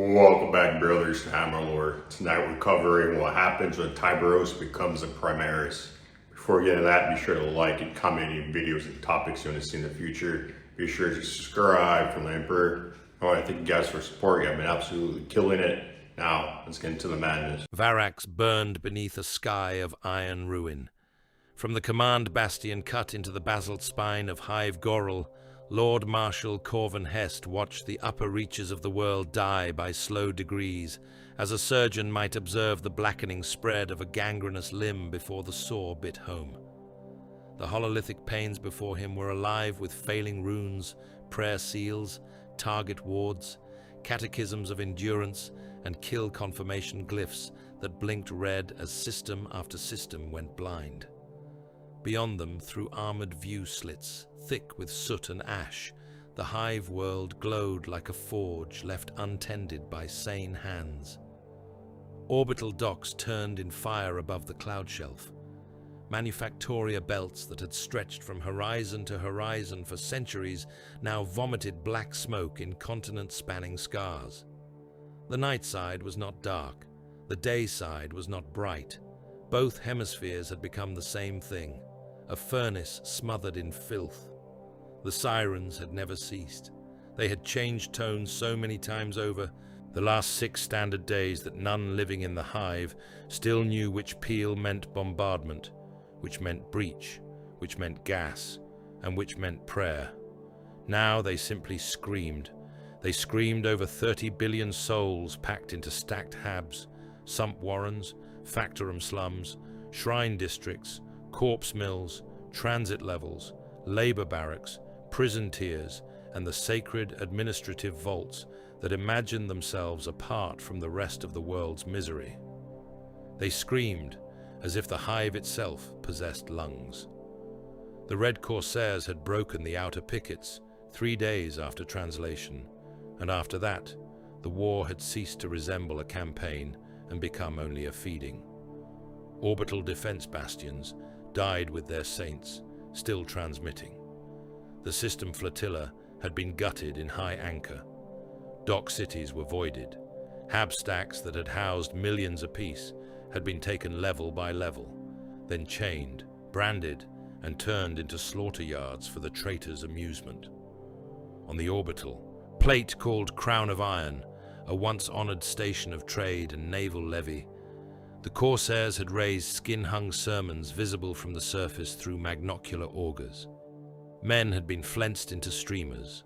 Welcome back, brothers, to Hammerlore. Tonight we're covering what happens when Tyberos becomes a Primaris. Before we get into that, be sure to like and comment any videos and topics you want to see in the future. Be sure to subscribe for the Emperor. I want to thank you guys for support. You have been absolutely killing it. Now, let's get into the madness. Varax burned beneath a sky of iron ruin. From the command bastion cut into the basalt spine of Hive Gorel, Lord Marshal Corvin Hest watched the upper reaches of the world die by slow degrees, as a surgeon might observe the blackening spread of a gangrenous limb before the saw bit home. The hololithic panes before him were alive with failing runes, prayer seals, target wards, catechisms of endurance, and kill confirmation glyphs that blinked red as system after system went blind. Beyond them, through armored view slits, thick with soot and ash, the hive world glowed like a forge left untended by sane hands. Orbital docks turned in fire above the cloud shelf. Manufactoria belts that had stretched from horizon to horizon for centuries now vomited black smoke in continent-spanning scars. The night side was not dark. The day side was not bright. Both hemispheres had become the same thing, a furnace smothered in filth. The sirens had never ceased. They had changed tones so many times over, the last 6 standard days, that none living in the hive still knew which peal meant bombardment, which meant breach, which meant gas, and which meant prayer. Now they simply screamed. They screamed over 30 billion souls packed into stacked habs, sump warrens, factorum slums, shrine districts, corpse mills, transit levels, labor barracks, prison tiers, and the sacred administrative vaults that imagined themselves apart from the rest of the world's misery. They screamed as if the hive itself possessed lungs. The Red Corsairs had broken the outer pickets 3 days after translation, and after that, the war had ceased to resemble a campaign and become only a feeding. Orbital defense bastions died with their saints, still transmitting. The system flotilla had been gutted in high anchor. Dock cities were voided. Hab stacks that had housed millions apiece had been taken level by level, then chained, branded, and turned into slaughter yards for the traitors' amusement. On the orbital, plate called Crown of Iron, a once-honored station of trade and naval levy, the Corsairs had raised skin-hung sermons visible from the surface through magnocular augers. Men had been flensed into streamers.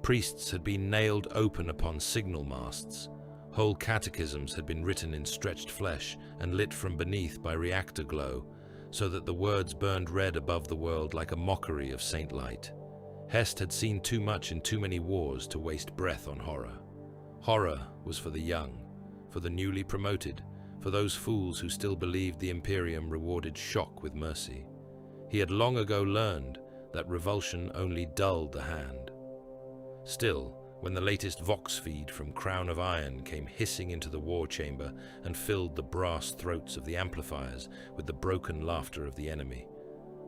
Priests had been nailed open upon signal masts. Whole catechisms had been written in stretched flesh and lit from beneath by reactor glow, so that the words burned red above the world like a mockery of saint light. Hest had seen too much in too many wars to waste breath on horror. Horror was for the young, for the newly promoted, for those fools who still believed the Imperium rewarded shock with mercy. He had long ago learned that revulsion only dulled the hand. Still, when the latest Vox feed from Crown of Iron came hissing into the war chamber and filled the brass throats of the amplifiers with the broken laughter of the enemy,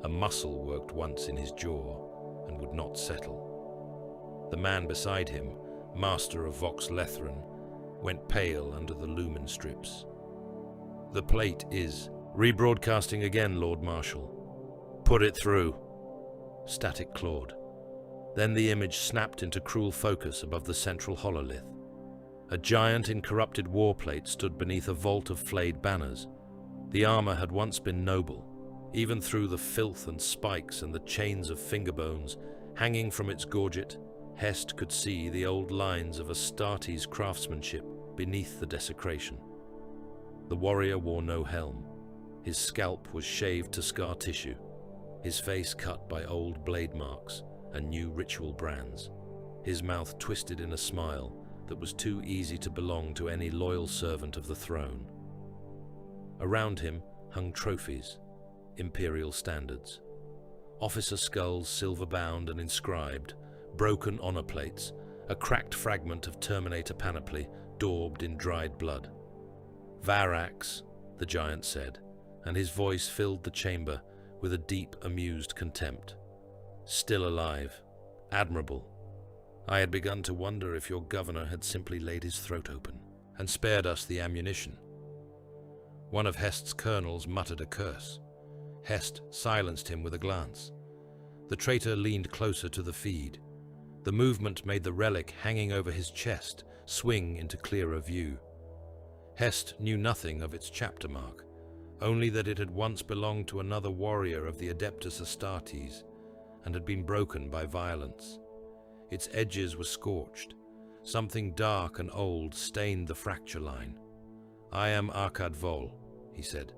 a muscle worked once in his jaw and would not settle. The man beside him, master of Vox Lethran, went pale under the lumen strips. The plate is rebroadcasting again, Lord Marshal. Put it through. Static clawed. Then the image snapped into cruel focus above the central hololith. A giant incorrupted warplate stood beneath a vault of flayed banners. The armor had once been noble, even through the filth and spikes and the chains of fingerbones. Hanging from its gorget, Hest could see the old lines of Astartes' craftsmanship beneath the desecration. The warrior wore no helm. His scalp was shaved to scar tissue, his face cut by old blade marks and new ritual brands, his mouth twisted in a smile that was too easy to belong to any loyal servant of the throne. Around him hung trophies, imperial standards, officer skulls silver-bound and inscribed, broken honor plates, a cracked fragment of Terminator panoply daubed in dried blood. Varax, the giant said, and his voice filled the chamber with a deep, amused contempt. Still alive, admirable, I had begun to wonder if your governor had simply laid his throat open and spared us the ammunition. One of Hest's colonels muttered a curse. Hest silenced him with a glance. The traitor leaned closer to the feed. The movement made the relic hanging over his chest swing into clearer view. Hest knew nothing of its chapter mark, only that it had once belonged to another warrior of the Adeptus Astartes and had been broken by violence. Its edges were scorched. Something dark and old stained the fracture line. "I am Arkad Vol," he said.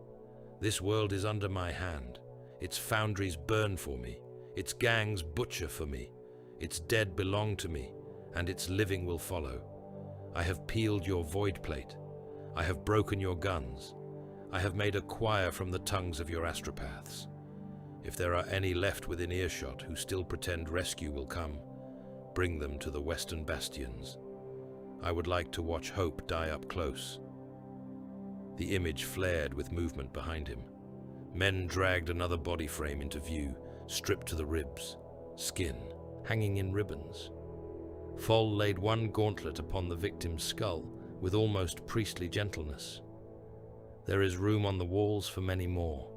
"This world is under my hand. Its foundries burn for me. Its gangs butcher for me. Its dead belong to me, and its living will follow. I have peeled your void plate. I have broken your guns. I have made a choir from the tongues of your astropaths. If there are any left within earshot who still pretend rescue will come, bring them to the western bastions. I would like to watch hope die up close." The image flared with movement behind him. Men dragged another body frame into view, stripped to the ribs, skin hanging in ribbons. Foll laid one gauntlet upon the victim's skull with almost priestly gentleness. "There is room on the walls for many more."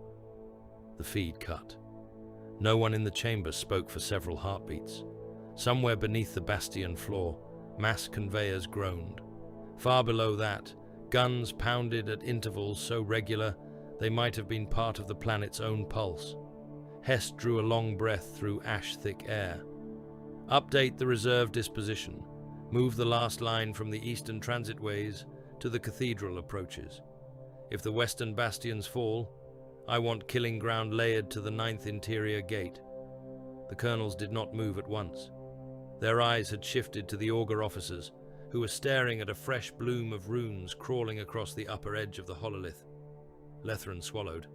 The feed cut. No one in the chamber spoke for several heartbeats. Somewhere beneath the bastion floor, mass conveyors groaned. Far below that, guns pounded at intervals so regular they might have been part of the planet's own pulse. Hest drew a long breath through ash-thick air. "Update the reserve disposition. Move the last line from the eastern transitways to the cathedral approaches. If the western bastions fall, I want killing ground layered to the 9th interior gate." The colonels did not move at once. Their eyes had shifted to the augur officers, who were staring at a fresh bloom of runes crawling across the upper edge of the hololith. Lethran swallowed.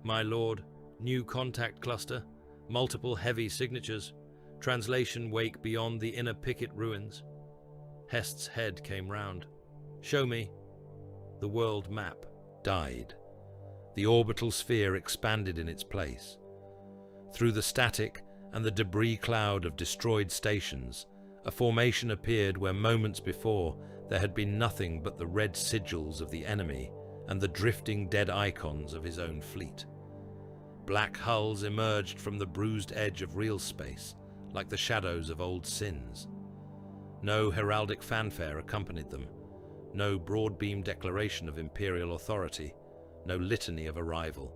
"My lord, new contact cluster, multiple heavy signatures, translation wake beyond the inner picket ruins." Hest's head came round. "Show me." The world map died. The orbital sphere expanded in its place. Through the static and the debris cloud of destroyed stations, a formation appeared where moments before there had been nothing but the red sigils of the enemy and the drifting dead icons of his own fleet. Black hulls emerged from the bruised edge of real space, like the shadows of old sins. No heraldic fanfare accompanied them, no broad-beam declaration of imperial authority, no litany of arrival.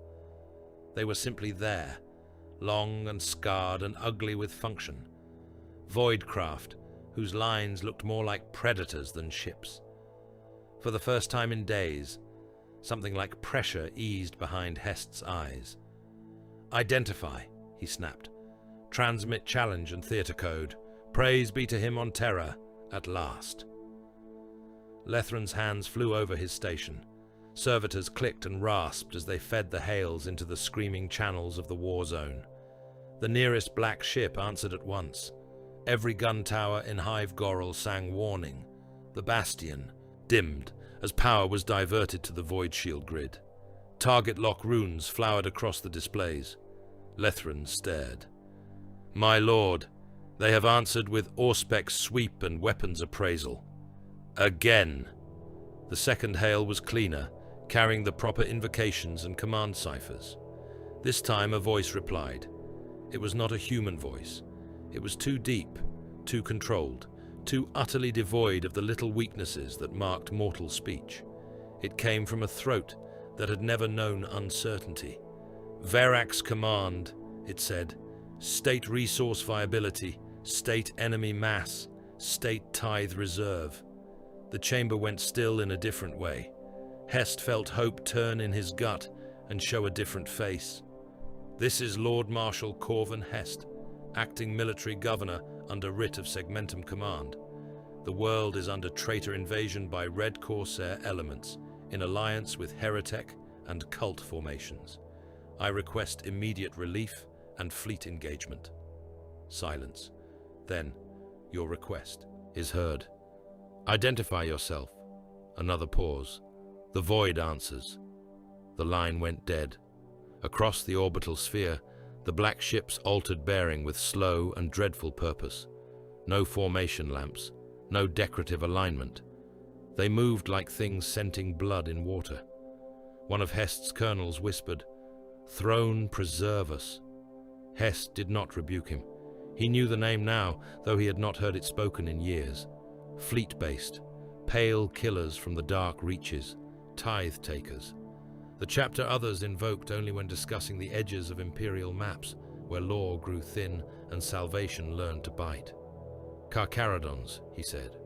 They were simply there, long and scarred and ugly with function. Voidcraft, whose lines looked more like predators than ships. For the first time in days, something like pressure eased behind Hest's eyes. "Identify," he snapped. "Transmit challenge and theater code. Praise be to him on Terra, at last." Lethran's hands flew over his station. Servitors clicked and rasped as they fed the hails into the screaming channels of the war zone. The nearest black ship answered at once. Every gun tower in Hive Gorel sang warning. The bastion dimmed as power was diverted to the void shield grid. Target lock runes flowered across the displays. Lethran stared. "My lord, they have answered with Auspex sweep and weapons appraisal. Again." The second hail was cleaner, carrying the proper invocations and command ciphers. This time a voice replied. It was not a human voice. It was too deep, too controlled, too utterly devoid of the little weaknesses that marked mortal speech. It came from a throat that had never known uncertainty. "Verak's command," it said. "State resource viability, state enemy mass, state tithe reserve." The chamber went still in a different way. Hest felt hope turn in his gut and show a different face. "This is Lord Marshal Corvin Hest, acting military governor under writ of Segmentum Command. The world is under traitor invasion by Red Corsair elements, in alliance with Heretic and cult formations. I request immediate relief and fleet engagement." Silence. Then, "Your request is heard. Identify yourself." Another pause. The void answers. The line went dead. Across the orbital sphere, the black ships altered bearing with slow and dreadful purpose. No formation lamps, no decorative alignment. They moved like things scenting blood in water. One of Hest's colonels whispered, "Throne, preserve us." Hest did not rebuke him. He knew the name now, though he had not heard it spoken in years. Fleet-based, pale killers from the dark reaches, tithe takers. The chapter others invoked only when discussing the edges of imperial maps, where law grew thin and salvation learned to bite. Carcharodons, he said.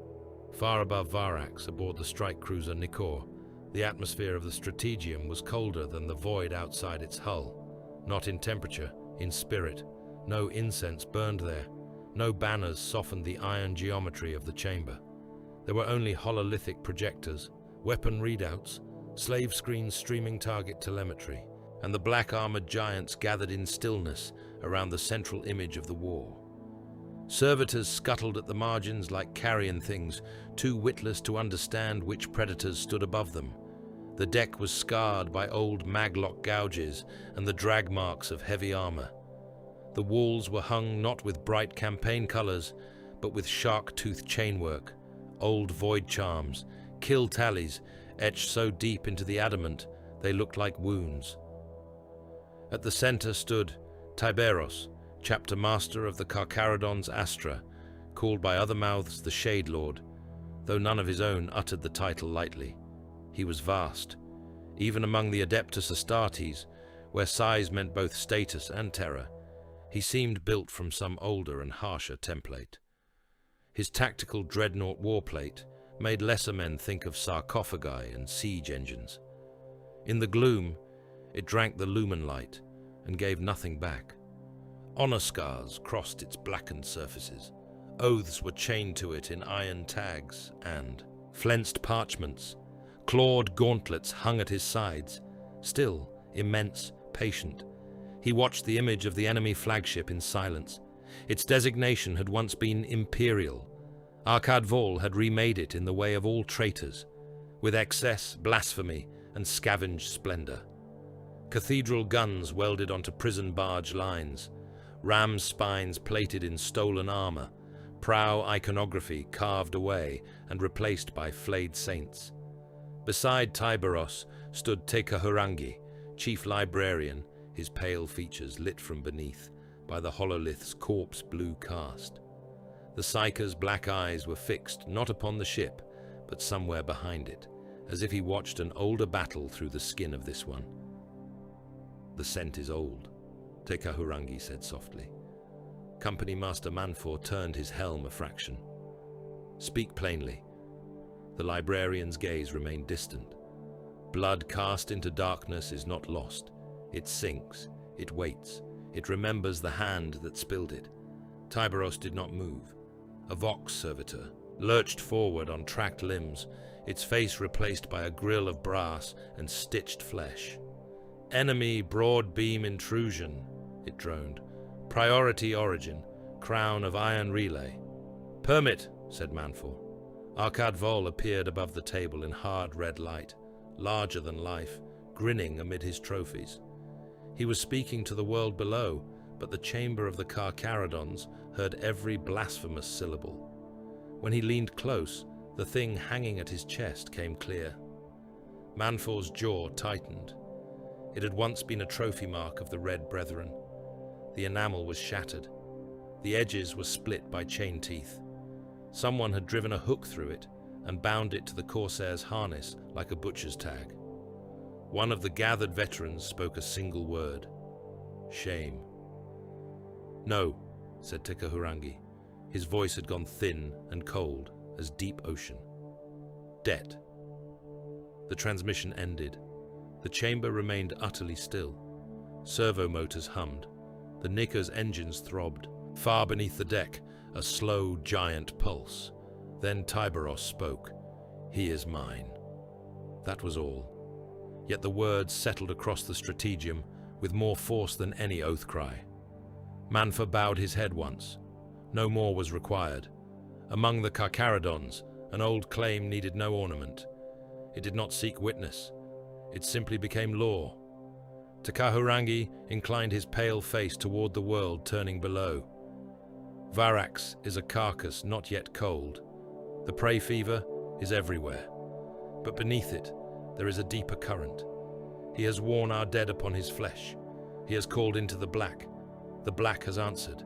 Far above Varax, aboard the strike cruiser Nikor, the atmosphere of the Strategium was colder than the void outside its hull. Not in temperature, in spirit. No incense burned there. No banners softened the iron geometry of the chamber. There were only hololithic projectors, weapon readouts, slave screens streaming target telemetry, and the black-armored giants gathered in stillness around the central image of the war. Servitors scuttled at the margins like carrion things, too witless to understand which predators stood above them. The deck was scarred by old maglock gouges and the drag marks of heavy armor. The walls were hung not with bright campaign colors, but with shark-tooth chainwork, old void charms, kill tallies etched so deep into the adamant they looked like wounds. At the center stood Tyberos, chapter master of the Carcharodons Astra, called by other mouths the Shade Lord, though none of his own uttered the title lightly. He was vast, even among the Adeptus Astartes, where size meant both status and terror. He seemed built from some older and harsher template. His tactical dreadnought warplate made lesser men think of sarcophagi and siege engines. In the gloom, it drank the lumen light and gave nothing back. Honor scars crossed its blackened surfaces. Oaths were chained to it in iron tags, and flensed parchments, clawed gauntlets hung at his sides. Still, immense, patient, he watched the image of the enemy flagship in silence. Its designation had once been Imperial. Arkad Vol had remade it in the way of all traitors, with excess, blasphemy, and scavenged splendor. Cathedral guns welded onto prison barge lines, ram's spines plated in stolen armor, prow iconography carved away and replaced by flayed saints. Beside Tyberos stood Tekahurangi, chief librarian, his pale features lit from beneath by the hololith's corpse blue cast. The Psyker's black eyes were fixed not upon the ship, but somewhere behind it, as if he watched an older battle through the skin of this one. "The scent is old," Tekahurangi said softly. Company Master Manfor turned his helm a fraction. "Speak plainly." The librarian's gaze remained distant. Blood cast into darkness is not lost. It sinks, it waits, it remembers the hand that spilled it. Tyberos did not move. A Vox servitor lurched forward on tracked limbs, its face replaced by a grill of brass and stitched flesh. "Enemy broad beam intrusion," it droned. "Priority origin, crown of iron relay." "Permit," said Manfor. Arkad Vol appeared above the table in hard red light, larger than life, grinning amid his trophies. He was speaking to the world below, but the chamber of the Carcharodons heard every blasphemous syllable. When he leaned close, the thing hanging at his chest came clear. Manfor's jaw tightened. It had once been a trophy mark of the Red Brethren. The enamel was shattered. The edges were split by chain teeth. Someone had driven a hook through it and bound it to the Corsair's harness like a butcher's tag. One of the gathered veterans spoke a single word: shame. "No," said Tekahurangi. His voice had gone thin and cold as deep ocean. "Debt." The transmission ended. The chamber remained utterly still. Servo motors hummed. The Nicker's engines throbbed. Far beneath the deck, a slow, giant pulse. Then Tyberos spoke. "He is mine." That was all. Yet the words settled across the strategium with more force than any oath cry. Manfor bowed his head once. No more was required. Among the Carcharodons, an old claim needed no ornament. It did not seek witness. It simply became law. Tekahurangi inclined his pale face toward the world turning below. Varax is a carcass not yet cold. The prey fever is everywhere. But beneath it, there is a deeper current. He has worn our dead upon his flesh. He has called into the black. The black has answered.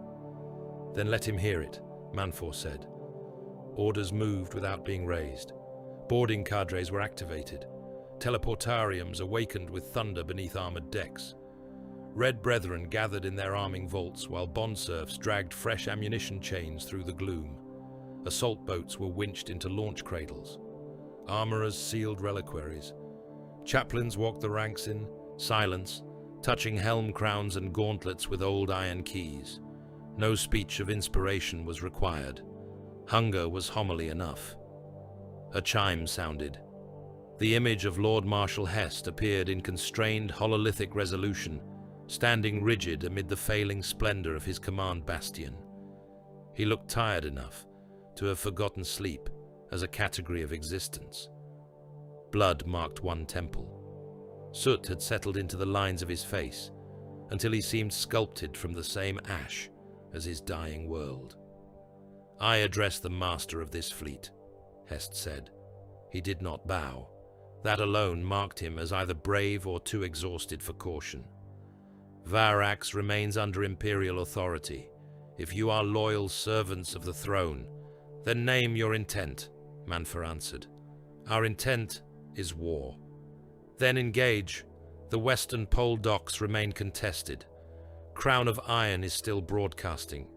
Then let him hear it, Manfor said. Orders moved without being raised. Boarding cadres were activated. Teleportariums awakened with thunder beneath armored decks. Red brethren gathered in their arming vaults while bondserfs dragged fresh ammunition chains through the gloom. Assault boats were winched into launch cradles. Armorers sealed reliquaries. Chaplains walked the ranks in silence, touching helm crowns and gauntlets with old iron keys. No speech of inspiration was required. Hunger was homily enough. A chime sounded. The image of Lord Marshal Hest appeared in constrained hololithic resolution, standing rigid amid the failing splendor of his command bastion. He looked tired enough to have forgotten sleep as a category of existence. Blood marked one temple. Soot had settled into the lines of his face until he seemed sculpted from the same ash as his dying world. I address the master of this fleet, Hest said. He did not bow. That alone marked him as either brave or too exhausted for caution. Varax remains under imperial authority. If you are loyal servants of the throne, then name your intent, Manfor answered. Our intent is war. Then engage. The western pole docks remain contested. Crown of Iron is still broadcasting.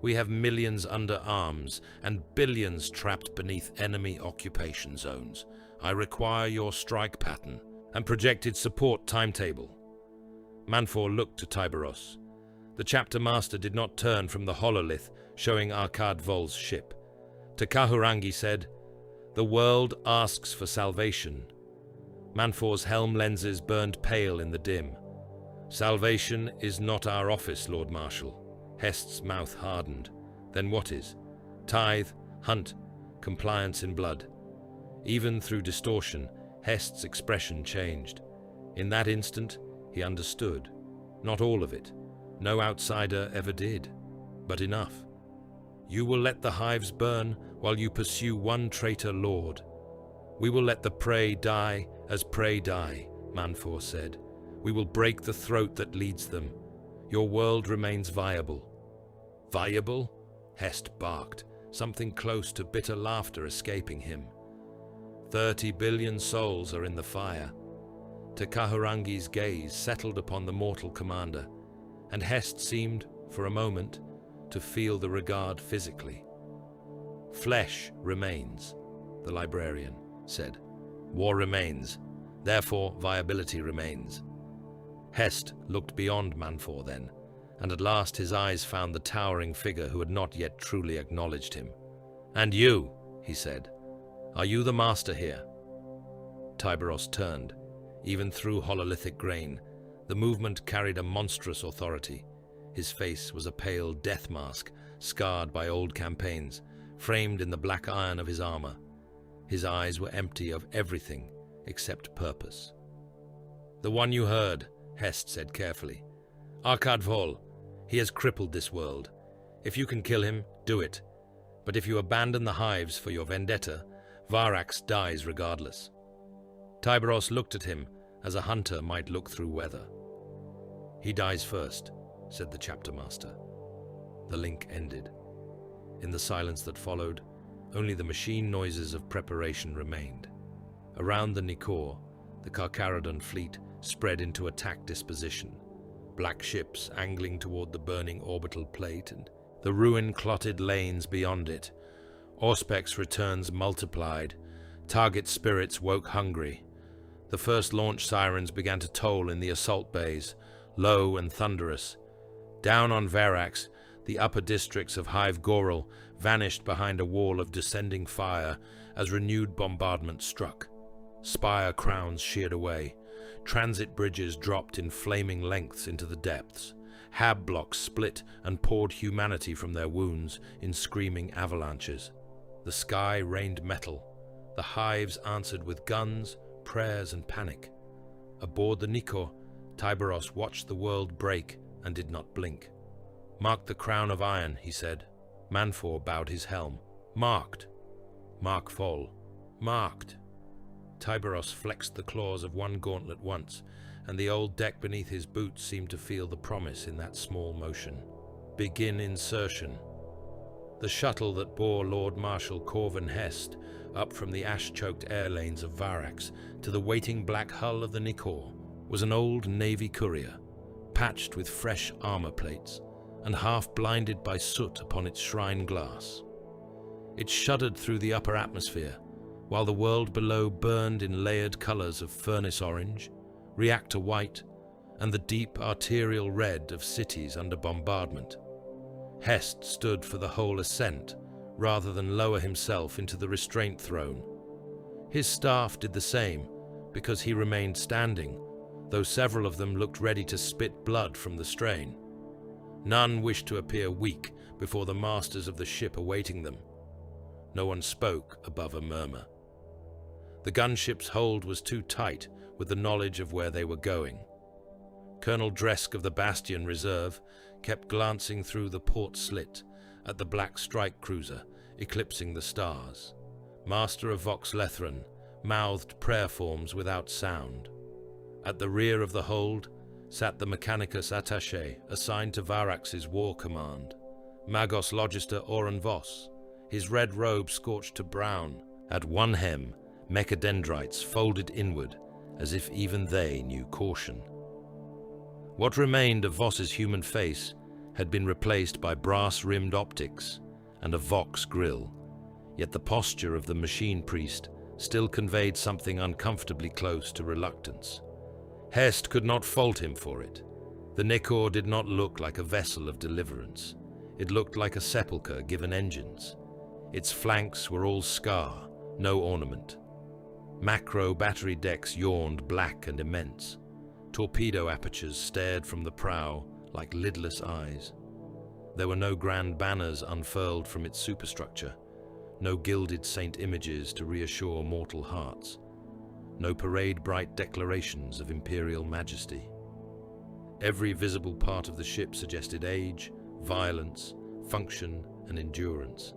We have millions under arms and billions trapped beneath enemy occupation zones. I require your strike pattern and projected support timetable. Manfor looked to Tyberos. The chapter master did not turn from the hololith showing Arkad Vol's ship. To Kahurangi said, "The world asks for salvation." Manfor's helm lenses burned pale in the dim. "Salvation is not our office, Lord Marshal." Hest's mouth hardened. "Then what is? Tithe, hunt, compliance in blood." Even through distortion, Hest's expression changed. In that instant, he understood. Not all of it. No outsider ever did. But enough. "You will let the hives burn while you pursue one traitor lord. We will let the prey die as prey die," Manfor said. "We will break the throat that leads them. Your world remains viable." "Viable?" Hest barked, something close to bitter laughter escaping him. 30 billion souls are in the fire. Tekahurangi's gaze settled upon the mortal commander, and Hest seemed, for a moment, to feel the regard physically. "Flesh remains," the librarian said. "War remains. Therefore, viability remains." Hest looked beyond Manfor then, and at last his eyes found the towering figure who had not yet truly acknowledged him. "And you," he said, "are you the master here?" Tyberos turned. Even through hololithic grain, the movement carried a monstrous authority. His face was a pale death mask, scarred by old campaigns, framed in the black iron of his armor. His eyes were empty of everything except purpose. "The one you heard," Hest said carefully. "Arkad Vol. He has crippled this world. If you can kill him, do it. But if you abandon the hives for your vendetta, Varax dies regardless." Tyberos looked at him as a hunter might look through weather. "He dies first," said the chapter master. The link ended. In the silence that followed, only the machine noises of preparation remained. Around the Nikor, the Karkaradon fleet spread into attack disposition, black ships angling toward the burning orbital plate and the ruin-clotted lanes beyond it. Auspex returns multiplied. Target spirits woke hungry. The first launch sirens began to toll in the assault bays, low and thunderous. Down on Varax, the upper districts of Hive Goral vanished behind a wall of descending fire as renewed bombardment struck. Spire crowns sheared away. Transit bridges dropped in flaming lengths into the depths. Hab blocks split and poured humanity from their wounds in screaming avalanches. The sky rained metal. The hives answered with guns, prayers, and panic. Aboard the Nikor, Tyberos watched the world break and did not blink. "Mark the crown of iron," he said. Manfor bowed his helm. Marked. Mark fall. Marked. Tyberos flexed the claws of one gauntlet once, and the old deck beneath his boots seemed to feel the promise in that small motion. Begin insertion. The shuttle that bore Lord Marshal Corvin Hest up from the ash-choked air lanes of Varax to the waiting black hull of the Nikor was an old Navy courier, patched with fresh armor plates and half blinded by soot upon its shrine glass. It shuddered through the upper atmosphere, while the world below burned in layered colors of furnace orange, reactor white, and the deep arterial red of cities under bombardment. Hest stood for the whole ascent, rather than lower himself into the restraint throne. His staff did the same, because he remained standing, though several of them looked ready to spit blood from the strain. None wished to appear weak before the masters of the ship awaiting them. No one spoke above a murmur. The gunship's hold was too tight with the knowledge of where they were going. Colonel Dresk of the Bastion Reserve kept glancing through the port slit at the black strike cruiser eclipsing the stars. Master of Vox Lethran mouthed prayer forms without sound. At the rear of the hold sat the Mechanicus Attaché assigned to Varax's war command, Magos Logister Oren Voss, his red robe scorched to brown. At one hem, mechadendrites folded inward, as if even they knew caution. What remained of Voss's human face had been replaced by brass-rimmed optics and a Vox grille, yet the posture of the machine priest still conveyed something uncomfortably close to reluctance. Hest could not fault him for it. The Nikor did not look like a vessel of deliverance. It looked like a sepulchre given engines. Its flanks were all scar, no ornament. Macro battery decks yawned black and immense. Torpedo apertures stared from the prow like lidless eyes. There were no grand banners unfurled from its superstructure, no gilded saint images to reassure mortal hearts, no parade-bright declarations of imperial majesty. Every visible part of the ship suggested age, violence, function, and endurance.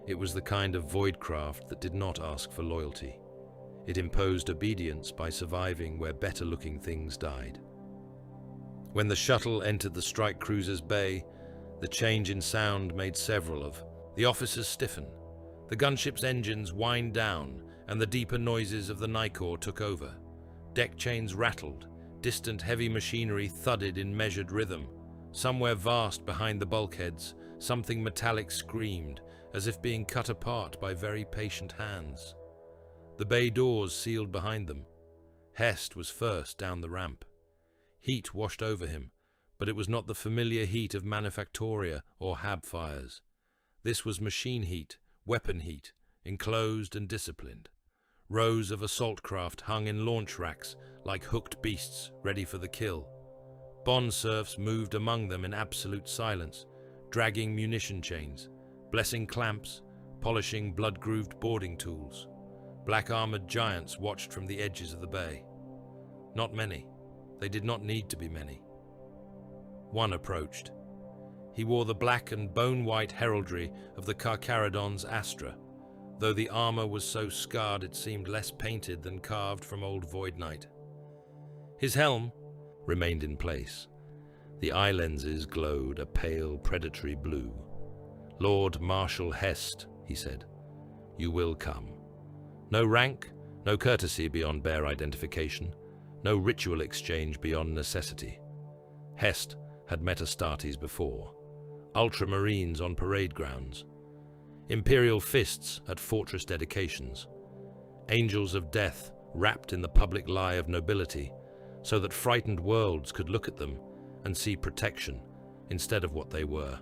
It was the kind of voidcraft that did not ask for loyalty. It imposed obedience by surviving where better-looking things died. When the shuttle entered the strike cruiser's bay, the change in sound made several of the officers stiffen. The gunship's engines whined down, and the deeper noises of the Nikor took over. Deck chains rattled, distant heavy machinery thudded in measured rhythm. Somewhere vast behind the bulkheads, something metallic screamed, as if being cut apart by very patient hands. The bay doors sealed behind them. Hest was first down the ramp. Heat washed over him, but it was not the familiar heat of manufactoria or hab fires. This was machine heat, weapon heat, enclosed and disciplined. Rows of assault craft hung in launch racks like hooked beasts ready for the kill. Bond serfs moved among them in absolute silence, dragging munition chains, blessing clamps, polishing blood-grooved boarding tools. Black-armored giants watched from the edges of the bay. Not many. They did not need to be many. One approached. He wore the black and bone-white heraldry of the Carcharodon's Astra, though the armor was so scarred it seemed less painted than carved from old Void Knight. His helm remained in place. The eye lenses glowed a pale, predatory blue. "Lord Marshal Hest," he said, "you will come. No rank, no courtesy beyond bare identification, no ritual exchange beyond necessity." Hest had met Astartes before. Ultramarines on parade grounds. Imperial fists at fortress dedications. Angels of death wrapped in the public lie of nobility, so that frightened worlds could look at them and see protection instead of what they were.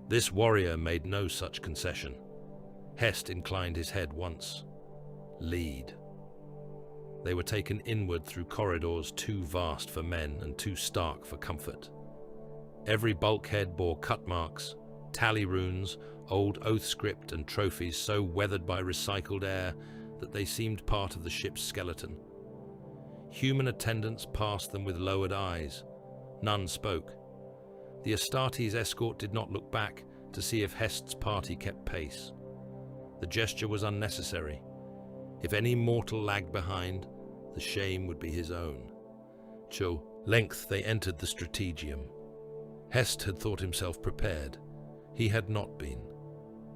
This warrior made no such concession. Hest inclined his head once. Lead. They were taken inward through corridors too vast for men and too stark for comfort. Every bulkhead bore cut marks, tally runes, old oath script and trophies so weathered by recycled air that they seemed part of the ship's skeleton. Human attendants passed them with lowered eyes. None spoke. The Astartes escort did not look back, to see if Hest's party kept pace. The gesture was unnecessary. If any mortal lagged behind, the shame would be his own. Length they entered the strategium. Hest had thought himself prepared. He had not been.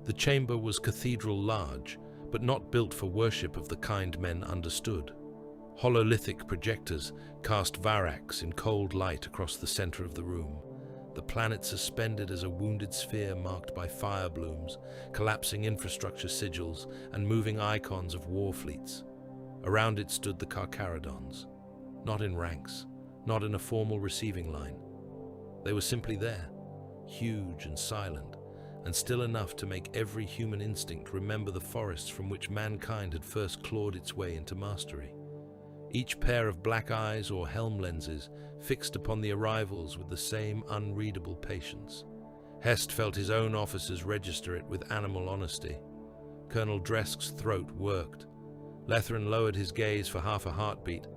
The chamber was cathedral large, but not built for worship of the kind men understood. Hololithic projectors cast Varax in cold light across the center of the room, the planet suspended as a wounded sphere marked by fire blooms, collapsing infrastructure sigils, and moving icons of war fleets. Around it stood the Carcharodons, not in ranks, not in a formal receiving line. They were simply there, huge and silent, and still enough to make every human instinct remember the forests from which mankind had first clawed its way into mastery. Each pair of black eyes or helm lenses fixed upon the arrivals with the same unreadable patience. Hest felt his own officers register it with animal honesty. Colonel Dresk's throat worked. Lethrin lowered his gaze for half a heartbeat,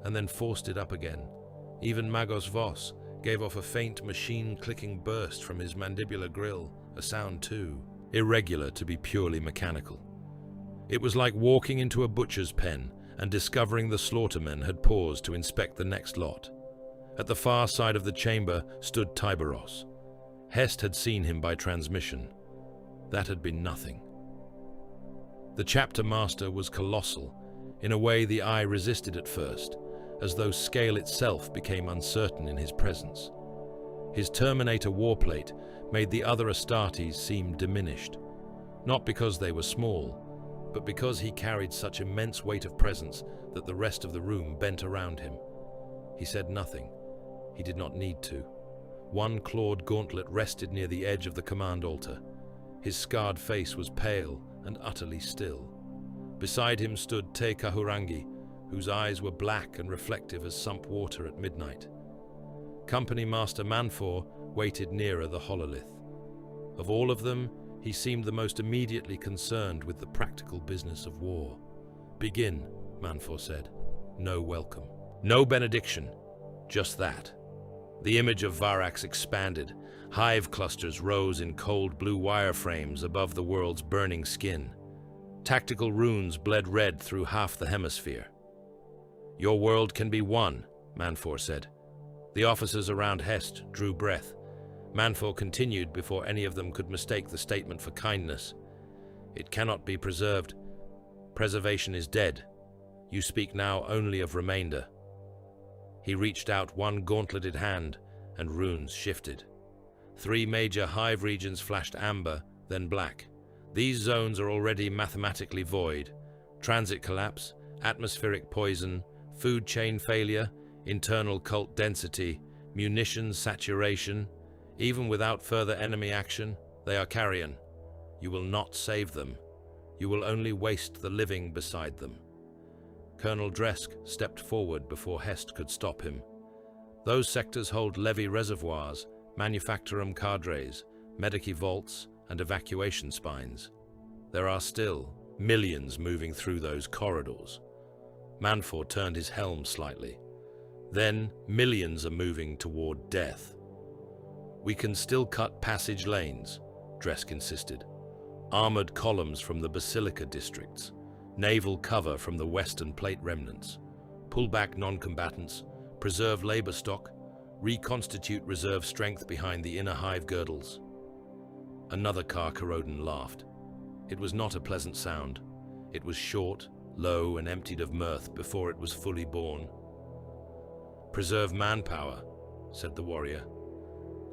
and then forced it up again. Even Magos Voss gave off a faint machine-clicking burst from his mandibular grill, a sound too irregular to be purely mechanical. It was like walking into a butcher's pen and discovering the slaughtermen had paused to inspect the next lot. At the far side of the chamber stood Tyberos. Hest had seen him by transmission. That had been nothing. The chapter master was colossal, in a way the eye resisted at first, as though scale itself became uncertain in his presence. His Terminator warplate made the other Astartes seem diminished, not because they were small, but because he carried such immense weight of presence that the rest of the room bent around him. He said nothing. He did not need to. One clawed gauntlet rested near the edge of the command altar. His scarred face was pale and utterly still. Beside him stood Te Kahurangi, whose eyes were black and reflective as sump water at midnight. Company Master Manfor waited nearer the hololith. Of all of them, he seemed the most immediately concerned with the practical business of war. "Begin," Manfor said. "No welcome. No benediction. Just that." The image of Varax expanded. Hive clusters rose in cold blue wireframes above the world's burning skin. Tactical runes bled red through half the hemisphere. "Your world can be won," Manfor said. The officers around Hest drew breath. Manfor continued before any of them could mistake the statement for kindness. "It cannot be preserved. Preservation is dead. You speak now only of remainder." He reached out one gauntleted hand, and runes shifted. 3 major hive regions flashed amber, then black. These zones are already mathematically void. Transit collapse, atmospheric poison, food chain failure, internal cult density, munitions saturation. Even without further enemy action, they are carrion. You will not save them. You will only waste the living beside them. Colonel Dresk stepped forward before Hest could stop him. Those sectors hold levy reservoirs, manufactorum cadres, medici vaults, and evacuation spines. There are still millions moving through those corridors. Manfor turned his helm slightly. Then millions are moving toward death. "We can still cut passage lanes," Dresk insisted. "Armored columns from the Basilica districts, naval cover from the Western Plate remnants, pull back non-combatants, preserve labor stock, reconstitute reserve strength behind the inner hive girdles." Another Carcharodon laughed. It was not a pleasant sound. It was short, low, and emptied of mirth before it was fully born. "Preserve manpower," said the warrior.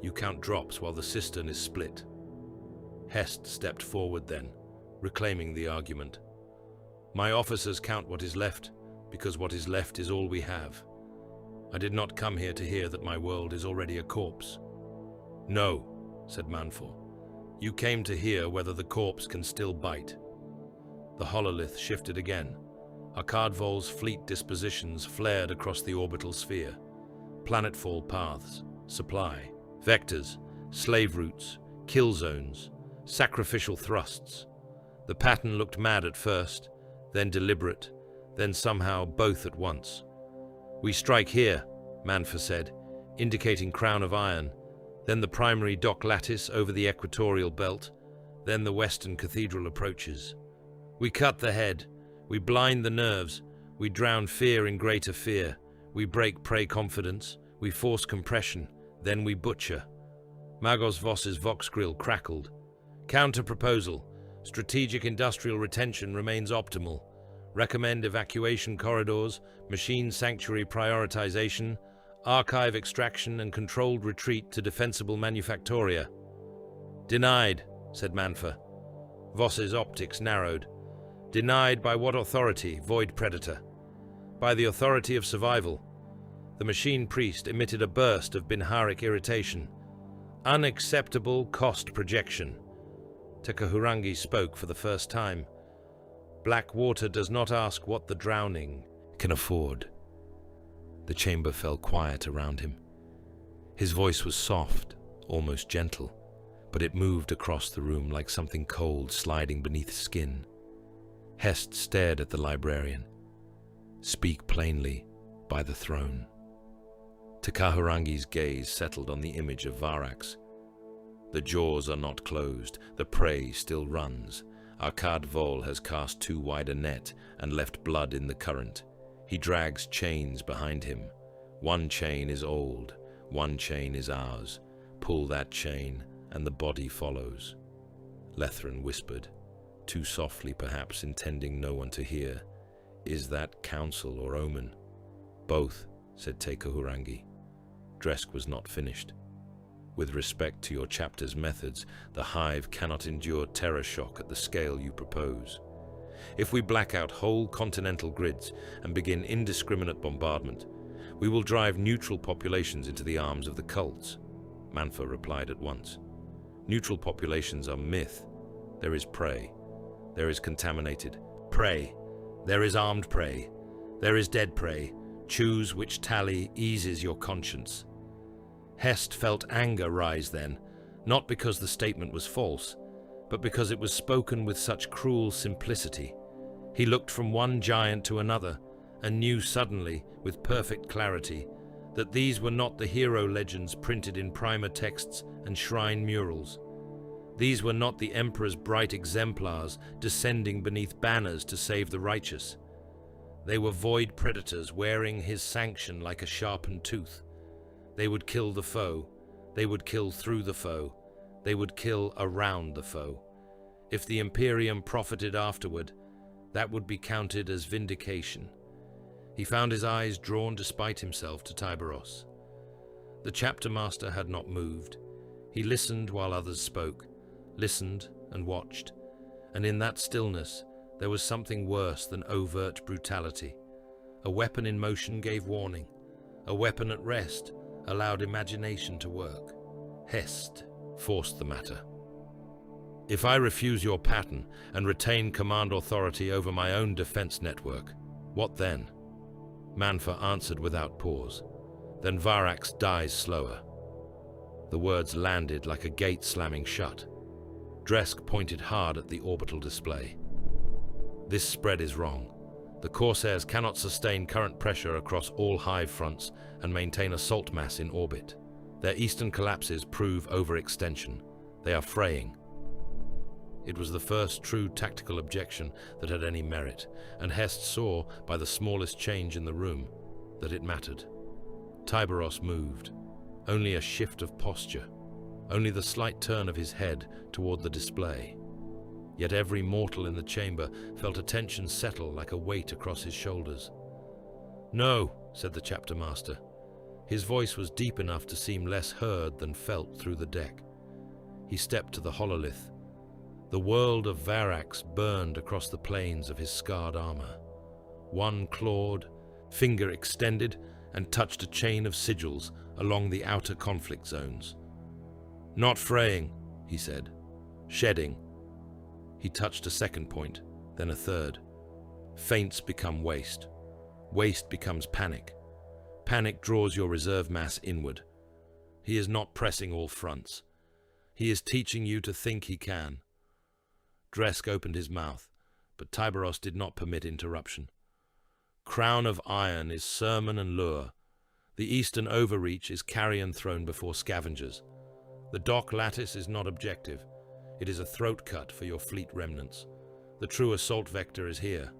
"You count drops while the cistern is split." Hest stepped forward then, reclaiming the argument. "My officers count what is left, because what is left is all we have. I did not come here to hear that my world is already a corpse." "No," said Manfor. "You came to hear whether the corpse can still bite." The hololith shifted again. Arkadvol's fleet dispositions flared across the orbital sphere. Planetfall paths, supply, vectors, slave routes, kill zones, sacrificial thrusts. The pattern looked mad at first, then deliberate, then somehow both at once. "We strike here," Manfor said, indicating Crown of Iron. then the primary dock lattice over the equatorial belt, then the western cathedral approaches. We cut the head, we blind the nerves, we drown fear in greater fear, we break prey confidence, we force compression, then we butcher. Magos Voss's vox grill crackled. Counter-proposal. Strategic industrial retention remains optimal. Recommend evacuation corridors, machine sanctuary prioritization, archive extraction and controlled retreat to defensible manufactoria. Denied, said Manfa. Voss's optics narrowed. Denied by what authority, Void Predator? By the authority of survival. The machine priest emitted a burst of Binharic irritation. Unacceptable cost projection. Tekahurangi spoke for the first time. Black water does not ask what the drowning can afford. The chamber fell quiet around him. His voice was soft, almost gentle, but it moved across the room like something cold sliding beneath skin. Hest stared at the librarian. Speak plainly, by the throne. Tekahurangi's gaze settled on the image of Varax. The jaws are not closed, the prey still runs. Arkad Vol has cast too wide a net and left blood in the current. He drags chains behind him. One chain is old, one chain is ours. Pull that chain, and the body follows. Lethran whispered, too softly perhaps, intending no one to hear. Is that counsel or omen? Both, said Tekahurangi. Dresk was not finished. With respect to your chapter's methods, the Hive cannot endure terror shock at the scale you propose. If we black out whole continental grids and begin indiscriminate bombardment, we will drive neutral populations into the arms of the cults. Manfa replied at once. Neutral populations are myth. There is prey. There is contaminated prey. There is armed prey. There is dead prey. Choose which tally eases your conscience. Hest felt anger rise then, not because the statement was false, but because it was spoken with such cruel simplicity. He looked from one giant to another, and knew suddenly, with perfect clarity, that these were not the hero legends printed in primer texts and shrine murals. These were not the Emperor's bright exemplars descending beneath banners to save the righteous. They were void predators wearing his sanction like a sharpened tooth. They would kill the foe. They would kill through the foe. They would kill around the foe. If the Imperium profited afterward, that would be counted as vindication. He found his eyes drawn despite himself to Tyberos. The chapter master had not moved. He listened while others spoke, listened and watched, and in that stillness there was something worse than overt brutality. A weapon in motion gave warning. A weapon at rest allowed imagination to work. Hest forced the matter. If I refuse your pattern and retain command authority over my own defense network, what then? Manfa answered without pause. Then Varax dies slower. The words landed like a gate slamming shut. Dresk pointed hard at the orbital display. This spread is wrong. The Corsairs cannot sustain current pressure across all Hive fronts and maintain a salt mass in orbit. Their eastern collapses prove overextension. They are fraying. It was the first true tactical objection that had any merit, and Hest saw, by the smallest change in the room, that it mattered. Tyberos moved. Only a shift of posture. Only the slight turn of his head toward the display. Yet every mortal in the chamber felt a tension settle like a weight across his shoulders. No, said the chapter master. His voice was deep enough to seem less heard than felt through the deck. He stepped to the hololith. The world of Varax burned across the plains of his scarred armor. One clawed, finger extended, and touched a chain of sigils along the outer conflict zones. Not fraying, he said. Shedding. He touched a second point, then a third. Feints become waste. Waste becomes panic. Panic draws your reserve mass inward. He is not pressing all fronts. He is teaching you to think he can. Dresk opened his mouth, but Tyberos did not permit interruption. Crown of iron is sermon and lure. The eastern overreach is carrion thrown before scavengers. The dock lattice is not objective. It is a throat cut for your fleet remnants. The true assault vector is here.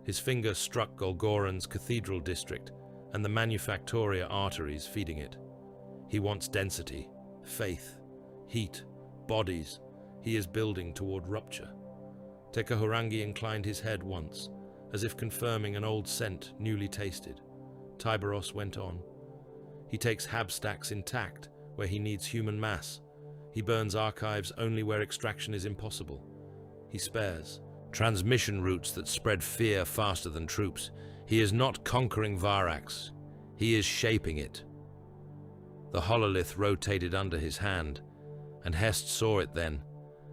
His finger struck Golgoran's cathedral district and the Manufactoria arteries feeding it. He wants density, faith, heat, bodies. He is building toward rupture. Tekahurangi inclined his head once, as if confirming an old scent newly tasted. Tyberos went on. He takes Habstacks intact, where he needs human mass. He burns archives only where extraction is impossible. He spares transmission routes that spread fear faster than troops. He is not conquering Varax. He is shaping it. The hololith rotated under his hand, and Hest saw it then,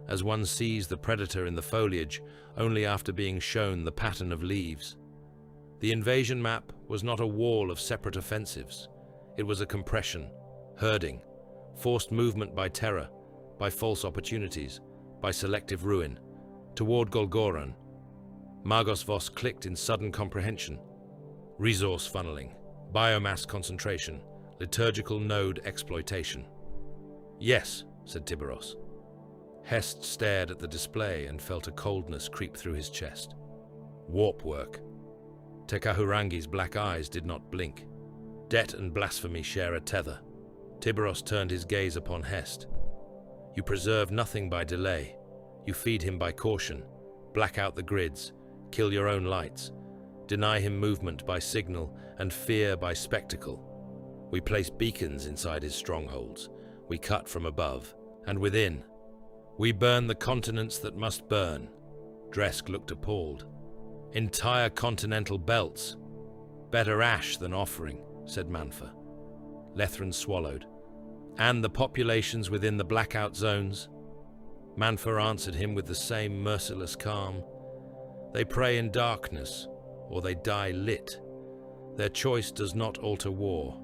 as one sees the predator in the foliage only after being shown the pattern of leaves. The invasion map was not a wall of separate offensives. It was a compression, herding, forced movement by terror, by false opportunities, by selective ruin, toward Golgoran. Magos Vos clicked in sudden comprehension. Resource funneling, biomass concentration, liturgical node exploitation. Yes, said Tyberos. Hest stared at the display and felt a coldness creep through his chest. Warp work. Tekahurangi's black eyes did not blink. Debt and blasphemy share a tether. Tyberos turned his gaze upon Hest. You preserve nothing by delay. You feed him by caution. Black out the grids. Kill your own lights. Deny him movement by signal and fear by spectacle. We place beacons inside his strongholds. We cut from above and within. We burn the continents that must burn. Dresk looked appalled. Entire continental belts. Better ash than offering, said Manfa. Lethran swallowed. And the populations within the blackout zones? Manfa answered him with the same merciless calm. They pray in darkness, or they die lit. Their choice does not alter war.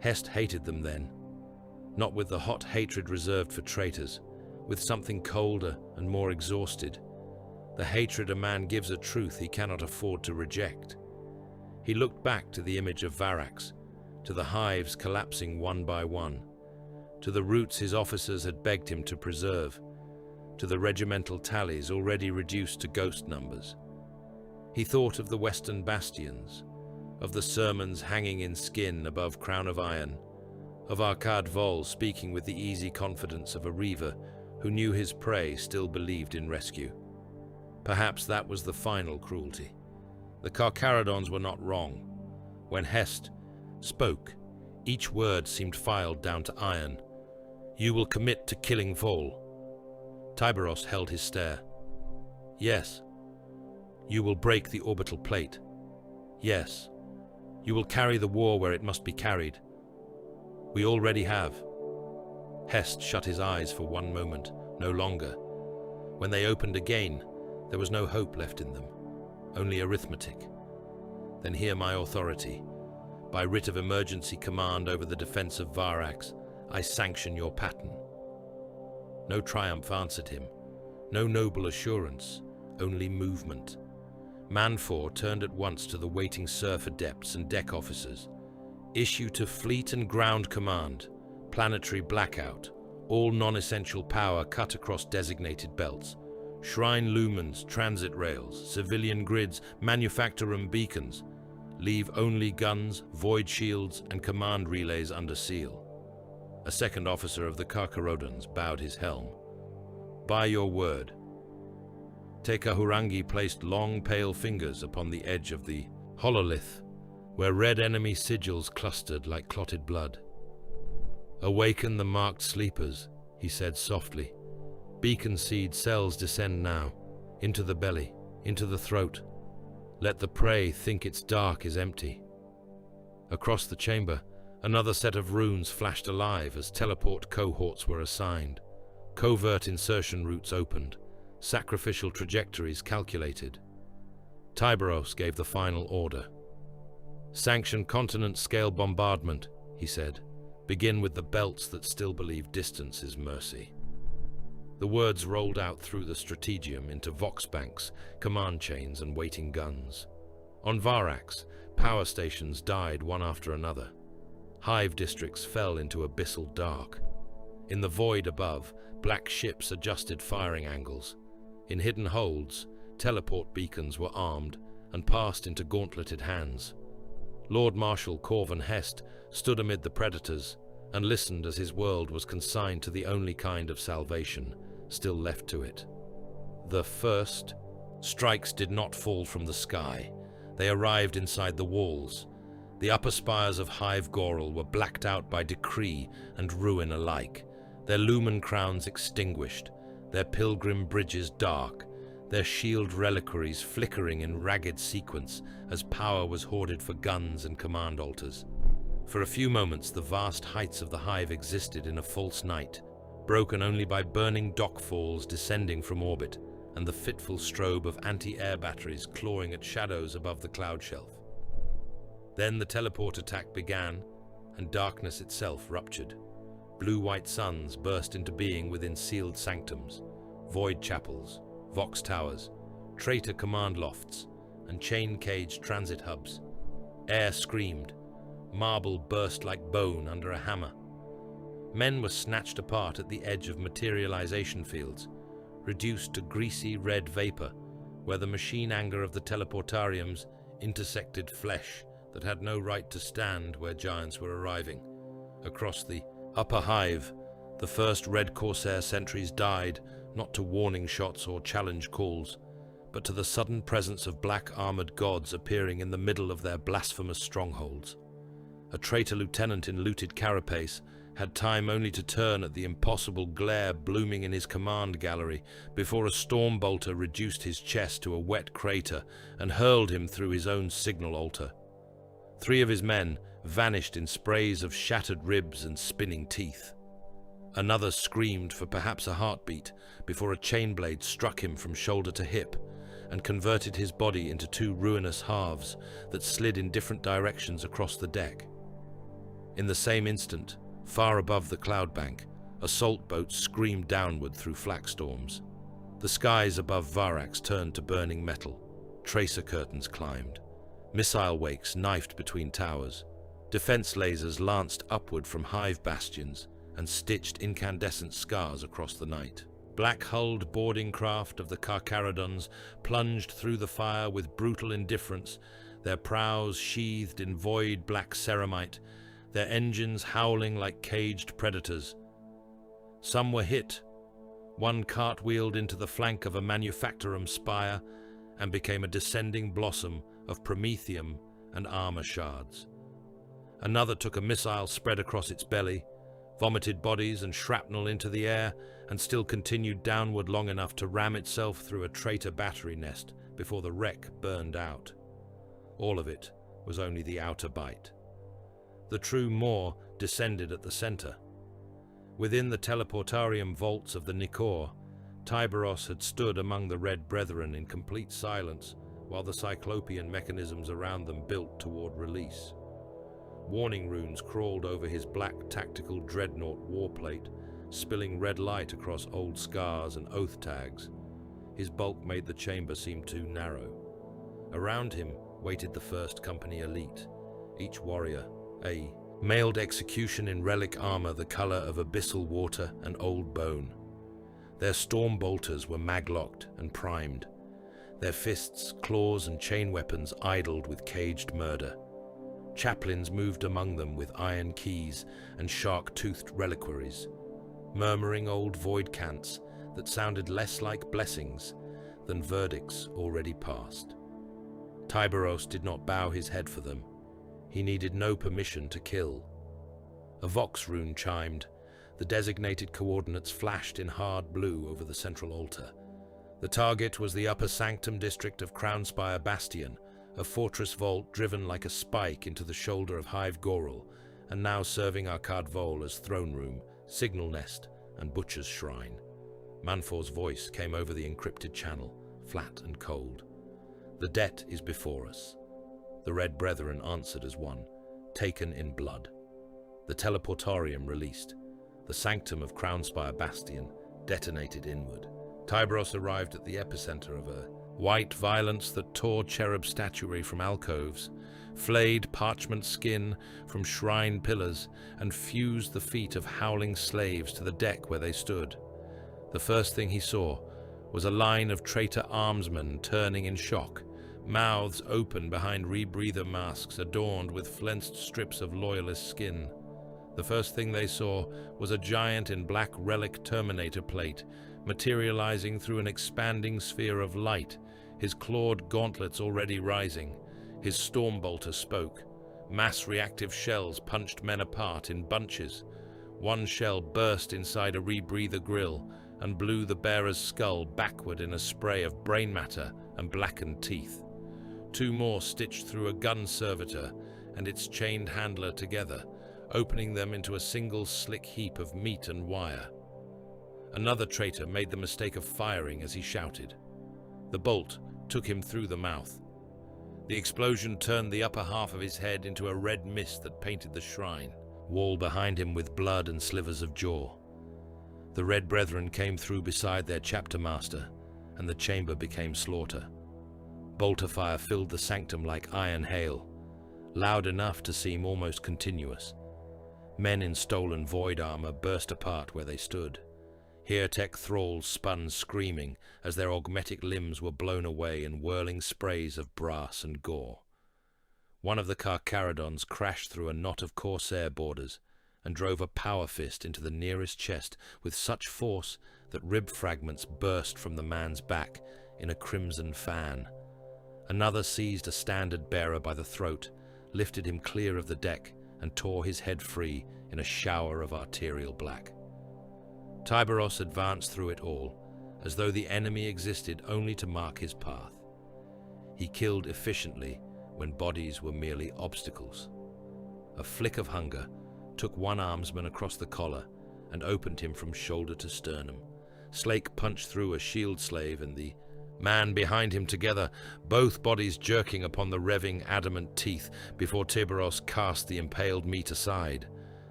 Hest hated them then, not with the hot hatred reserved for traitors, with something colder and more exhausted, the hatred a man gives a truth he cannot afford to reject. He looked back to the image of Varax, to the hives collapsing one by one, to the routes his officers had begged him to preserve, to the regimental tallies already reduced to ghost numbers. He thought of the western bastions, of the sermons hanging in skin above Crown of Iron, of Arkad Vol speaking with the easy confidence of a reaver who knew his prey still believed in rescue. Perhaps that was the final cruelty. The Carcharodons were not wrong. When Hest spoke, each word seemed filed down to iron. You will commit to killing Vol. Tyberos held his stare. Yes. You will break the orbital plate. Yes. You will carry the war where it must be carried. We already have. Hest shut his eyes for one moment, no longer. When they opened again, there was no hope left in them, only arithmetic. Then hear my authority. By writ of emergency command over the defense of Varax, I sanction your pattern. No triumph answered him, no noble assurance, only movement. Manfor turned at once to the waiting surf adepts and deck officers. Issue to fleet and ground command, planetary blackout, all non-essential power cut across designated belts. Shrine lumens, transit rails, civilian grids, manufactorum beacons. Leave only guns, void shields, and command relays under seal. A second officer of the Carcharodons bowed his helm. By your word. Tekahurangi placed long, pale fingers upon the edge of the hololith, where red enemy sigils clustered like clotted blood. Awaken the marked sleepers, he said softly. Beacon seed cells descend now, into the belly, into the throat. Let the prey think its dark is empty. Across the chamber, another set of runes flashed alive as teleport cohorts were assigned. Covert insertion routes opened, sacrificial trajectories calculated. Tyberos gave the final order. Sanction continent-scale bombardment, he said. Begin with the belts that still believe distance is mercy. The words rolled out through the strategium into vox banks, command chains, and waiting guns. On Varax, power stations died one after another. Hive districts fell into abyssal dark. In the void above, black ships adjusted firing angles. In hidden holds, teleport beacons were armed and passed into gauntleted hands. Lord Marshal Corvan Hest stood amid the predators and listened as his world was consigned to the only kind of salvation still left to it. The first strikes did not fall from the sky. They arrived inside the walls. The upper spires of Hive Goral were blacked out by decree and ruin alike, their lumen crowns extinguished, their pilgrim bridges dark, their shield reliquaries flickering in ragged sequence as power was hoarded for guns and command altars. For a few moments, the vast heights of the Hive existed in a false night, broken only by burning dock falls descending from orbit and the fitful strobe of anti-air batteries clawing at shadows above the cloud shelf. Then the teleport attack began, and darkness itself ruptured. Blue-white suns burst into being within sealed sanctums, void chapels, vox towers, traitor command lofts, and chain-caged transit hubs. Air screamed. Marble burst like bone under a hammer. Men were snatched apart at the edge of materialization fields, reduced to greasy red vapor, where the machine anger of the teleportariums intersected flesh that had no right to stand where giants were arriving. Across the upper Hive, the first Red Corsair sentries died, not to warning shots or challenge calls, but to the sudden presence of black-armored gods appearing in the middle of their blasphemous strongholds. A traitor lieutenant in looted carapace had time only to turn at the impossible glare blooming in his command gallery before a storm bolter reduced his chest to a wet crater and hurled him through his own signal altar. 3 of his men vanished in sprays of shattered ribs and spinning teeth. Another screamed for perhaps a heartbeat before a chain blade struck him from shoulder to hip and converted his body into 2 ruinous halves that slid in different directions across the deck. In the same instant, far above the cloud bank, assault boats screamed downward through flak storms. The skies above Varax turned to burning metal. Tracer curtains climbed. Missile wakes knifed between towers. Defense lasers lanced upward from Hive bastions and stitched incandescent scars across the night. Black-hulled boarding craft of the Carcharodons plunged through the fire with brutal indifference, their prows sheathed in void black ceramite, their engines howling like caged predators. Some were hit. One cartwheeled into the flank of a manufactorum spire and became a descending blossom of promethium and armor shards. Another took a missile spread across its belly, vomited bodies and shrapnel into the air, and still continued downward long enough to ram itself through a traitor battery nest before the wreck burned out. All of it was only the outer bite. The true Maw descended at the center. Within the teleportarium vaults of the Nikor, Tyberos had stood among the Red Brethren in complete silence while the cyclopean mechanisms around them built toward release. Warning runes crawled over his black tactical dreadnought warplate, spilling red light across old scars and oath tags. His bulk made the chamber seem too narrow. Around him waited the First Company elite, each warrior a mailed execution in relic armor the color of abyssal water and old bone. Their storm bolters were mag-locked and primed. Their fists, claws, and chain weapons idled with caged murder. Chaplains moved among them with iron keys and shark-toothed reliquaries, murmuring old void cants that sounded less like blessings than verdicts already passed. Tyberos did not bow his head for them. He needed no permission to kill. A vox rune chimed. The designated coordinates flashed in hard blue over the central altar. The target was the upper sanctum district of Crownspire Bastion, a fortress vault driven like a spike into the shoulder of Hive Goral, and now serving Arkad Vol as throne room, signal nest, and butcher's shrine. Manfor's voice came over the encrypted channel, flat and cold. The debt is before us. The Red Brethren answered as one, taken in blood. The teleportarium released. The sanctum of Crownspire Bastion detonated inward. Tyberos arrived at the epicenter of a white violence that tore cherub statuary from alcoves, flayed parchment skin from shrine pillars, and fused the feet of howling slaves to the deck where they stood. The first thing he saw was a line of traitor armsmen turning in shock, mouths open behind rebreather masks adorned with flensed strips of loyalist skin. The first thing they saw was a giant in black relic Terminator plate, materializing through an expanding sphere of light, his clawed gauntlets already rising. His Stormbolter spoke. Mass reactive shells punched men apart in bunches. One shell burst inside a rebreather grill and blew the bearer's skull backward in a spray of brain matter and blackened teeth. Two more stitched through a gun servitor and its chained handler together, opening them into a single slick heap of meat and wire. Another traitor made the mistake of firing as he shouted. The bolt took him through the mouth. The explosion turned the upper half of his head into a red mist that painted the shrine, wall behind him with blood and slivers of jaw. The Red Brethren came through beside their chapter master, and the chamber became slaughter. Bolter fire filled the sanctum like iron hail, loud enough to seem almost continuous. Men in stolen void armor burst apart where they stood. Heretech thralls spun screaming as their augmetic limbs were blown away in whirling sprays of brass and gore. One of the Carcharodons crashed through a knot of Corsair boarders and drove a power fist into the nearest chest with such force that rib fragments burst from the man's back in a crimson fan. Another seized a standard bearer by the throat, lifted him clear of the deck, and tore his head free in a shower of arterial black. Tyberos advanced through it all, as though the enemy existed only to mark his path. He killed efficiently when bodies were merely obstacles. A flick of hunger took one armsman across the collar and opened him from shoulder to sternum. Slake punched through a shield slave and the man behind him together, both bodies jerking upon the revving adamant teeth before Tyberos cast the impaled meat aside.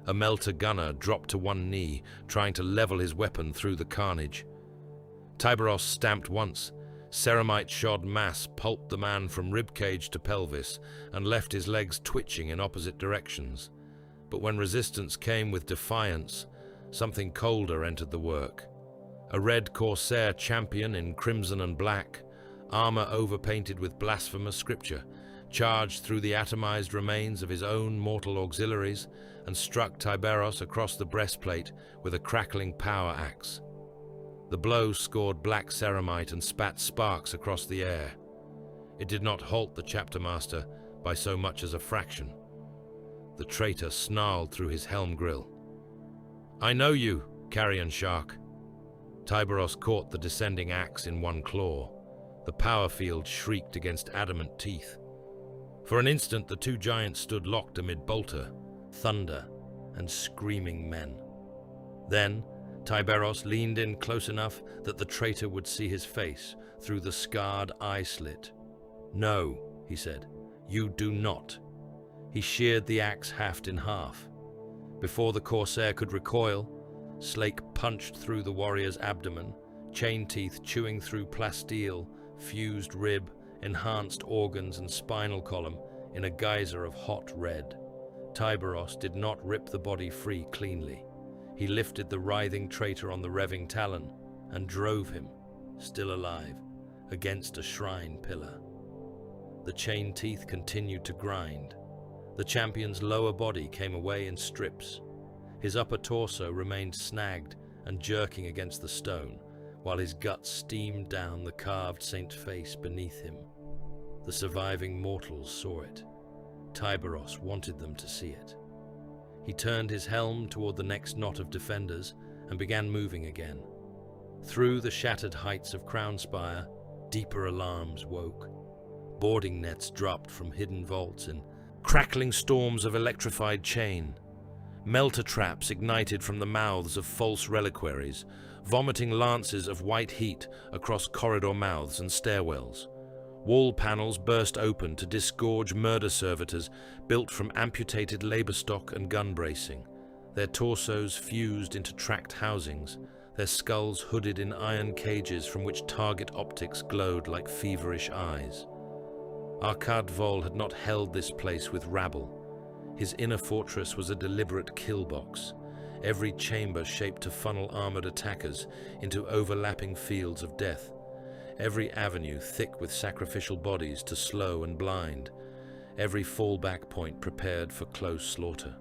A Melter gunner dropped to one knee, trying to level his weapon through the carnage. Tyberos stamped once. Ceramite-shod mass pulped the man from ribcage to pelvis and left his legs twitching in opposite directions. But when resistance came with defiance, something colder entered the work. A red Corsair champion in crimson and black, armor overpainted with blasphemous scripture, charged through the atomized remains of his own mortal auxiliaries and struck Tyberos across the breastplate with a crackling power axe. The blow scored black ceramite and spat sparks across the air. It did not halt the chapter master by so much as a fraction. The traitor snarled through his helm grill. "I know you, carrion shark." Tyberos caught the descending axe in one claw. The power field shrieked against adamant teeth. For an instant, the two giants stood locked amid bolter, thunder, and screaming men. Then, Tyberos leaned in close enough that the traitor would see his face through the scarred eye slit. "No," he said, "you do not." He sheared the axe haft in half. Before the Corsair could recoil, Slake punched through the warrior's abdomen, chain teeth chewing through plasteel, fused rib, enhanced organs and spinal column in a geyser of hot red. Tyberos did not rip the body free cleanly. He lifted the writhing traitor on the revving talon and drove him, still alive, against a shrine pillar. The chain teeth continued to grind. The champion's lower body came away in strips. His upper torso remained snagged and jerking against the stone, while his guts steamed down the carved saint face beneath him. The surviving mortals saw it. Tyberos wanted them to see it. He turned his helm toward the next knot of defenders and began moving again. Through the shattered heights of Crownspire, deeper alarms woke. Boarding nets dropped from hidden vaults in crackling storms of electrified chain. Melter traps ignited from the mouths of false reliquaries, vomiting lances of white heat across corridor mouths and stairwells. Wall panels burst open to disgorge murder servitors built from amputated labor stock and gun bracing, their torsos fused into tracked housings, their skulls hooded in iron cages from which target optics glowed like feverish eyes. Arkadvol had not held this place with rabble. His inner fortress was a deliberate kill box, every chamber shaped to funnel armored attackers into overlapping fields of death, every avenue thick with sacrificial bodies to slow and blind, every fallback point prepared for close slaughter.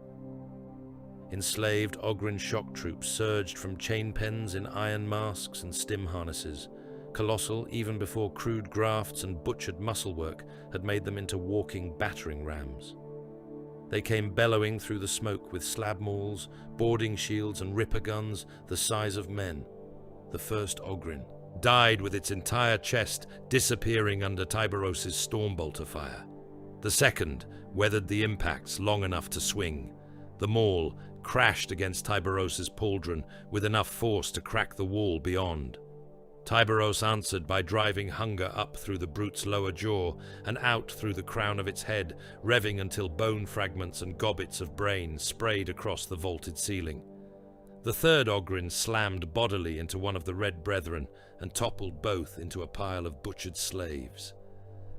Enslaved Ogren shock troops surged from chain pens in iron masks and stim harnesses, colossal even before crude grafts and butchered musclework had made them into walking battering rams. They came bellowing through the smoke with slab mauls, boarding shields and ripper guns the size of men. The first Ogrin died with its entire chest disappearing under Tyberos' stormbolter fire. The second weathered the impacts long enough to swing. The maul crashed against Tyberos' pauldron with enough force to crack the wall beyond. Tyberos answered by driving hunger up through the brute's lower jaw and out through the crown of its head, revving until bone fragments and gobbets of brain sprayed across the vaulted ceiling. The third Ogrin slammed bodily into one of the Red Brethren and toppled both into a pile of butchered slaves.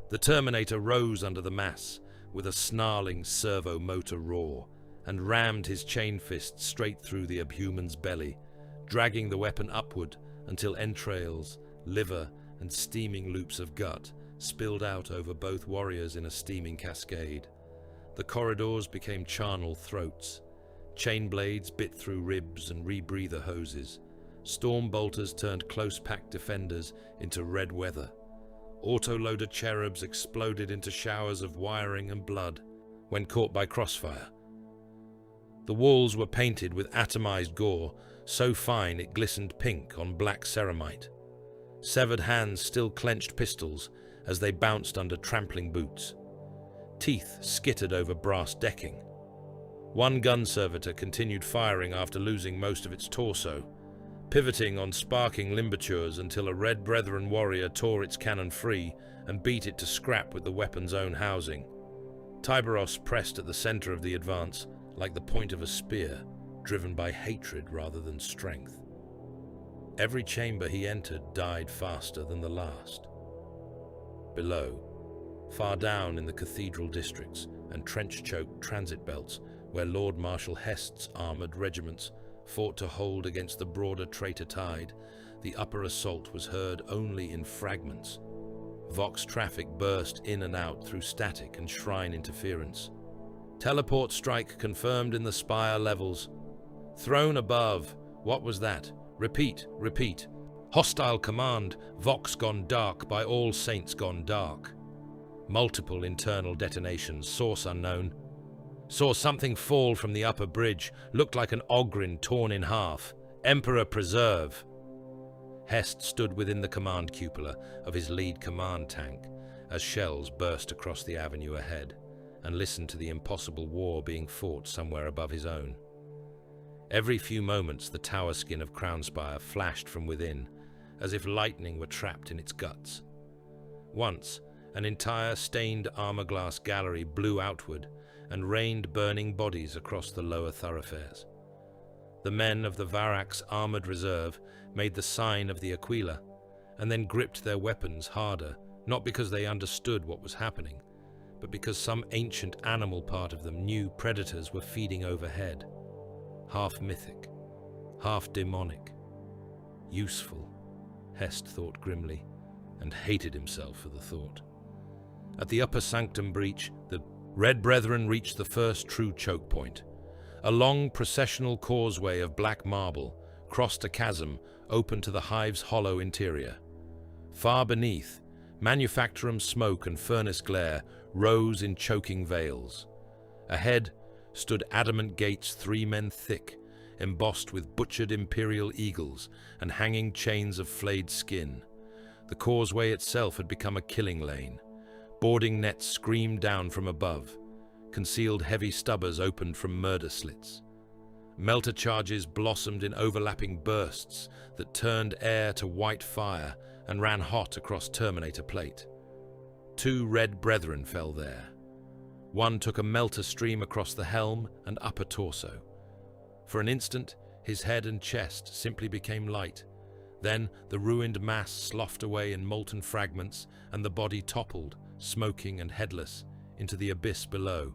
The Terminator rose under the mass with a snarling servo-motor roar and rammed his chain fist straight through the abhuman's belly, dragging the weapon upward until entrails, liver, and steaming loops of gut spilled out over both warriors in a steaming cascade. The corridors became charnel throats. Chain blades bit through ribs and rebreather hoses. Storm bolters turned close-packed defenders into red weather. Autoloader cherubs exploded into showers of wiring and blood when caught by crossfire. The walls were painted with atomized gore, so fine it glistened pink on black ceramite. Severed hands still clenched pistols as they bounced under trampling boots. Teeth skittered over brass decking. One gun servitor continued firing after losing most of its torso, pivoting on sparking limbatures until a Red Brethren warrior tore its cannon free and beat it to scrap with the weapon's own housing. Tyberos pressed at the center of the advance like the point of a spear, driven by hatred rather than strength. Every chamber he entered died faster than the last. Below, far down in the cathedral districts and trench-choked transit belts where Lord Marshal Hest's armoured regiments fought to hold against the broader traitor tide, the upper assault was heard only in fragments. Vox traffic burst in and out through static and shrine interference. Teleport strike confirmed in the spire levels. Throne above. What was that? Repeat, repeat. Hostile command. Vox gone dark by all saints gone dark. Multiple internal detonations. Source unknown. Saw something fall from the upper bridge. Looked like an Ogrin torn in half. Emperor preserve. Hest stood within the command cupola of his lead command tank as shells burst across the avenue ahead, and listened to the impossible war being fought somewhere above his own. Every few moments the tower skin of Crownspire flashed from within, as if lightning were trapped in its guts. Once, an entire stained armor-glass gallery blew outward and rained burning bodies across the lower thoroughfares. The men of the Varak's armored reserve made the sign of the Aquila, and then gripped their weapons harder, not because they understood what was happening, but because some ancient animal part of them knew predators were feeding overhead. Half mythic, half demonic. Useful, Hest thought grimly, and hated himself for the thought. At the upper sanctum breach, the Red Brethren reached the first true choke point. A long processional causeway of black marble crossed a chasm open to the hive's hollow interior. Far beneath, manufactorum smoke and furnace glare rose in choking veils. Ahead stood adamant gates 3 men thick, embossed with butchered imperial eagles and hanging chains of flayed skin. The causeway itself had become a killing lane. Boarding nets screamed down from above. Concealed heavy stubbers opened from murder slits. Melter charges blossomed in overlapping bursts that turned air to white fire and ran hot across Terminator plate. 2 Red Brethren fell there. One took a melter stream across the helm and upper torso. For an instant, his head and chest simply became light. Then the ruined mass sloughed away in molten fragments and the body toppled, smoking and headless, into the abyss below.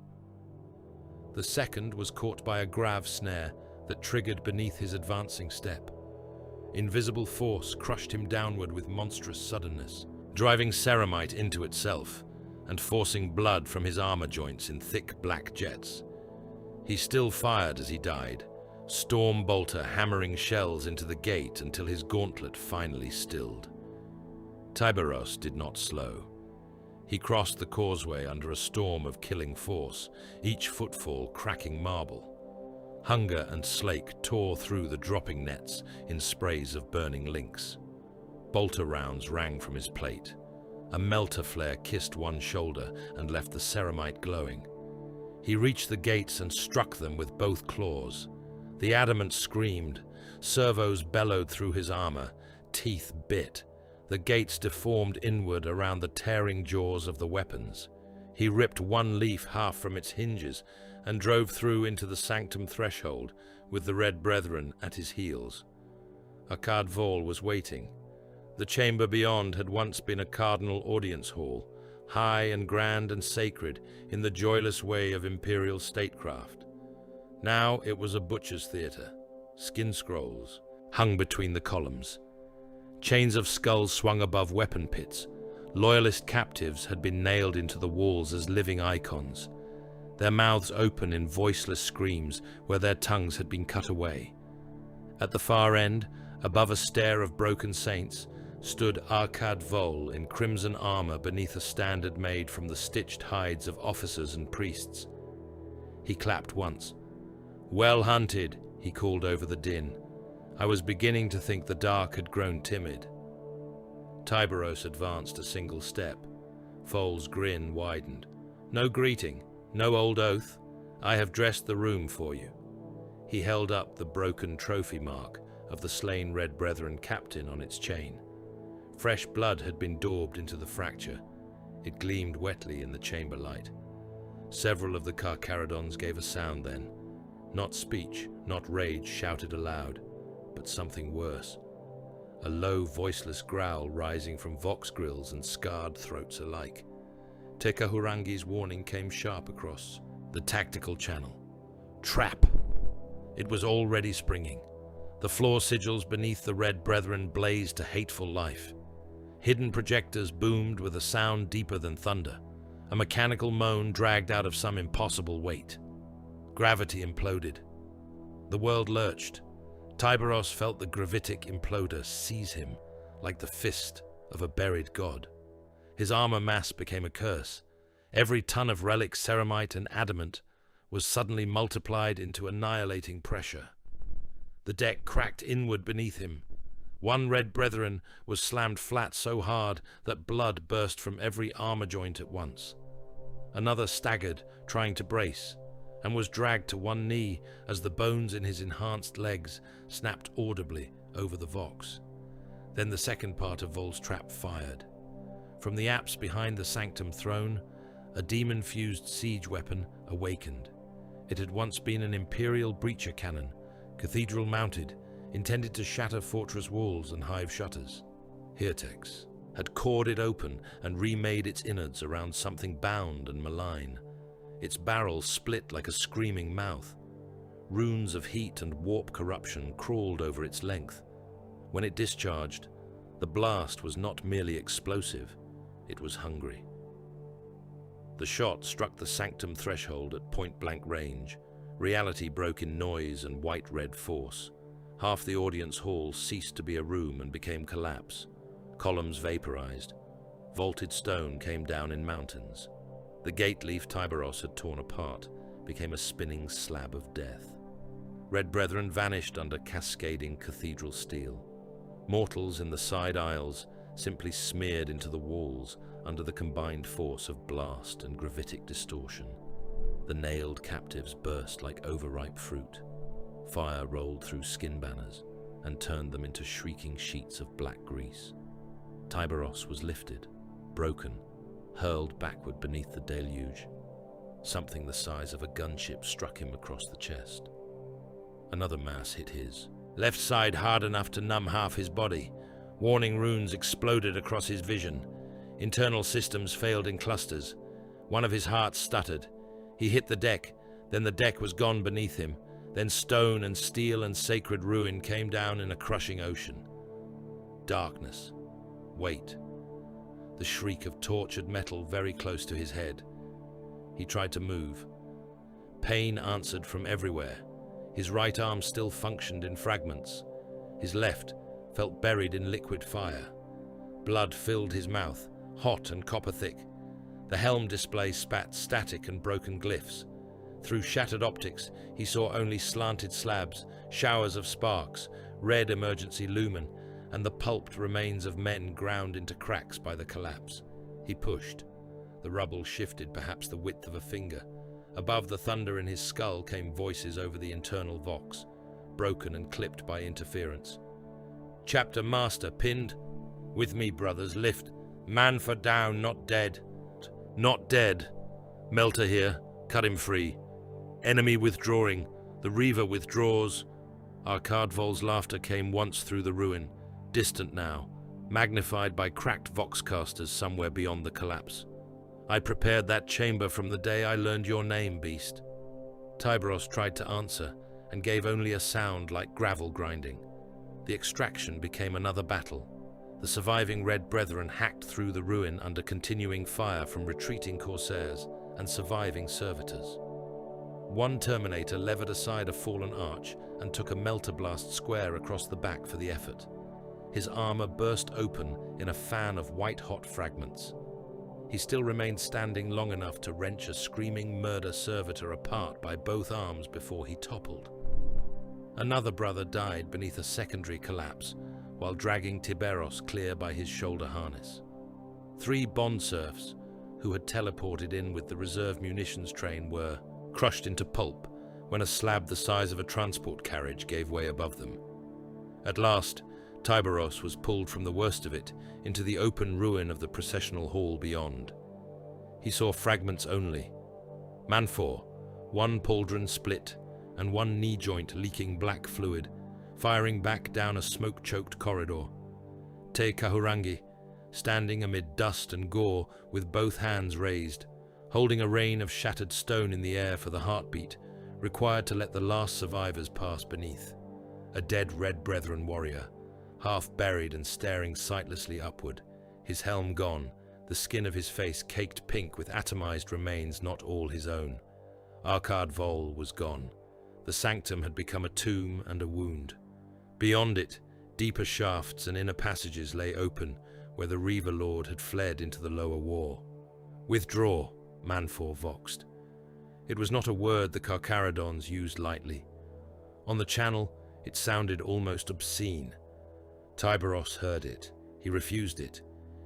The second was caught by a grav snare that triggered beneath his advancing step. Invisible force crushed him downward with monstrous suddenness, driving ceramite into itself and forcing blood from his armor joints in thick black jets. He still fired as he died, storm bolter hammering shells into the gate until his gauntlet finally stilled. Tyberos did not slow. He crossed the causeway under a storm of killing force, each footfall cracking marble. Hunger and slake tore through the dropping nets in sprays of burning links. Bolter rounds rang from his plate. A melter flare kissed one shoulder and left the ceramite glowing. He reached the gates and struck them with both claws. The adamant screamed. Servos bellowed through his armor. Teeth bit. The gates deformed inward around the tearing jaws of the weapons. He ripped one leaf half from its hinges and drove through into the sanctum threshold with the Red Brethren at his heels. Akkad Vol was waiting. The chamber beyond had once been a cardinal audience hall, high and grand and sacred in the joyless way of imperial statecraft. Now it was a butcher's theatre. Skin scrolls hung between the columns. Chains of skulls swung above weapon pits. Loyalist captives had been nailed into the walls as living icons, their mouths open in voiceless screams where their tongues had been cut away. At the far end, above a stair of broken saints, stood Akkad Vol in crimson armor beneath a standard made from the stitched hides of officers and priests. He clapped once. "Well hunted," he called over the din. I was beginning to think the dark had grown timid. Tyberos advanced a single step. Vol's grin widened. "No greeting, no old oath. I have dressed the room for you." He held up the broken trophy mark of the slain Red Brethren captain on its chain. Fresh blood had been daubed into the fracture. It gleamed wetly in the chamber light. Several of the Carcharodons gave a sound then. Not speech, not rage shouted aloud, but something worse. A low, voiceless growl rising from vox grills and scarred throats alike. Tekahurangi's warning came sharp across the tactical channel. Trap! It was already springing. The floor sigils beneath the Red Brethren blazed to hateful life. Hidden projectors boomed with a sound deeper than thunder. A mechanical moan dragged out of some impossible weight. Gravity imploded. The world lurched. Tyberos felt the gravitic imploder seize him like the fist of a buried god. His armor mass became a curse. Every ton of relic ceramite and adamant was suddenly multiplied into annihilating pressure. The deck cracked inward beneath him. One Red Brethren was slammed flat so hard that blood burst from every armor joint at once. Another staggered, trying to brace, and was dragged to one knee as the bones in his enhanced legs snapped audibly over the vox. Then the second part of Vol's trap fired. From the apse behind the sanctum throne, a demon-fused siege weapon awakened. It had once been an imperial breacher cannon, cathedral-mounted, intended to shatter fortress walls and hive shutters. Hirtex had cored it open and remade its innards around something bound and malign. Its barrel split like a screaming mouth. Runes of heat and warp corruption crawled over its length. When it discharged, the blast was not merely explosive, it was hungry. The shot struck the sanctum threshold at point-blank range. Reality broke in noise and white-red force. Half the audience hall ceased to be a room and became collapse. Columns vaporized. Vaulted stone came down in mountains. The gate leaf Tyberos had torn apart became a spinning slab of death. Red Brethren vanished under cascading cathedral steel. Mortals in the side aisles simply smeared into the walls under the combined force of blast and gravitic distortion. The nailed captives burst like overripe fruit. Fire rolled through skin banners and turned them into shrieking sheets of black grease. Tyberos was lifted, broken, hurled backward beneath the deluge. Something the size of a gunship struck him across the chest. Another mass hit his. Left side hard enough to numb half his body. Warning runes exploded across his vision. Internal systems failed in clusters. One of his hearts stuttered. He hit the deck, then the deck was gone beneath him. Then stone and steel and sacred ruin came down in a crushing ocean. Darkness. Weight. The shriek of tortured metal very close to his head. He tried to move. Pain answered from everywhere. His right arm still functioned in fragments. His left felt buried in liquid fire. Blood filled his mouth, hot and copper-thick. The helm display spat static and broken glyphs. Through shattered optics, he saw only slanted slabs, showers of sparks, red emergency lumen, and the pulped remains of men ground into cracks by the collapse. He pushed. The rubble shifted perhaps the width of a finger. Above the thunder in his skull came voices over the internal vox, broken and clipped by interference. Chapter Master pinned. With me, brothers, lift. Man for down, not dead. Not dead. Melter here. Cut him free. Enemy withdrawing. The Reaver withdraws. Arkadvol's laughter came once through the ruin, distant now, magnified by cracked voxcasters somewhere beyond the collapse. I prepared that chamber from the day I learned your name, beast. Tyberos tried to answer, and gave only a sound like gravel grinding. The extraction became another battle. The surviving Red Brethren hacked through the ruin under continuing fire from retreating corsairs and surviving servitors. One Terminator levered aside a fallen arch and took a melter blast square across the back for the effort. His armor burst open in a fan of white-hot fragments. He still remained standing long enough to wrench a screaming murder servitor apart by both arms before he toppled. Another brother died beneath a secondary collapse while dragging Tyberos clear by his shoulder harness. 3 bond serfs, who had teleported in with the reserve munitions train, were crushed into pulp when a slab the size of a transport carriage gave way above them. At last, Tyberos was pulled from the worst of it into the open ruin of the processional hall beyond. He saw fragments only. Manfor, 1 pauldron split, and 1 knee joint leaking black fluid, firing back down a smoke-choked corridor. Te Kahurangi, standing amid dust and gore with both hands raised, holding a rain of shattered stone in the air for the heartbeat, required to let the last survivors pass beneath. A dead Red Brethren warrior, half buried and staring sightlessly upward, his helm gone, the skin of his face caked pink with atomized remains not all his own. Arkadvol was gone. The sanctum had become a tomb and a wound. Beyond it, deeper shafts and inner passages lay open where the Reaver Lord had fled into the lower war. Withdraw, Manfor voxed. It was not a word the Carcharodons used lightly. On the channel, it sounded almost obscene. Tyberos heard it. He refused it.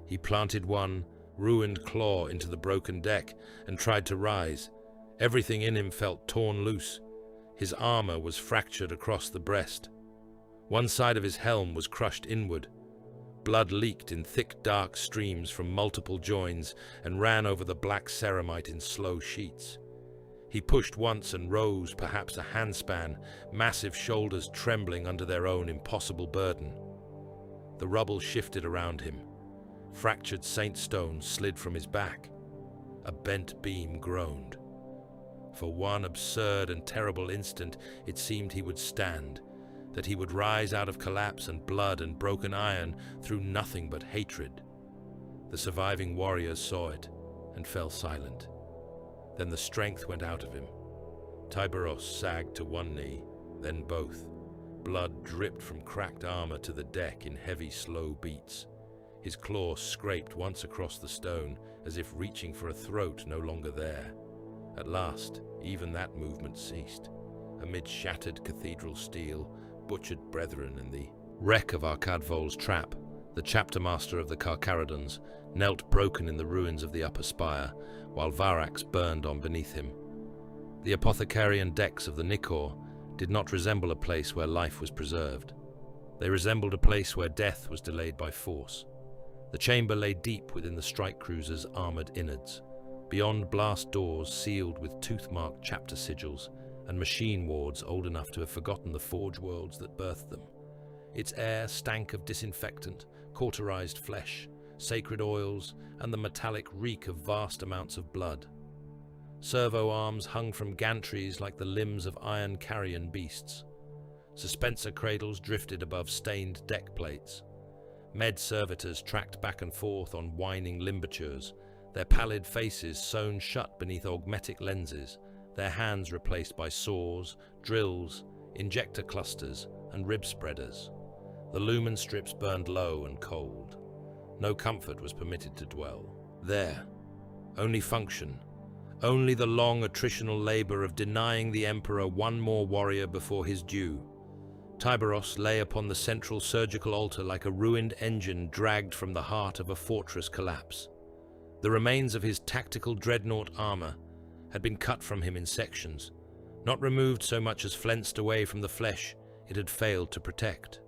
He planted 1 ruined claw into the broken deck and tried to rise. Everything in him felt torn loose. His armor was fractured across the breast. One side of his helm was crushed inward. Blood leaked in thick, dark streams from multiple joins and ran over the black ceramite in slow sheets. He pushed once and rose perhaps a handspan, massive shoulders trembling under their own impossible burden. The rubble shifted around him. Fractured saint stone slid from his back. A bent beam groaned. For one absurd and terrible instant, it seemed he would stand, that he would rise out of collapse and blood and broken iron through nothing but hatred. The surviving warriors saw it and fell silent. Then the strength went out of him. Tyberos sagged to 1 knee, then both. Blood dripped from cracked armor to the deck in heavy, slow beats. His claw scraped once across the stone, as if reaching for a throat no longer there. At last, even that movement ceased. Amid shattered cathedral steel, butchered brethren, and the wreck of Arkadvol's trap, the chapter master of the Carcharodons knelt broken in the ruins of the upper spire, while Varax burned on beneath him. The apothecarian decks of the Nikor did not resemble a place where life was preserved. They resembled a place where death was delayed by force. The chamber lay deep within the strike cruiser's armored innards, beyond blast doors sealed with tooth-marked chapter sigils and machine wards old enough to have forgotten the forge worlds that birthed them. Its air stank of disinfectant, cauterized flesh, sacred oils, and the metallic reek of vast amounts of blood. Servo arms hung from gantries like the limbs of iron carrion beasts. Suspensor cradles drifted above stained deck plates. Med servitors tracked back and forth on whining limbatures, their pallid faces sewn shut beneath augmetic lenses, their hands replaced by saws, drills, injector clusters, and rib spreaders. The lumen strips burned low and cold. No comfort was permitted to dwell. There, only function, only the long attritional labor of denying the Emperor one more warrior before his due. Tyberos lay upon the central surgical altar like a ruined engine dragged from the heart of a fortress collapse. The remains of his tactical dreadnought armor had been cut from him in sections, not removed so much as flensed away from the flesh it had failed to protect.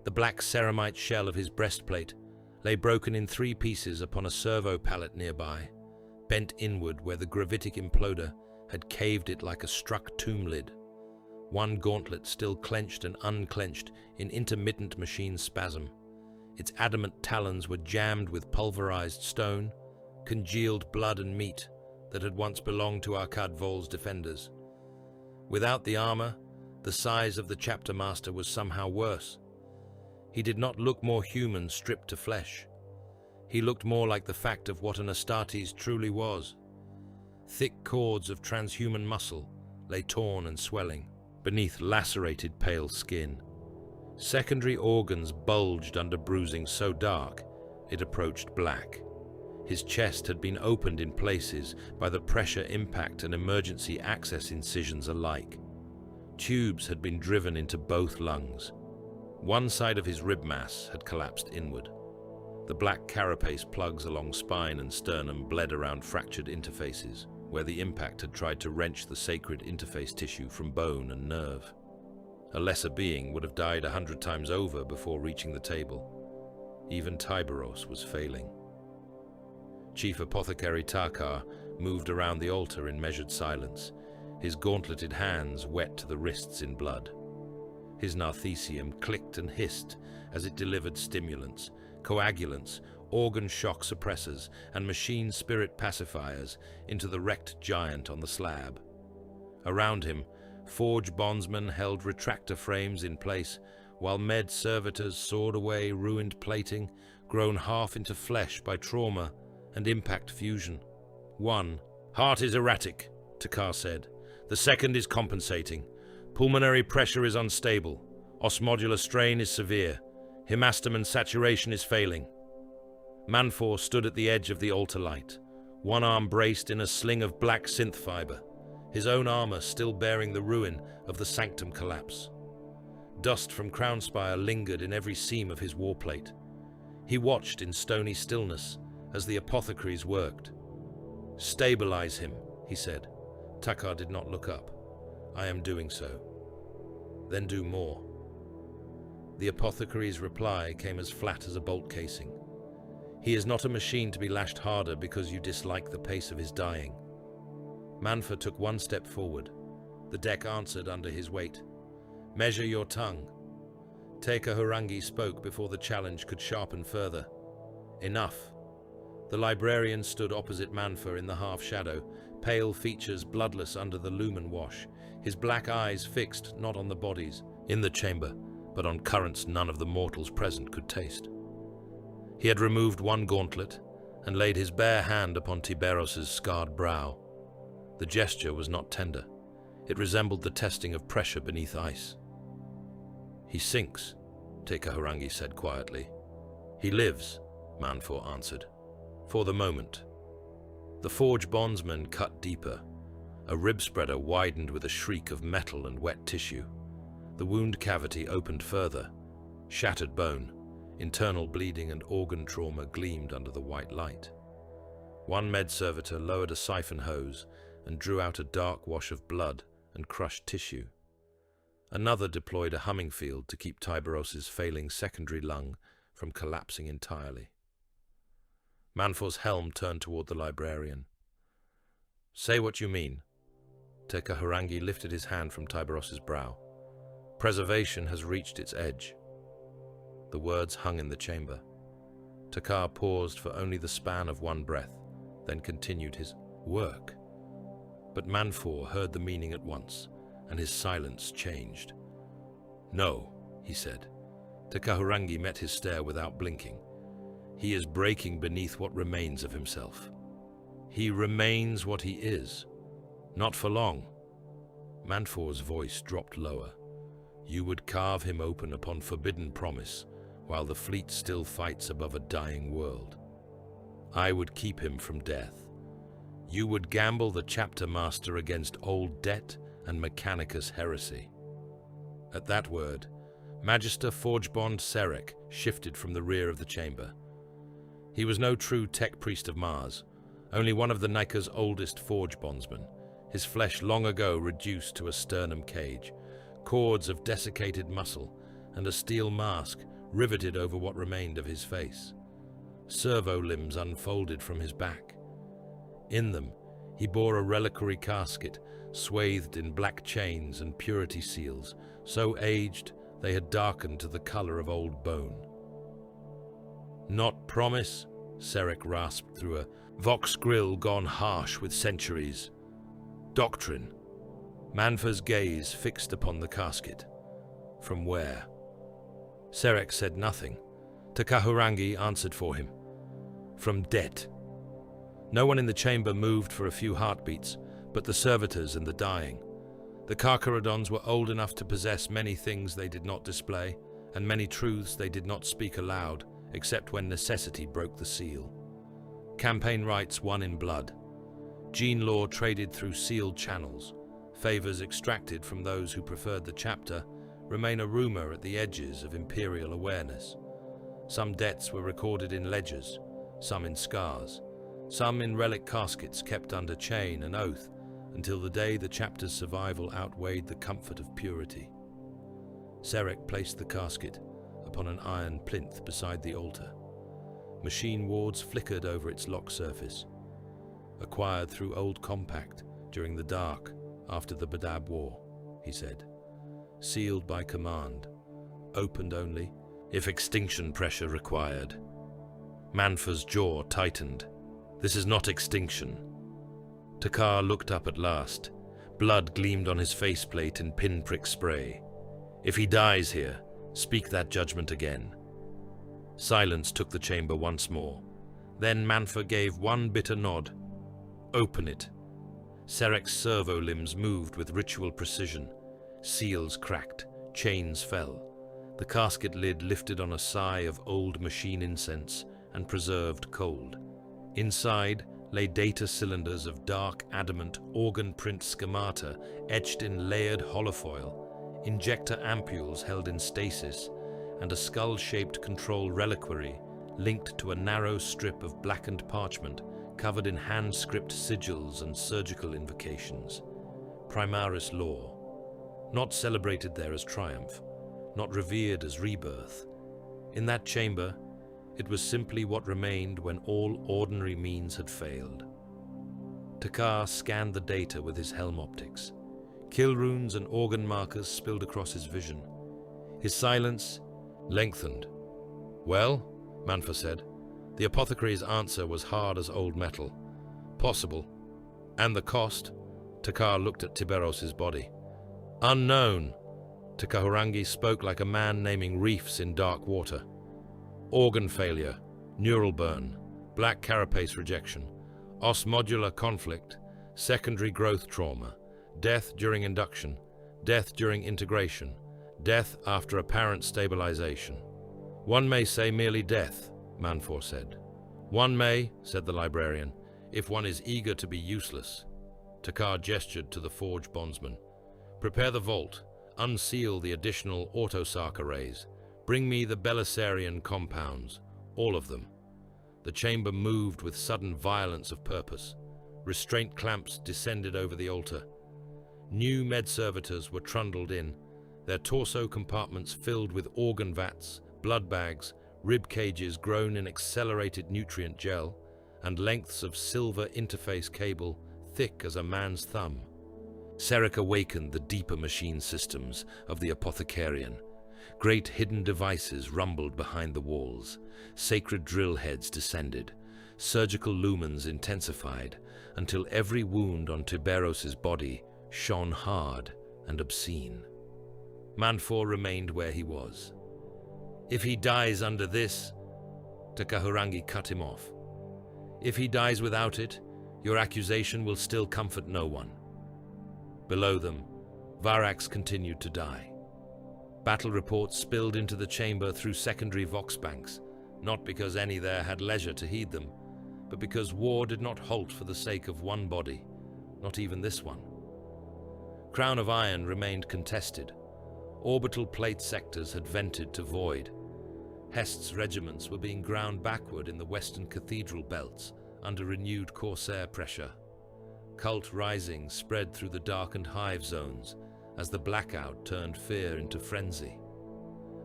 The black ceramite shell of his breastplate lay broken in 3 pieces upon a servo pallet nearby, bent inward where the gravitic imploder had caved it like a struck tomb lid. One gauntlet still clenched and unclenched in intermittent machine spasm. Its adamant talons were jammed with pulverized stone, congealed blood and meat that had once belonged to Arkad Vol's defenders. Without the armor, the size of the chapter master was somehow worse. He did not look more human stripped to flesh. He looked more like the fact of what an Astartes truly was. Thick cords of transhuman muscle lay torn and swelling beneath lacerated pale skin. Secondary organs bulged under bruising so dark it approached black. His chest had been opened in places by the pressure impact and emergency access incisions alike. Tubes had been driven into both lungs. One side of his rib mass had collapsed inward. The black carapace plugs along spine and sternum bled around fractured interfaces, where the impact had tried to wrench the sacred interface tissue from bone and nerve. A lesser being would have died 100 times over before reaching the table. Even Tyberos was failing. Chief Apothecary Takar moved around the altar in measured silence, his gauntleted hands wet to the wrists in blood. His narthecium clicked and hissed as it delivered stimulants, coagulants, organ shock suppressors, and machine spirit pacifiers into the wrecked giant on the slab. Around him, forge bondsmen held retractor frames in place, while med servitors sawed away ruined plating, grown half into flesh by trauma and impact fusion. One, heart is erratic, Takar said. The second is compensating. Pulmonary pressure is unstable. Osmodular strain is severe. Hemastamin saturation is failing. Manfor stood at the edge of the altar light, one arm braced in a sling of black synth fiber, his own armor still bearing the ruin of the sanctum collapse. Dust from Crownspire lingered in every seam of his warplate. He watched in stony stillness as the apothecaries worked. "Stabilize him," he said. Takar did not look up. "I am doing so." "Then do more." The apothecary's reply came as flat as a bolt casing. "He is not a machine to be lashed harder because you dislike the pace of his dying." Manfor took one step forward. The deck answered under his weight. "Measure your tongue." Teka Harangi spoke before the challenge could sharpen further. "Enough." The librarian stood opposite Manfor in the half-shadow, pale features bloodless under the lumen wash, his black eyes fixed not on the bodies in the chamber, but on currents none of the mortals present could taste. He had removed one gauntlet and laid his bare hand upon Tyberos's scarred brow. The gesture was not tender. It resembled the testing of pressure beneath ice. "He sinks," Teka Harangi said quietly. "He lives," Manfor answered. "For the moment." The forge bondsman cut deeper. A rib spreader widened with a shriek of metal and wet tissue. The wound cavity opened further. Shattered bone, internal bleeding and organ trauma gleamed under the white light. One med servitor lowered a siphon hose and drew out a dark wash of blood and crushed tissue. Another deployed a humming field to keep Tyberos's failing secondary lung from collapsing entirely. Manfor's helm turned toward the librarian. "Say what you mean." Teka Harangi lifted his hand from Tyberos's brow. "Preservation has reached its edge." The words hung in the chamber. Takar paused for only the span of one breath, then continued his work. But Manfor heard the meaning at once, and his silence changed. "No," he said. Takahurangi met his stare without blinking. "He is breaking beneath what remains of himself. He remains what he is. Not for long." Manfor's voice dropped lower. "You would carve him open upon forbidden promise, while the fleet still fights above a dying world. I would keep him from death. You would gamble the chapter master against old debt and Mechanicus heresy." At that word, Magister Forgebond Serek shifted from the rear of the chamber. He was no true tech priest of Mars, only one of the Nika's oldest forge bondsmen, his flesh long ago reduced to a sternum cage, cords of desiccated muscle, and a steel mask riveted over what remained of his face. Servo limbs unfolded from his back. In them, he bore a reliquary casket swathed in black chains and purity seals, so aged they had darkened to the color of old bone. "Not promise?" Serek rasped through a vox grill gone harsh with centuries. "Doctrine." Manfor's gaze fixed upon the casket. "From where?" Serek said nothing. Takahurangi answered for him. "From debt." No one in the chamber moved for a few heartbeats, but the servitors and the dying. The Carcharodons were old enough to possess many things they did not display, and many truths they did not speak aloud, except when necessity broke the seal. Campaign rights won in blood. Gene law traded through sealed channels. Favors extracted from those who preferred the chapter remain a rumor at the edges of imperial awareness. Some debts were recorded in ledgers, some in scars, some in relic caskets kept under chain and oath until the day the chapter's survival outweighed the comfort of purity. Serek placed the casket upon an iron plinth beside the altar. Machine wards flickered over its lock surface, acquired through old compact during the dark after the Badab War, he said. Sealed by command, opened only if extinction pressure required. Manfor's jaw tightened. "This is not extinction." Takar looked up at last. Blood gleamed on his faceplate in pinprick spray. "If he dies here, speak that judgment again." Silence took the chamber once more. Then Manfor gave one bitter nod. "Open it." Serek's servo limbs moved with ritual precision. Seals cracked, chains fell. The casket lid lifted on a sigh of old machine incense and preserved cold. Inside lay data cylinders of dark adamant organ print schemata etched in layered holofoil, injector ampules held in stasis, and a skull-shaped control reliquary linked to a narrow strip of blackened parchment covered in hand-script sigils and surgical invocations. Primaris law. Not celebrated there as triumph, not revered as rebirth. In that chamber, it was simply what remained when all ordinary means had failed. Takar scanned the data with his helm optics. Kill runes and organ markers spilled across his vision. His silence lengthened. "Well," Manfor said. The apothecary's answer was hard as old metal. "Possible." "And the cost?" Takar looked at Tyberos' body. "Unknown." Takahurangi spoke like a man naming reefs in dark water. "Organ failure, neural burn, black carapace rejection, osmodular conflict, secondary growth trauma, death during induction, death during integration, death after apparent stabilization." "One may say merely death," Manfor said. "One may," said the librarian, "if one is eager to be useless." Takar gestured to the forge bondsman. "Prepare the vault. Unseal the additional autosarc arrays. Bring me the Belisarian compounds, all of them." The chamber moved with sudden violence of purpose. Restraint clamps descended over the altar. New med-servitors were trundled in, their torso compartments filled with organ vats, blood bags, rib cages grown in accelerated nutrient gel, and lengths of silver interface cable thick as a man's thumb. Serek awakened the deeper machine systems of the apothecarian. Great hidden devices rumbled behind the walls. Sacred drill heads descended. Surgical lumens intensified until every wound on Tyberos' body shone hard and obscene. Manfor remained where he was. If he dies under this, Takahurangi cut him off. If he dies without it, your accusation will still comfort no one. Below them, Varax continued to die. Battle reports spilled into the chamber through secondary vox banks, not because any there had leisure to heed them, but because war did not halt for the sake of one body, not even this one. Crown of Iron remained contested. Orbital plate sectors had vented to void. Hest's regiments were being ground backward in the western cathedral belts under renewed corsair pressure. Cult rising spread through the darkened hive zones as the blackout turned fear into frenzy.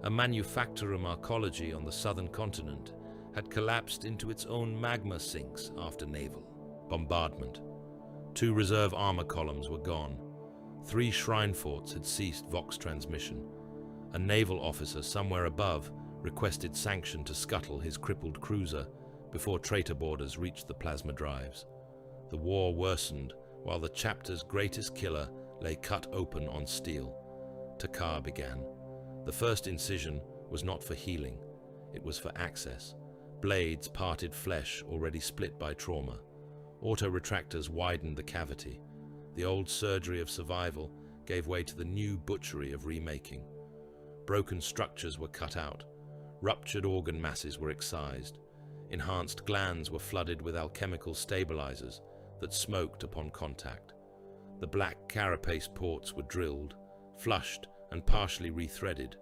A manufactorum arcology on the southern continent had collapsed into its own magma sinks after naval bombardment. 2 reserve armor columns were gone. 3 shrine forts had ceased vox transmission. A naval officer somewhere above requested sanction to scuttle his crippled cruiser before traitor boarders reached the plasma drives. The war worsened while the chapter's greatest killer lay cut open on steel. Takar began. The first incision was not for healing, it was for access. Blades parted flesh already split by trauma. Auto-retractors widened the cavity. The old surgery of survival gave way to the new butchery of remaking. Broken structures were cut out. Ruptured organ masses were excised. Enhanced glands were flooded with alchemical stabilizers that smoked upon contact. The black carapace ports were drilled, flushed and partially rethreaded,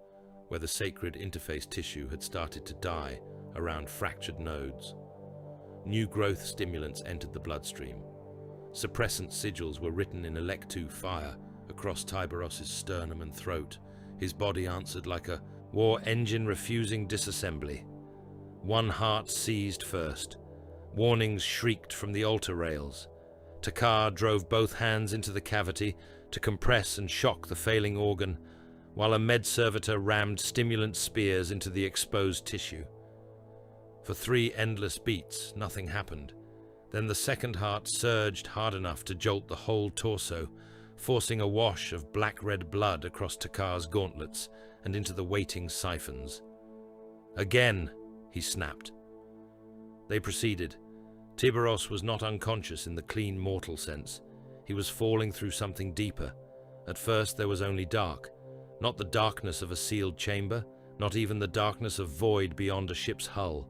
where the sacred interface tissue had started to die around fractured nodes. New growth stimulants entered the bloodstream. Suppressant sigils were written in electu fire across Tyberos' sternum and throat. His body answered like a war engine refusing disassembly. One heart seized first. Warnings shrieked from the altar rails. Takar drove both hands into the cavity to compress and shock the failing organ, while a med-servitor rammed stimulant spears into the exposed tissue. For 3 endless beats, nothing happened. Then the second heart surged hard enough to jolt the whole torso, forcing a wash of black-red blood across Takar's gauntlets and into the waiting siphons. Again, he snapped. They proceeded. Tyberos was not unconscious in the clean mortal sense. He was falling through something deeper. At first there was only dark. Not the darkness of a sealed chamber, not even the darkness of void beyond a ship's hull.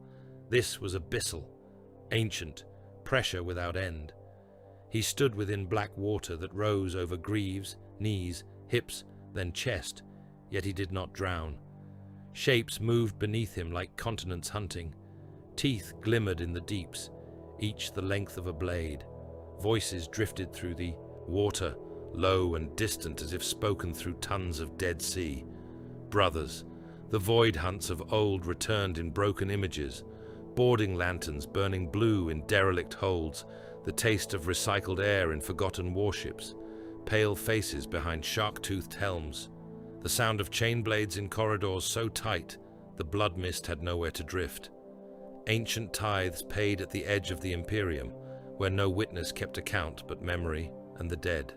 This was abyssal, ancient, pressure without end. He stood within black water that rose over greaves, knees, hips, then chest, yet he did not drown. Shapes moved beneath him like continents hunting. Teeth glimmered in the deeps, each the length of a blade. Voices drifted through the water, low and distant as if spoken through tons of Dead Sea. Brothers, the void hunts of old returned in broken images, boarding lanterns burning blue in derelict holds, the taste of recycled air in forgotten warships, pale faces behind shark-toothed helms, the sound of chain blades in corridors so tight the blood mist had nowhere to drift. Ancient tithes paid at the edge of the Imperium, where no witness kept account but memory and the dead.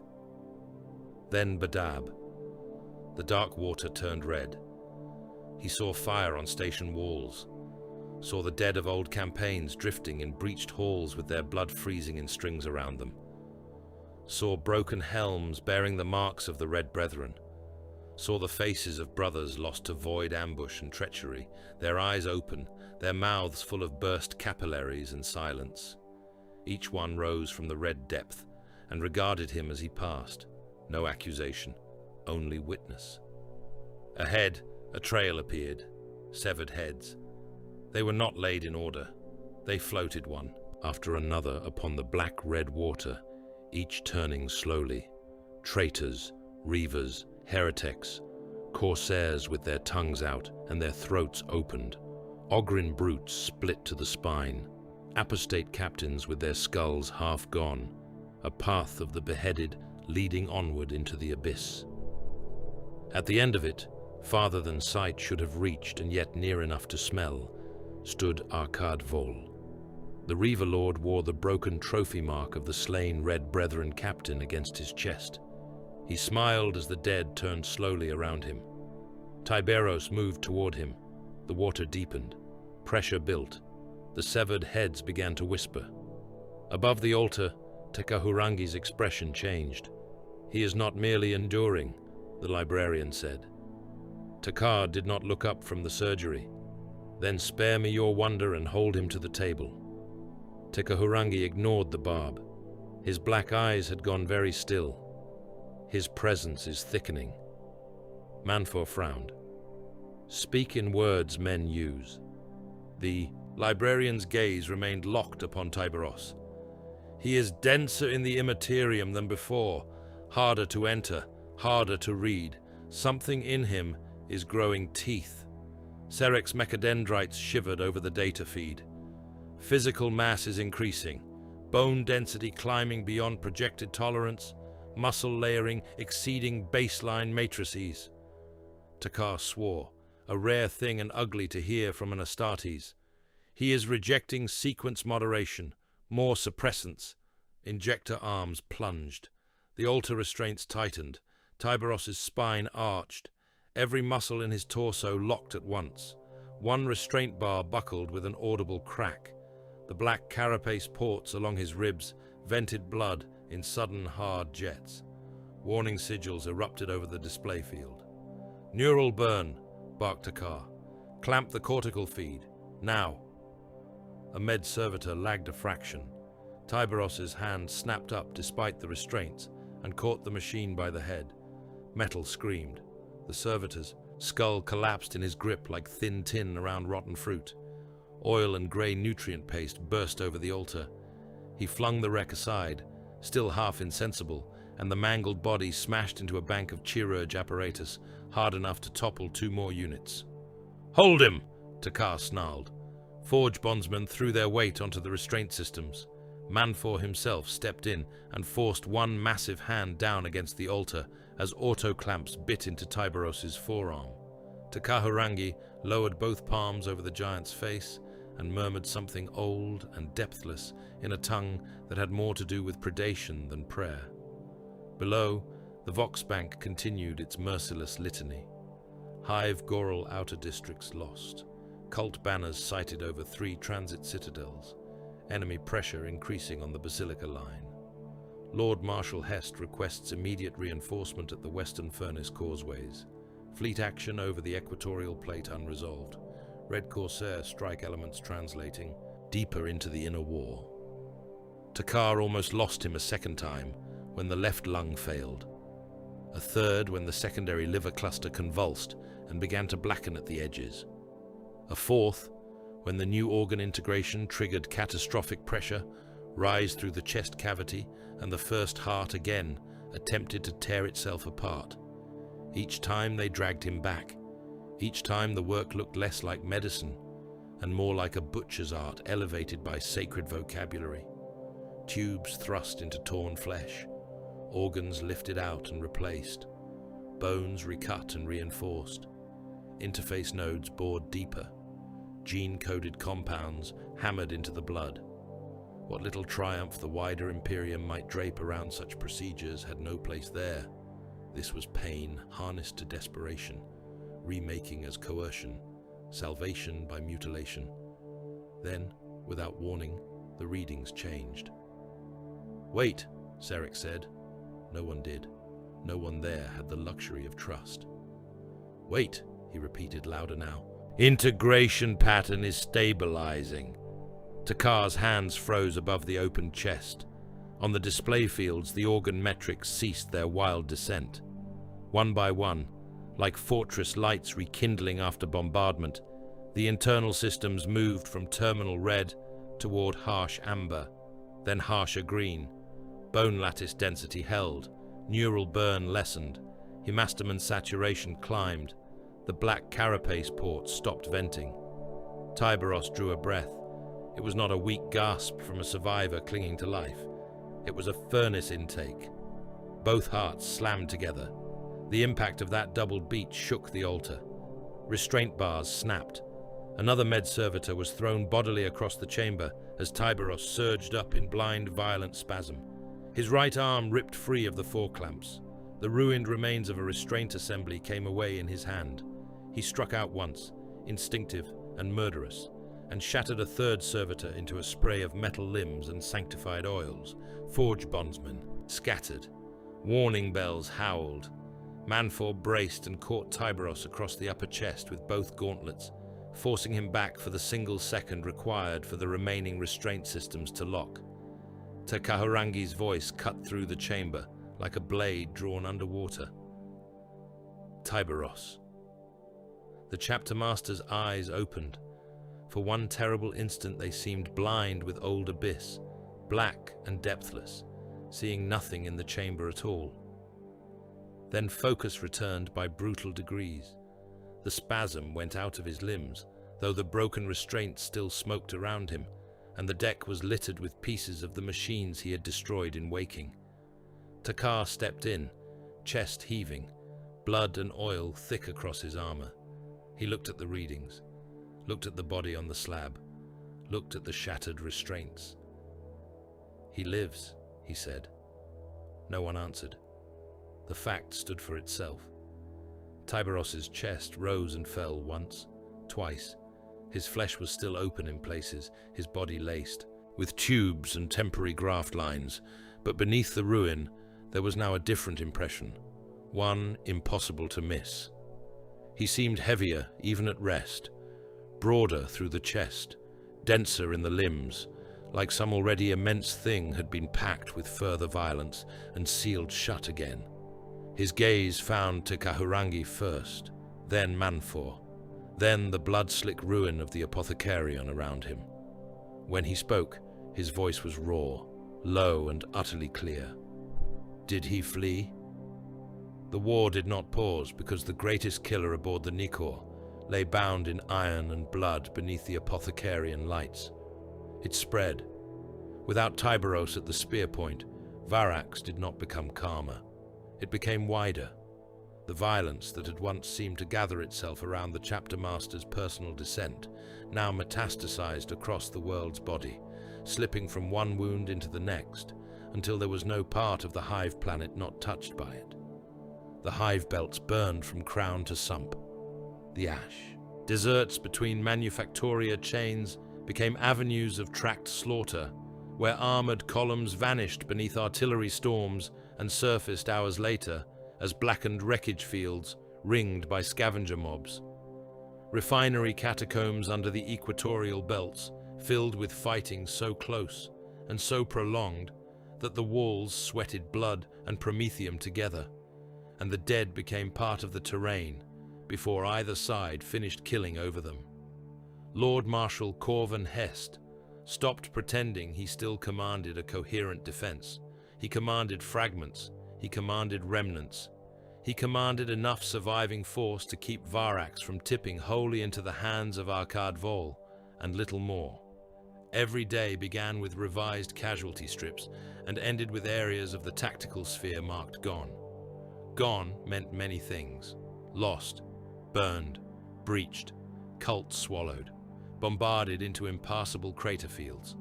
Then Badab. The dark water turned red. He saw fire on station walls, saw the dead of old campaigns drifting in breached halls with their blood freezing in strings around them, saw broken helms bearing the marks of the Red Brethren, saw the faces of brothers lost to void ambush and treachery, their eyes open, their mouths full of burst capillaries and silence. Each one rose from the red depth and regarded him as he passed. No accusation, only witness. Ahead, a trail appeared, severed heads. They were not laid in order. They floated one after another upon the black-red water, each turning slowly. Traitors, reavers, heretics, corsairs with their tongues out and their throats opened, Ogrin brutes split to the spine, apostate captains with their skulls half gone, a path of the beheaded leading onward into the abyss. At the end of it, farther than sight should have reached and yet near enough to smell, stood Arkad Vol. The Reaver Lord wore the broken trophy mark of the slain Red Brethren captain against his chest. He smiled as the dead turned slowly around him. Tyberos moved toward him. The water deepened. Pressure built. The severed heads began to whisper. Above the altar, Tekahurangi's expression changed. "He is not merely enduring," the librarian said. Takar did not look up from the surgery. "Then spare me your wonder and hold him to the table." Tekahurangi ignored the barb. His black eyes had gone very still. "His presence is thickening." Manfor frowned. "Speak in words men use." The librarian's gaze remained locked upon Tyberos. "He is denser in the immaterium than before, harder to enter, harder to read. Something in him is growing teeth." Serek's mechadendrites shivered over the data feed. Physical mass is increasing, bone density climbing beyond projected tolerance, muscle layering exceeding baseline matrices. Takar swore, a rare thing and ugly to hear from an Astartes. "He is rejecting sequence moderation, more suppressants." Injector arms plunged. The altar restraints tightened. Tyberos's spine arched. Every muscle in his torso locked at once. One restraint bar buckled with an audible crack. The black carapace ports along his ribs vented blood in sudden hard jets. Warning sigils erupted over the display field. "Neural burn," barked Takar. "Clamp the cortical feed. Now." A med servitor lagged a fraction. Tyberos's hand snapped up despite the restraints and caught the machine by the head. Metal screamed. The servitor's skull collapsed in his grip like thin tin around rotten fruit. Oil and grey nutrient paste burst over the altar. He flung the wreck aside, still half insensible, and the mangled body smashed into a bank of chirurg apparatus, hard enough to topple 2 more units. "Hold him!" Takar snarled. Forge bondsmen threw their weight onto the restraint systems. Manfor himself stepped in and forced one massive hand down against the altar as auto-clamps bit into Tyberos's forearm. Tekahurangi lowered both palms over the giant's face and murmured something old and depthless in a tongue that had more to do with predation than prayer. Below, the Voxbank continued its merciless litany. Hive Goral outer districts lost. Cult banners sighted over 3 transit citadels. Enemy pressure increasing on the Basilica line. Lord Marshal Hest requests immediate reinforcement at the Western Furnace causeways. Fleet action over the equatorial plate unresolved. Red Corsair strike elements translating deeper into the inner war. Takar almost lost him a second time when the left lung failed. A third when the secondary liver cluster convulsed and began to blacken at the edges. A fourth when the new organ integration triggered catastrophic pressure, rise through the chest cavity, and the first heart again attempted to tear itself apart. Each time they dragged him back. Each time the work looked less like medicine and more like a butcher's art elevated by sacred vocabulary. Tubes thrust into torn flesh, organs lifted out and replaced, bones recut and reinforced, interface nodes bored deeper, gene-coded compounds hammered into the blood. What little triumph the wider Imperium might drape around such procedures had no place there. This was pain harnessed to desperation, remaking as coercion, salvation by mutilation. Then, without warning, the readings changed. "Wait," Serek said. No one did. No one there had the luxury of trust. "Wait," he repeated louder now. "Integration pattern is stabilizing." Takar's hands froze above the open chest. On the display fields, the organ metrics ceased their wild descent. One by one, like fortress lights rekindling after bombardment, the internal systems moved from terminal red toward harsh amber, then harsher green. Bone lattice density held, neural burn lessened, hemastamin saturation climbed, the black carapace ports stopped venting. Tyberos drew a breath. It was not a weak gasp from a survivor clinging to life. It was a furnace intake. Both hearts slammed together. The impact of that doubled beat shook the altar. Restraint bars snapped. Another med servitor was thrown bodily across the chamber as Tyberos surged up in blind, violent spasm. His right arm ripped free of the foreclamps. The ruined remains of a restraint assembly came away in his hand. He struck out once, instinctive and murderous, and shattered a third servitor into a spray of metal limbs and sanctified oils. Forge bondsmen scattered. Warning bells howled. Manfor braced and caught Tyberos across the upper chest with both gauntlets, forcing him back for the single second required for the remaining restraint systems to lock. Tekahurangi's voice cut through the chamber like a blade drawn underwater. Tyberos. The chapter master's eyes opened. For one terrible instant they seemed blind with old abyss, black and depthless, seeing nothing in the chamber at all. Then focus returned by brutal degrees. The spasm went out of his limbs, though the broken restraint still smoked around him, and the deck was littered with pieces of the machines he had destroyed in waking. Takar stepped in, chest heaving, blood and oil thick across his armor. He looked at the readings, looked at the body on the slab, looked at the shattered restraints. "He lives," he said. No one answered. The fact stood for itself. Tyberos's chest rose and fell once, twice. His flesh was still open in places, his body laced, with tubes and temporary graft lines, but beneath the ruin there was now a different impression, one impossible to miss. He seemed heavier even at rest, broader through the chest, denser in the limbs, like some already immense thing had been packed with further violence and sealed shut again. His gaze found Tekahurangi first, then Manfor, then the blood-slick ruin of the apothecarion around him. When he spoke, his voice was raw, low and utterly clear. Did he flee? The war did not pause because the greatest killer aboard the Nikor lay bound in iron and blood beneath the apothecarion lights. It spread. Without Tyberos at the spear point, Varax did not become calmer. It became wider. The violence that had once seemed to gather itself around the chapter master's personal descent now metastasized across the world's body, slipping from one wound into the next, until there was no part of the hive planet not touched by it. The hive belts burned from crown to sump. The ash. Deserts between manufactoria chains became avenues of tracked slaughter, where armored columns vanished beneath artillery storms and surfaced hours later as blackened wreckage fields ringed by scavenger mobs. Refinery catacombs under the equatorial belts filled with fighting so close and so prolonged that the walls sweated blood and promethium together, and the dead became part of the terrain before either side finished killing over them. Lord Marshal Corvin Hest stopped pretending he still commanded a coherent defense. He commanded fragments. He commanded remnants. He commanded enough surviving force to keep Varax from tipping wholly into the hands of Arkad Vol, and little more. Every day began with revised casualty strips and ended with areas of the tactical sphere marked gone. Gone meant many things. Lost, burned, breached, cults swallowed, bombarded into impassable crater fields,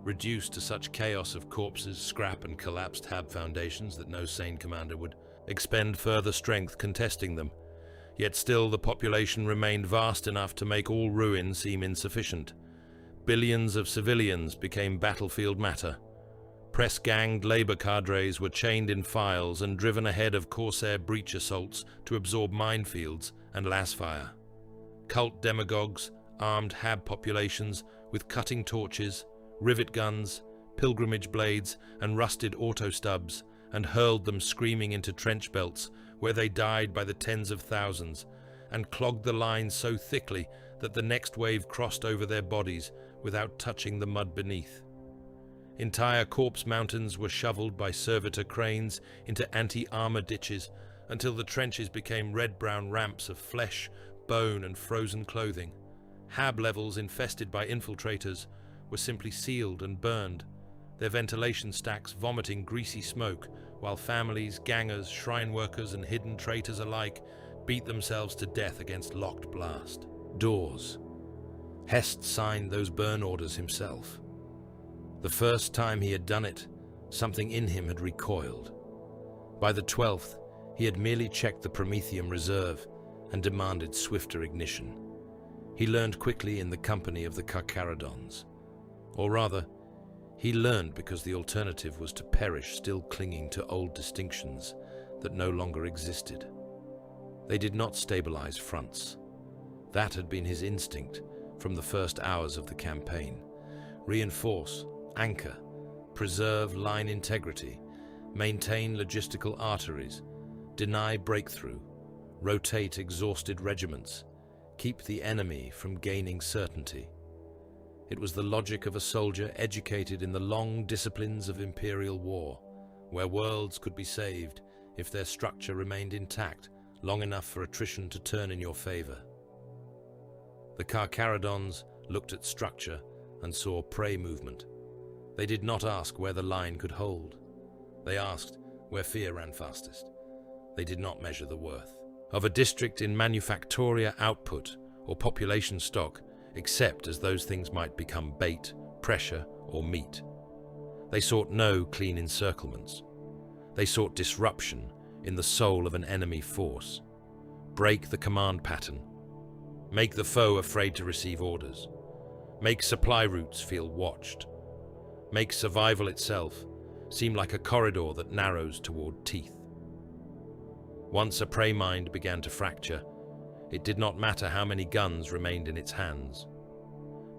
reduced to such chaos of corpses, scrap and collapsed hab foundations that no sane commander would expend further strength contesting them. Yet still the population remained vast enough to make all ruin seem insufficient. Billions of civilians became battlefield matter. Press-ganged labor cadres were chained in files and driven ahead of Corsair breach assaults to absorb minefields and lasfire. Cult demagogues armed hab populations with cutting torches, rivet guns, pilgrimage blades, and rusted auto stubs, and hurled them screaming into trench belts, where they died by the tens of thousands, and clogged the lines so thickly that the next wave crossed over their bodies without touching the mud beneath. Entire corpse mountains were shoveled by servitor cranes into anti-armor ditches until the trenches became red-brown ramps of flesh, bone, and frozen clothing. Hab levels infested by infiltrators were simply sealed and burned, their ventilation stacks vomiting greasy smoke, while families, gangers, shrine workers, and hidden traitors alike beat themselves to death against locked blast doors. Hest signed those burn orders himself. The first time he had done it, something in him had recoiled. By the 12th, he had merely checked the Prometheum reserve and demanded swifter ignition. He learned quickly in the company of the Carcharodons. Or rather, he learned because the alternative was to perish still clinging to old distinctions that no longer existed. They did not stabilize fronts. That had been his instinct from the first hours of the campaign. Reinforce, anchor, preserve line integrity, maintain logistical arteries, deny breakthrough, rotate exhausted regiments, keep the enemy from gaining certainty. It was the logic of a soldier educated in the long disciplines of imperial war, where worlds could be saved if their structure remained intact long enough for attrition to turn in your favor. The Carcharodons looked at structure and saw prey movement. They did not ask where the line could hold. They asked where fear ran fastest. They did not measure the worth of a district in manufactoria output or population stock, except as those things might become bait, pressure, or meat. They sought no clean encirclements. They sought disruption in the soul of an enemy force. Break the command pattern. Make the foe afraid to receive orders. Make supply routes feel watched. Make survival itself seem like a corridor that narrows toward teeth. Once a prey mind began to fracture, it did not matter how many guns remained in its hands.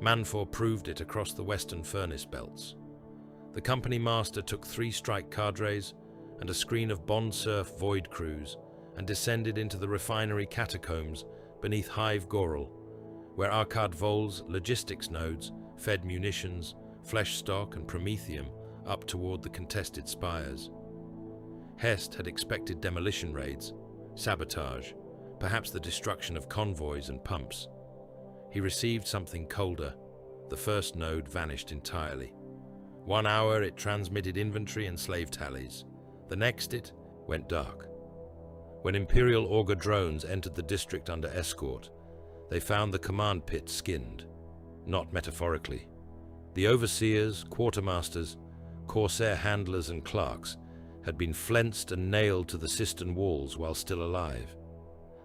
Manfor proved it across the western furnace belts. The company master took 3 strike cadres and a screen of Bond Surf void crews and descended into the refinery catacombs beneath Hive Goral, where Arkad Vol's logistics nodes fed munitions, flesh stock, and promethium up toward the contested spires. Hest had expected demolition raids, sabotage, perhaps the destruction of convoys and pumps. He received something colder. The first node vanished entirely. 1 hour it transmitted inventory and slave tallies. The next it went dark. When Imperial Augur drones entered the district under escort, they found the command pit skinned, not metaphorically. The overseers, quartermasters, corsair handlers and clerks had been flensed and nailed to the cistern walls while still alive.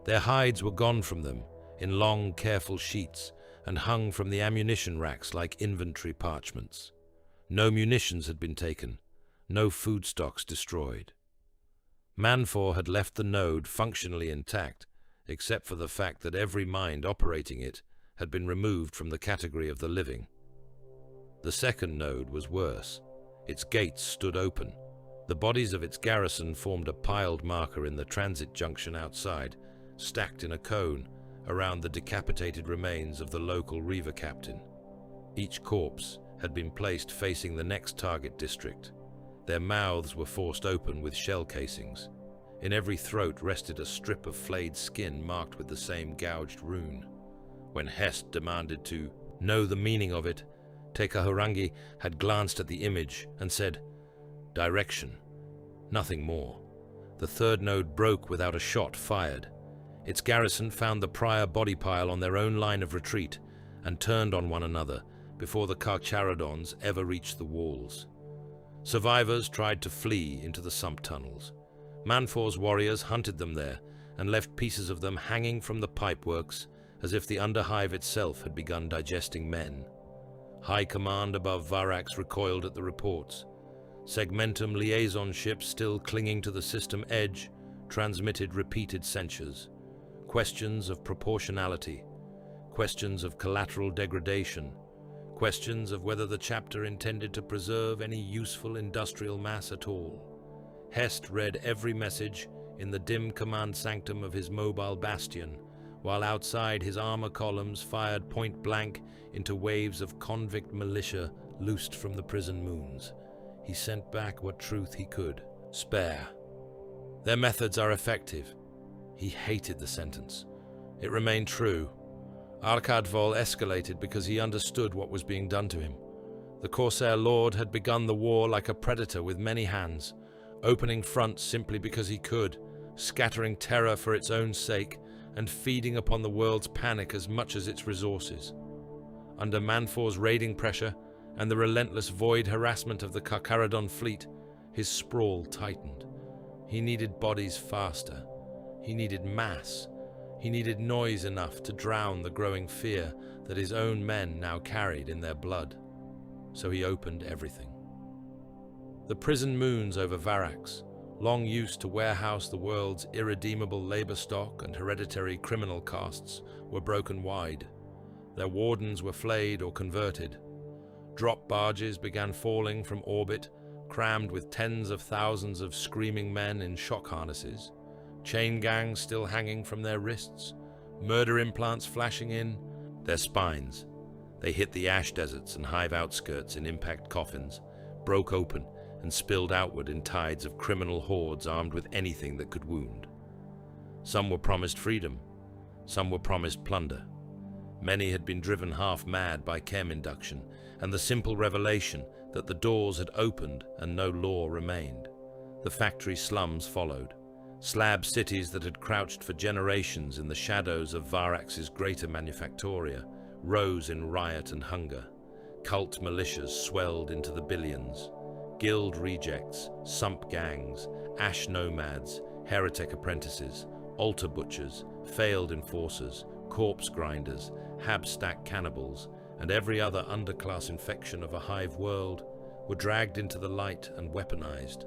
Their hides were gone from them in long, careful sheets and hung from the ammunition racks like inventory parchments. No munitions had been taken, no food stocks destroyed. Manfor had left the node functionally intact, except for the fact that every mind operating it had been removed from the category of the living. The second node was worse. Its gates stood open. The bodies of its garrison formed a piled marker in the transit junction outside, stacked in a cone around the decapitated remains of the local Reaver captain. Each corpse had been placed facing the next target district. Their mouths were forced open with shell casings. In every throat rested a strip of flayed skin marked with the same gouged rune. When Hest demanded to know the meaning of it, Tekahurangi had glanced at the image and said, "Direction." Nothing more. The third node broke without a shot fired. Its garrison found the prior body pile on their own line of retreat and turned on one another before the Carcharodons ever reached the walls. Survivors tried to flee into the sump tunnels. Manfor's warriors hunted them there and left pieces of them hanging from the pipeworks as if the Underhive itself had begun digesting men. High command above Varax recoiled at the reports. Segmentum liaison ships still clinging to the system edge transmitted repeated censures. Questions of proportionality, questions of collateral degradation, questions of whether the chapter intended to preserve any useful industrial mass at all. Hest read every message in the dim command sanctum of his mobile bastion, while outside his armor columns fired point blank into waves of convict militia loosed from the prison moons. He sent back what truth he could spare. Their methods are effective. He hated the sentence. It remained true. Arkad Vol escalated because he understood what was being done to him. The Corsair Lord had begun the war like a predator with many hands, opening fronts simply because he could, scattering terror for its own sake, and feeding upon the world's panic as much as its resources. Under Manfor's raiding pressure and the relentless void harassment of the Carcharodon fleet, his sprawl tightened. He needed bodies faster. He needed mass. He needed noise enough to drown the growing fear that his own men now carried in their blood. So he opened everything. The prison moons over Varax, long used to warehouse the world's irredeemable labor stock and hereditary criminal castes, were broken wide. Their wardens were flayed or converted. Drop barges began falling from orbit, crammed with tens of thousands of screaming men in shock harnesses, chain gangs still hanging from their wrists, murder implants flashing in their spines. They hit the ash deserts and hive outskirts in impact coffins, broke open and spilled outward in tides of criminal hordes armed with anything that could wound. Some were promised freedom, some were promised plunder. Many had been driven half-mad by chem induction and the simple revelation that the doors had opened and no law remained. The factory slums followed, slab cities that had crouched for generations in the shadows of Varax's greater manufactoria rose in riot and hunger. Cult militias swelled into the billions. Guild rejects, sump gangs, ash nomads, heretic apprentices, altar butchers, failed enforcers, corpse grinders, hab-stack cannibals, and every other underclass infection of a hive world were dragged into the light and weaponized.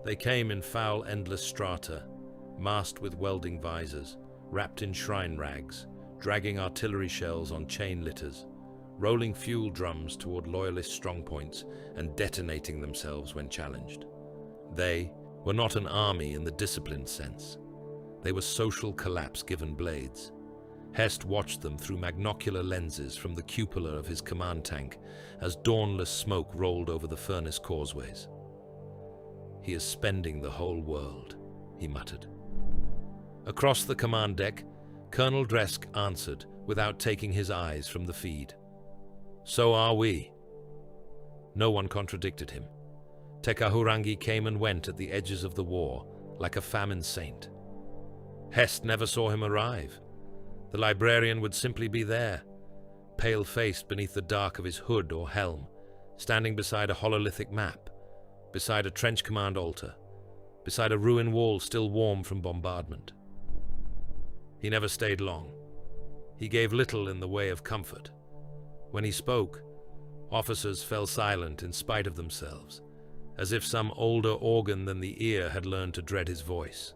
They came in foul endless strata, masked with welding visors, wrapped in shrine rags, dragging artillery shells on chain litters, rolling fuel drums toward loyalist strongpoints and detonating themselves when challenged. They were not an army in the disciplined sense. They were social collapse given blades. Hest watched them through magnocular lenses from the cupola of his command tank as dawnless smoke rolled over the furnace causeways. "He is spending the whole world," he muttered. Across the command deck, Colonel Dresk answered without taking his eyes from the feed. "So are we." No one contradicted him. Tekahurangi came and went at the edges of the war, like a famine saint. Hest never saw him arrive. The librarian would simply be there, pale-faced beneath the dark of his hood or helm, standing beside a hololithic map, beside a trench command altar, beside a ruin wall still warm from bombardment. He never stayed long. He gave little in the way of comfort. When he spoke, officers fell silent in spite of themselves, as if some older organ than the ear had learned to dread his voice.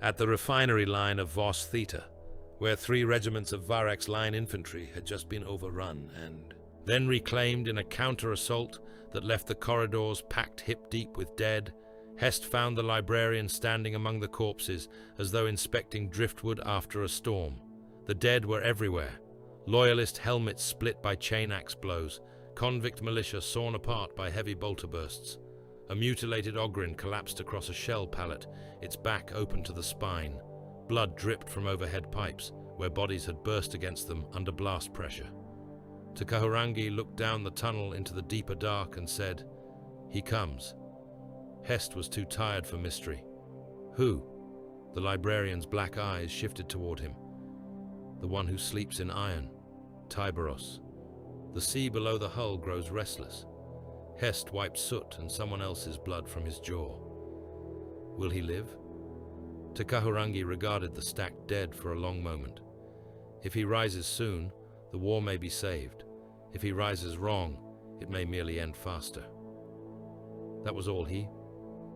At the refinery line of Vos Theta, where 3 regiments of Varax line infantry had just been overrun and then reclaimed in a counter-assault that left the corridors packed hip-deep with dead, Hest found the librarian standing among the corpses as though inspecting driftwood after a storm. The dead were everywhere. Loyalist helmets split by chain-axe blows, convict militia sawn apart by heavy bolter bursts. A mutilated Ogrin collapsed across a shell pallet, its back open to the spine. Blood dripped from overhead pipes, where bodies had burst against them under blast pressure. Tekahurangi looked down the tunnel into the deeper dark and said, "He comes." Hest was too tired for mystery. "Who?" The librarian's black eyes shifted toward him. "The one who sleeps in iron, Tyberos. The sea below the hull grows restless." Hest wiped soot and someone else's blood from his jaw. "Will he live?" Tekahurangi regarded the stacked dead for a long moment. If he rises soon, the war may be saved. If he rises wrong, it may merely end faster. That was all he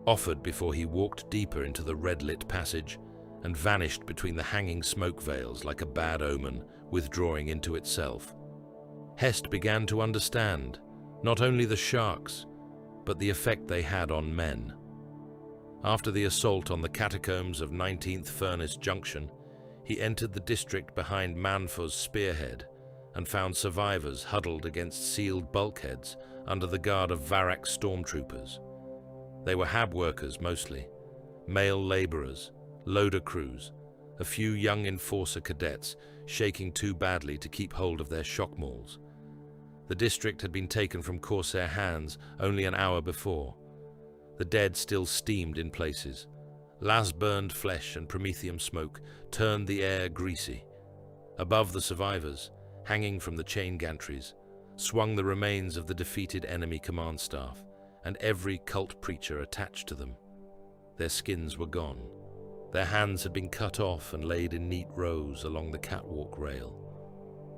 offered before he walked deeper into the red-lit passage and vanished between the hanging smoke veils like a bad omen, withdrawing into itself. Hest began to understand not only the sharks, but the effect they had on men. After the assault on the catacombs of 19th Furnace Junction, he entered the district behind Manfor's spearhead and found survivors huddled against sealed bulkheads under the guard of Varax stormtroopers. They were hab workers mostly, male laborers, loader crews, a few young enforcer cadets shaking too badly to keep hold of their shock mauls. The district had been taken from Corsair hands only an hour before. The dead still steamed in places. Las-burned flesh and promethium smoke turned the air greasy. Above the survivors, hanging from the chain gantries, swung the remains of the defeated enemy command staff, and every cult preacher attached to them. Their skins were gone. Their hands had been cut off and laid in neat rows along the catwalk rail.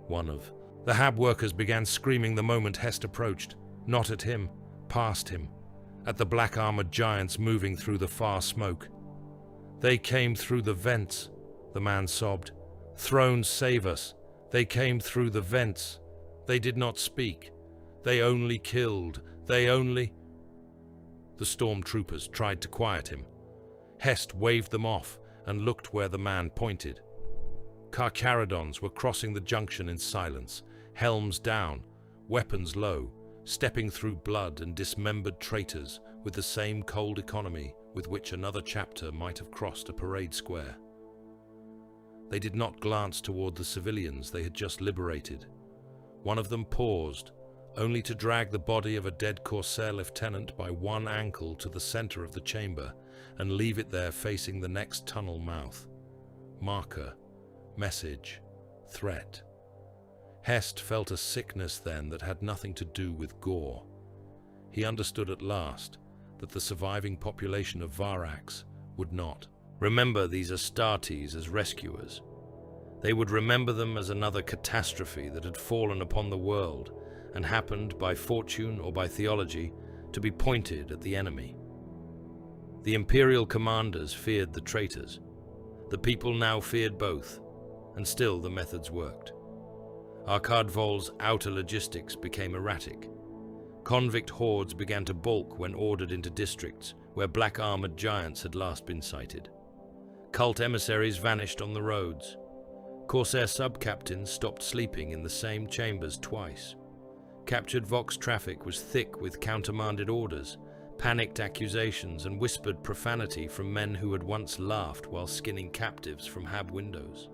One of the Hab workers began screaming the moment Hest approached, not at him, past him, at the black-armored giants moving through the far smoke. "They came through the vents," the man sobbed. "Thrones save us. They came through the vents. They did not speak. They only killed. They only—" The stormtroopers tried to quiet him. Hest waved them off and looked where the man pointed. Carcharodons were crossing the junction in silence, helms down, weapons low, stepping through blood and dismembered traitors with the same cold economy with which another chapter might have crossed a parade square. They did not glance toward the civilians they had just liberated. One of them paused, only to drag the body of a dead Corsair lieutenant by one ankle to the center of the chamber and leave it there facing the next tunnel mouth. Marker, message, threat. Hest felt a sickness then that had nothing to do with gore. He understood at last that the surviving population of Varax would not remember these Astartes as rescuers. They would remember them as another catastrophe that had fallen upon the world and happened by fortune or by theology to be pointed at the enemy. The Imperial commanders feared the traitors. The people now feared both, and still the methods worked. Arkadvol's outer logistics became erratic. Convict hordes began to bulk when ordered into districts where black-armored giants had last been sighted. Cult emissaries vanished on the roads. Corsair sub-captains stopped sleeping in the same chambers twice. Captured Vox traffic was thick with countermanded orders, panicked accusations, and whispered profanity from men who had once laughed while skinning captives from Hab windows.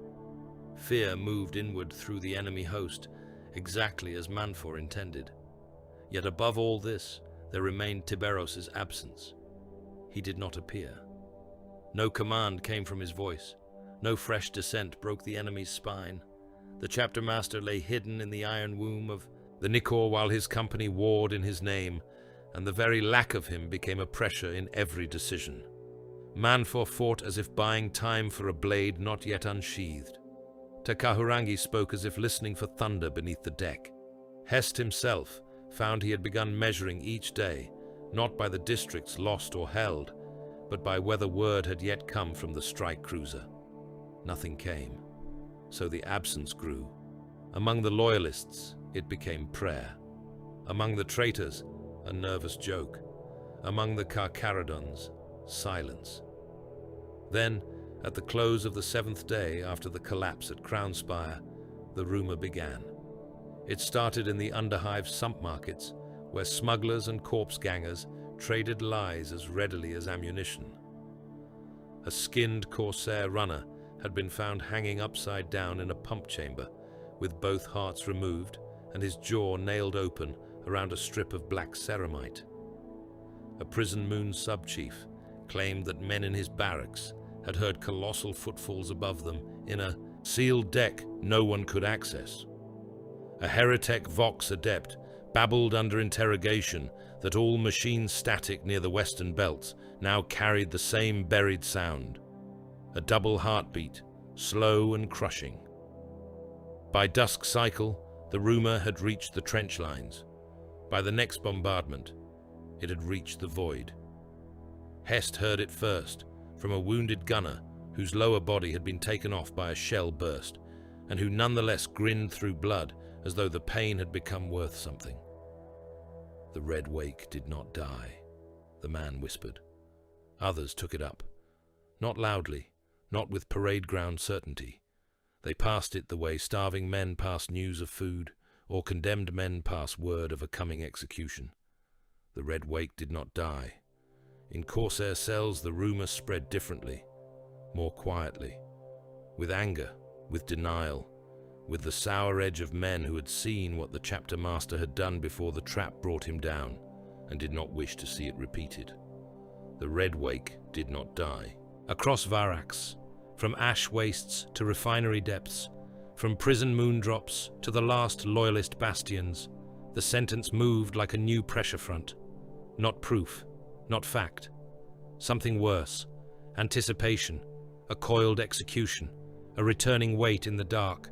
Fear moved inward through the enemy host, exactly as Manfor intended. Yet above all this, there remained Tyberos' absence. He did not appear. No command came from his voice. No fresh dissent broke the enemy's spine. The chapter master lay hidden in the iron womb of the Nikor while his company warred in his name, and the very lack of him became a pressure in every decision. Manfor fought as if buying time for a blade not yet unsheathed. Takahurangi spoke as if listening for thunder beneath the deck. Hest himself found he had begun measuring each day, not by the districts lost or held, but by whether word had yet come from the strike cruiser. Nothing came, so the absence grew. Among the loyalists, it became prayer. Among the traitors, a nervous joke. Among the Carcharodons, silence. Then, at the close of the 7th day after the collapse at Crownspire, the rumor began. It started in the Underhive sump markets, where smugglers and corpse-gangers traded lies as readily as ammunition. A skinned Corsair runner had been found hanging upside down in a pump chamber, with both hearts removed and his jaw nailed open around a strip of black ceramite. A Prison Moon sub-chief claimed that men in his barracks had heard colossal footfalls above them in a sealed deck no one could access. A Heretic Vox adept babbled under interrogation that all machine static near the western belts now carried the same buried sound. A double heartbeat, slow and crushing. By dusk cycle, the rumor had reached the trench lines. By the next bombardment, it had reached the void. Hest heard it first, from a wounded gunner whose lower body had been taken off by a shell burst, and who nonetheless grinned through blood as though the pain had become worth something. The Red Wake did not die, the man whispered. Others took it up. Not loudly, not with parade ground certainty. They passed it the way starving men pass news of food, or condemned men pass word of a coming execution. The Red Wake did not die. In Corsair cells the rumor spread differently, more quietly, with anger, with denial, with the sour edge of men who had seen what the chapter master had done before the trap brought him down, and did not wish to see it repeated. The Red Wake did not die. Across Varax, from ash wastes to refinery depths, from prison moondrops to the last loyalist bastions, the sentence moved like a new pressure front. Not proof, not fact. Something worse. Anticipation, a coiled execution, a returning wait in the dark.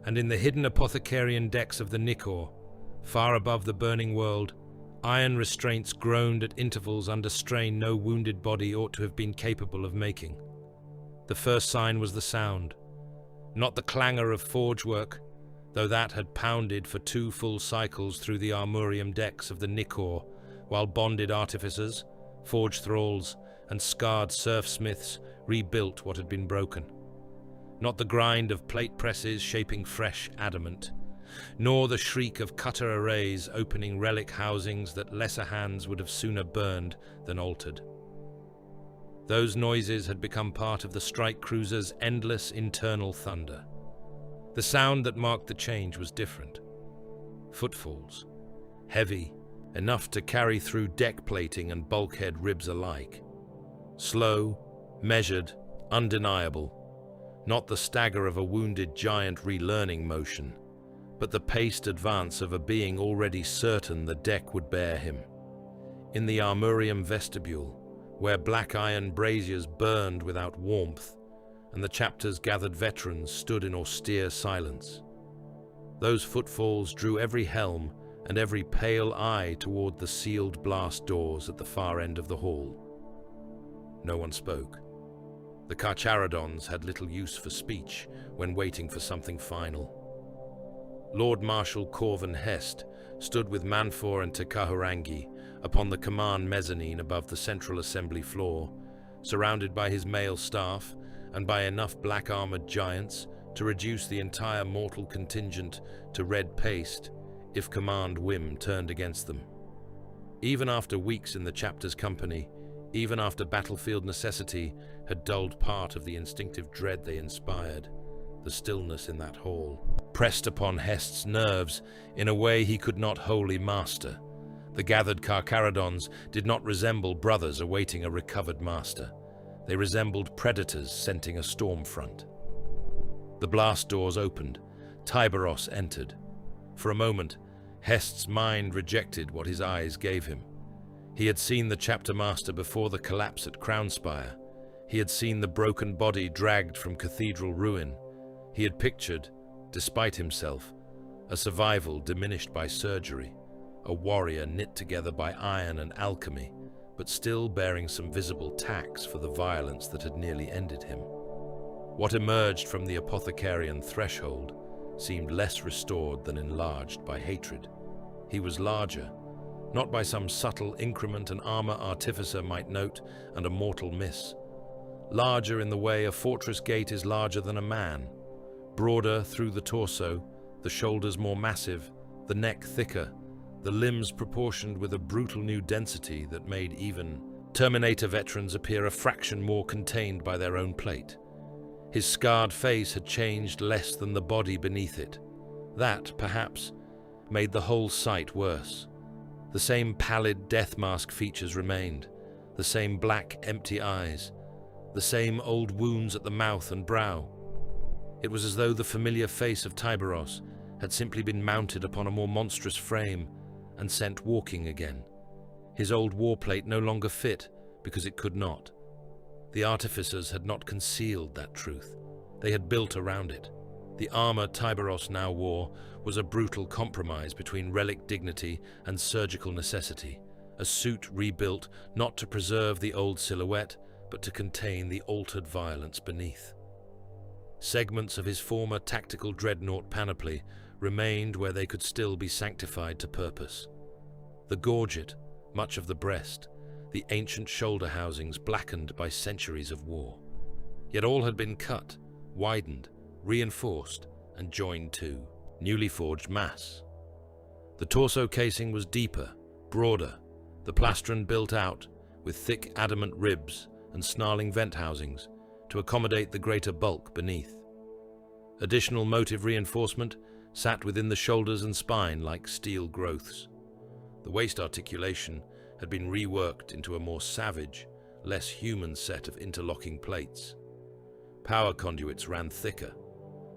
And in the hidden apothecarian decks of the Nikor, far above the burning world, iron restraints groaned at intervals under strain no wounded body ought to have been capable of making. The first sign was the sound. Not the clangor of forge work, though that had pounded for 2 full cycles through the armorium decks of the Nikor, while bonded artificers, forge thralls, and scarred serfsmiths rebuilt what had been broken. Not the grind of plate presses shaping fresh adamant, nor the shriek of cutter arrays opening relic housings that lesser hands would have sooner burned than altered. Those noises had become part of the strike cruiser's endless internal thunder. The sound that marked the change was different. Footfalls, heavy, enough to carry through deck plating and bulkhead ribs alike. Slow, measured, undeniable. Not the stagger of a wounded giant relearning motion, but the paced advance of a being already certain the deck would bear him. In the armorium vestibule, where black iron braziers burned without warmth, and the chapter's gathered veterans stood in austere silence. Those footfalls drew every helm and every pale eye toward the sealed blast doors at the far end of the hall. No one spoke. The Carcharodons had little use for speech when waiting for something final. Lord Marshal Corvin Hest stood with Manfor and Tekahurangi upon the command mezzanine above the central assembly floor, surrounded by his male staff and by enough black-armored giants to reduce the entire mortal contingent to red paste if command whim turned against them. Even after weeks in the chapter's company, even after battlefield necessity had dulled part of the instinctive dread they inspired, the stillness in that hall pressed upon Hest's nerves in a way he could not wholly master. The gathered Carcharodons did not resemble brothers awaiting a recovered master. They resembled predators scenting a storm front. The blast doors opened. Tyberos entered. For a moment, Hest's mind rejected what his eyes gave him. He had seen the chapter master before the collapse at Crownspire. He had seen the broken body dragged from cathedral ruin. He had pictured, despite himself, a survival diminished by surgery, a warrior knit together by iron and alchemy, but still bearing some visible tax for the violence that had nearly ended him. What emerged from the apothecarian threshold seemed less restored than enlarged by hatred. He was larger, not by some subtle increment an armor artificer might note and a mortal miss. Larger in the way a fortress gate is larger than a man. Broader through the torso, the shoulders more massive, the neck thicker, the limbs proportioned with a brutal new density that made even Terminator veterans appear a fraction more contained by their own plate. His scarred face had changed less than the body beneath it. That, perhaps, made the whole sight worse. The same pallid death mask features remained, the same black, empty eyes, the same old wounds at the mouth and brow. It was as though the familiar face of Tyberos had simply been mounted upon a more monstrous frame and sent walking again. His old warplate no longer fit because it could not. The artificers had not concealed that truth. They had built around it. The armor Tyberos now wore was a brutal compromise between relic dignity and surgical necessity, a suit rebuilt not to preserve the old silhouette, but to contain the altered violence beneath. Segments of his former tactical dreadnought panoply remained where they could still be sanctified to purpose. The gorget, much of the breast, the ancient shoulder housings blackened by centuries of war. Yet all had been cut, widened, reinforced, and joined to newly forged mass. The torso casing was deeper, broader, the plastron built out, with thick adamant ribs and snarling vent housings, to accommodate the greater bulk beneath. Additional motive reinforcement sat within the shoulders and spine like steel growths. The waist articulation had been reworked into a more savage, less human set of interlocking plates. Power conduits ran thicker.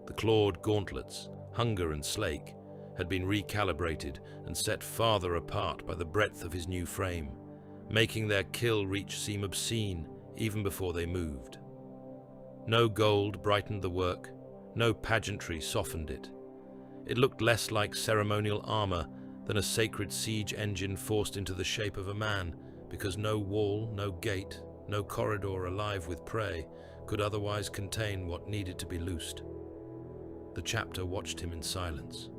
The clawed gauntlets, Hunger and Slake, had been recalibrated and set farther apart by the breadth of his new frame, making their kill reach seem obscene even before they moved. No gold brightened the work, no pageantry softened it. It looked less like ceremonial armor than a sacred siege engine forced into the shape of a man, because no wall, no gate, no corridor alive with prey could otherwise contain what needed to be loosed. The chapter watched him in silence.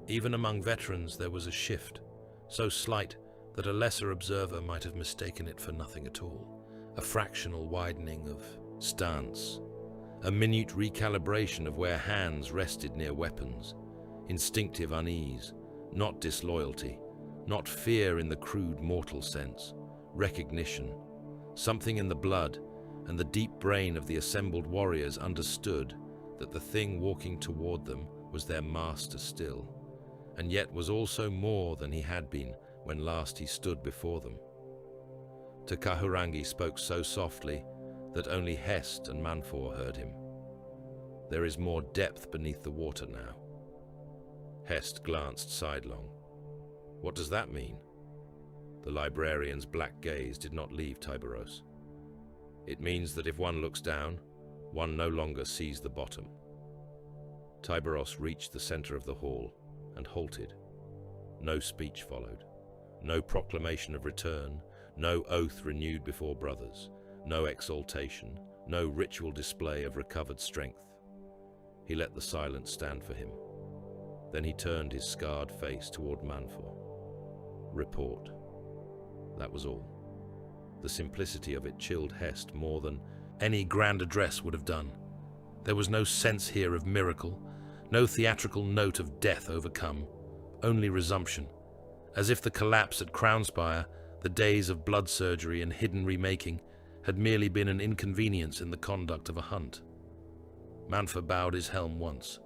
Even among veterans there was a shift, so slight that a lesser observer might have mistaken it for nothing at all. A fractional widening of stance, a minute recalibration of where hands rested near weapons, instinctive unease, not disloyalty, not fear in the crude mortal sense, recognition. Something in the blood and the deep brain of the assembled warriors understood that the thing walking toward them was their master still, and yet was also more than he had been when last he stood before them. Takahurangi spoke so softly that only Hest and Manfor heard him. There is more depth beneath the water now. Hest glanced sidelong. What does that mean? The librarian's black gaze did not leave Tyberos. It means that if one looks down, one no longer sees the bottom. Tyberos reached the center of the hall and halted. No speech followed. No proclamation of return, no oath renewed before brothers, no exaltation, no ritual display of recovered strength. He let the silence stand for him. Then he turned his scarred face toward Manfor. Report. That was all. The simplicity of it chilled Hest more than any grand address would have done. There was no sense here of miracle, no theatrical note of death overcome, only resumption, as if the collapse at Crownspire, the days of blood surgery and hidden remaking, had merely been an inconvenience in the conduct of a hunt. Manfor bowed his helm once.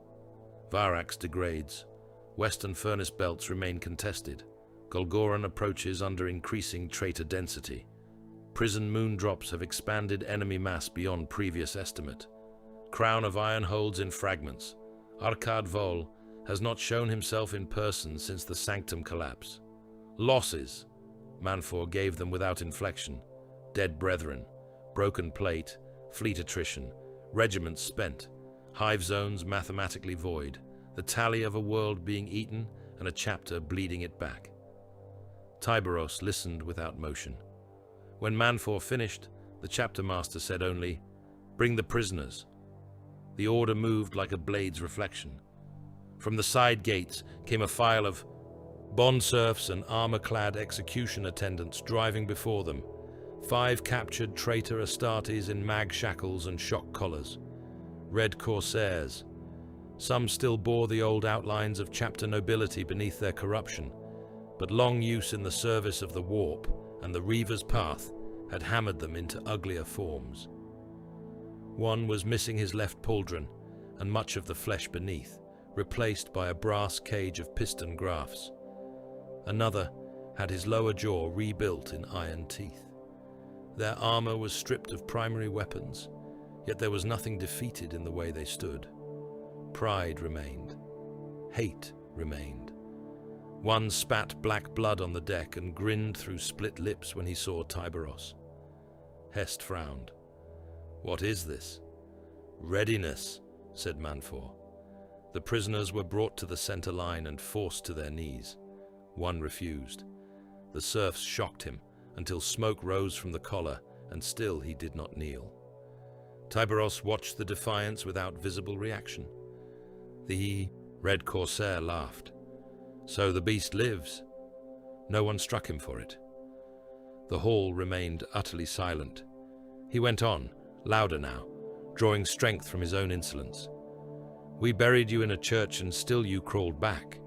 Varax degrades. Western furnace belts remain contested. Golgoran approaches under increasing traitor density. Prison moondrops have expanded enemy mass beyond previous estimate. Crown of Iron holds in fragments. Arkad Vol has not shown himself in person since the Sanctum collapse. Losses. Manfor gave them without inflection. Dead brethren, broken plate, fleet attrition, regiments spent, hive zones mathematically void, the tally of a world being eaten and a chapter bleeding it back. Tyberos listened without motion. When Manfor finished, the chapter master said only, "Bring the prisoners." The order moved like a blade's reflection. From the side gates came a file of bond serfs and armor-clad execution attendants driving before them, 5 captured traitor Astartes in mag shackles and shock collars, red corsairs. Some still bore the old outlines of chapter nobility beneath their corruption, but long use in the service of the warp and the Reaver's path had hammered them into uglier forms. One was missing his left pauldron and much of the flesh beneath, replaced by a brass cage of piston grafts. Another had his lower jaw rebuilt in iron teeth. Their armor was stripped of primary weapons, yet there was nothing defeated in the way they stood. Pride remained. Hate remained. One spat black blood on the deck and grinned through split lips when he saw Tyberos. Hest frowned. "What is this?" "Readiness," said Manfor. The prisoners were brought to the center line and forced to their knees. One refused. The serfs shocked him until smoke rose from the collar, and still he did not kneel. Tyberos watched the defiance without visible reaction. The red corsair laughed. "So the beast lives." No one struck him for it. The hall remained utterly silent. He went on, louder now, drawing strength from his own insolence. "We buried you in a church and still you crawled back.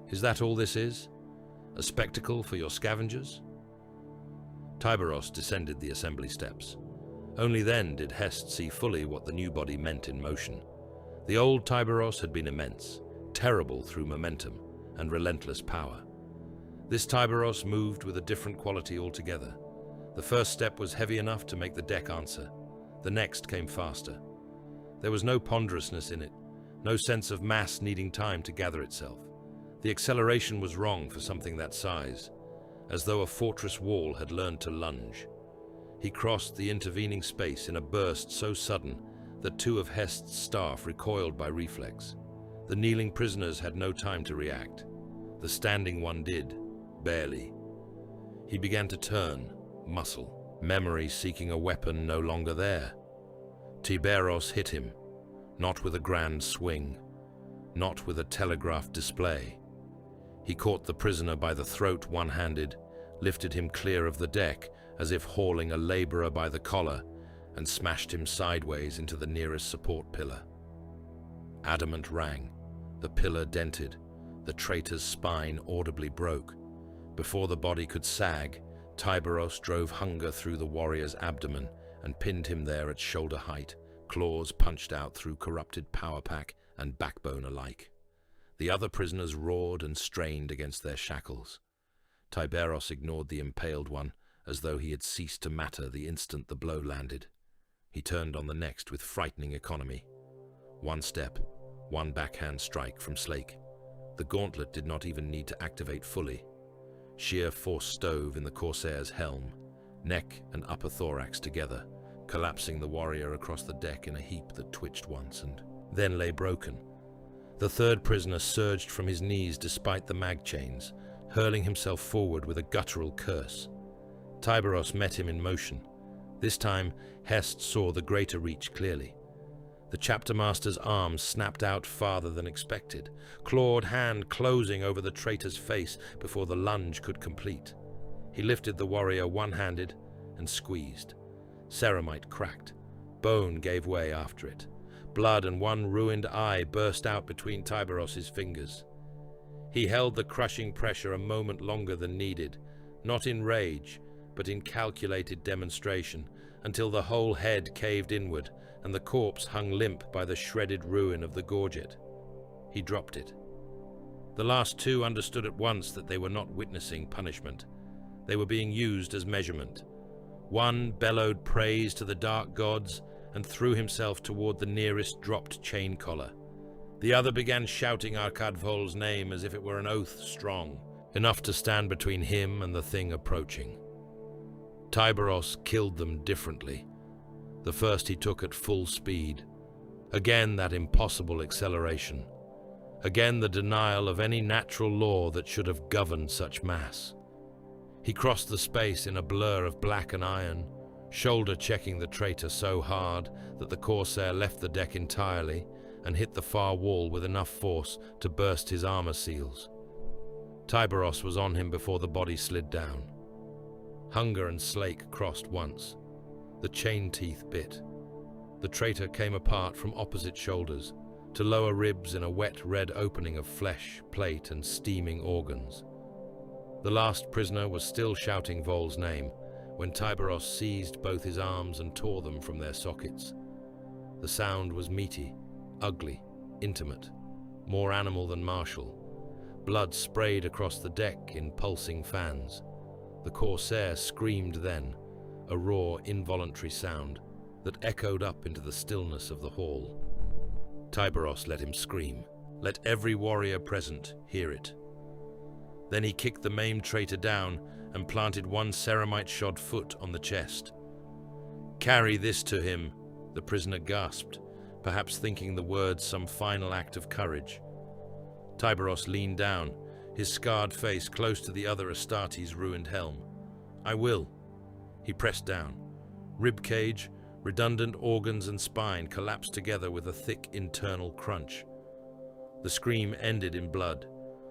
Is that all this is? A spectacle for your scavengers?" Tyberos descended the assembly steps. Only then did Hest see fully what the new body meant in motion. The old Tyberos had been immense, terrible through momentum and relentless power. This Tyberos moved with a different quality altogether. The first step was heavy enough to make the deck answer. The next came faster. There was no ponderousness in it, no sense of mass needing time to gather itself. The acceleration was wrong for something that size, as though a fortress wall had learned to lunge. He crossed the intervening space in a burst so sudden that two of Hest's staff recoiled by reflex. The kneeling prisoners had no time to react. The standing one did, barely. He began to turn, muscle, memory seeking a weapon no longer there. Tyberos hit him, not with a grand swing, not with a telegraph display. He caught the prisoner by the throat one-handed, lifted him clear of the deck as if hauling a laborer by the collar, and smashed him sideways into the nearest support pillar. Adamant rang, the pillar dented, the traitor's spine audibly broke. Before the body could sag, Tyberos drove hunger through the warrior's abdomen and pinned him there at shoulder height, claws punched out through corrupted power pack and backbone alike. The other prisoners roared and strained against their shackles. Tyberos ignored the impaled one, as though he had ceased to matter the instant the blow landed. He turned on the next with frightening economy. One step, one backhand strike from Slake. The gauntlet did not even need to activate fully. Sheer force stove in the Corsair's helm, neck and upper thorax together, collapsing the warrior across the deck in a heap that twitched once and then lay broken. The third prisoner surged from his knees despite the mag chains, hurling himself forward with a guttural curse. Tyberos met him in motion. This time, Hest saw the greater reach clearly. The chaptermaster's arm snapped out farther than expected, clawed hand closing over the traitor's face before the lunge could complete. He lifted the warrior one-handed and squeezed. Ceramite cracked. Bone gave way after it. Blood and one ruined eye burst out between Tyberos's fingers. He held the crushing pressure a moment longer than needed, not in rage, but in calculated demonstration, until the whole head caved inward and the corpse hung limp by the shredded ruin of the gorget. He dropped it. The last two understood at once that they were not witnessing punishment. They were being used as measurement. One bellowed praise to the dark gods and threw himself toward the nearest dropped chain collar. The other began shouting Arkadvol's name as if it were an oath strong, enough to stand between him and the thing approaching. Tyberos killed them differently. The first he took at full speed. Again that impossible acceleration. Again the denial of any natural law that should have governed such mass. He crossed the space in a blur of black and iron, shoulder-checking the traitor so hard that the Corsair left the deck entirely and hit the far wall with enough force to burst his armor seals. Tyberos was on him before the body slid down. Hunger and Slake crossed once. The chain teeth bit. The traitor came apart from opposite shoulders, to lower ribs in a wet red opening of flesh, plate, and steaming organs. The last prisoner was still shouting Vol's name when Tyberos seized both his arms and tore them from their sockets. The sound was meaty, ugly, intimate, more animal than martial. Blood sprayed across the deck in pulsing fans. The Corsair screamed then, a raw, involuntary sound that echoed up into the stillness of the hall. Tyberos let him scream. Let every warrior present hear it. Then he kicked the maimed traitor down and planted one ceramite-shod foot on the chest. "Carry this to him," the prisoner gasped, perhaps thinking the words some final act of courage. Tyberos leaned down, his scarred face close to the other Astartes' ruined helm. "I will." He pressed down. Rib cage, redundant organs and spine collapsed together with a thick internal crunch. The scream ended in blood.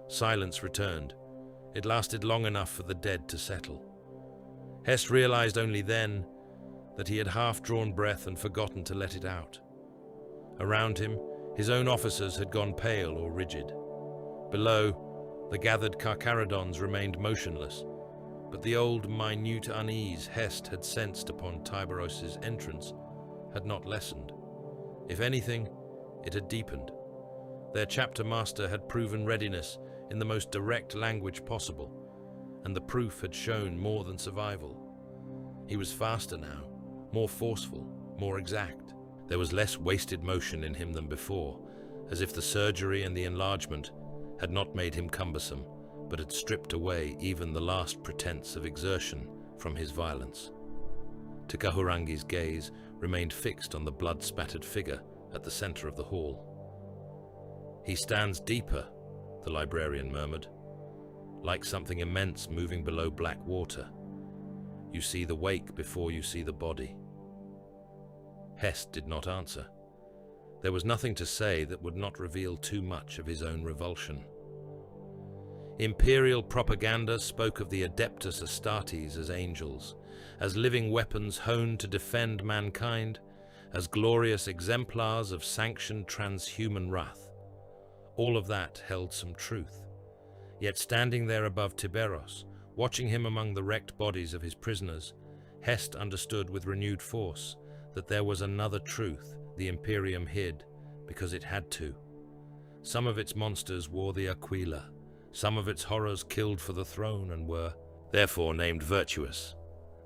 Silence returned. It lasted long enough for the dead to settle. Hest realized only then that he had half-drawn breath and forgotten to let it out. Around him, his own officers had gone pale or rigid. Below, the gathered Carcharodons remained motionless, but the old minute unease Hest had sensed upon Tyberos's entrance had not lessened. If anything, It had deepened. Their chapter master had proven readiness in the most direct language possible, and the proof had shown more than survival. He was faster now, more forceful, more exact. There was less wasted motion in him than before, as if the surgery and the enlargement had not made him cumbersome, but had stripped away even the last pretense of exertion from his violence. Tekahurangi's gaze remained fixed on the blood-spattered figure at the center of the hall. "He stands deeper," the librarian murmured, "like something immense moving below black water. You see the wake before you see the body." Hest did not answer. There was nothing to say that would not reveal too much of his own revulsion. Imperial propaganda spoke of the Adeptus Astartes as angels, as living weapons honed to defend mankind, as glorious exemplars of sanctioned transhuman wrath. All of that held some truth. Yet standing there above Tyberos, watching him among the wrecked bodies of his prisoners, Hest understood with renewed force that there was another truth the Imperium hid because it had to. Some of its monsters wore the Aquila. Some of its horrors killed for the throne and were, therefore, named virtuous.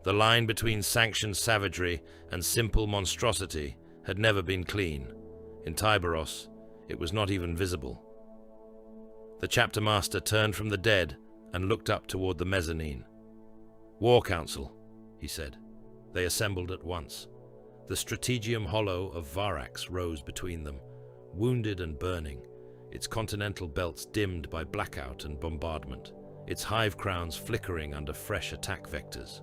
The line between sanctioned savagery and simple monstrosity had never been clean. In Tyberos, it was not even visible. The chapter master turned from the dead and looked up toward the mezzanine. "War Council," he said. They assembled at once. The Strategium Hollow of Varax rose between them, wounded and burning, its continental belts dimmed by blackout and bombardment, its hive crowns flickering under fresh attack vectors.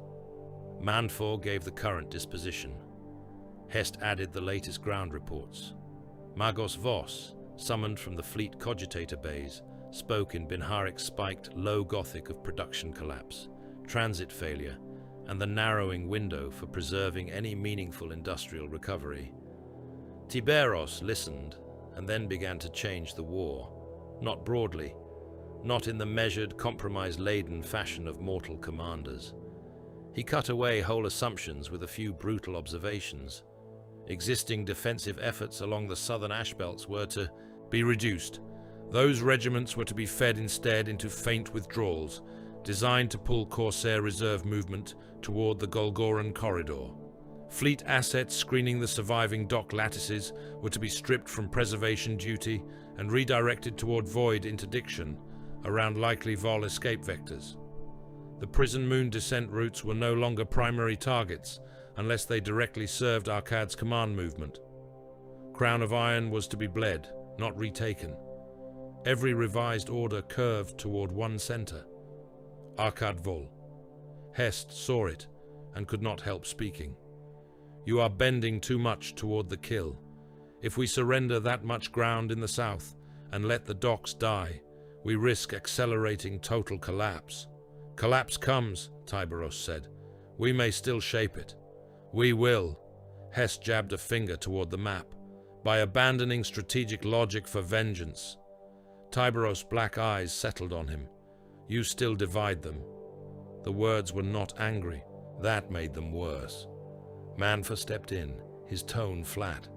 Manfor gave the current disposition. Hest added the latest ground reports. Magos Vos, summoned from the fleet cogitator bays, spoke in Binharic's spiked low Gothic of production collapse, transit failure, and the narrowing window for preserving any meaningful industrial recovery. Tyberos listened and then began to change the war, not broadly, not in the measured, compromise-laden fashion of mortal commanders. He cut away whole assumptions with a few brutal observations. Existing defensive efforts along the southern ashbelts were to be reduced. Those regiments were to be fed instead into faint withdrawals, designed to pull Corsair reserve movement toward the Golgoran corridor. Fleet assets screening the surviving dock lattices were to be stripped from preservation duty and redirected toward void interdiction around likely Vol escape vectors. The prison moon descent routes were no longer primary targets unless they directly served Arkad's command movement. Crown of Iron was to be bled, not retaken. Every revised order curved toward one center, Arkad Vol. Hest saw it and could not help speaking. "You are bending too much toward the kill. If we surrender that much ground in the south and let the docks die, we risk accelerating total collapse." "Collapse comes," Tyberos said. "We may still shape it." "We will." Hest jabbed a finger toward the map. "By abandoning strategic logic for vengeance." Tyberos' black eyes settled on him. "You still divide them." The words were not angry. That made them worse. Manfor stepped in, his tone flat.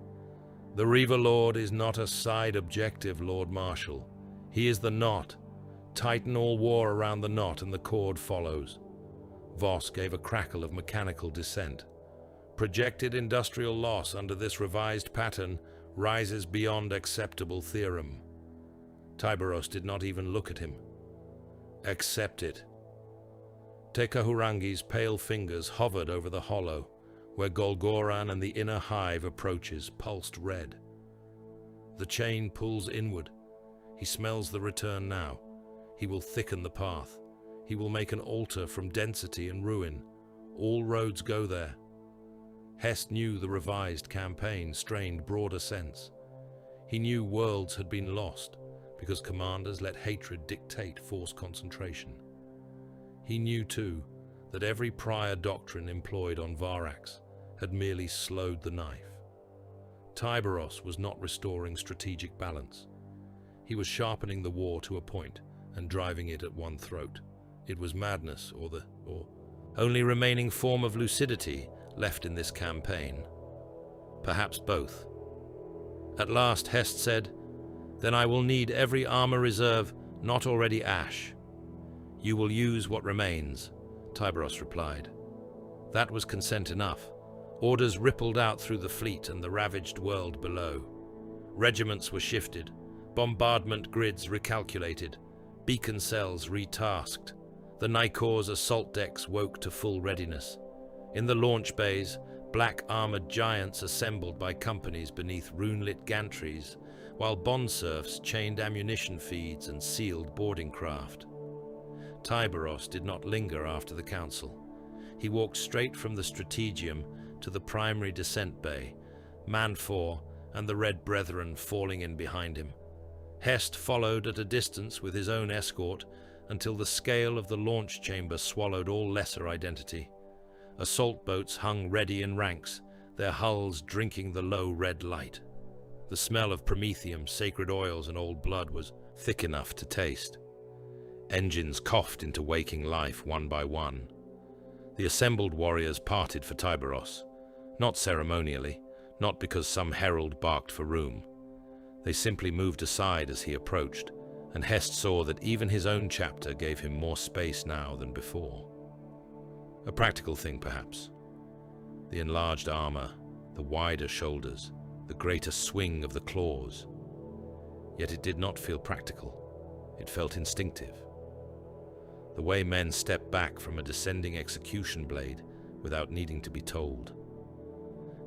"The Reaver Lord is not a side objective, Lord Marshal. He is the knot. Tighten all war around the knot and the cord follows." Voss gave a crackle of mechanical dissent. "Projected industrial loss under this revised pattern rises beyond acceptable theorem." Tyberos did not even look at him. "Accept it." Tekahurangi's pale fingers hovered over the hollow, where Golgoran and the inner hive approaches pulsed red. The chain pulls inward. He smells the return now. He will thicken the path. He will make an altar from density and ruin. All roads go there. Hest knew the revised campaign strained broader sense. He knew worlds had been lost because commanders let hatred dictate force concentration. He knew, too, that every prior doctrine employed on Varax had merely slowed the knife. Tyberos was not restoring strategic balance. He was sharpening the war to a point and driving it at one throat. It was madness or only remaining form of lucidity left in this campaign. Perhaps both. At last Hest said, "Then I will need every armor reserve not already ash." "You will use what remains," Tyberos replied. That was consent enough. Orders rippled out through the fleet and the ravaged world below. Regiments were shifted, bombardment grids recalculated, beacon cells retasked. The Nikor's assault decks woke to full readiness. In the launch bays, black-armored giants assembled by companies beneath rune-lit gantries, while bond serfs chained ammunition feeds and sealed boarding craft. Tyberos did not linger after the council. He walked straight from the strategium to the primary descent bay, Manfor and the Red Brethren falling in behind him. Hest followed at a distance with his own escort until the scale of the launch chamber swallowed all lesser identity. Assault boats hung ready in ranks, their hulls drinking the low red light. The smell of promethium, sacred oils, and old blood was thick enough to taste. Engines coughed into waking life one by one. The assembled warriors parted for Tyberos, not ceremonially, not because some herald barked for room. They simply moved aside as he approached, and Hest saw that even his own chapter gave him more space now than before. A practical thing, perhaps. The enlarged armor, the wider shoulders, the greater swing of the claws. Yet it did not feel practical. It felt instinctive. The way men step back from a descending execution blade without needing to be told.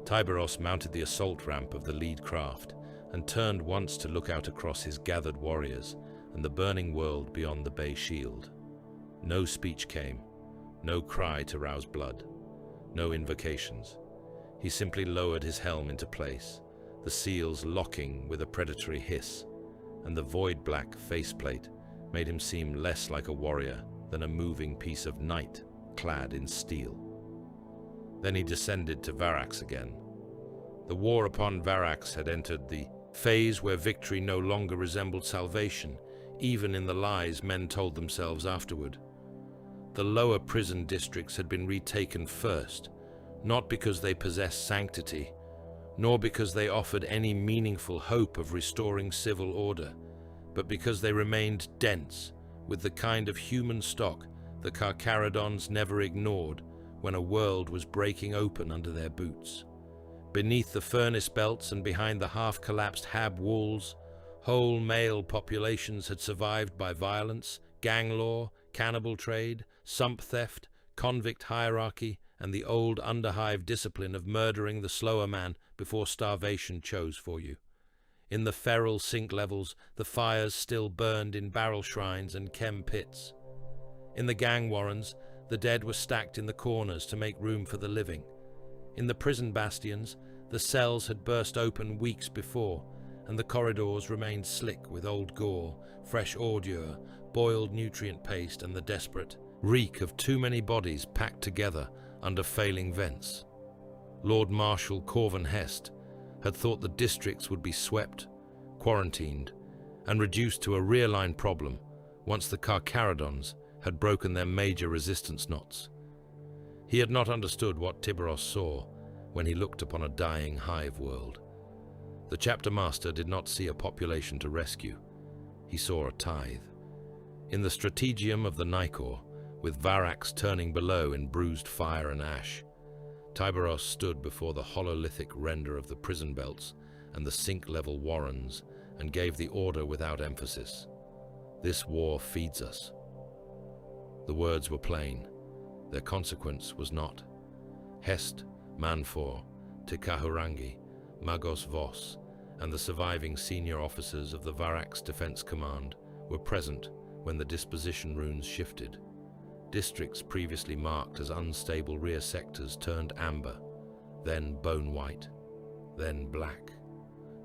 Tyberos mounted the assault ramp of the lead craft and turned once to look out across his gathered warriors and the burning world beyond the bay shield. No speech came, no cry to rouse blood, no invocations. He simply lowered his helm into place, the seals locking with a predatory hiss, and the void-black faceplate made him seem less like a warrior than a moving piece of night clad in steel. Then he descended to Varax again. The war upon Varax had entered the phase where victory no longer resembled salvation, even in the lies men told themselves afterward. The lower prison districts had been retaken first, not because they possessed sanctity, nor because they offered any meaningful hope of restoring civil order, but because they remained dense with the kind of human stock the Carcharodons never ignored when a world was breaking open under their boots. Beneath the furnace belts and behind the half-collapsed Hab walls, whole male populations had survived by violence, gang law, cannibal trade, sump theft, convict hierarchy, and the old underhive discipline of murdering the slower man before starvation chose for you. In the feral sink levels, the fires still burned in barrel shrines and chem pits. In the gang warrens, the dead were stacked in the corners to make room for the living. In the prison bastions, the cells had burst open weeks before, and the corridors remained slick with old gore, fresh ordure, boiled nutrient paste, and the desperate reek of too many bodies packed together under failing vents. Lord Marshal Corvin Hest had thought the districts would be swept, quarantined, and reduced to a rear-line problem once the Carcharodons had broken their major resistance knots. He had not understood what Tyberos saw when he looked upon a dying hive world. The chapter master did not see a population to rescue. He saw a tithe. In the strategium of the Nikor, with Varax turning below in bruised fire and ash, Tyberos stood before the hololithic render of the prison belts and the sink-level warrens and gave the order without emphasis. This war feeds us. The words were plain. Their consequence was not. Hest, Manfor, Tikahurangi, Magos Vos, and the surviving senior officers of the Varax Defense Command were present when the disposition runes shifted. Districts previously marked as unstable rear sectors turned amber, then bone white, then black.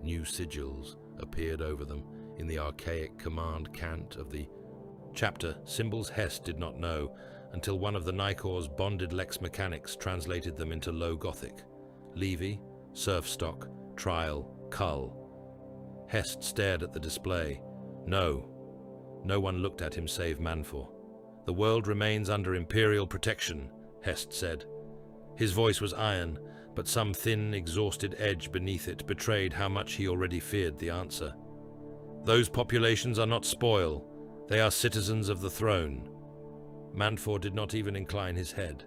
New sigils appeared over them in the archaic command cant of the chapter. Symbols Hest did not know until one of the Nikor's bonded lex mechanics translated them into Low Gothic. Levy, Surfstock, Trial, Cull. Hest stared at the display. No one looked at him save Manfor. "The world remains under Imperial protection," Hest said. His voice was iron, but some thin, exhausted edge beneath it betrayed how much he already feared the answer. Those populations are not spoil, they are citizens of the throne. Manfor did not even incline his head.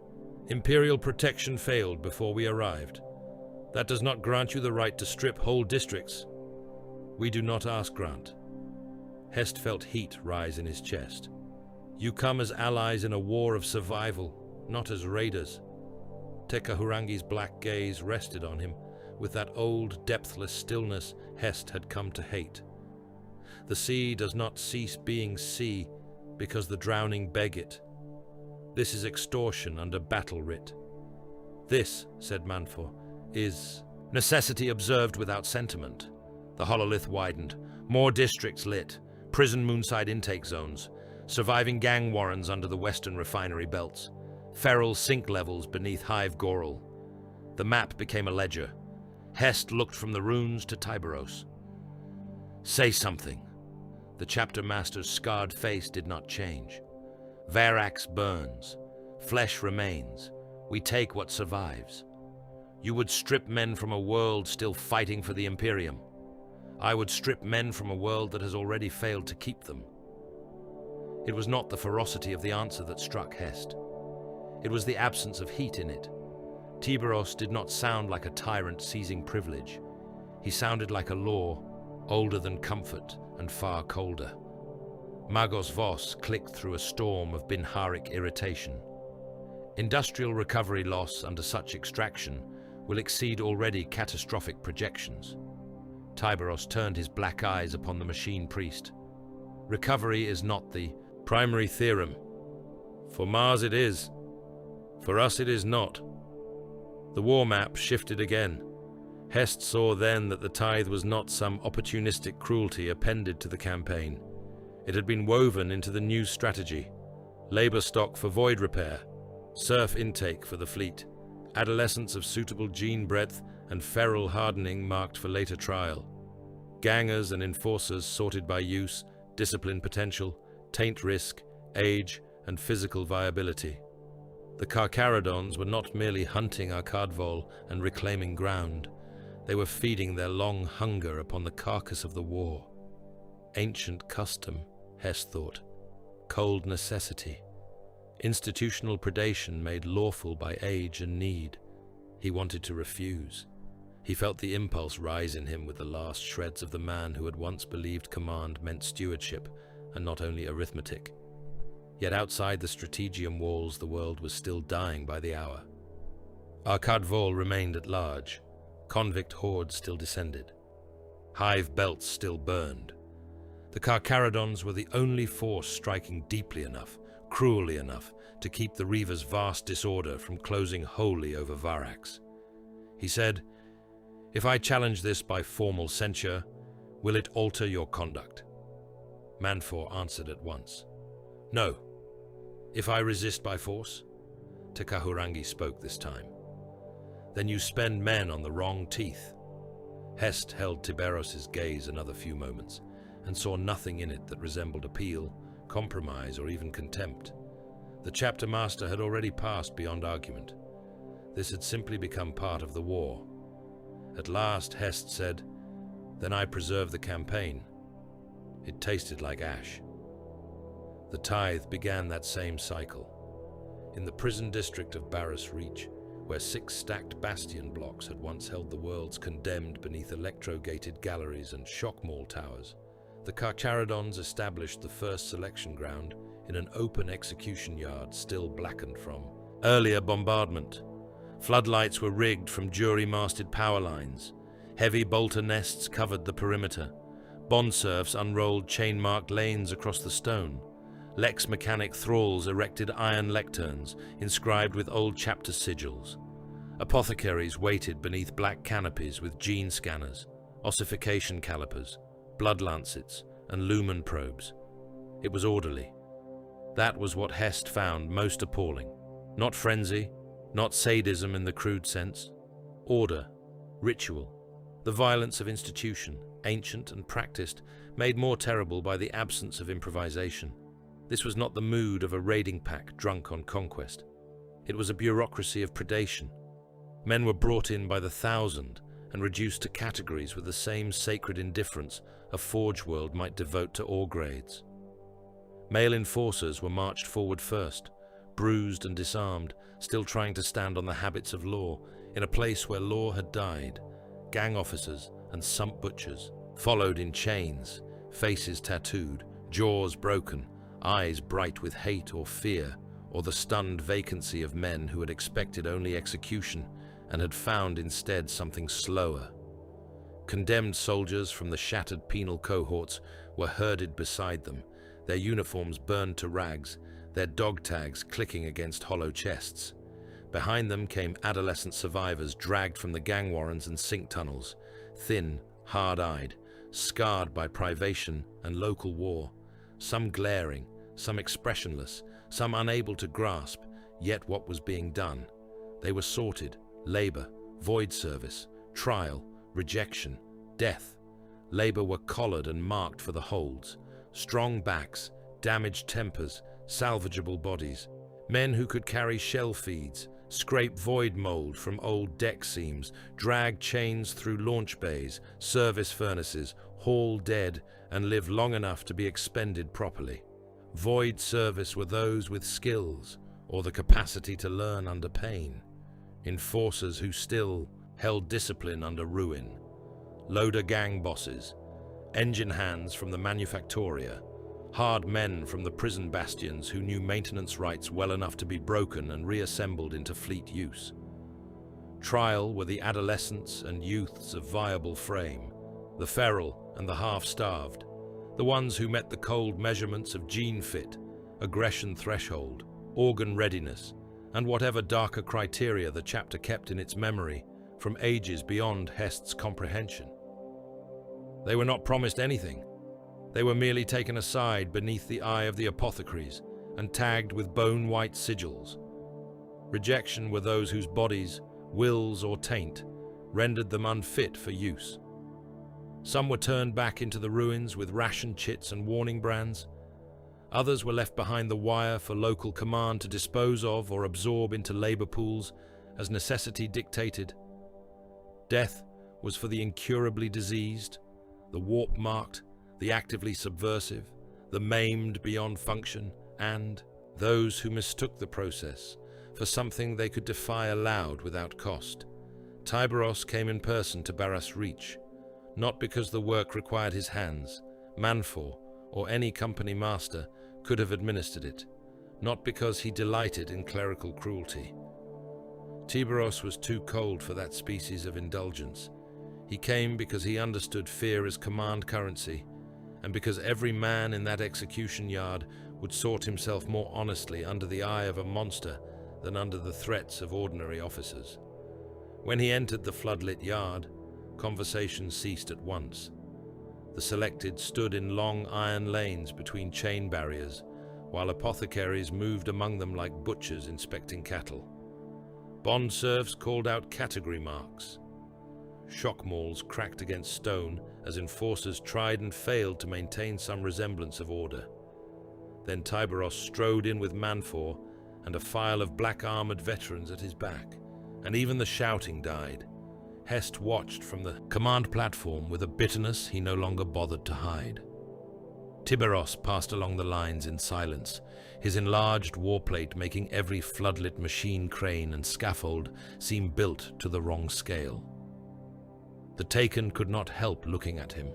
Imperial protection failed before we arrived. That does not grant you the right to strip whole districts. We do not ask grant. Hest felt heat rise in his chest. You come as allies in a war of survival, not as raiders. Tekahurangi's black gaze rested on him with that old, depthless stillness Hest had come to hate. The sea does not cease being sea because the drowning beg it. This is extortion under battle writ. This, said Manfor, is necessity observed without sentiment. The hololith widened, more districts lit, prison moonside intake zones, surviving gang warrens under the western refinery belts, feral sink levels beneath Hive Goral. The map became a ledger. Hest looked from the runes to Tyberos. Say something. The chapter master's scarred face did not change. Varax burns. Flesh remains. We take what survives. You would strip men from a world still fighting for the Imperium. I would strip men from a world that has already failed to keep them. It was not the ferocity of the answer that struck Hest. It was the absence of heat in it. Tyberos did not sound like a tyrant seizing privilege. He sounded like a law, older than comfort and far colder. Magos Vos clicked through a storm of Binharic irritation. Industrial recovery loss under such extraction will exceed already catastrophic projections. Tyberos turned his black eyes upon the machine priest. Recovery is not the primary theorem. For Mars it is. For us it is not. The war map shifted again. Hest saw then that the tithe was not some opportunistic cruelty appended to the campaign. It had been woven into the new strategy. Labor stock for void repair, surf intake for the fleet, adolescence of suitable gene breadth and feral hardening marked for later trial. Gangers and enforcers sorted by use, discipline potential, taint risk, age, and physical viability. The Carcharodons were not merely hunting Arkadvol and reclaiming ground. They were feeding their long hunger upon the carcass of the war. Ancient custom, Hest thought. Cold necessity. Institutional predation made lawful by age and need. He wanted to refuse. He felt the impulse rise in him with the last shreds of the man who had once believed command meant stewardship and not only arithmetic. Yet outside the strategium walls the world was still dying by the hour. Arkadvol remained at large. Convict hordes still descended. Hive belts still burned. The Carcharodons were the only force striking deeply enough, cruelly enough, to keep the Reaver's vast disorder from closing wholly over Varax. He said, "If I challenge this by formal censure, will it alter your conduct?" Manfor answered at once. "No. If I resist by force?" Tekahurangi spoke this time. "Then you spend men on the wrong teeth." Hest held Tyberos' gaze another few moments, and saw nothing in it that resembled appeal, compromise, or even contempt. The chapter master had already passed beyond argument. This had simply become part of the war. At last Hest said, "Then I preserve the campaign." It tasted like ash. The tithe began that same cycle. In the prison district of Barras Reach, where 6 stacked bastion blocks had once held the worlds condemned beneath electro-gated galleries and shock mall towers, the Carcharodons established the first selection ground in an open execution yard still blackened from earlier bombardment. Floodlights were rigged from jury-masted power lines. Heavy bolter nests covered the perimeter. Bond serfs unrolled chain-marked lanes across the stone. Lex mechanic thralls erected iron lecterns inscribed with old chapter sigils. Apothecaries waited beneath black canopies with gene scanners, ossification calipers, blood lancets, and lumen probes. It was orderly. That was what Hest found most appalling. Not frenzy, not sadism in the crude sense. Order, ritual, the violence of institution, ancient and practiced, made more terrible by the absence of improvisation. This was not the mood of a raiding pack drunk on conquest. It was a bureaucracy of predation. Men were brought in by the thousand and reduced to categories with the same sacred indifference a forge world might devote to all grades. Male enforcers were marched forward first, bruised and disarmed, still trying to stand on the habits of law, in a place where law had died. Gang officers and sump butchers followed in chains, faces tattooed, jaws broken, eyes bright with hate or fear, or the stunned vacancy of men who had expected only execution and had found instead something slower. Condemned soldiers from the shattered penal cohorts were herded beside them, their uniforms burned to rags, their dog tags clicking against hollow chests. Behind them came adolescent survivors dragged from the gang warrens and sink tunnels, thin, hard-eyed, scarred by privation and local war, some glaring, some expressionless, some unable to grasp yet what was being done. They were sorted: labor, void service, trial, rejection, death. Labor were collared and marked for the holds. Strong backs, damaged tempers, salvageable bodies. Men who could carry shell feeds, scrape void mold from old deck seams, drag chains through launch bays, service furnaces, haul dead, and live long enough to be expended properly. Void service were those with skills or the capacity to learn under pain. Enforcers who still held discipline under ruin. Loader gang bosses, engine hands from the manufactoria, hard men from the prison bastions who knew maintenance rights well enough to be broken and reassembled into fleet use. Trial were the adolescents and youths of viable frame, the feral and the half-starved, the ones who met the cold measurements of gene fit, aggression threshold, organ readiness, and whatever darker criteria the chapter kept in its memory from ages beyond Hest's comprehension. They were not promised anything. They were merely taken aside beneath the eye of the apothecaries and tagged with bone-white sigils. Rejection were those whose bodies, wills or taint, rendered them unfit for use. Some were turned back into the ruins with ration chits and warning brands. Others were left behind the wire for local command to dispose of or absorb into labor pools as necessity dictated. Death was for the incurably diseased, the warp-marked, the actively subversive, the maimed beyond function, and those who mistook the process for something they could defy aloud without cost. Tyberos came in person to Barras Reach, not because the work required his hands. Manfor, or any company master, could have administered it, not because he delighted in clerical cruelty. Tyberos was too cold for that species of indulgence. He came because he understood fear as command currency, and because every man in that execution yard would sort himself more honestly under the eye of a monster than under the threats of ordinary officers. When he entered the floodlit yard, conversation ceased at once. The selected stood in long iron lanes between chain barriers, while apothecaries moved among them like butchers inspecting cattle. Bond serfs called out category marks. Shock mauls cracked against stone as enforcers tried and failed to maintain some resemblance of order. Then Tyberos strode in with Manfor and a file of black-armored veterans at his back, and even the shouting died. Hest watched from the command platform with a bitterness he no longer bothered to hide. Tyberos passed along the lines in silence, his enlarged warplate making every floodlit machine crane and scaffold seem built to the wrong scale. The taken could not help looking at him.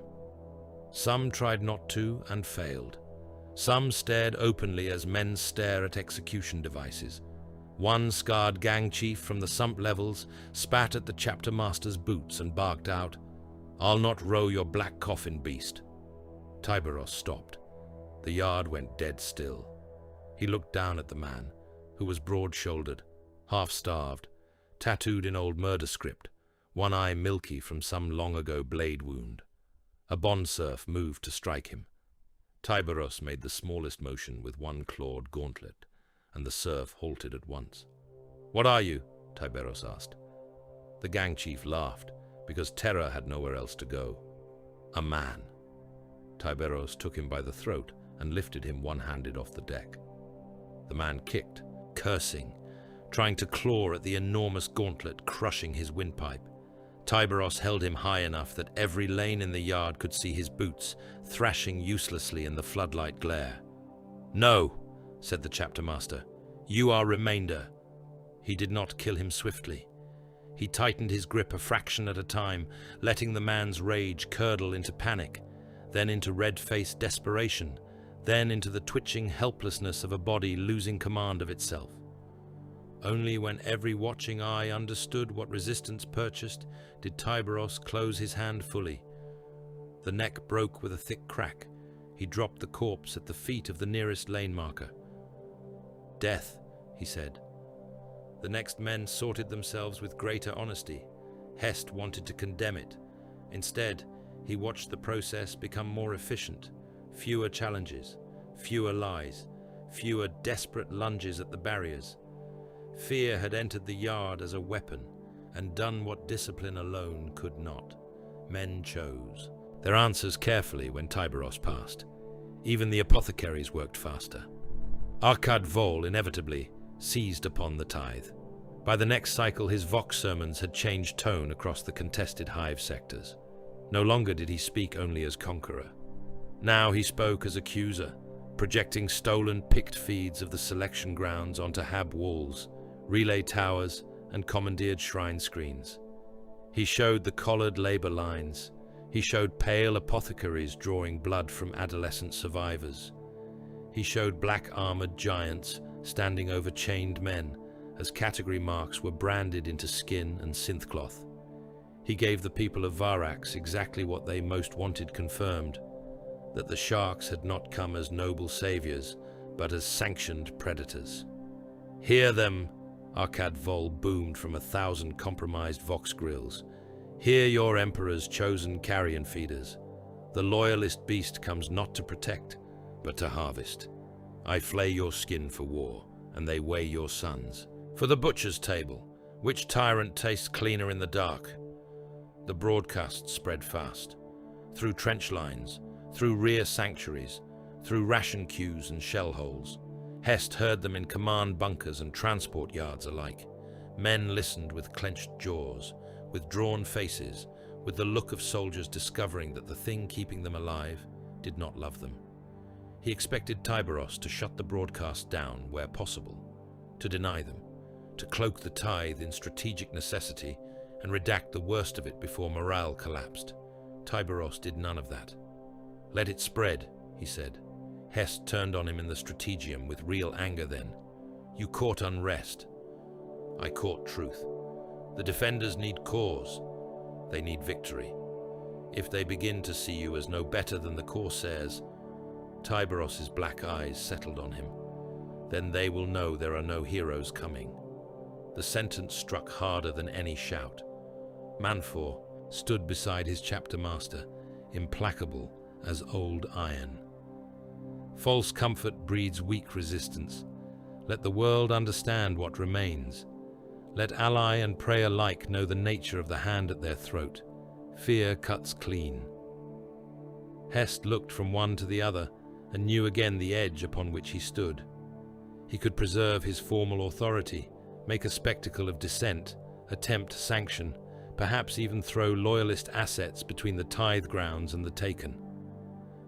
Some tried not to and failed. Some stared openly as men stare at execution devices. One scarred gang chief from the sump levels spat at the chapter master's boots and barked out, "I'll not row your black coffin, beast." Tyberos stopped. The yard went dead still. He looked down at the man, who was broad-shouldered, half-starved, tattooed in old murder script, one eye milky from some long-ago blade wound. A bond serf moved to strike him. Tyberos made the smallest motion with one clawed gauntlet, and the serf halted at once. "What are you?" Tyberos asked. The gang chief laughed, because terror had nowhere else to go. "A man." Tyberos took him by the throat and lifted him one-handed off the deck. The man kicked, cursing, trying to claw at the enormous gauntlet crushing his windpipe. Tyberos held him high enough that every lane in the yard could see his boots, thrashing uselessly in the floodlight glare. "No," said the chapter master. "You are remainder." He did not kill him swiftly. He tightened his grip a fraction at a time, letting the man's rage curdle into panic, then into red-faced desperation, then into the twitching helplessness of a body losing command of itself. Only when every watching eye understood what resistance purchased did Tyberos close his hand fully. The neck broke with a thick crack. He dropped the corpse at the feet of the nearest lane marker. "Death," he said. The next men sorted themselves with greater honesty. Hest wanted to condemn it. Instead, he watched the process become more efficient. Fewer challenges, fewer lies, fewer desperate lunges at the barriers. Fear had entered the yard as a weapon and done what discipline alone could not. Men chose their answers carefully when Tyberos passed. Even the apothecaries worked faster. Arkad Vol inevitably seized upon the tithe. By the next cycle, his vox sermons had changed tone across the contested hive sectors. No longer did he speak only as conqueror. Now he spoke as accuser, projecting stolen picked feeds of the selection grounds onto hab walls, relay towers, and commandeered shrine screens. He showed the collared labor lines. He showed pale apothecaries drawing blood from adolescent survivors. He showed black-armored giants standing over chained men as category marks were branded into skin and synthcloth. He gave the people of Varax exactly what they most wanted confirmed, that the sharks had not come as noble saviors, but as sanctioned predators. "Hear them," Arkad Vol boomed from 1,000 compromised vox grills. "Hear your emperor's chosen carrion feeders. The loyalist beast comes not to protect, but to harvest. I flay your skin for war, and they weigh your sons. For the butcher's table, which tyrant tastes cleaner in the dark?" The broadcast spread fast. Through trench lines, through rear sanctuaries, through ration queues and shell holes. Hest heard them in command bunkers and transport yards alike. Men listened with clenched jaws, with drawn faces, with the look of soldiers discovering that the thing keeping them alive did not love them. He expected Tyberos to shut the broadcast down where possible, to deny them, to cloak the tithe in strategic necessity and redact the worst of it before morale collapsed. Tyberos did none of that. "Let it spread," he said. Hest turned on him in the strategium with real anger then. "You court unrest. I court truth. The defenders need cause. They need victory. If they begin to see you as no better than the corsairs," Tyberos's black eyes settled on him, "then they will know there are no heroes coming." The sentence struck harder than any shout. Manfor stood beside his chapter master, implacable as old iron. False comfort breeds weak resistance. Let the world understand what remains. Let ally and prey alike know the nature of the hand at their throat. Fear cuts clean. Hest looked from one to the other and knew again the edge upon which he stood. He could preserve his formal authority, make a spectacle of dissent, attempt sanction, perhaps even throw loyalist assets between the tithe grounds and the taken.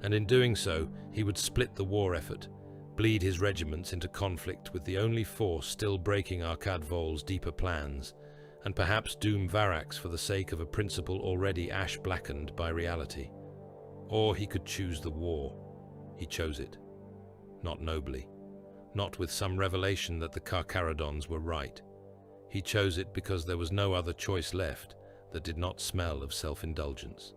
And in doing so, he would split the war effort, bleed his regiments into conflict with the only force still breaking Arkad Vol's deeper plans, and perhaps doom Varax for the sake of a principle already ash-blackened by reality. Or he could choose the war. He chose it. Not nobly. Not with some revelation that the Carcharodons were right. He chose it because there was no other choice left that did not smell of self-indulgence.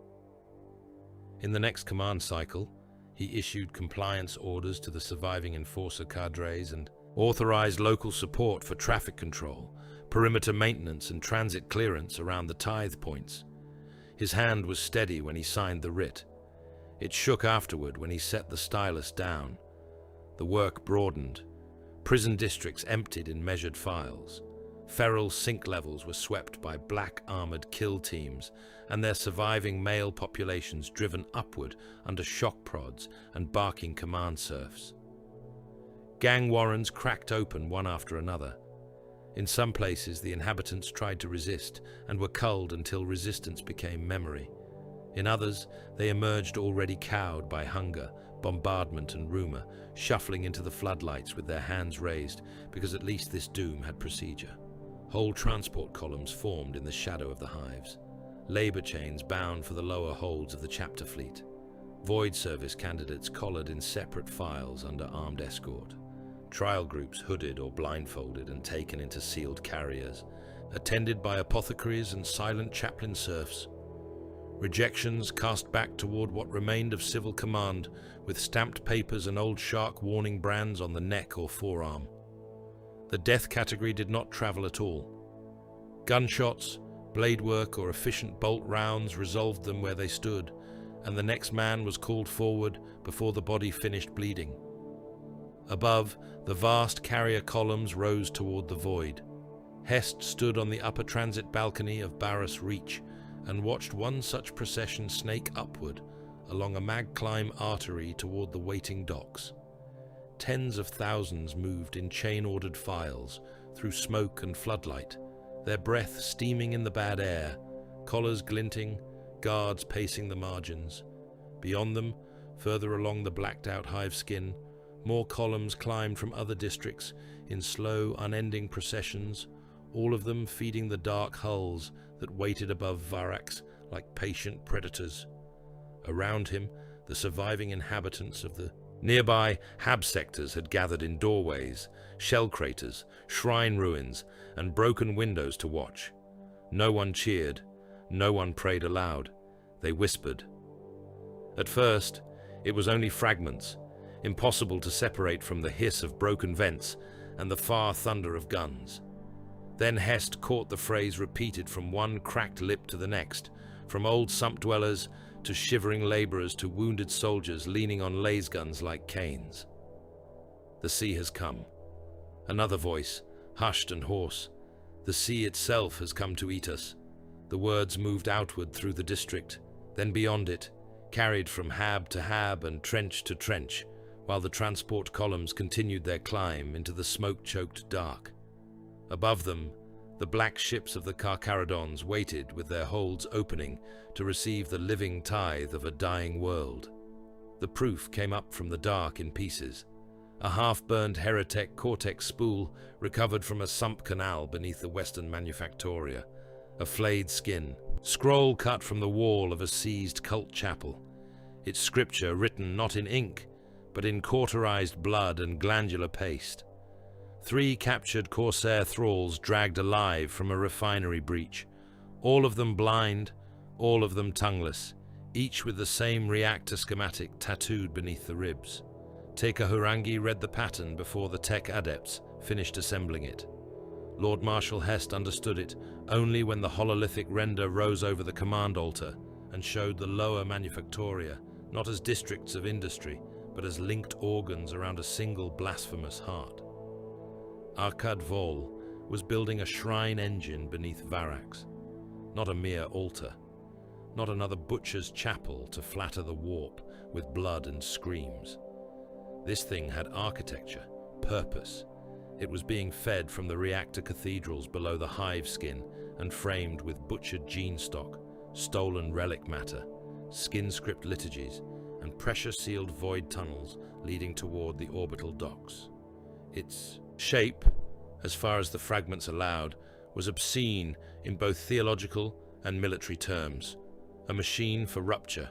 In the next command cycle, he issued compliance orders to the surviving enforcer cadres and authorized local support for traffic control, perimeter maintenance and transit clearance around the tithe points. His hand was steady when he signed the writ. It shook afterward when he set the stylus down. The work broadened. Prison districts emptied in measured files. Feral sink levels were swept by black-armored kill teams, and their surviving male populations driven upward under shock prods and barking command serfs. Gang warrens cracked open one after another. In some places, the inhabitants tried to resist and were culled until resistance became memory. In others, they emerged already cowed by hunger, bombardment and rumor, shuffling into the floodlights with their hands raised, because at least this doom had procedure. Whole transport columns formed in the shadow of the hives. Labor chains bound for the lower holds of the chapter fleet. Void service candidates collared in separate files under armed escort. Trial groups hooded or blindfolded and taken into sealed carriers, attended by apothecaries and silent chaplain serfs. Rejections cast back toward what remained of civil command, with stamped papers and old shark warning brands on the neck or forearm. The death category did not travel at all. Gunshots, blade work, or efficient bolt rounds resolved them where they stood, and the next man was called forward before the body finished bleeding. Above, the vast carrier columns rose toward the void. Hest stood on the upper transit balcony of Barras Reach and watched one such procession snake upward along a mag-climb artery toward the waiting docks. Tens of thousands moved in chain-ordered files through smoke and floodlight, their breath steaming in the bad air, collars glinting, guards pacing the margins. Beyond them, further along the blacked-out hive skin, more columns climbed from other districts in slow, unending processions, all of them feeding the dark hulls that waited above Varax like patient predators. Around him, the surviving inhabitants of the nearby Hab sectors had gathered in doorways, shell craters, shrine ruins, and broken windows to watch. No one cheered, no one prayed aloud. They whispered. At first, it was only fragments, impossible to separate from the hiss of broken vents and the far thunder of guns. Then Hest caught the phrase repeated from one cracked lip to the next, from old sump dwellers to shivering laborers to wounded soldiers leaning on laze guns like canes. The sea has come. Another voice, hushed and hoarse. The sea itself has come to eat us. The words moved outward through the district, then beyond it, carried from hab to hab and trench to trench, while the transport columns continued their climb into the smoke-choked dark. Above them, the black ships of the Carcharodons waited with their holds opening to receive the living tithe of a dying world. The proof came up from the dark in pieces. A half-burned Heretek Cortex spool recovered from a sump canal beneath the western Manufactoria, a flayed skin, scroll cut from the wall of a seized cult chapel, its scripture written not in ink, but in cauterized blood and glandular paste. 3 captured Corsair thralls dragged alive from a refinery breach, all of them blind, all of them tongueless, each with the same reactor schematic tattooed beneath the ribs. Tekahurangi read the pattern before the tech adepts finished assembling it. Lord Marshal Hest understood it only when the hololithic render rose over the command altar and showed the lower Manufactoria not as districts of industry, but as linked organs around a single blasphemous heart. Arkad Vol was building a shrine engine beneath Varax, not a mere altar, not another butcher's chapel to flatter the warp with blood and screams. This thing had architecture, purpose. It was being fed from the reactor cathedrals below the hive skin and framed with butchered gene stock, stolen relic matter, skin-script liturgies, and pressure-sealed void tunnels leading toward the orbital docks. Its shape, as far as the fragments allowed, was obscene in both theological and military terms. A machine for rupture,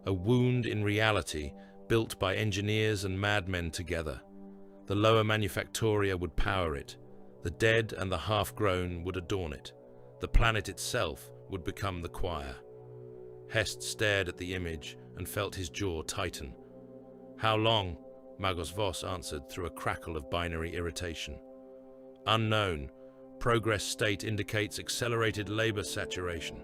a wound in reality built by engineers and madmen together. The lower Manufactoria would power it. The dead and the half-grown would adorn it. The planet itself would become the choir. Hest stared at the image and felt his jaw tighten. How long? Magos Vos answered through a crackle of binary irritation. Unknown. Progress state indicates accelerated labor saturation.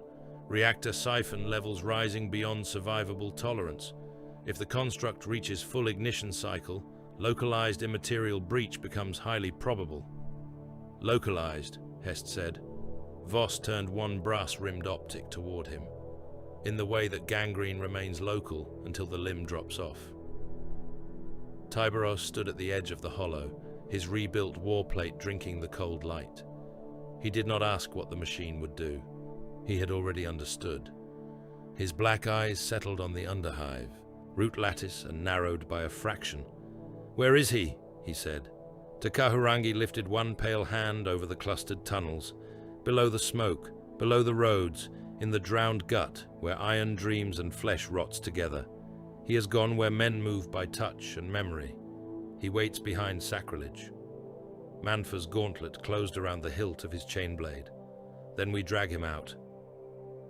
Reactor siphon levels rising beyond survivable tolerance. If the construct reaches full ignition cycle, localized immaterial breach becomes highly probable. Localized, Hest said. Voss turned one brass-rimmed optic toward him, in the way that gangrene remains local until the limb drops off. Tyberos stood at the edge of the hollow, his rebuilt warplate drinking the cold light. He did not ask what the machine would do. He had already understood. His black eyes settled on the underhive, root lattice and narrowed by a fraction. "Where is he?" he said. Takahurangi lifted one pale hand over the clustered tunnels, below the smoke, below the roads, in the drowned gut where iron dreams and flesh rots together. He has gone where men move by touch and memory. He waits behind sacrilege. Manfa's gauntlet closed around the hilt of his chain blade. Then we drag him out.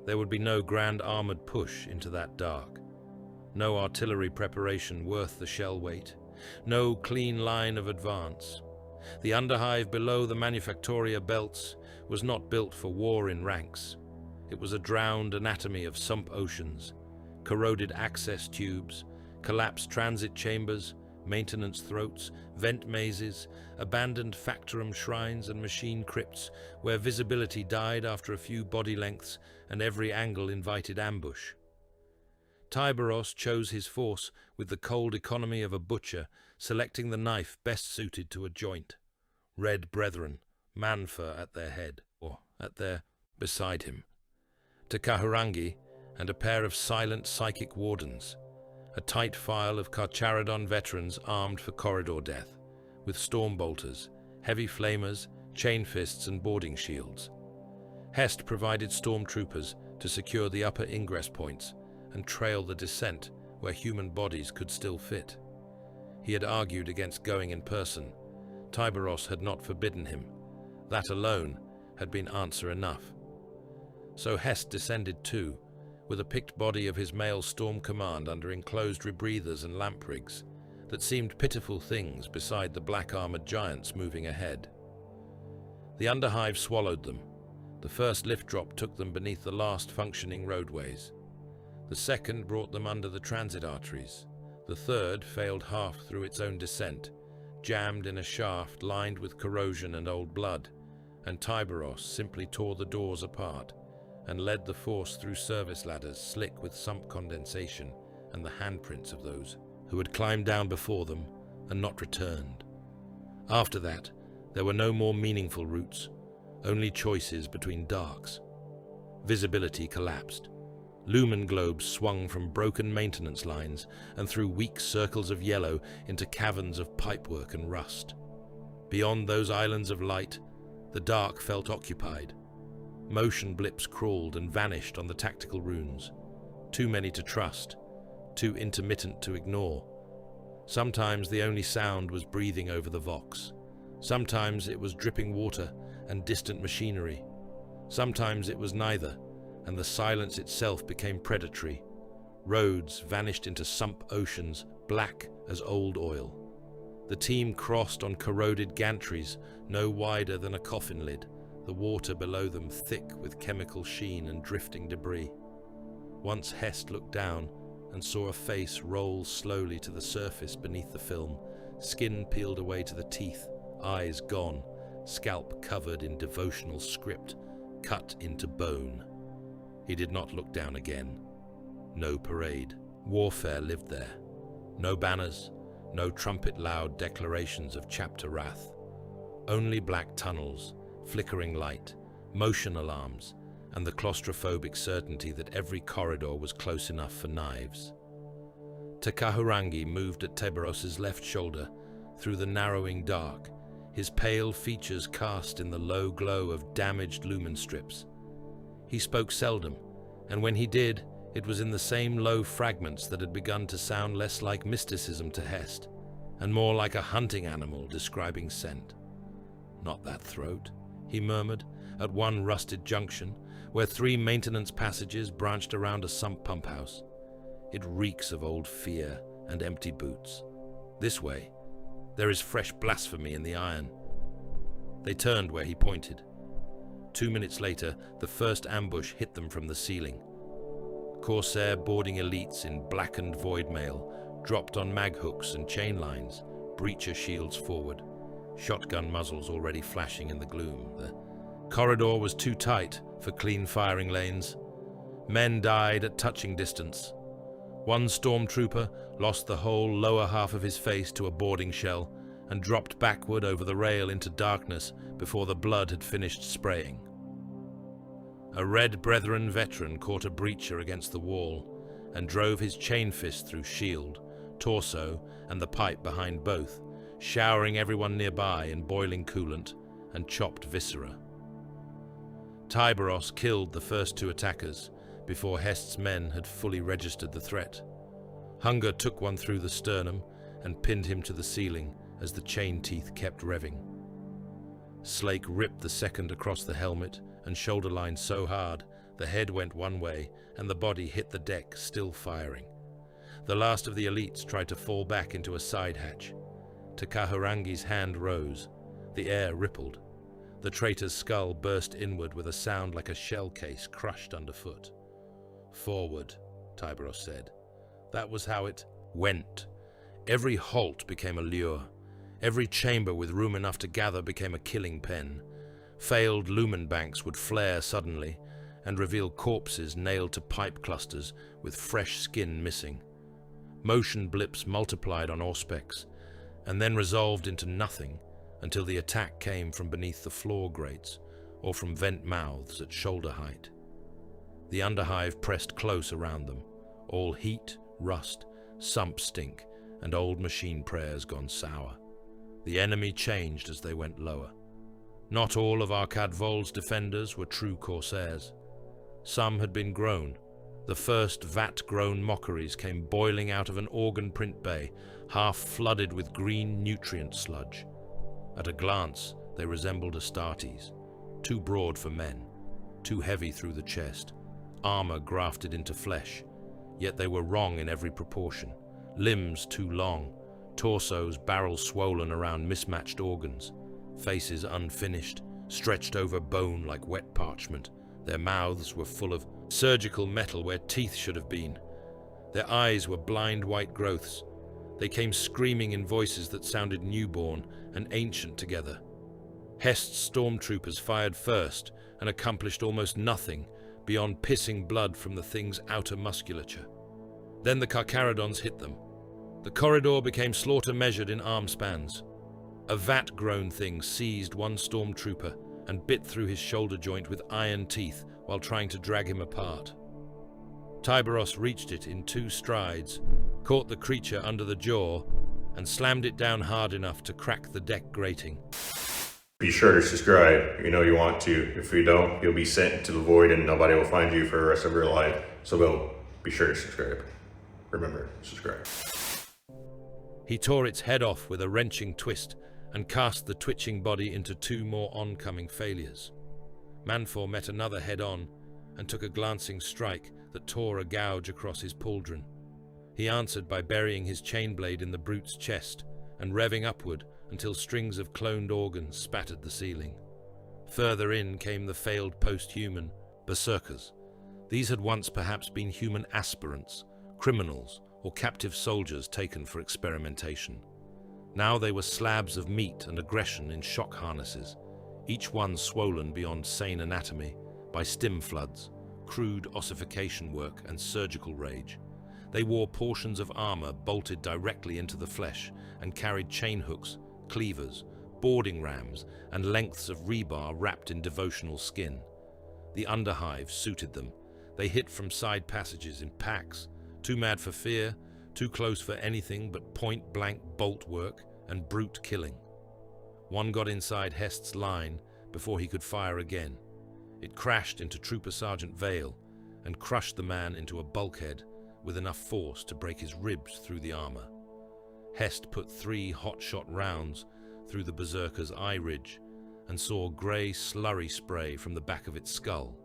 There would be no grand armored push into that dark. No artillery preparation worth the shell weight. No clean line of advance. The underhive below the manufactoria belts was not built for war in ranks. It was a drowned anatomy of sump oceans, corroded access tubes, collapsed transit chambers, maintenance throats, vent mazes, abandoned factorum shrines and machine crypts where visibility died after a few body lengths and every angle invited ambush. Tyberos chose his force with the cold economy of a butcher, selecting the knife best suited to a joint. Red brethren, Manfa at their head, or beside him. Takahurangi and a pair of silent psychic wardens, a tight file of Carcharodon veterans armed for corridor death, with storm bolters, heavy flamers, chain fists and boarding shields. Hest provided stormtroopers to secure the upper ingress points and trail the descent where human bodies could still fit. He had argued against going in person. Tyberos had not forbidden him. That alone had been answer enough. So Hest descended too, with a picked body of his male storm command under enclosed rebreathers and lamp rigs that seemed pitiful things beside the black-armored giants moving ahead. The underhive swallowed them. The first lift drop took them beneath the last functioning roadways. The second brought them under the transit arteries. The third failed half through its own descent, jammed in a shaft lined with corrosion and old blood, and Tyberos simply tore the doors apart and led the force through service ladders slick with sump condensation and the handprints of those who had climbed down before them and not returned. After that, there were no more meaningful routes, only choices between darks. Visibility collapsed. Lumen globes swung from broken maintenance lines and through weak circles of yellow into caverns of pipework and rust. Beyond those islands of light, the dark felt occupied. Motion blips crawled and vanished on the tactical runes. Too many to trust, too intermittent to ignore. Sometimes the only sound was breathing over the vox. Sometimes it was dripping water and distant machinery. Sometimes it was neither, and the silence itself became predatory. Roads vanished into sump oceans, black as old oil. The team crossed on corroded gantries, no wider than a coffin lid, the water below them thick with chemical sheen and drifting debris. Once Hest looked down and saw a face roll slowly to the surface beneath the film, skin peeled away to the teeth, eyes gone, scalp covered in devotional script, cut into bone. He did not look down again. No parade. Warfare lived there. No banners, no trumpet-loud declarations of chapter wrath. Only black tunnels, flickering light, motion alarms, and the claustrophobic certainty that every corridor was close enough for knives. Takahurangi moved at Tyberos' left shoulder through the narrowing dark, his pale features cast in the low glow of damaged lumen strips. He spoke seldom, and when he did, it was in the same low fragments that had begun to sound less like mysticism to Hest, and more like a hunting animal describing scent. "Not that throat," he murmured, at one rusted junction, where 3 maintenance passages branched around a sump pump house. "It reeks of old fear and empty boots. This way. There is fresh blasphemy in the iron." They turned where he pointed. 2 minutes later, the first ambush hit them from the ceiling. Corsair boarding elites in blackened voidmail dropped on mag hooks and chain lines, breacher shields forward, shotgun muzzles already flashing in the gloom. The corridor was too tight for clean firing lanes. Men died at touching distance. One stormtrooper lost the whole lower half of his face to a boarding shell, and dropped backward over the rail into darkness before the blood had finished spraying. A Red Brethren veteran caught a breacher against the wall and drove his chain fist through shield, torso, and the pipe behind both, showering everyone nearby in boiling coolant and chopped viscera. Tyberos killed the first two attackers before Hest's men had fully registered the threat. Hunger took one through the sternum and pinned him to the ceiling as the chain teeth kept revving. Slake ripped the second across the helmet and shoulder line so hard the head went one way and the body hit the deck, still firing. The last of the elites tried to fall back into a side hatch. Takaharangi's hand rose. The air rippled. The traitor's skull burst inward with a sound like a shell case crushed underfoot. "Forward," Tyberos said. That was how it went. Every halt became a lure. Every chamber with room enough to gather became a killing pen. Failed lumen banks would flare suddenly and reveal corpses nailed to pipe clusters with fresh skin missing. Motion blips multiplied on auspex and then resolved into nothing until the attack came from beneath the floor grates or from vent mouths at shoulder height. The underhive pressed close around them, all heat, rust, sump stink, and old machine prayers gone sour. The enemy changed as they went lower. Not all of Arkad Vol's defenders were true corsairs. Some had been grown. The first vat-grown mockeries came boiling out of an organ print bay, half flooded with green nutrient sludge. At a glance, they resembled Astartes, too broad for men, too heavy through the chest, armor grafted into flesh, yet they were wrong in every proportion. Limbs too long, torsos barrel swollen around mismatched organs, faces unfinished, stretched over bone like wet parchment. Their mouths were full of surgical metal where teeth should have been. Their eyes were blind white growths. They came screaming in voices that sounded newborn and ancient together. Hest's stormtroopers fired first and accomplished almost nothing beyond pissing blood from the thing's outer musculature. Then the Carcharodons hit them. The corridor became slaughter measured in arm spans. A vat-grown thing seized one stormtrooper and bit through his shoulder joint with iron teeth while trying to drag him apart. Tyberos reached it in 2 strides, caught the creature under the jaw, and slammed it down hard enough to crack the deck grating. Be sure to subscribe. You know you want to. If you don't, you'll be sent into the void and nobody will find you for the rest of your life. So go, be sure to subscribe. Remember, subscribe. He tore its head off with a wrenching twist and cast the twitching body into 2 more oncoming failures. Manfor met another head-on and took a glancing strike that tore a gouge across his pauldron. He answered by burying his chain blade in the brute's chest and revving upward until strings of cloned organs spattered the ceiling. Further in came the failed post-human berserkers. These had once perhaps been human aspirants, criminals, or captive soldiers taken for experimentation. Now they were slabs of meat and aggression in shock harnesses, each one swollen beyond sane anatomy by stim floods, crude ossification work, and surgical rage. They wore portions of armor bolted directly into the flesh and carried chain hooks, cleavers, boarding rams, and lengths of rebar wrapped in devotional skin. The underhive suited them. They hit from side passages in packs, too mad for fear, too close for anything but point-blank bolt work and brute killing. One got inside Hest's line before he could fire again. It crashed into Trooper Sergeant Vale and crushed the man into a bulkhead with enough force to break his ribs through the armor. Hest put 3 hot-shot rounds through the berserker's eye ridge and saw grey slurry spray from the back of its skull.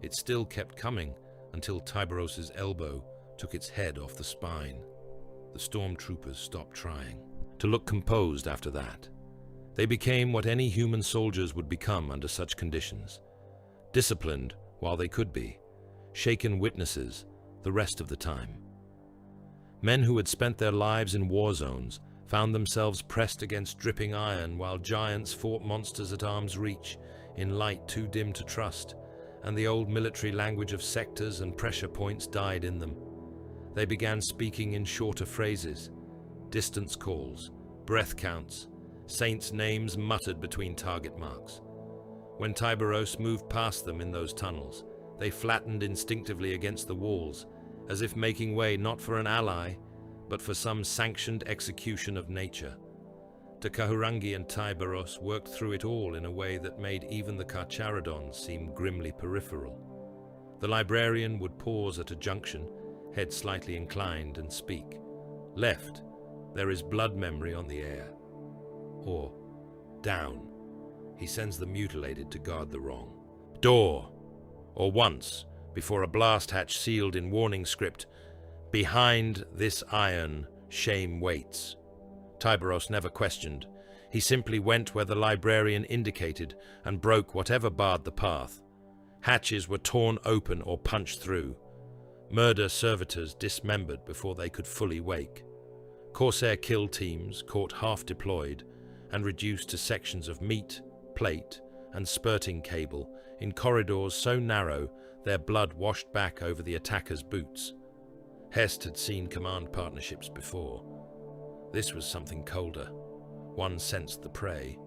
It still kept coming until Tyberos's elbow took its head off the spine. The stormtroopers stopped trying to look composed after that. They became what any human soldiers would become under such conditions. Disciplined while they could be, shaken witnesses the rest of the time. Men who had spent their lives in war zones found themselves pressed against dripping iron while giants fought monsters at arm's reach in light too dim to trust, and the old military language of sectors and pressure points died in them. They began speaking in shorter phrases, distance calls, breath counts, saints' names muttered between target marks. When Tyberos moved past them in those tunnels, they flattened instinctively against the walls, as if making way not for an ally, but for some sanctioned execution of nature. Takahurangi and Tyberos worked through it all in a way that made even the Carcharodons seem grimly peripheral. The librarian would pause at a junction, head slightly inclined, and speak. Left, there is blood memory on the air. Or, down, he sends the mutilated to guard the wrong. Door, or once, before a blast hatch sealed in warning script, behind this iron, shame waits. Tyberos never questioned. He simply went where the librarian indicated and broke whatever barred the path. Hatches were torn open or punched through. Murder servitors dismembered before they could fully wake. Corsair kill teams caught half deployed and reduced to sections of meat, plate, and spurting cable in corridors so narrow their blood washed back over the attackers' boots. Hest had seen command partnerships before. This was something colder. One sensed the prey.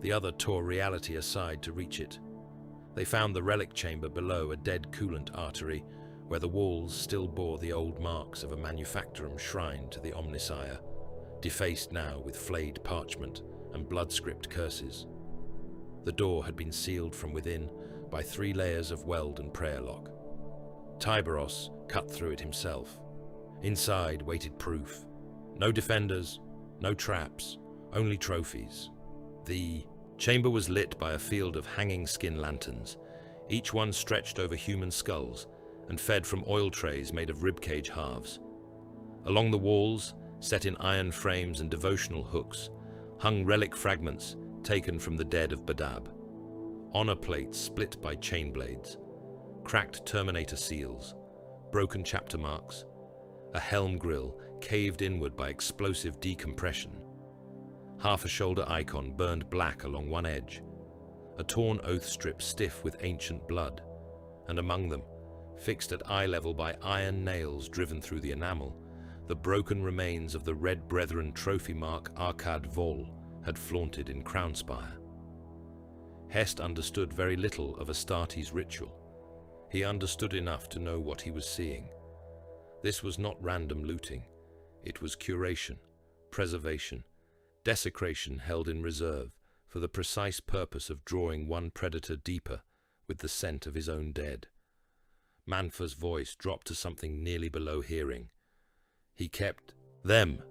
The other tore reality aside to reach it. They found the relic chamber below a dead coolant artery, where the walls still bore the old marks of a manufactorum shrine to the Omnisire, defaced now with flayed parchment and blood-script curses. The door had been sealed from within by 3 layers of weld and prayer lock. Tyberos cut through it himself. Inside waited proof. No defenders, no traps, only trophies. The chamber was lit by a field of hanging skin lanterns, each one stretched over human skulls and fed from oil trays made of ribcage halves. Along the walls, set in iron frames and devotional hooks, hung relic fragments taken from the dead of Badab. Honor plates split by chain blades, cracked Terminator seals, broken chapter marks, a helm grill caved inward by explosive decompression. Half a shoulder icon burned black along one edge, a torn oath strip stiff with ancient blood, and among them, fixed at eye level by iron nails driven through the enamel, the broken remains of the Red Brethren trophy mark Arkad Vol had flaunted in Crownspire. Hest understood very little of Astartes' ritual. He understood enough to know what he was seeing. This was not random looting. It was curation, preservation, desecration held in reserve for the precise purpose of drawing one predator deeper with the scent of his own dead. Manfa's voice dropped to something nearly below hearing. He kept them.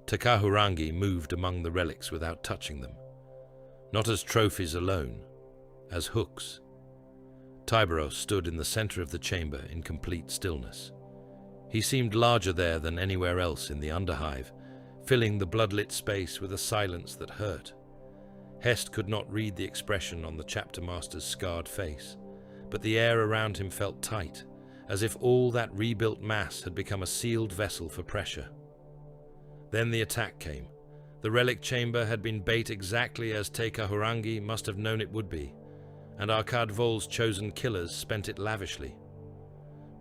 Takahurangi moved among the relics without touching them. Not as trophies alone, as hooks. Tyberos stood in the center of the chamber in complete stillness. He seemed larger there than anywhere else in the Underhive, filling the bloodlit space with a silence that hurt. Hest could not read the expression on the chapter master's scarred face, but the air around him felt tight, as if all that rebuilt mass had become a sealed vessel for pressure. Then the attack came. The relic chamber had been bait exactly as Takahurangi must have known it would be, and Arkad Vol's chosen killers spent it lavishly.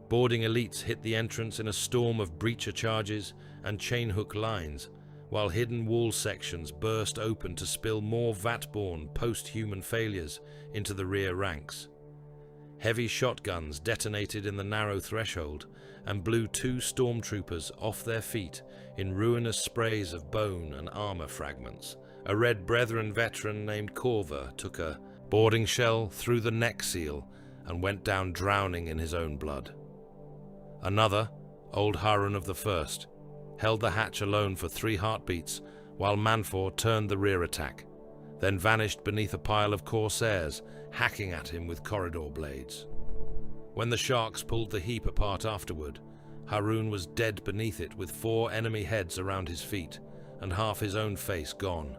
Boarding elites hit the entrance in a storm of breacher charges and chain-hook lines, while hidden wall sections burst open to spill more vat-borne post-human failures into the rear ranks. Heavy shotguns detonated in the narrow threshold and blew 2 stormtroopers off their feet in ruinous sprays of bone and armor fragments. A Red Brethren veteran named Corva took a boarding shell through the neck seal and went down drowning in his own blood. Another, Old Harun of the First, held the hatch alone for 3 heartbeats while Manfor turned the rear attack, then vanished beneath a pile of Corsairs, hacking at him with corridor blades. When the sharks pulled the heap apart afterward, Harun was dead beneath it with 4 enemy heads around his feet and half his own face gone.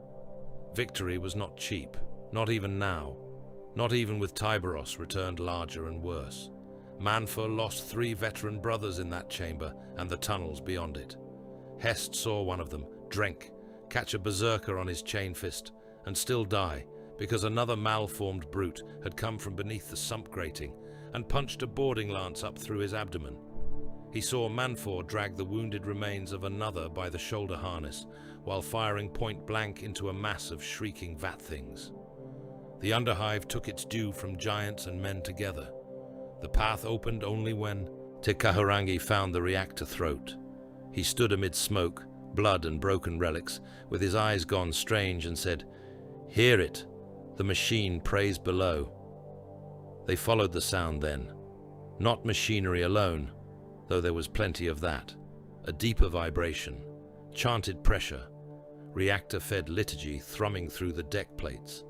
Victory was not cheap, not even now, not even with Tyberos returned larger and worse. Manfor lost 3 veteran brothers in that chamber and the tunnels beyond it. Hest saw one of them, Drenk, catch a berserker on his chain fist and still die because another malformed brute had come from beneath the sump grating and punched a boarding lance up through his abdomen. He saw Manfor drag the wounded remains of another by the shoulder harness, while firing point blank into a mass of shrieking vat things. The Underhive took its due from giants and men together. The path opened only when Tikahurangi found the reactor throat. He stood amid smoke, blood and broken relics, with his eyes gone strange, and said, "Hear it! The machine prays below." They followed the sound then. Not machinery alone, though there was plenty of that. A deeper vibration, chanted pressure, reactor-fed liturgy thrumming through the deck plates.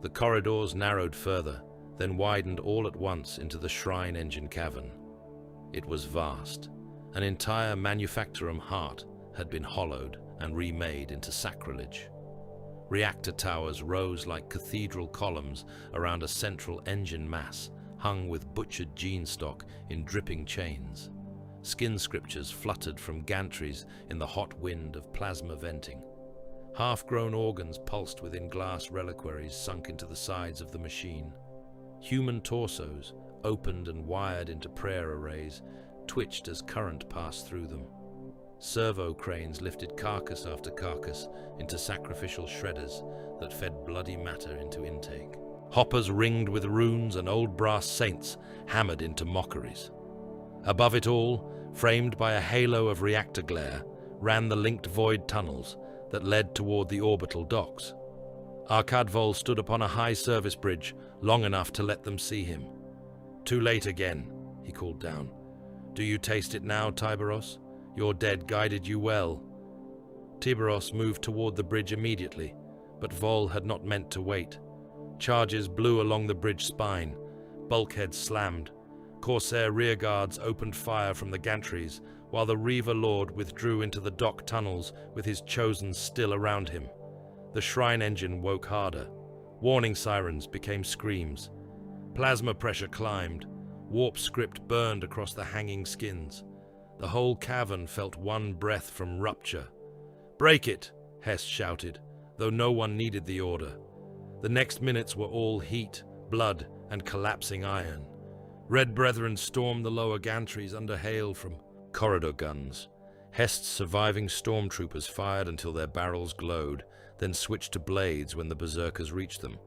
The corridors narrowed further, then widened all at once into the shrine engine cavern. It was vast. An entire manufactorum heart had been hollowed and remade into sacrilege. Reactor towers rose like cathedral columns around a central engine mass, hung with butchered gene stock in dripping chains. Skin scriptures fluttered from gantries in the hot wind of plasma venting. Half-grown organs pulsed within glass reliquaries sunk into the sides of the machine. Human torsos, opened and wired into prayer arrays, twitched as current passed through them. Servo cranes lifted carcass after carcass into sacrificial shredders that fed bloody matter into intake. Hoppers ringed with runes and old brass saints hammered into mockeries. Above it all, framed by a halo of reactor glare, ran the linked void tunnels that led toward the orbital docks. Arkadvol stood upon a high service bridge long enough to let them see him. "Too late again," he called down. "Do you taste it now, Tyberos? Your dead guided you well." Tyberos moved toward the bridge immediately, but Vol had not meant to wait. Charges blew along the bridge spine. Bulkheads slammed. Corsair rearguards opened fire from the gantries, while the Reaver Lord withdrew into the dock tunnels with his chosen still around him. The shrine engine woke harder. Warning sirens became screams. Plasma pressure climbed. Warp script burned across the hanging skins. The whole cavern felt one breath from rupture. "Break it!" Hest shouted, though no one needed the order. The next minutes were all heat, blood, and collapsing iron. Red Brethren stormed the lower gantries under hail from corridor guns. Hest's surviving stormtroopers fired until their barrels glowed, then switched to blades when the berserkers reached them.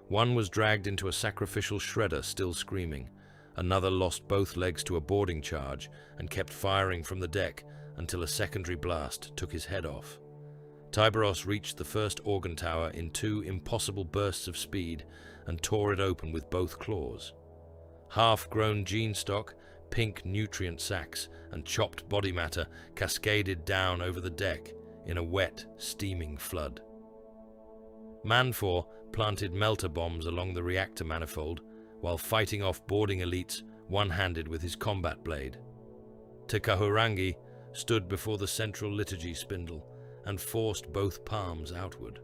One was dragged into a sacrificial shredder, still screaming. Another lost both legs to a boarding charge and kept firing from the deck until a secondary blast took his head off. Tyberos reached the first organ tower in 2 impossible bursts of speed and tore it open with both claws. Half-grown gene stock, pink nutrient sacs, and chopped body matter cascaded down over the deck in a wet, steaming flood. Manfor planted melter bombs along the reactor manifold while fighting off boarding elites one-handed with his combat blade. Tikahurangi stood before the central liturgy spindle and forced both palms outward.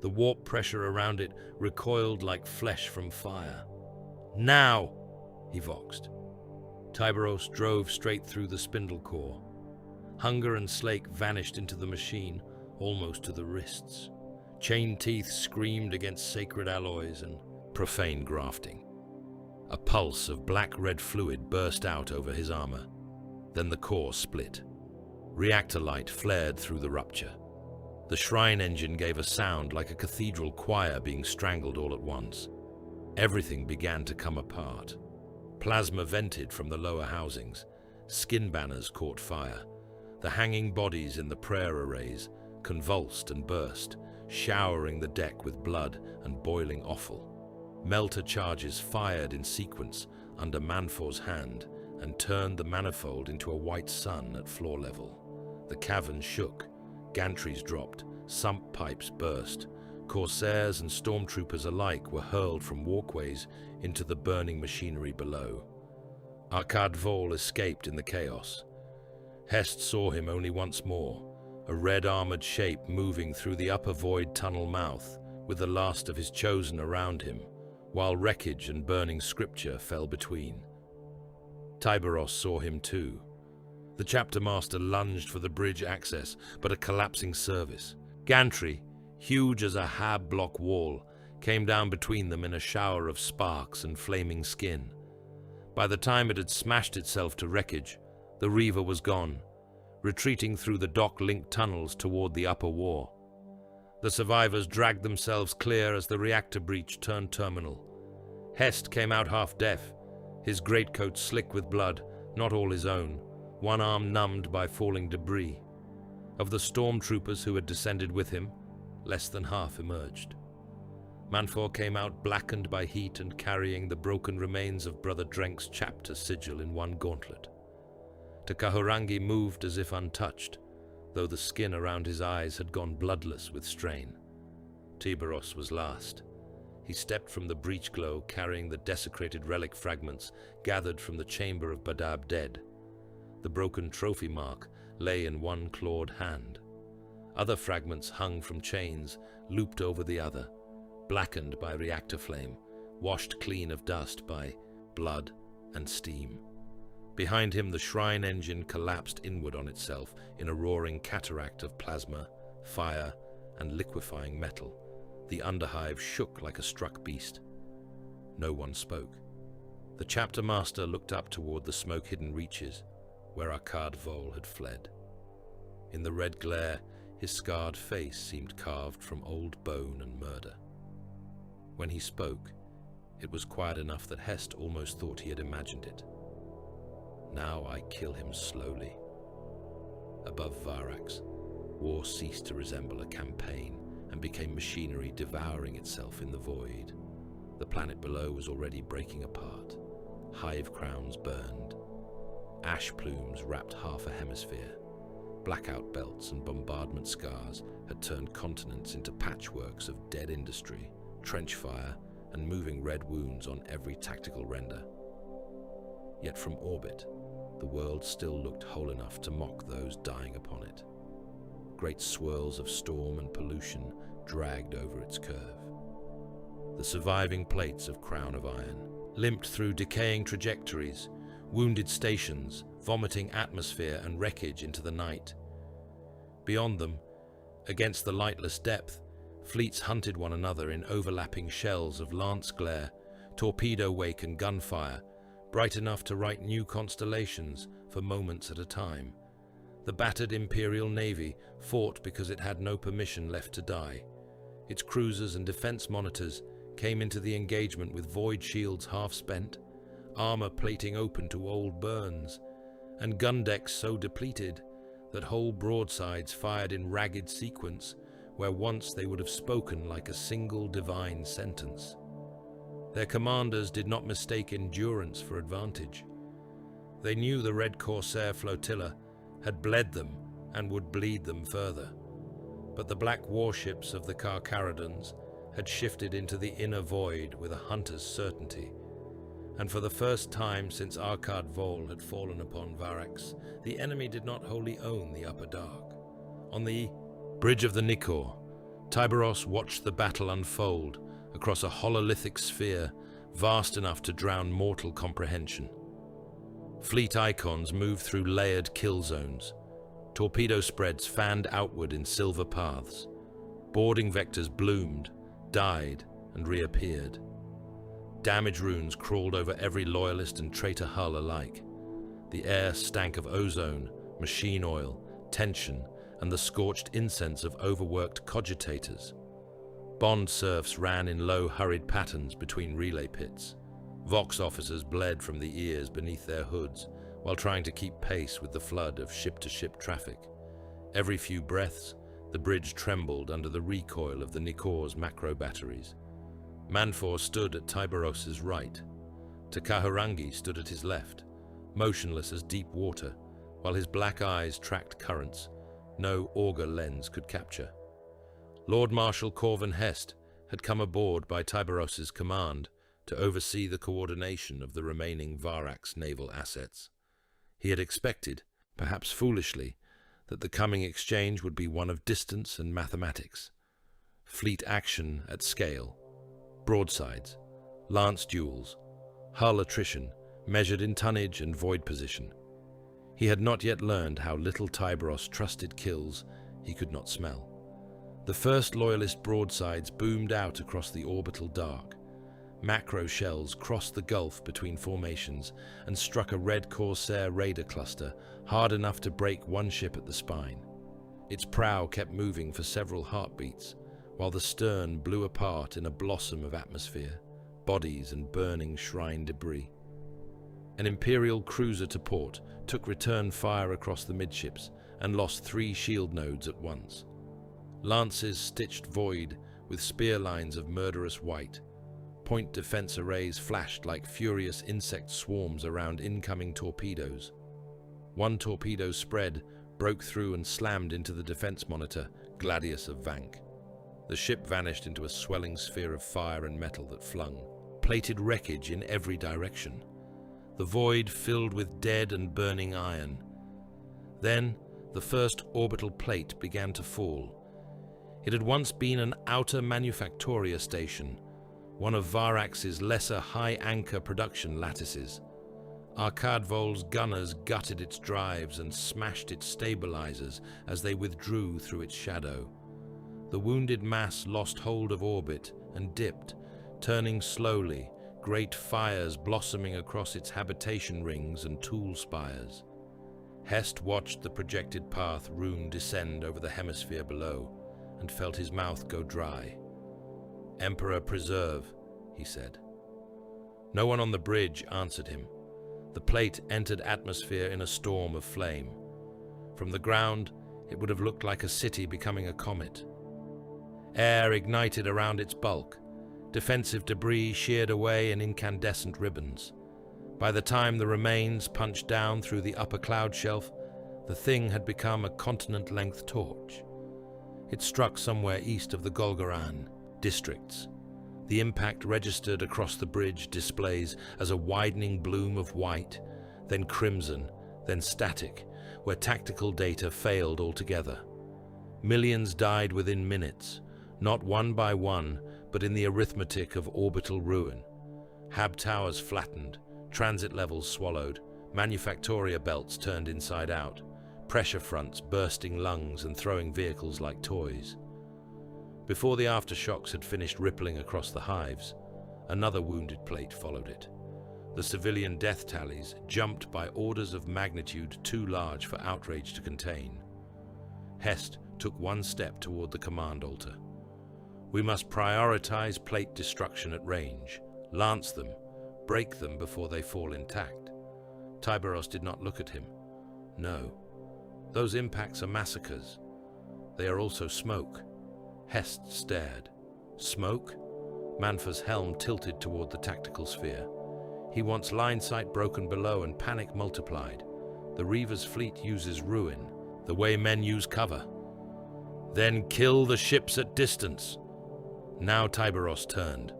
The warp pressure around it recoiled like flesh from fire. "Now!" he voxed. Tyberos drove straight through the spindle core. Hunger and slake vanished into the machine, almost to the wrists. Chain teeth screamed against sacred alloys and profane grafting. A pulse of black-red fluid burst out over his armor. Then the core split. Reactor light flared through the rupture. The shrine engine gave a sound like a cathedral choir being strangled all at once. Everything began to come apart. Plasma vented from the lower housings. Skin banners caught fire. The hanging bodies in the prayer arrays convulsed and burst, showering the deck with blood and boiling offal. Melter charges fired in sequence under Manfor's hand and turned the manifold into a white sun at floor level. The cavern shook, gantries dropped, sump pipes burst. Corsairs and stormtroopers alike were hurled from walkways into the burning machinery below. Arkadvol escaped in the chaos. Hest saw him only once more, a red-armored shape moving through the upper void tunnel mouth with the last of his chosen around him, while wreckage and burning scripture fell between. Tyberos saw him too. The chapter master lunged for the bridge access, but a collapsing service. Gantry, huge as a hab block wall, came down between them in a shower of sparks and flaming skin. By the time it had smashed itself to wreckage, The Reaver was gone, retreating through the dock-linked tunnels toward the upper war. The survivors dragged themselves clear as the reactor breach turned terminal. Hest came out half-deaf, his greatcoat slick with blood, not all his own, one arm numbed by falling debris. Of the stormtroopers who had descended with him, less than half emerged. Manfor came out blackened by heat and carrying the broken remains of Brother Drenk's chapter sigil in one gauntlet. Takahurangi moved as if untouched, though the skin around his eyes had gone bloodless with strain. Tyberos was last. He stepped from the breach glow carrying the desecrated relic fragments gathered from the chamber of Badab dead. The broken trophy mark lay in one clawed hand. Other fragments hung from chains, looped over the other, blackened by reactor flame, washed clean of dust by blood and steam. Behind him, the shrine engine collapsed inward on itself in a roaring cataract of plasma, fire, and liquefying metal. The underhive shook like a struck beast. No one spoke. The chapter master looked up toward the smoke-hidden reaches, where Arkad Vol had fled. In the red glare, his scarred face seemed carved from old bone and murder. When he spoke, it was quiet enough that Hest almost thought he had imagined it. Now I kill him slowly. Above Varax, war ceased to resemble a campaign and became machinery devouring itself in the void. The planet below was already breaking apart. Hive crowns burned. Ash plumes wrapped half a hemisphere. Blackout belts and bombardment scars had turned continents into patchworks of dead industry, trench fire, and moving red wounds on every tactical render. Yet from orbit, the world still looked whole enough to mock those dying upon it. Great swirls of storm and pollution dragged over its curve. The surviving plates of Crown of Iron limped through decaying trajectories, wounded stations, vomiting atmosphere and wreckage into the night. Beyond them, against the lightless depth, fleets hunted one another in overlapping shells of lance glare, torpedo wake and gunfire, bright enough to write new constellations for moments at a time. The battered Imperial Navy fought because it had no permission left to die. Its cruisers and defense monitors came into the engagement with void shields half spent, armor plating open to old burns, and gun decks so depleted that whole broadsides fired in ragged sequence where once they would have spoken like a single divine sentence. Their commanders did not mistake endurance for advantage. They knew the Red Corsair flotilla had bled them and would bleed them further. But the black warships of the Karkaradons had shifted into the inner void with a hunter's certainty. And for the first time since Arkad Vol had fallen upon Varax, the enemy did not wholly own the Upper Dark. On the bridge of the Nikor, Tyberos watched the battle unfold across a hololithic sphere vast enough to drown mortal comprehension. Fleet icons moved through layered kill zones. Torpedo spreads fanned outward in silver paths. Boarding vectors bloomed, died, and reappeared. Damage runes crawled over every loyalist and traitor hull alike. The air stank of ozone, machine oil, tension, and the scorched incense of overworked cogitators. Bond serfs ran in low, hurried patterns between relay pits. Vox officers bled from the ears beneath their hoods while trying to keep pace with the flood of ship-to-ship traffic. Every few breaths, the bridge trembled under the recoil of the Nikor's macro batteries. Manfor stood at Tyberos's right. Takahurangi stood at his left, motionless as deep water, while his black eyes tracked currents no auger lens could capture. Lord Marshal Corvin Hest had come aboard by Tyberos's command to oversee the coordination of the remaining Varax naval assets. He had expected, perhaps foolishly, that the coming exchange would be one of distance and mathematics. Fleet action at scale, broadsides, lance duels, hull attrition measured in tonnage and void position. He had not yet learned how little Tyberos trusted kills he could not smell. The first loyalist broadsides boomed out across the orbital dark, Macro shells crossed the gulf between formations and struck a red Corsair raider cluster hard enough to break one ship at the spine. Its prow kept moving for several heartbeats, while the stern blew apart in a blossom of atmosphere, bodies and burning shrine debris. An Imperial cruiser to port took return fire across the midships and lost 3 shield nodes at once. Lances stitched void with spear lines of murderous white. Point defense arrays flashed like furious insect swarms around incoming torpedoes. One torpedo spread, broke through and slammed into the defense monitor, Gladius of Vank. The ship vanished into a swelling sphere of fire and metal that flung plated wreckage in every direction. The void filled with dead and burning iron. Then, the first orbital plate began to fall. It had once been an outer manufactoria station, one of Varax's lesser high-anchor production lattices. Arkadvol's gunners gutted its drives and smashed its stabilizers as they withdrew through its shadow. The wounded mass lost hold of orbit and dipped, turning slowly, great fires blossoming across its habitation rings and tool spires. Hest watched the projected path Rune descend over the hemisphere below and felt his mouth go dry. "Emperor preserve," he said. No one on the bridge answered him. The plate entered atmosphere in a storm of flame. From the ground, it would have looked like a city becoming a comet. Air ignited around its bulk. Defensive debris sheared away in incandescent ribbons. By the time the remains punched down through the upper cloud shelf, the thing had become a continent-length torch. It struck somewhere east of the Golgoran districts. The impact registered across the bridge displays as a widening bloom of white, then crimson, then static, where tactical data failed altogether. Millions died within minutes, not one by one, but in the arithmetic of orbital ruin. Hab towers flattened, transit levels swallowed, manufactoria belts turned inside out, pressure fronts bursting lungs and throwing vehicles like toys. Before the aftershocks had finished rippling across the hives, another wounded plate followed it. The civilian death tallies jumped by orders of magnitude too large for outrage to contain. Hest took one step toward the command altar. "We must prioritize plate destruction at range, lance them, break them before they fall intact." Tyberos did not look at him. "No. Those impacts are massacres. They are also smoke." Hest stared. "Smoke?" Manfa's helm tilted toward the tactical sphere. "He wants line sight broken below and panic multiplied. The Reaver's fleet uses ruin, the way men use cover." "Then kill the ships at distance." Now Tyberos turned.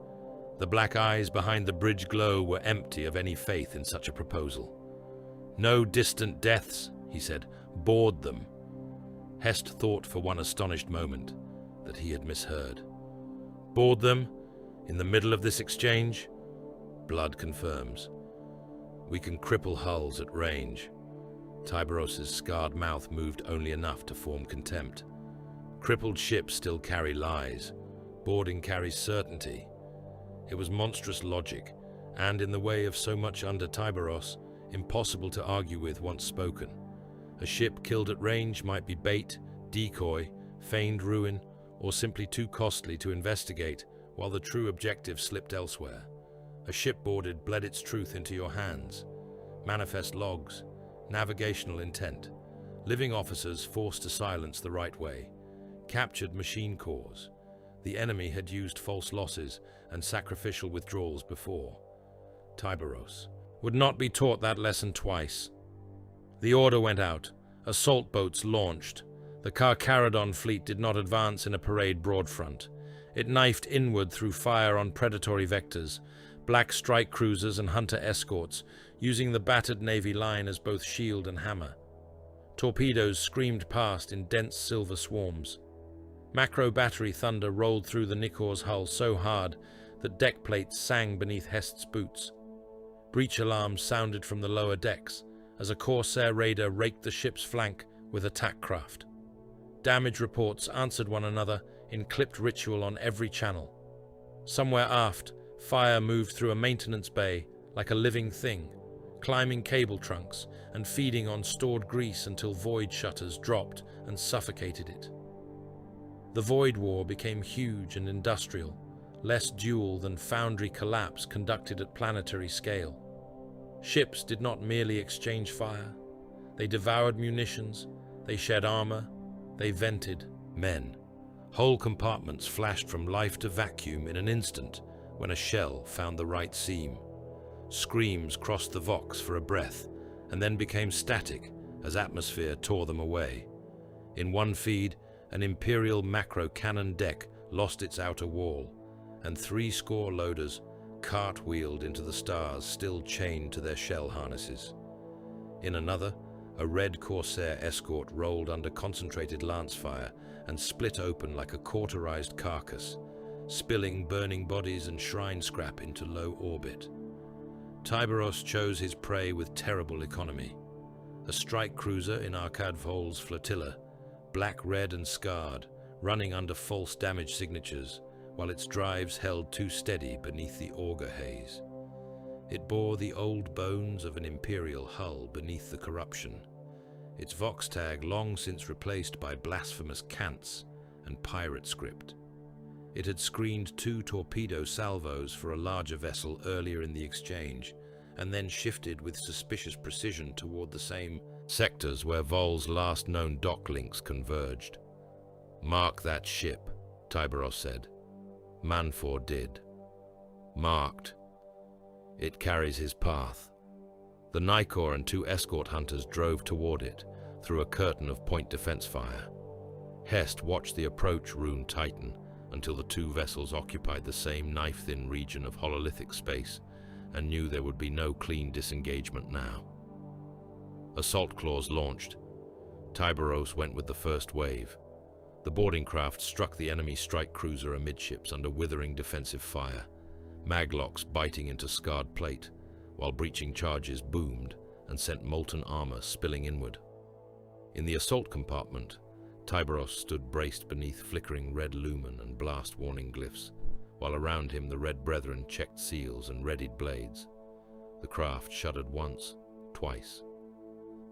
The black eyes behind the bridge glow were empty of any faith in such a proposal. "No distant deaths," he said. "Board them." Hest thought for one astonished moment that he had misheard. "Board them? In the middle of this exchange?" Blood confirms. "We can cripple hulls at range." Tyberos's scarred mouth moved only enough to form contempt. "Crippled ships still carry lies. Boarding carries certainty." It was monstrous logic, and in the way of so much under Tyberos, impossible to argue with once spoken. A ship killed at range might be bait, decoy, feigned ruin, or simply too costly to investigate, while the true objective slipped elsewhere. A ship boarded bled its truth into your hands. Manifest logs, navigational intent, living officers forced to silence the right way, captured machine cores. The enemy had used false losses and sacrificial withdrawals before. Tyberos would not be taught that lesson twice. The order went out. Assault boats launched. The Carcharodon fleet did not advance in a parade broad front. It knifed inward through fire on predatory vectors, black strike cruisers and hunter escorts, using the battered Navy line as both shield and hammer. Torpedoes screamed past in dense silver swarms. Macro battery thunder rolled through the Nikor's hull so hard that deck plates sang beneath Hest's boots. Breach alarms sounded from the lower decks as a Corsair raider raked the ship's flank with attack craft. Damage reports answered one another in clipped ritual on every channel. Somewhere aft, Fire moved through a maintenance bay like a living thing, climbing cable trunks and feeding on stored grease until void shutters dropped and suffocated it. The Void War became huge and industrial, less dual than foundry collapse conducted at planetary scale. Ships did not merely exchange fire. They devoured munitions, they shed armor, they vented men. Whole compartments flashed from life to vacuum in an instant when a shell found the right seam. Screams crossed the vox for a breath and then became static as atmosphere tore them away. In one feed, an Imperial macro cannon deck lost its outer wall, and 70 loaders cartwheeled into the stars, still chained to their shell harnesses. In another, a red Corsair escort rolled under concentrated lance fire and split open like a cauterized carcass, spilling burning bodies and shrine scrap into low orbit. Tyberos chose his prey with terrible economy. A strike cruiser in Arcad Vol's flotilla, black, red and scarred, running under false damage signatures, while its drives held too steady beneath the auger haze. It bore the old bones of an Imperial hull beneath the corruption, its Vox tag long since replaced by blasphemous cants and pirate script. It had screened 2 torpedo salvos for a larger vessel earlier in the exchange, and then shifted with suspicious precision toward the same sectors where Vol's last known dock links converged. "Mark that ship," Tyberos said. Manfor did. Marked. It carries his path. The Nicor and 2 escort hunters drove toward it, through a curtain of point defense fire. Hest watched the approach rune tighten until the 2 vessels occupied the same knife-thin region of hololithic space, and knew there would be no clean disengagement now. Assault claws launched. Tyberos went with the first wave. The boarding craft struck the enemy strike cruiser amidships under withering defensive fire, maglocks biting into scarred plate, while breaching charges boomed and sent molten armor spilling inward. In the assault compartment, Tyberos stood braced beneath flickering red lumen and blast warning glyphs, while around him the Red Brethren checked seals and readied blades. The craft shuddered once, twice.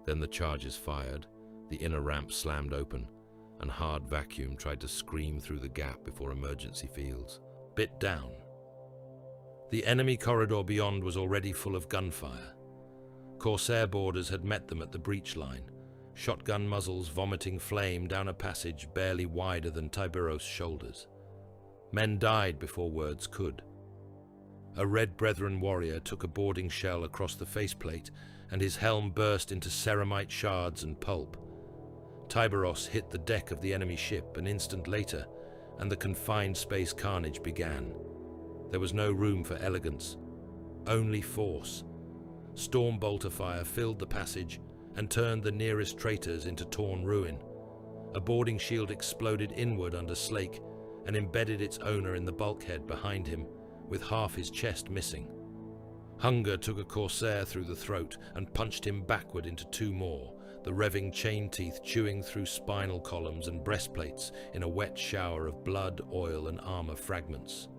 Then the charges fired, the inner ramp slammed open, and hard vacuum tried to scream through the gap before emergency fields. Bit down. The enemy corridor beyond was already full of gunfire. Corsair boarders had met them at the breach line, shotgun muzzles vomiting flame down a passage barely wider than Tyberos' shoulders. Men died before words could. A Red Brethren warrior took a boarding shell across the faceplate, and his helm burst into ceramite shards and pulp. Tyberos hit the deck of the enemy ship an instant later, and the confined space carnage began. There was no room for elegance, only force. Storm bolter fire filled the passage and turned the nearest traitors into torn ruin. A boarding shield exploded inward under Slake and embedded its owner in the bulkhead behind him, with half his chest missing. Hunger took a Corsair through the throat and punched him backward into 2 more, the revving chain teeth chewing through spinal columns and breastplates in a wet shower of blood, oil, and armor fragments.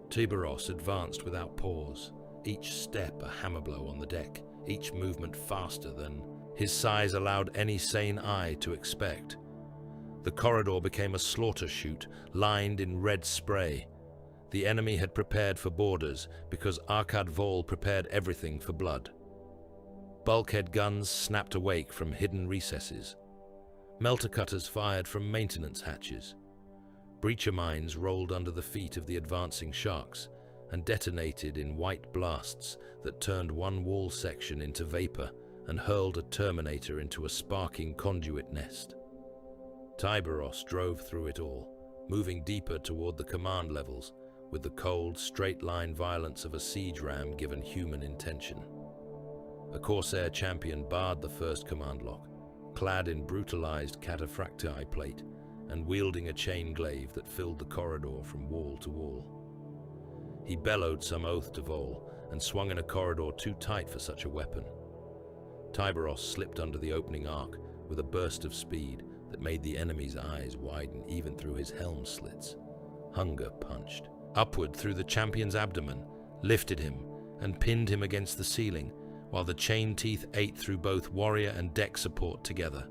Tyberos advanced without pause, each step a hammer blow on the deck, each movement faster than his size allowed any sane eye to expect. The corridor became a slaughter chute, lined in red spray. The enemy had prepared for boarders because Arcad Vol prepared everything for blood. Bulkhead guns snapped awake from hidden recesses. Melter cutters fired from maintenance hatches. Breacher mines rolled under the feet of the advancing sharks and detonated in white blasts that turned one wall section into vapor and hurled a Terminator into a sparking conduit nest. Tyberos drove through it all, moving deeper toward the command levels with the cold, straight-line violence of a siege ram given human intention. A Corsair champion barred the first command lock, clad in brutalized cataphractii plate and wielding a chain glaive that filled the corridor from wall to wall. He bellowed some oath to Vol and swung in a corridor too tight for such a weapon. Tyberos slipped under the opening arc with a burst of speed that made the enemy's eyes widen even through his helm slits. Hunger punched, upward through the champion's abdomen, lifted him, and pinned him against the ceiling, while the chain teeth ate through both warrior and deck support together.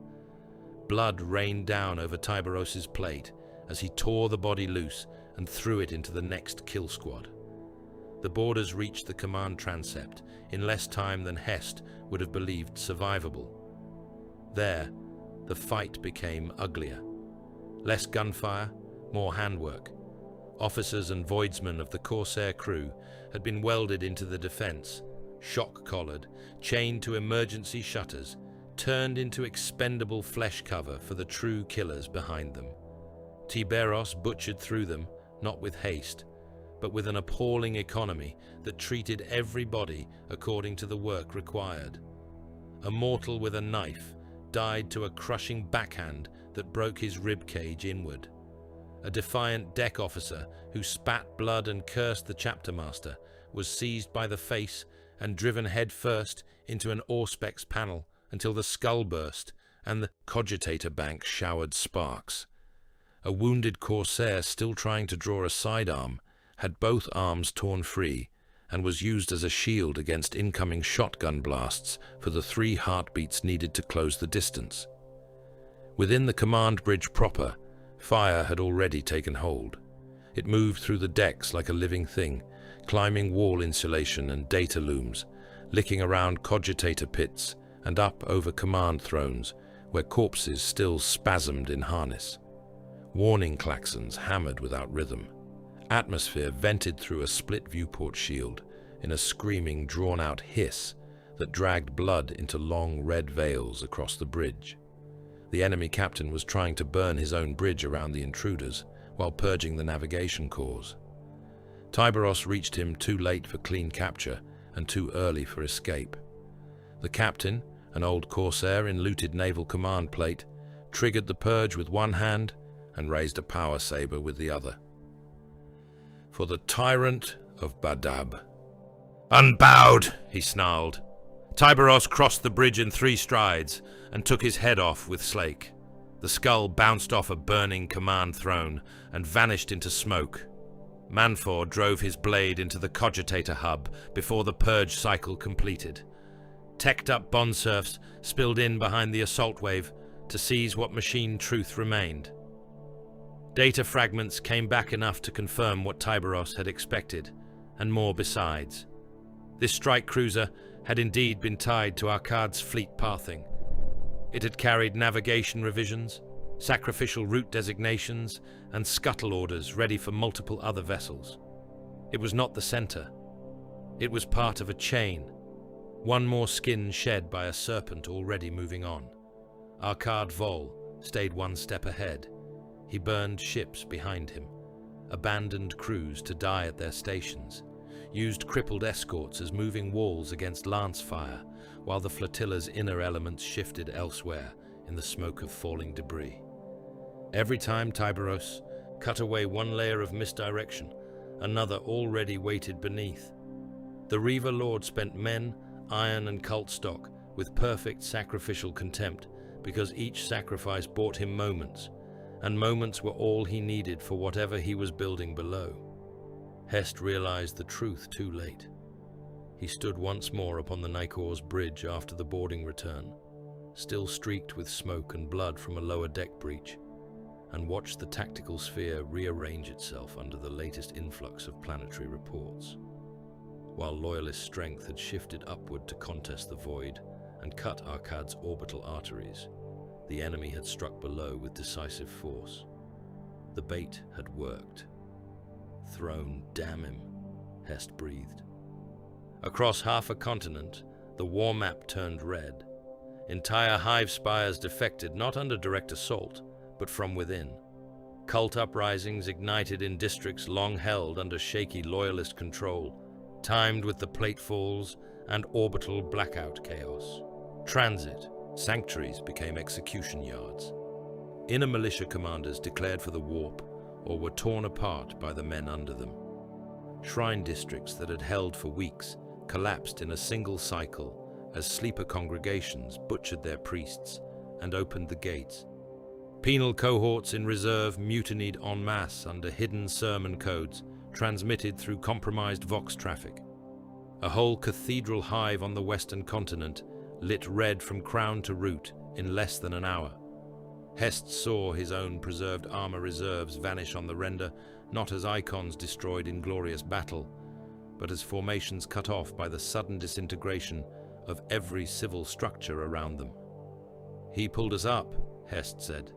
Blood rained down over Tyberos' plate as he tore the body loose and threw it into the next kill squad. The boarders reached the command transept in less time than Hest would have believed survivable. There, the fight became uglier. Less gunfire, more handwork. Officers and voidsmen of the Corsair crew had been welded into the defense, shock-collared, chained to emergency shutters, turned into expendable flesh cover for the true killers behind them. Tyberos butchered through them, not with haste, but with an appalling economy that treated everybody according to the work required. A mortal with a knife died to a crushing backhand that broke his ribcage inward. A defiant deck officer who spat blood and cursed the chapter master was seized by the face and driven headfirst into an Auspex panel until the skull burst and the cogitator bank showered sparks. A wounded Corsair still trying to draw a sidearm had both arms torn free and was used as a shield against incoming shotgun blasts for the 3 heartbeats needed to close the distance. Within the command bridge proper, fire had already taken hold. It moved through the decks like a living thing, climbing wall insulation and data looms, licking around cogitator pits and up over command thrones where corpses still spasmed in harness. Warning klaxons hammered without rhythm. Atmosphere vented through a split viewport shield in a screaming, drawn-out hiss that dragged blood into long red veils across the bridge. The enemy captain was trying to burn his own bridge around the intruders while purging the navigation cores. Tyberos reached him too late for clean capture and too early for escape. The captain, an old Corsair in looted naval command plate, triggered the purge with one hand and raised a power saber with the other. For the tyrant of Badab. "Unbowed!" he snarled. Tyberos crossed the bridge in 3 strides and took his head off with Slake. The skull bounced off a burning command throne and vanished into smoke. Manfor drove his blade into the cogitator hub before the purge cycle completed. Teched-up bondserfs spilled in behind the assault wave to seize what machine truth remained. Data fragments came back enough to confirm what Tyberos had expected, and more besides. This strike cruiser had indeed been tied to Arkad's fleet pathing. It had carried navigation revisions, sacrificial route designations, and scuttle orders ready for multiple other vessels. It was not the center. It was part of a chain, one more skin shed by a serpent already moving on. Arkad Vol stayed 1 step ahead. He burned ships behind him, abandoned crews to die at their stations, used crippled escorts as moving walls against lance fire, while the flotilla's inner elements shifted elsewhere in the smoke of falling debris. Every time Tyberos cut away one layer of misdirection, another already waited beneath. The Reaver Lord spent men, iron and cult stock with perfect sacrificial contempt because each sacrifice bought him moments, and moments were all he needed for whatever he was building below. Hest realized the truth too late. He stood once more upon the Nikor's bridge after the boarding return, still streaked with smoke and blood from a lower deck breach, and watched the tactical sphere rearrange itself under the latest influx of planetary reports. While Loyalist strength had shifted upward to contest the void and cut Arkad's orbital arteries, the enemy had struck below with decisive force. The bait had worked. "Throne, damn him," Hest breathed. Across half a continent, the war map turned red. Entire hive spires defected not under direct assault, but from within. Cult uprisings ignited in districts long held under shaky Loyalist control, timed with the platefalls and orbital blackout chaos. Transit, sanctuaries became execution yards. Inner militia commanders declared for the warp or were torn apart by the men under them. Shrine districts that had held for weeks collapsed in a single cycle as sleeper congregations butchered their priests and opened the gates. Penal cohorts in reserve mutinied en masse under hidden sermon codes, transmitted through compromised Vox traffic. A whole cathedral hive on the western continent lit red from crown to root in less than an hour. Hest saw his own preserved armor reserves vanish on the render, not as icons destroyed in glorious battle, but as formations cut off by the sudden disintegration of every civil structure around them. "He pulled us up," Hest said.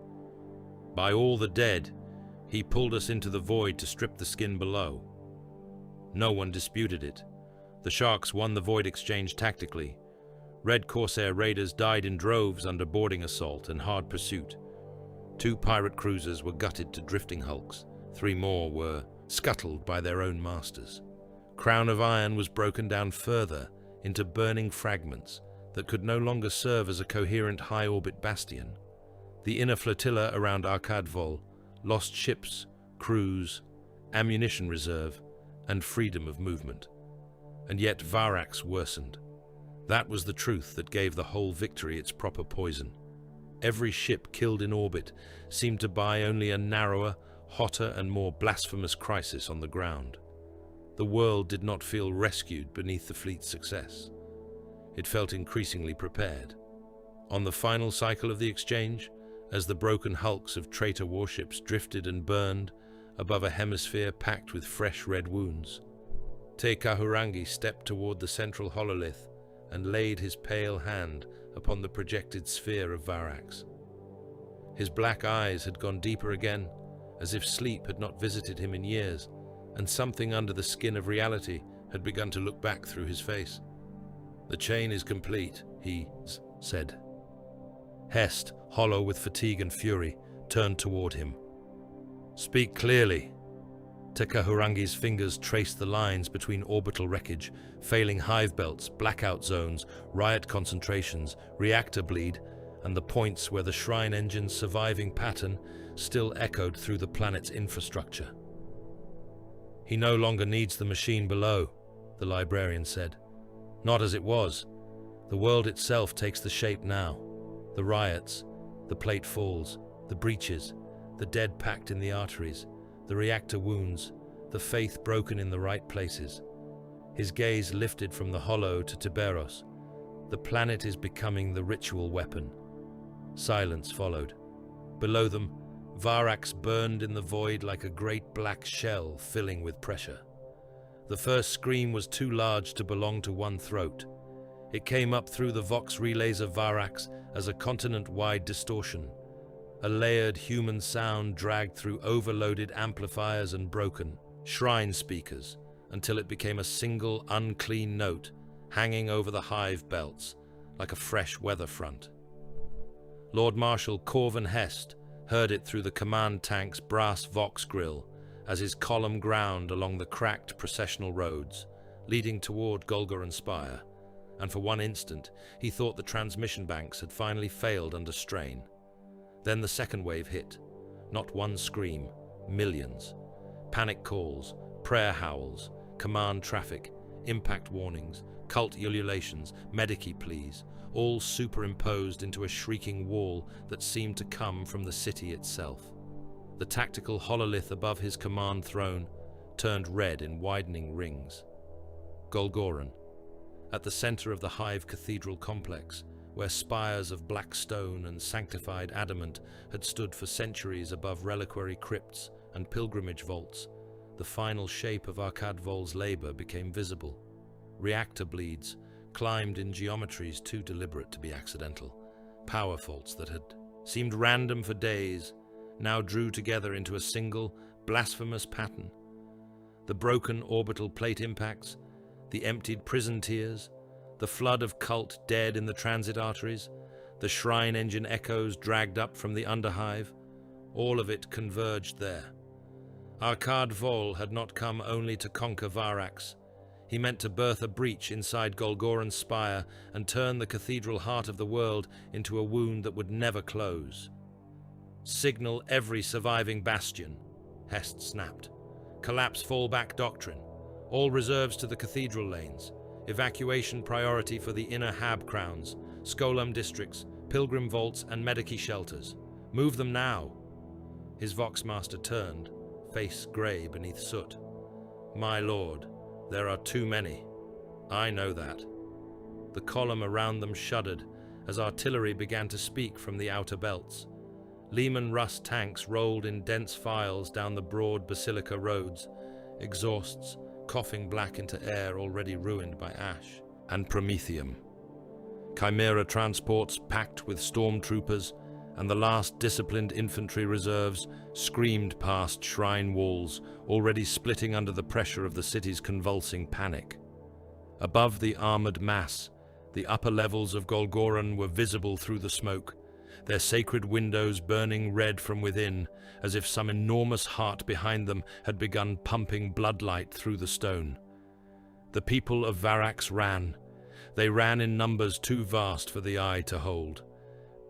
"By all the dead, he pulled us into the void to strip the skin below." No one disputed it. The Sharks won the void exchange tactically. Red Corsair raiders died in droves under boarding assault and hard pursuit. 2 pirate cruisers were gutted to drifting hulks. 3 more were scuttled by their own masters. Crown of Iron was broken down further into burning fragments that could no longer serve as a coherent high-orbit bastion. The inner flotilla around Arcade Vol lost ships, crews, ammunition reserve, and freedom of movement. And yet Varax worsened. That was the truth that gave the whole victory its proper poison. Every ship killed in orbit seemed to buy only a narrower, hotter, and more blasphemous crisis on the ground. The world did not feel rescued beneath the fleet's success. It felt increasingly prepared. On the final cycle of the exchange, as the broken hulks of traitor warships drifted and burned above a hemisphere packed with fresh red wounds, Te Kahurangi stepped toward the central hololith and laid his pale hand upon the projected sphere of Varax. His black eyes had gone deeper again, as if sleep had not visited him in years, and something under the skin of reality had begun to look back through his face. "The chain is complete," he said. Hest, hollow with fatigue and fury, turned toward him. "Speak clearly." Te Kahurangi's fingers traced the lines between orbital wreckage, failing hive belts, blackout zones, riot concentrations, reactor bleed, and the points where the shrine engine's surviving pattern still echoed through the planet's infrastructure. "He no longer needs the machine below," the librarian said. "Not as it was. The world itself takes the shape now. The riots, the plate falls, the breaches, the dead packed in the arteries, the reactor wounds, the faith broken in the right places." His gaze lifted from the hollow to Tyberos. "The planet is becoming the ritual weapon." Silence followed. Below them, Varax burned in the void like a great black shell filling with pressure. The first scream was too large to belong to one throat. It came up through the Vox relays of Varax as a continent-wide distortion. A layered human sound dragged through overloaded amplifiers and broken shrine speakers until it became a single unclean note hanging over the hive belts like a fresh weather front. Lord Marshal Corvin Hest heard it through the command tank's brass Vox grill as his column ground along the cracked processional roads leading toward Golgoran Spire, and for one instant he thought the transmission banks had finally failed under strain. Then the second wave hit. Not one scream, millions. Panic calls, prayer howls, command traffic, impact warnings, cult ululations, medici pleas, all superimposed into a shrieking wall that seemed to come from the city itself. The tactical hololith above his command throne turned red in widening rings. Golgoran, at the center of the Hive Cathedral complex, where spires of black stone and sanctified adamant had stood for centuries above reliquary crypts and pilgrimage vaults, the final shape of Arcade Vol's labor became visible. Reactor bleeds climbed in geometries too deliberate to be accidental. Power faults that had seemed random for days now drew together into a single, blasphemous pattern. The broken orbital plate impacts, the emptied prison tiers, the flood of cult dead in the transit arteries, the shrine engine echoes dragged up from the underhive, all of it converged there. Arcade Vol had not come only to conquer Varax. He meant to birth a breach inside Golgoran Spire and turn the cathedral heart of the world into a wound that would never close. "Signal every surviving bastion," Hest snapped. "Collapse fallback doctrine. All reserves to the cathedral lanes. Evacuation priority for the inner Hab crowns, Skolum districts, pilgrim vaults and medici shelters. Move them now." His Voxmaster turned, face grey beneath soot. My lord, there are too many. I know that. The column around them shuddered as artillery began to speak from the outer belts. Lehman Russ tanks rolled in dense files down the broad basilica roads, exhausts coughing black into air already ruined by ash and promethium. Chimera transports packed with stormtroopers and the last disciplined infantry reserves screamed past shrine walls, already splitting under the pressure of the city's convulsing panic. Above the armored mass, the upper levels of Golgorun were visible through the smoke, their sacred windows burning red from within, as if some enormous heart behind them had begun pumping bloodlight through the stone. The people of Varax ran. They ran in numbers too vast for the eye to hold.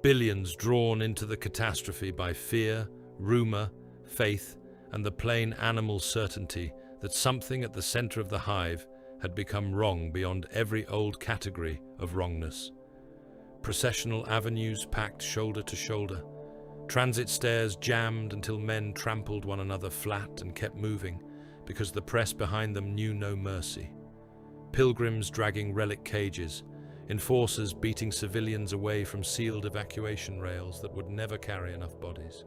Billions drawn into the catastrophe by fear, rumor, faith, and the plain animal certainty that something at the center of the hive had become wrong beyond every old category of wrongness. Processional avenues packed shoulder to shoulder. Transit stairs jammed until men trampled one another flat and kept moving because the press behind them knew no mercy. Pilgrims dragging relic cages, enforcers beating civilians away from sealed evacuation rails that would never carry enough bodies.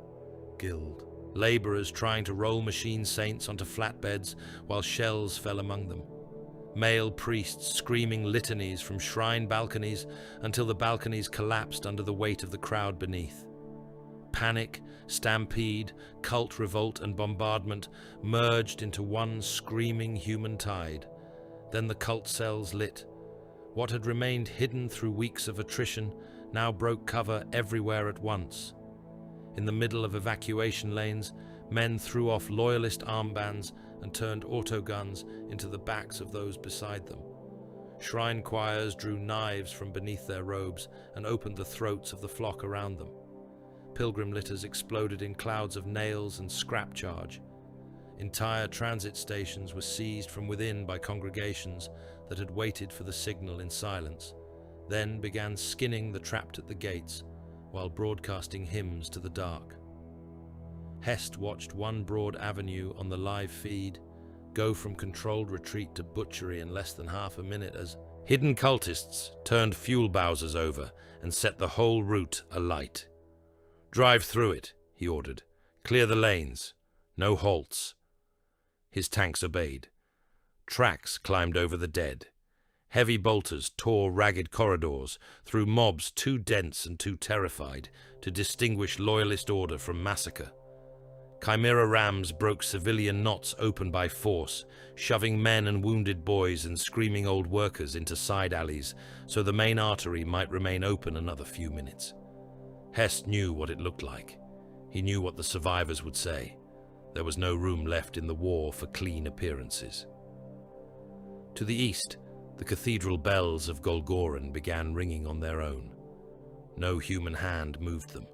Guild. Laborers trying to roll machine saints onto flatbeds while shells fell among them. Male priests screaming litanies from shrine balconies until the balconies collapsed under the weight of the crowd beneath. Panic, stampede, cult revolt, and bombardment merged into one screaming human tide. Then the cult cells lit. What had remained hidden through weeks of attrition now broke cover everywhere at once. In the middle of evacuation lanes, men threw off loyalist armbands and turned autoguns into the backs of those beside them. Shrine choirs drew knives from beneath their robes and opened the throats of the flock around them. Pilgrim litters exploded in clouds of nails and scrap charge. Entire transit stations were seized from within by congregations that had waited for the signal in silence, then began skinning the trapped at the gates while broadcasting hymns to the dark. Hest watched one broad avenue on the live feed go from controlled retreat to butchery in less than half a minute as hidden cultists turned fuel bowsers over and set the whole route alight. "Drive through it," he ordered. "Clear the lanes. No halts." His tanks obeyed. Tracks climbed over the dead. Heavy bolters tore ragged corridors through mobs too dense and too terrified to distinguish loyalist order from massacre. Chimera rams broke civilian knots open by force, shoving men and wounded boys and screaming old workers into side alleys so the main artery might remain open another few minutes. Hest knew what it looked like. He knew what the survivors would say. There was no room left in the war for clean appearances. To the east, the cathedral bells of Golgorun began ringing on their own. No human hand moved them.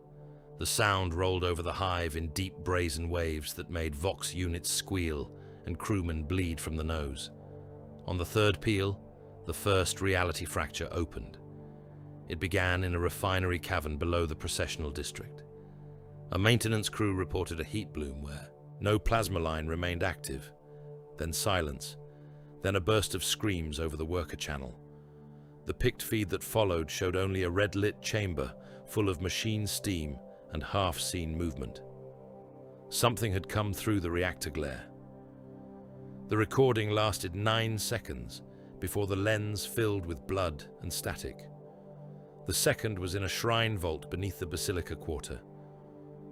The sound rolled over the hive in deep brazen waves that made Vox units squeal and crewmen bleed from the nose. On the third peal, the first reality fracture opened. It began in a refinery cavern below the processional district. A maintenance crew reported a heat bloom where no plasma line remained active. Then silence. Then a burst of screams over the worker channel. The picked feed that followed showed only a red-lit chamber full of machine steam and half-seen movement. Something had come through the reactor glare. The recording lasted 9 seconds before the lens filled with blood and static. The second was in a shrine vault beneath the Basilica Quarter.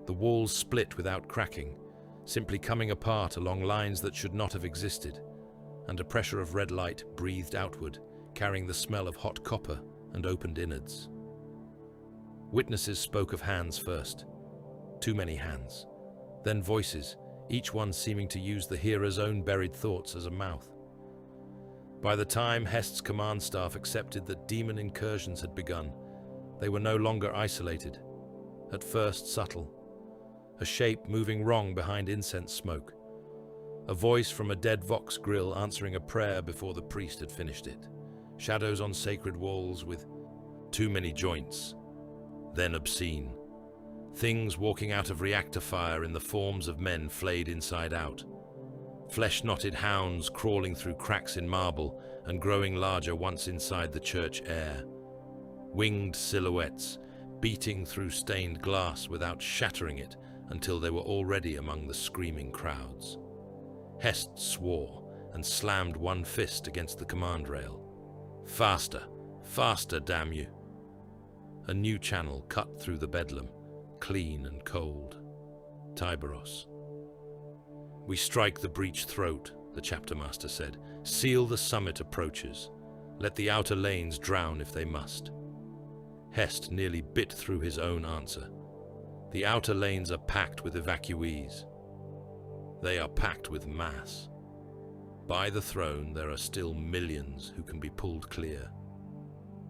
The walls split without cracking, simply coming apart along lines that should not have existed, and a pressure of red light breathed outward, carrying the smell of hot copper and opened innards. Witnesses spoke of hands first. Too many hands. Then voices, each one seeming to use the hearer's own buried thoughts as a mouth. By the time Hest's command staff accepted that demon incursions had begun, they were no longer isolated. At first subtle. A shape moving wrong behind incense smoke. A voice from a dead Vox grill answering a prayer before the priest had finished it. Shadows on sacred walls with too many joints. Then obscene. Things walking out of reactor fire in the forms of men flayed inside out. flesh-knotted hounds crawling through cracks in marble and growing larger once inside the church air. Winged silhouettes, beating through stained glass without shattering it until they were already among the screaming crowds. Hest swore and slammed one fist against the command rail. Faster, faster, damn you. A new channel cut through the bedlam, clean and cold. Tyberos. We strike the breached throat, the chapter master said. Seal the summit approaches. Let the outer lanes drown if they must. Hest nearly bit through his own answer. The outer lanes are packed with evacuees. They are packed with mass. By the throne there are still millions who can be pulled clear.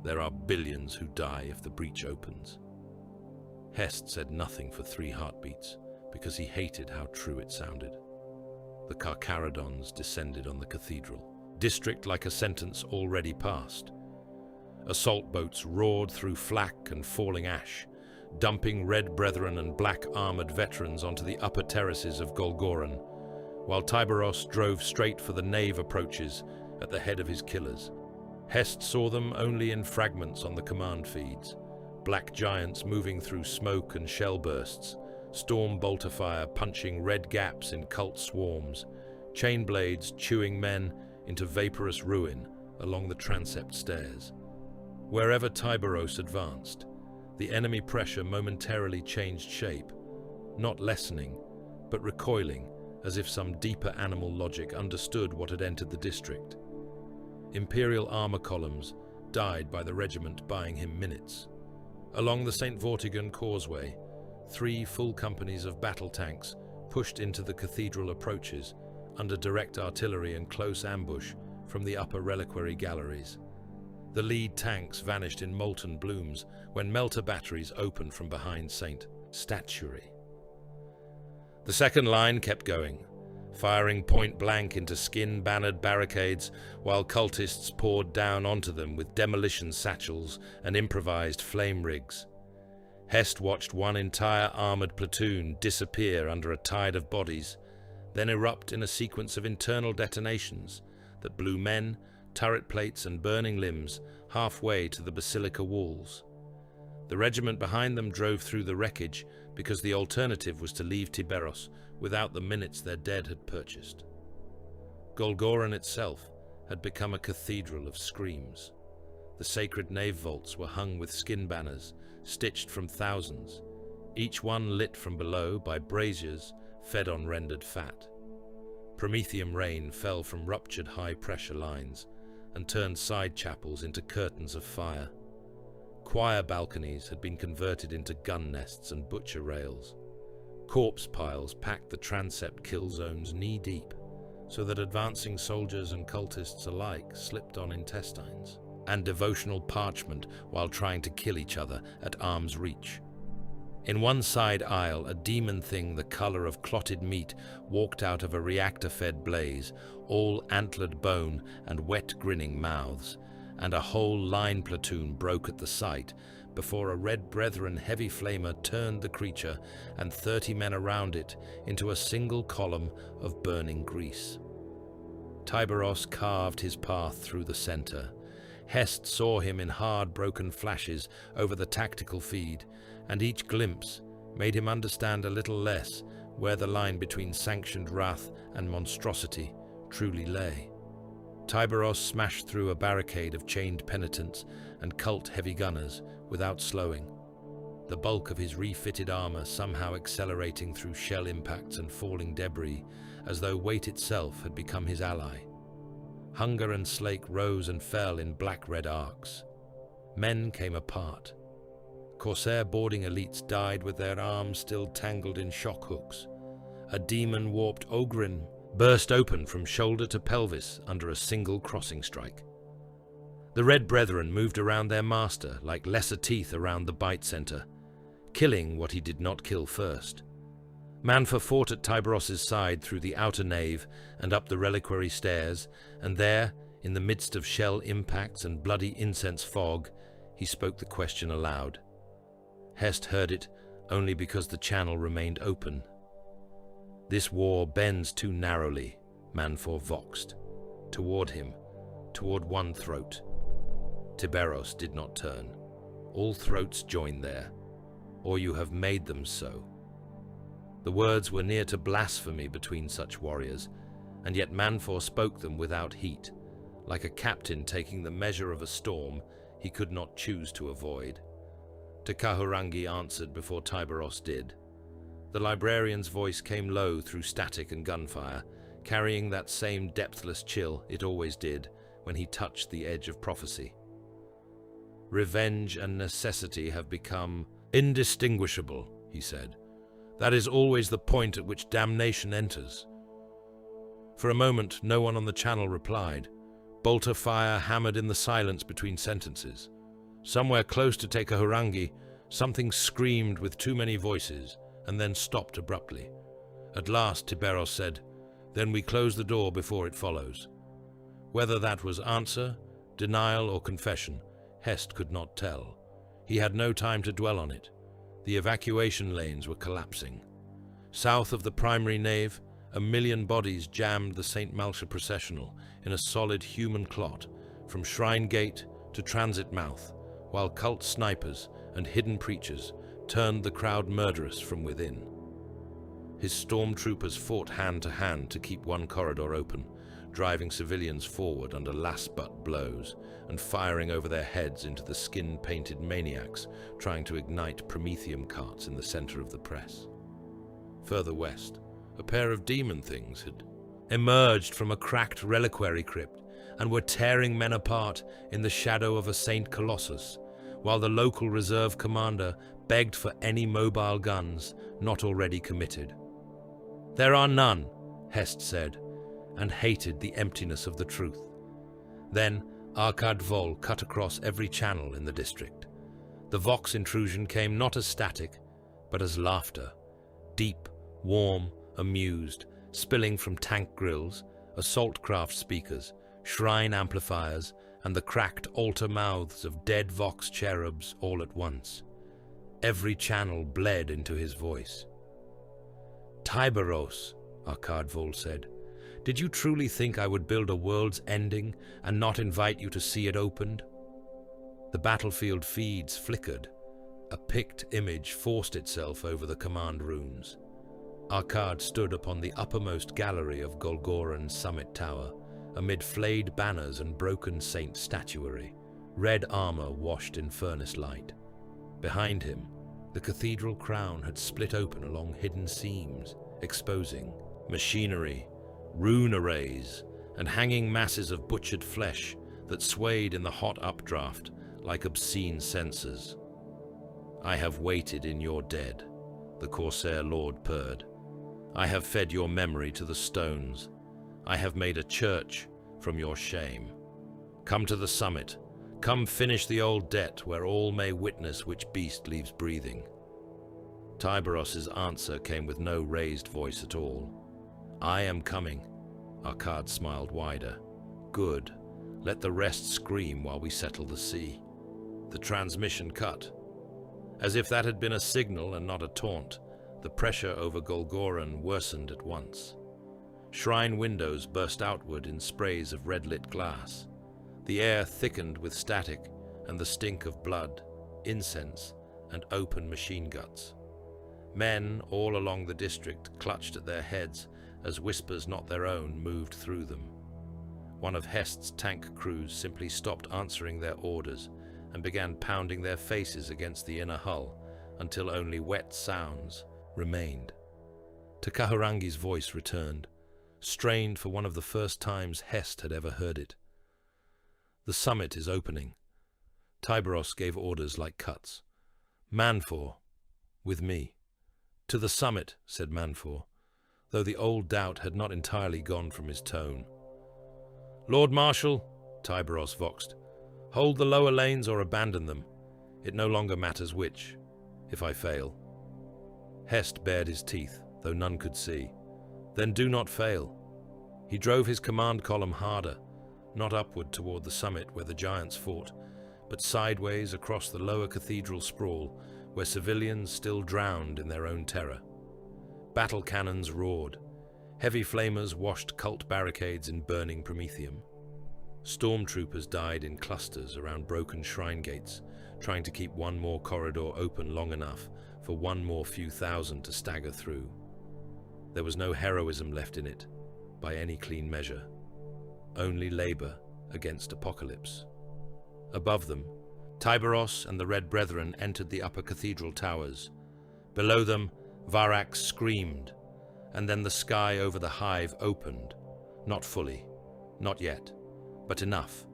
There are billions who die if the breach opens. Hest said nothing for 3 heartbeats, because he hated how true it sounded. The Carcharodons descended on the cathedral, district like a sentence already passed. Assault boats roared through flak and falling ash, dumping red brethren and black-armored veterans onto the upper terraces of Golgorun, while Tyberos drove straight for the nave approaches at the head of his killers. Hest saw them only in fragments on the command feeds, black giants moving through smoke and shell bursts, storm bolter fire punching red gaps in cult swarms, chain blades chewing men into vaporous ruin along the transept stairs. Wherever Tyberos advanced, the enemy pressure momentarily changed shape, not lessening, but recoiling, as if some deeper animal logic understood what had entered the district. Imperial armor columns died by the regiment buying him minutes. Along the St. Vortigern causeway, 3 full companies of battle tanks pushed into the cathedral approaches under direct artillery and close ambush from the upper reliquary galleries. The lead tanks vanished in molten blooms when melter batteries opened from behind St. Statuary. The second line kept going, firing point-blank into skin-bannered barricades while cultists poured down onto them with demolition satchels and improvised flame rigs. Hest watched one entire armored platoon disappear under a tide of bodies, then erupt in a sequence of internal detonations that blew men, turret plates and burning limbs halfway to the basilica walls. The regiment behind them drove through the wreckage because the alternative was to leave Tyberos without the minutes their dead had purchased. Golgorun itself had become a cathedral of screams. The sacred nave vaults were hung with skin banners, stitched from thousands, each one lit from below by braziers fed on rendered fat. Prometheum rain fell from ruptured high-pressure lines and turned side chapels into curtains of fire. Choir balconies had been converted into gun nests and butcher rails. Corpse piles packed the transept kill zones knee-deep, so that advancing soldiers and cultists alike slipped on intestines and devotional parchment while trying to kill each other at arm's reach. In one side aisle, a demon thing the color of clotted meat walked out of a reactor-fed blaze, all antlered bone and wet grinning mouths, and a whole line platoon broke at the sight before a red brethren heavy flamer turned the creature and 30 men around it into a single column of burning grease. Tyberos carved his path through the center. Hest saw him in hard, broken flashes over the tactical feed, and each glimpse made him understand a little less where the line between sanctioned wrath and monstrosity truly lay. Tyberos smashed through a barricade of chained penitents and cult heavy gunners without slowing, the bulk of his refitted armor somehow accelerating through shell impacts and falling debris, as though weight itself had become his ally. Hunger and slake rose and fell in black-red arcs. Men came apart. Corsair boarding elites died with their arms still tangled in shock hooks. A demon-warped Ogrin burst open from shoulder to pelvis under a single crossing strike. The Red Brethren moved around their master like lesser teeth around the bite center, killing what he did not kill first. Manfa fought at Tyberos' side through the outer nave and up the reliquary stairs, and there, in the midst of shell impacts and bloody incense fog, he spoke the question aloud. Hest heard it only because the channel remained open. This war bends too narrowly, Manfor voxed. Toward him, toward one throat. Tyberos did not turn. All throats join there, or you have made them so. The words were near to blasphemy between such warriors, and yet Manfor spoke them without heat, like a captain taking the measure of a storm he could not choose to avoid. Takahurangi answered before Tyberos did. The librarian's voice came low through static and gunfire, carrying that same depthless chill it always did when he touched the edge of prophecy. Revenge and necessity have become indistinguishable, he said. That is always the point at which damnation enters. For a moment, no one on the channel replied. Bolter fire hammered in the silence between sentences. Somewhere close to Takahurangi, something screamed with too many voices, and then stopped abruptly. At last, Tyberos said, "Then we close the door before it follows." Whether that was answer, denial, or confession, Hest could not tell. He had no time to dwell on it. The evacuation lanes were collapsing. South of the primary nave, 1,000,000 bodies jammed the St. Malcha processional in a solid human clot, from shrine gate to transit mouth, while cult snipers and hidden preachers turned the crowd murderous from within. His stormtroopers fought hand to hand to keep one corridor open, driving civilians forward under last-butt blows and firing over their heads into the skin-painted maniacs trying to ignite promethium carts in the center of the press. Further west, a pair of demon things had emerged from a cracked reliquary crypt and were tearing men apart in the shadow of a Saint Colossus, while the local reserve commander begged for any mobile guns not already committed. "There are none," Hest said, and hated the emptiness of the truth. Then Arkad Vol cut across every channel in the district. The Vox intrusion came not as static, but as laughter, deep, warm, amused, spilling from tank grills, assault craft speakers, shrine amplifiers, and the cracked altar mouths of dead Vox cherubs all at once. Every channel bled into his voice. "Tyberos," Arkad Vol said, "did you truly think I would build a world's ending and not invite you to see it opened?" The battlefield feeds flickered. A picked image forced itself over the command rooms. Arkad stood upon the uppermost gallery of Golgoran's summit tower, amid flayed banners and broken saint statuary, red armor washed in furnace light. Behind him, the cathedral crown had split open along hidden seams, exposing machinery, rune arrays, and hanging masses of butchered flesh that swayed in the hot updraft like obscene censers. "I have waited in your dead," the Corsair Lord purred. "I have fed your memory to the stones. I have made a church from your shame. Come to the summit. Come finish the old debt where all may witness which beast leaves breathing." Tyberos's answer came with no raised voice at all. "I am coming." Arkad smiled wider. "Good. Let the rest scream while we settle the sea." The transmission cut. As if that had been a signal and not a taunt, the pressure over Golgoran worsened at once. Shrine windows burst outward in sprays of red-lit glass. The air thickened with static and the stink of blood, incense, and open machine guts. Men all along the district clutched at their heads as whispers not their own moved through them. One of Hest's tank crews simply stopped answering their orders and began pounding their faces against the inner hull until only wet sounds remained. Takahurangi's voice returned, strained for one of the first times Hest had ever heard it. "The summit is opening." Tyberos gave orders like cuts. "Manfor, with me." "To the summit," said Manfor, though the old doubt had not entirely gone from his tone. "Lord Marshal," Tyberos voxed, "hold the lower lanes or abandon them. It no longer matters which, if I fail." Hest bared his teeth, though none could see. "Then do not fail." He drove his command column harder, not upward toward the summit where the giants fought, but sideways across the lower cathedral sprawl, where civilians still drowned in their own terror. Battle cannons roared. Heavy flamers washed cult barricades in burning promethium. Stormtroopers died in clusters around broken shrine gates, trying to keep one more corridor open long enough for one more few thousand to stagger through. There was no heroism left in it, by any clean measure. Only labor against apocalypse. Above them, Tyberos and the Red Brethren entered the upper cathedral towers. Below them, Varax screamed, and then the sky over the hive opened. Not fully, not yet, but enough.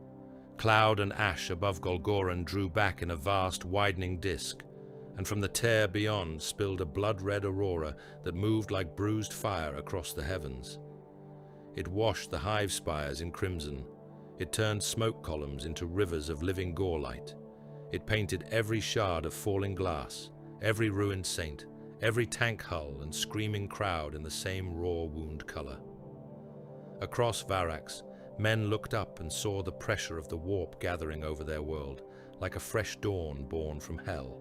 Cloud and ash above Golgoran drew back in a vast, widening disk, and from the tear beyond spilled a blood-red aurora that moved like bruised fire across the heavens. It washed the hive spires in crimson. It turned smoke columns into rivers of living gore light. It painted every shard of falling glass, every ruined saint, every tank hull and screaming crowd in the same raw wound color. Across Varax, men looked up and saw the pressure of the warp gathering over their world, like a fresh dawn born from hell.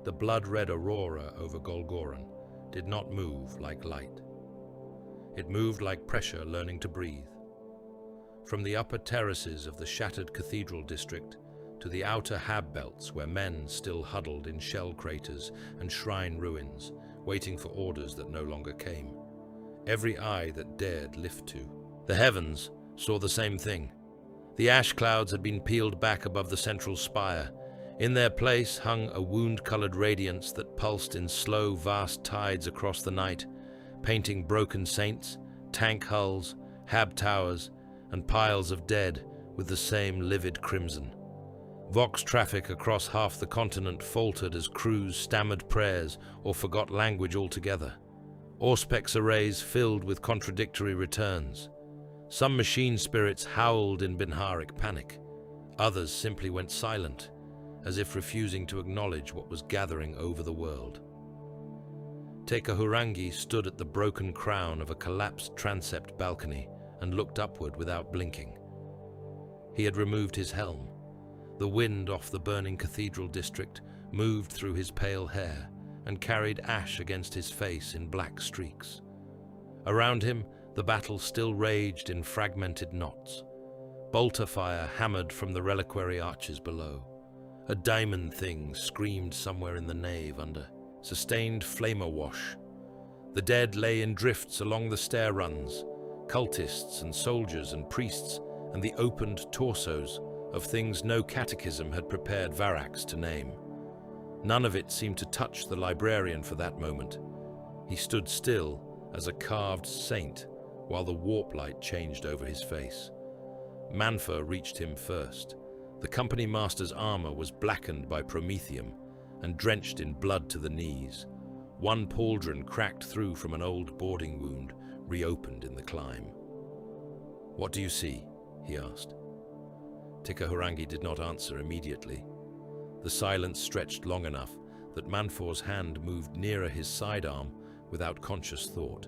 The blood-red aurora over Golgoran did not move like light. It moved like pressure learning to breathe. From the upper terraces of the shattered cathedral district to the outer hab belts where men still huddled in shell craters and shrine ruins, waiting for orders that no longer came. Every eye that dared lift to. The heavens saw the same thing. The ash clouds had been peeled back above the central spire. In their place hung a wound-colored radiance that pulsed in slow, vast tides across the night, painting broken saints, tank hulls, hab towers, and piles of dead with the same livid crimson. Vox traffic across half the continent faltered as crews stammered prayers or forgot language altogether. Auspex arrays filled with contradictory returns. Some machine spirits howled in Binharic panic. Others simply went silent, as if refusing to acknowledge what was gathering over the world. Tekahurangi stood at the broken crown of a collapsed transept balcony and looked upward without blinking. He had removed his helm. The wind off the burning cathedral district moved through his pale hair and carried ash against his face in black streaks. Around him, the battle still raged in fragmented knots. Bolter fire hammered from the reliquary arches below. A diamond thing screamed somewhere in the nave under sustained flamer wash. The dead lay in drifts along the stair runs, cultists and soldiers and priests, and the opened torsos of things no catechism had prepared Varax to name. None of it seemed to touch the librarian for that moment. He stood still as a carved saint while the warp light changed over his face. Manfer reached him first. The company master's armor was blackened by promethium and drenched in blood to the knees. One pauldron cracked through from an old boarding wound, reopened in the climb. "What do you see?" he asked. Tekahurangi did not answer immediately. The silence stretched long enough that Manfor's hand moved nearer his sidearm without conscious thought,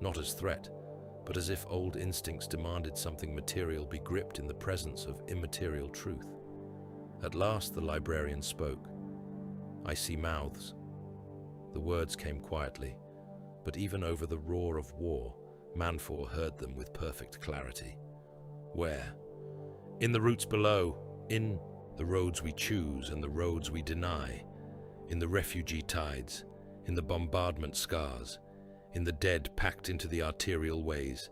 not as threat, but as if old instincts demanded something material be gripped in the presence of immaterial truth. At last the librarian spoke. "I see mouths." The words came quietly, but even over the roar of war, Manfor heard them with perfect clarity. "Where?" "In the routes below, in the roads we choose and the roads we deny, in the refugee tides, in the bombardment scars, in the dead packed into the arterial ways.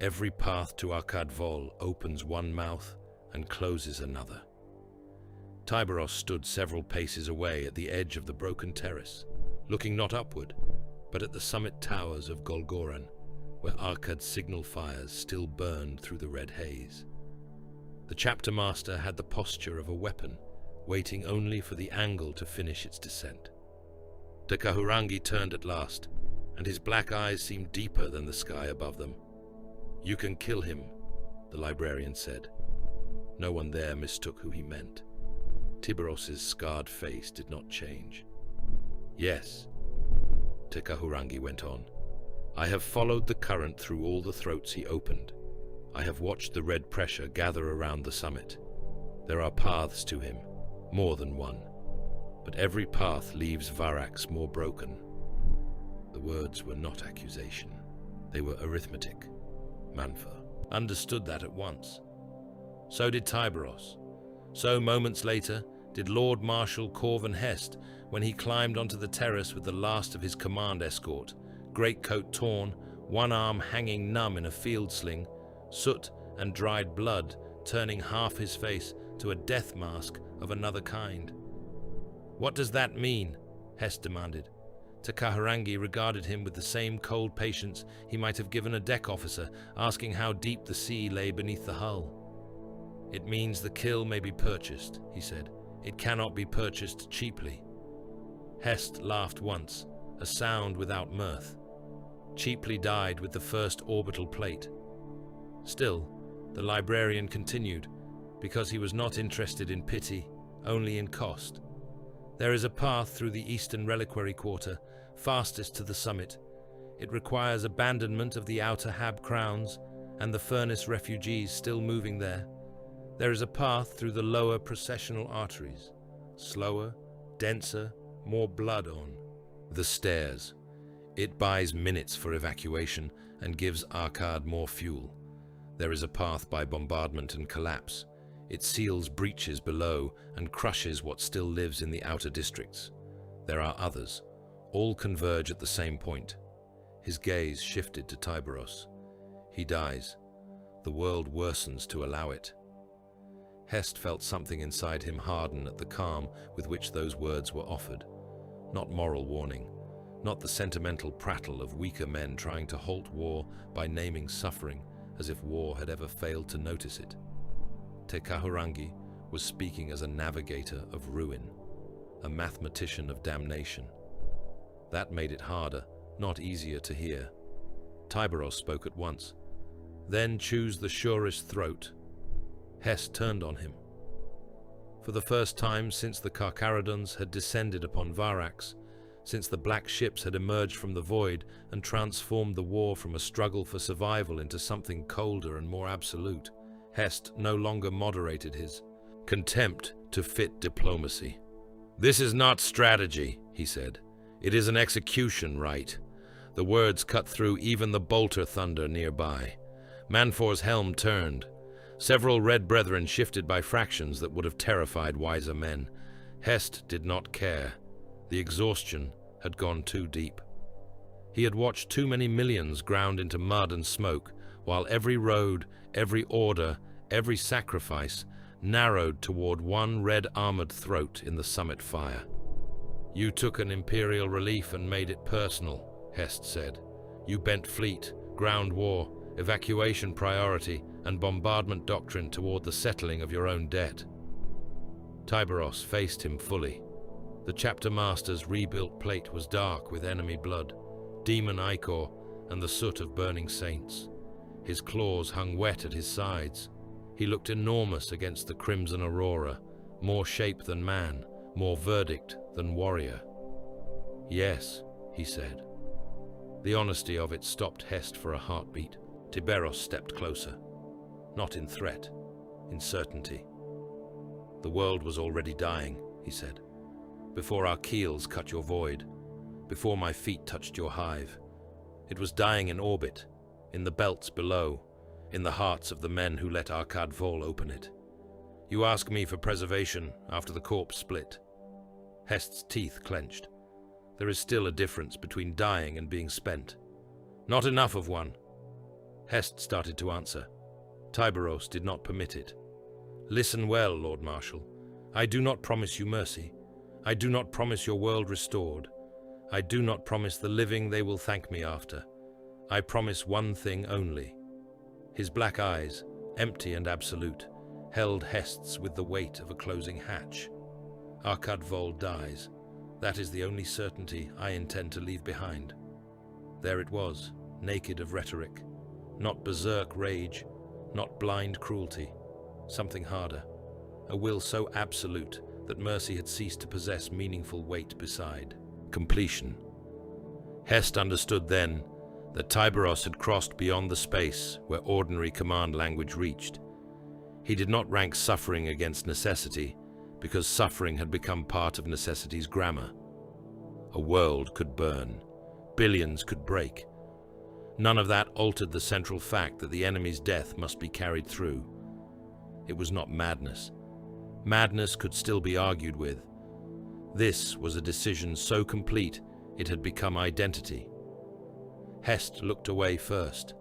Every path to Arkad Vol opens one mouth and closes another." Tyberos stood several paces away at the edge of the broken terrace, looking not upward, but at the summit towers of Golgoran, where Arkad's signal fires still burned through the red haze. The chapter master had the posture of a weapon, waiting only for the angle to finish its descent. Tekahurangi turned at last, and his black eyes seemed deeper than the sky above them. "You can kill him," the librarian said. No one there mistook who he meant. Tyberos's scarred face did not change. "Yes," Tekahurangi went on. "I have followed the current through all the throats he opened. I have watched the red pressure gather around the summit. There are paths to him, more than one, but every path leaves Varax more broken." The words were not accusation. They were arithmetic. Manfer understood that at once. So did Tyberos. So, moments later, did Lord Marshal Corvin Hest when he climbed onto the terrace with the last of his command escort, greatcoat torn, one arm hanging numb in a field sling, soot and dried blood turning half his face to a death mask of another kind. "What does that mean?" Hest demanded. Takaharangi regarded him with the same cold patience he might have given a deck officer asking how deep the sea lay beneath the hull. "It means the kill may be purchased," he said. "It cannot be purchased cheaply." Hest laughed once, a sound without mirth. "Cheaply died with the first orbital plate." Still, the librarian continued, because he was not interested in pity, only in cost. "There is a path through the eastern reliquary quarter, fastest to the summit. It requires abandonment of the outer Hab crowns and the furnace refugees still moving there. There is a path through the lower processional arteries, slower, denser, more blood on. The stairs. It buys minutes for evacuation and gives Arkad more fuel. There is a path by bombardment and collapse. It seals breaches below and crushes what still lives in the outer districts. There are others. All converge at the same point. His gaze shifted to Tyberos. He dies. The world worsens to allow it. Hest felt something inside him harden at the calm with which those words were offered. Not moral warning, not the sentimental prattle of weaker men trying to halt war by naming suffering as if war had ever failed to notice it. Tekahurangi was speaking as a navigator of ruin, a mathematician of damnation. That made it harder, not easier to hear. Tyberos spoke at once. "Then choose the surest throat." Hest turned on him. For the first time since the Karkaradons had descended upon Varax, since the black ships had emerged from the void and transformed the war from a struggle for survival into something colder and more absolute, Hest no longer moderated his contempt to fit diplomacy. "This is not strategy," he said. "It is an execution right." The words cut through even the bolter thunder nearby. Manfor's helm turned. Several red brethren shifted by fractions that would have terrified wiser men. Hest did not care. The exhaustion had gone too deep. He had watched too many millions ground into mud and smoke, while every road, every order, every sacrifice narrowed toward one red-armored throat in the summit fire. "You took an imperial relief and made it personal," Hest said. "You bent fleet, ground war, evacuation priority, and bombardment doctrine toward the settling of your own debt." Tyberos faced him fully. The chapter master's rebuilt plate was dark with enemy blood, demon ichor, and the soot of burning saints. His claws hung wet at his sides. He looked enormous against the crimson aurora, more shape than man, more verdict than warrior. "Yes," he said. The honesty of it stopped Hest for a heartbeat. Tyberos stepped closer. Not in threat, in certainty. "The world was already dying," he said, "before our keels cut your void, before my feet touched your hive. It was dying in orbit, in the belts below, in the hearts of the men who let Arkad Vol open it. You ask me for preservation after the corpse split." Hest's teeth clenched. There is still a difference between dying and being spent. "Not enough of one." Hest started to answer. Tyberos did not permit it. "Listen well, Lord Marshal. I do not promise you mercy. I do not promise your world restored. I do not promise the living they will thank me after. I promise one thing only." His black eyes, empty and absolute, held Hest's with the weight of a closing hatch. "Arkad Vol dies. That is the only certainty I intend to leave behind." There it was, naked of rhetoric. Not berserk rage, not blind cruelty. Something harder. A will so absolute that mercy had ceased to possess meaningful weight beside. Completion. Hest understood then that Tyberos had crossed beyond the space where ordinary command language reached. He did not rank suffering against necessity, because suffering had become part of necessity's grammar. A world could burn. Billions could break. None of that altered the central fact that the enemy's death must be carried through. It was not madness. Madness could still be argued with. This was a decision so complete it had become identity. Hest looked away first.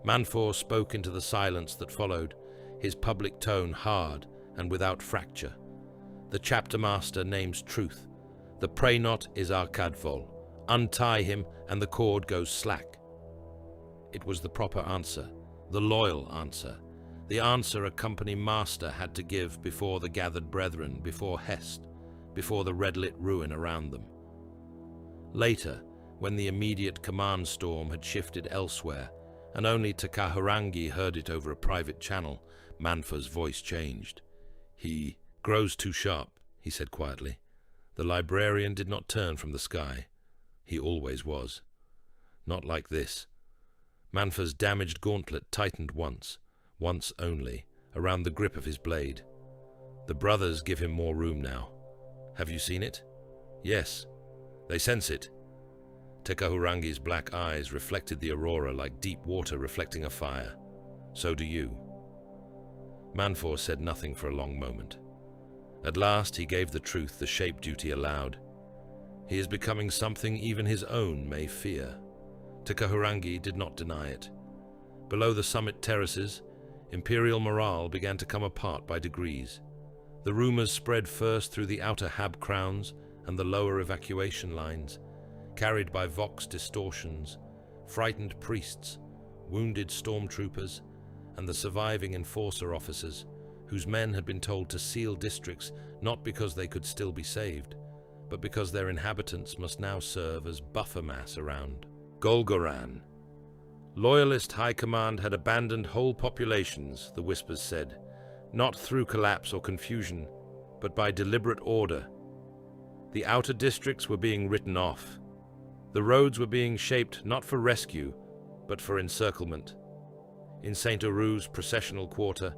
Manfor spoke into the silence that followed, his public tone hard and without fracture. The chapter master names truth. The prey knot is our Cadvol. Untie him and the cord goes slack. It was the proper answer, the loyal answer, the answer a company master had to give before the gathered brethren, before Hest, before the red-lit ruin around them. Later, when the immediate command storm had shifted elsewhere, and only Takaharangi heard it over a private channel, Manfor's voice changed. "He grows too sharp," he said quietly. The librarian did not turn from the sky. He always was. Not like this. Manfor's damaged gauntlet tightened once only, around the grip of his blade. The brothers give him more room now. "Have you seen it?" "Yes. They sense it." Tekahurangi's black eyes reflected the aurora like deep water reflecting a fire. "So do you." Manfor said nothing for a long moment. At last he gave the truth the shape duty allowed. "He is becoming something even his own may fear." Tekahurangi did not deny it. Below the summit terraces, imperial morale began to come apart by degrees. The rumors spread first through the outer Hab crowns and the lower evacuation lines, carried by Vox distortions, frightened priests, wounded stormtroopers, and the surviving enforcer officers, whose men had been told to seal districts not because they could still be saved, but because their inhabitants must now serve as buffer mass around Golgoran. Loyalist High Command had abandoned whole populations, the whispers said, not through collapse or confusion, but by deliberate order. The outer districts were being written off. The roads were being shaped not for rescue, but for encirclement. In St. Auru's processional quarter,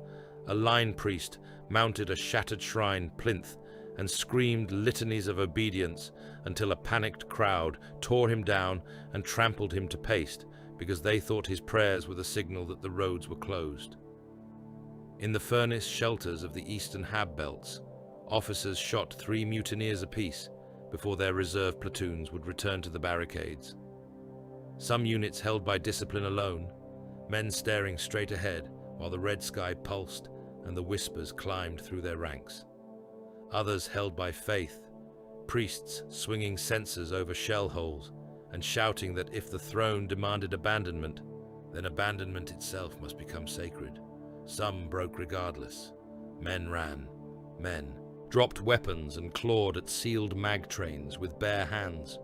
a line priest mounted a shattered shrine plinth and screamed litanies of obedience until a panicked crowd tore him down and trampled him to paste because they thought his prayers were the signal that the roads were closed. In the furnace shelters of the eastern Hab belts, officers shot 3 mutineers apiece before their reserve platoons would return to the barricades. Some units held by discipline alone, men staring straight ahead while the red sky pulsed and the whispers climbed through their ranks. Others held by faith, priests swinging censers over shell holes and shouting that if the throne demanded abandonment, then abandonment itself must become sacred. Some broke regardless. Men ran. Men dropped weapons and clawed at sealed mag trains with bare hands.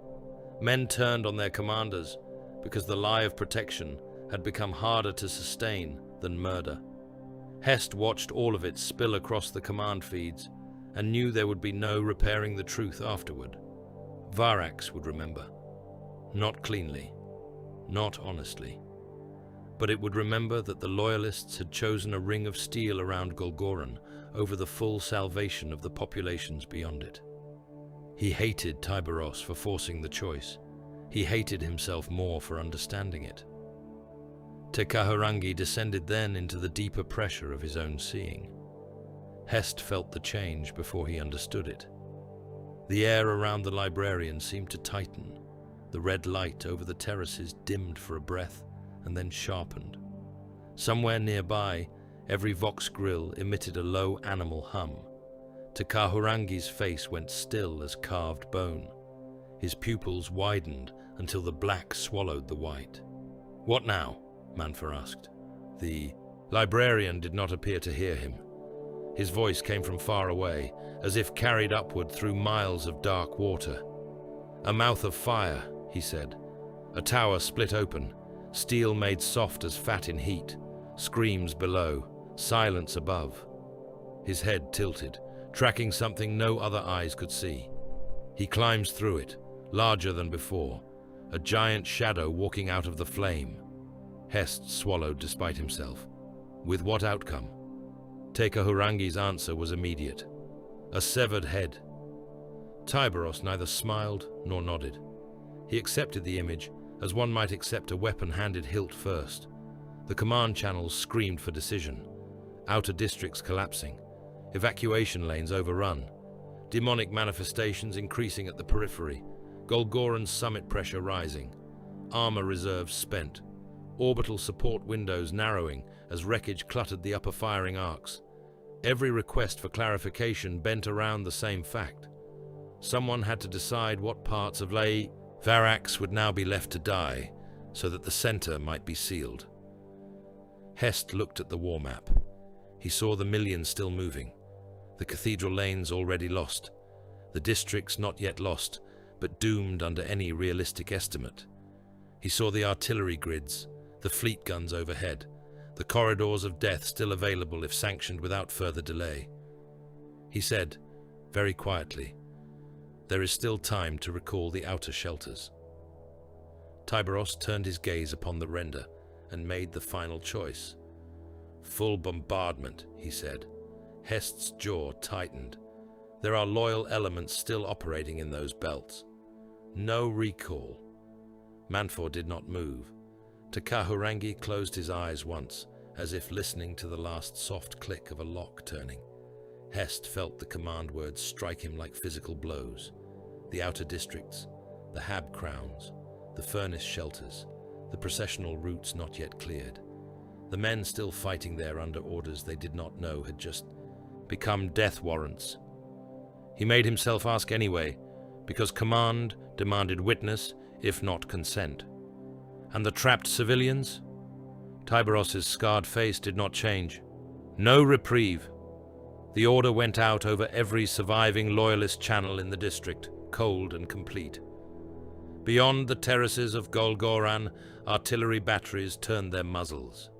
Men turned on their commanders because the lie of protection had become harder to sustain than murder. Hest watched all of it spill across the command feeds and knew there would be no repairing the truth afterward. Varax would remember. Not cleanly, not honestly, but it would remember that the Loyalists had chosen a ring of steel around Golgoran over the full salvation of the populations beyond it. He hated Tyberos for forcing the choice. He hated himself more for understanding it. Tekaharangi descended then into the deeper pressure of his own seeing. Hest felt the change before he understood it. The air around the librarian seemed to tighten. The red light over the terraces dimmed for a breath and then sharpened. Somewhere nearby, every Vox grill emitted a low animal hum. Tekahurangi's face went still as carved bone. His pupils widened until the black swallowed the white. "What now?" Manfor asked. The librarian did not appear to hear him. His voice came from far away, as if carried upward through miles of dark water. "A mouth of fire," he said. A tower split open, steel made soft as fat in heat, screams below, silence above. His head tilted, tracking something no other eyes could see. He climbs through it, larger than before, a giant shadow walking out of the flame. Hest swallowed despite himself. With what outcome? Tekahurangi's answer was immediate. A severed head. Tyberos neither smiled nor nodded. He accepted the image as one might accept a weapon-handed hilt first. The command channels screamed for decision. Outer districts collapsing, evacuation lanes overrun, demonic manifestations increasing at the periphery, Golgoran's summit pressure rising, armor reserves spent, orbital support windows narrowing as wreckage cluttered the upper firing arcs. Every request for clarification bent around the same fact. Someone had to decide what parts of Varax would now be left to die, so that the center might be sealed. Hest looked at the war map. He saw the millions still moving, the cathedral lanes already lost, the districts not yet lost, but doomed under any realistic estimate. He saw the artillery grids, the fleet guns overhead, the corridors of death still available if sanctioned without further delay. He said, very quietly, "There is still time to recall the outer shelters." Tyberos turned his gaze upon the render and made the final choice. "Full bombardment," he said. Hest's jaw tightened. There are loyal elements still operating in those belts. No recall. Manfor did not move. Takahurangi closed his eyes once, as if listening to the last soft click of a lock turning. Hest felt the command words strike him like physical blows. The outer districts, the Hab crowns, the furnace shelters, the processional routes not yet cleared. The men still fighting there under orders they did not know had just become death warrants. He made himself ask anyway, because command demanded witness, if not consent. And the trapped civilians? Tyberos's scarred face did not change. No reprieve. The order went out over every surviving loyalist channel in the district, cold and complete. Beyond the terraces of Golgoran, artillery batteries turned their muzzles.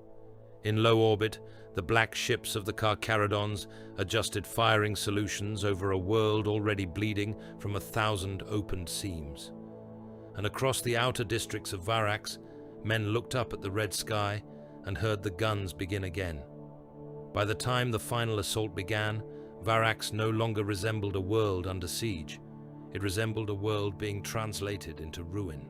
In low orbit, the black ships of the Carcharodons adjusted firing solutions over a world already bleeding from 1,000 opened seams. And across the outer districts of Varax, men looked up at the red sky and heard the guns begin again. By the time the final assault began, Varax no longer resembled a world under siege. It resembled a world being translated into ruin.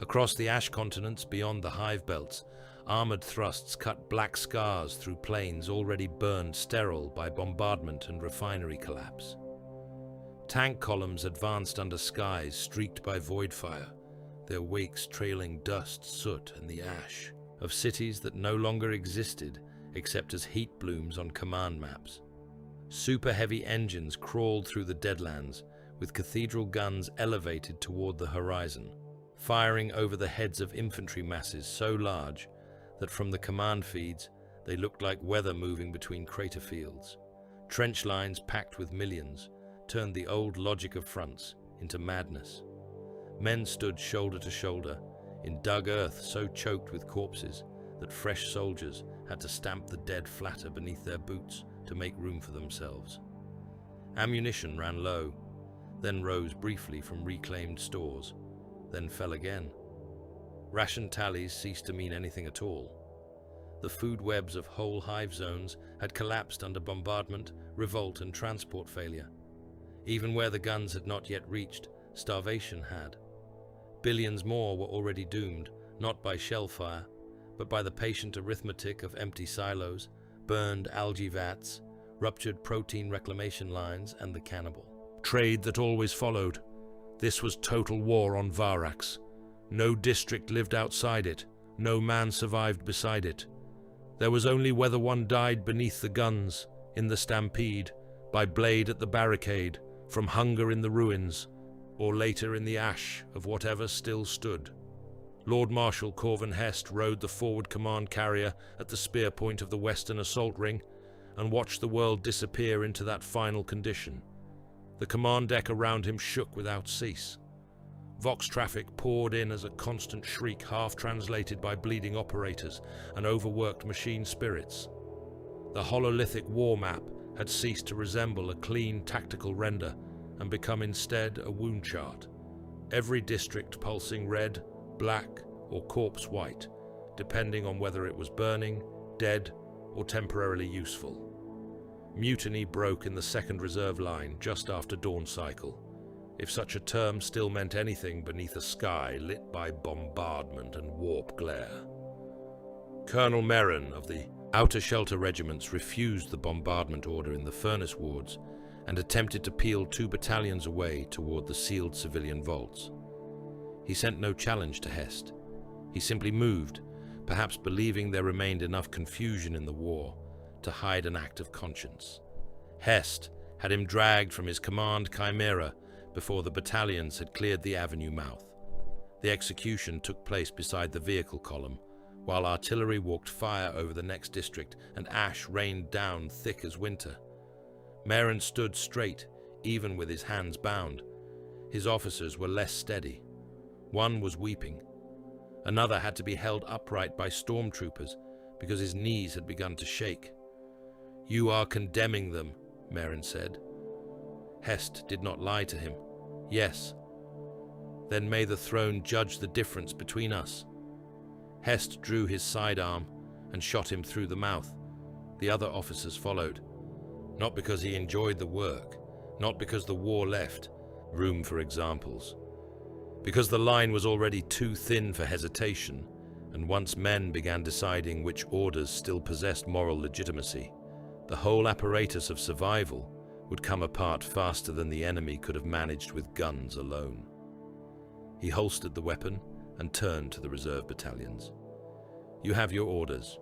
Across the ash continents beyond the hive belts, armored thrusts cut black scars through plains already burned sterile by bombardment and refinery collapse. Tank columns advanced under skies streaked by void fire, their wakes trailing dust, soot, and the ash of cities that no longer existed except as heat blooms on command maps. Super-heavy engines crawled through the deadlands, with cathedral guns elevated toward the horizon, firing over the heads of infantry masses so large that from the command feeds they looked like weather moving between crater fields. Trench lines packed with millions turned the old logic of fronts into madness. Men stood shoulder to shoulder in dug earth so choked with corpses that fresh soldiers had to stamp the dead flatter beneath their boots to make room for themselves. Ammunition ran low, then rose briefly from reclaimed stores, then fell again. Ration tallies ceased to mean anything at all. The food webs of whole hive zones had collapsed under bombardment, revolt, and transport failure. Even where the guns had not yet reached, starvation had. Billions more were already doomed, not by shell fire, but by the patient arithmetic of empty silos, burned algae vats, ruptured protein reclamation lines, and the cannibal trade that always followed. This was total war on Varax. No district lived outside it, no man survived beside it. There was only whether one died beneath the guns, in the stampede, by blade at the barricade, from hunger in the ruins, or later in the ash of whatever still stood. Lord Marshal Corvin Hest rode the forward command carrier at the spear point of the western assault ring and watched the world disappear into that final condition. The command deck around him shook without cease. Vox traffic poured in as a constant shriek half-translated by bleeding operators and overworked machine spirits. The hololithic war map had ceased to resemble a clean tactical render and become instead a wound chart. Every district pulsing red, black, or corpse white, depending on whether it was burning, dead, or temporarily useful. Mutiny broke in the second reserve line just after dawn cycle. if such a term still meant anything beneath a sky lit by bombardment and warp glare. Colonel Merrin of the Outer Shelter Regiments refused the bombardment order in the furnace wards and attempted to peel 2 battalions away toward the sealed civilian vaults. He sent no challenge to Hest. He simply moved, perhaps believing there remained enough confusion in the war to hide an act of conscience. Hest had him dragged from his command chimera before the battalions had cleared the avenue mouth. The execution took place beside the vehicle column, while artillery walked fire over the next district and ash rained down thick as winter. Merrin stood straight, even with his hands bound. His officers were less steady. One was weeping. Another had to be held upright by stormtroopers because his knees had begun to shake. "You are condemning them," Merrin said. Hest did not lie to him. "Yes." "Then may the throne judge the difference between us." Hest drew his sidearm and shot him through the mouth. The other officers followed. Not because he enjoyed the work, not because the war left room for examples. Because the line was already too thin for hesitation, and once men began deciding which orders still possessed moral legitimacy, the whole apparatus of survival would come apart faster than the enemy could have managed with guns alone. He holstered the weapon and turned to the reserve battalions. "You have your orders."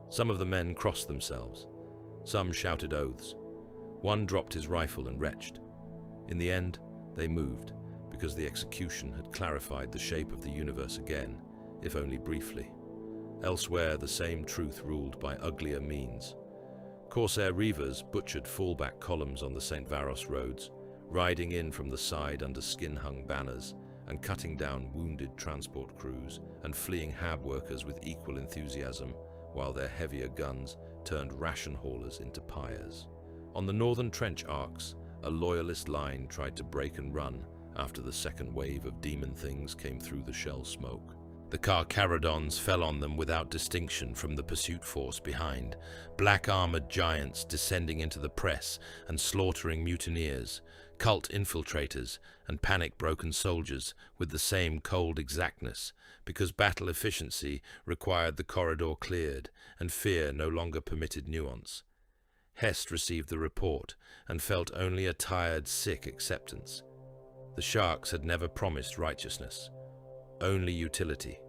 Some of the men crossed themselves. Some shouted oaths. One dropped his rifle and retched. In the end, they moved, because the execution had clarified the shape of the universe again, if only briefly. Elsewhere, the same truth ruled by uglier means. Corsair reavers butchered fallback columns on the St. Varos roads, riding in from the side under skin-hung banners, and cutting down wounded transport crews and fleeing hab workers with equal enthusiasm, while their heavier guns turned ration haulers into pyres. On the northern trench arcs, a loyalist line tried to break and run after the second wave of demon things came through the shell smoke. The Carcharodons fell on them without distinction from the pursuit force behind, black-armored giants descending into the press and slaughtering mutineers, cult infiltrators, and panic-broken soldiers with the same cold exactness, because battle efficiency required the corridor cleared and fear no longer permitted nuance. Hest received the report and felt only a tired, sick acceptance. The Sharks had never promised righteousness, only utility.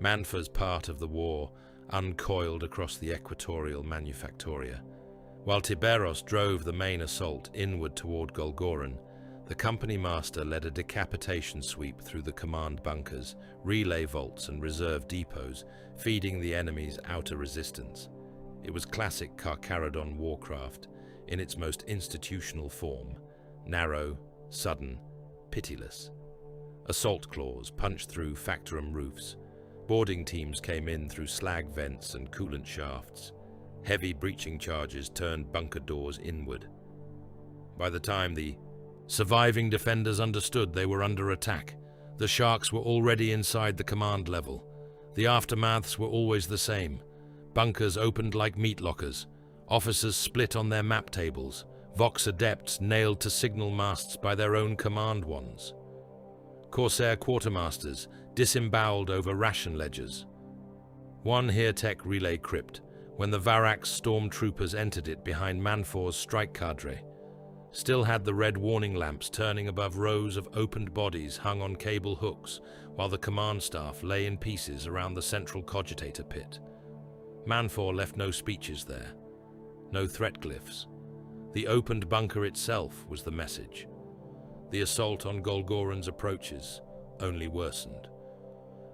Manfa's part of the war uncoiled across the equatorial manufactoria. While Tyberos drove the main assault inward toward Golgorun, the company master led a decapitation sweep through the command bunkers, relay vaults and reserve depots, feeding the enemy's outer resistance. It was classic Carcharodon warcraft in its most institutional form, narrow, sudden, pitiless. Assault claws punched through factorum roofs. Boarding teams came in through slag vents and coolant shafts. Heavy breaching charges turned bunker doors inward. By the time the surviving defenders understood they were under attack, the Sharks were already inside the command level. The aftermaths were always the same. Bunkers opened like meat lockers. Officers split on their map tables. Vox adepts nailed to signal masts by their own command wands. Corsair quartermasters disemboweled over ration ledgers. One Heertech relay crypt when the Varax stormtroopers entered it behind Manfor's strike cadre. Still had the red warning lamps turning above rows of opened bodies hung on cable hooks, while the command staff lay in pieces around the central cogitator pit. Manfor left no speeches there, no threat glyphs. The opened bunker itself was the message. The assault on Golgorun's approaches only worsened.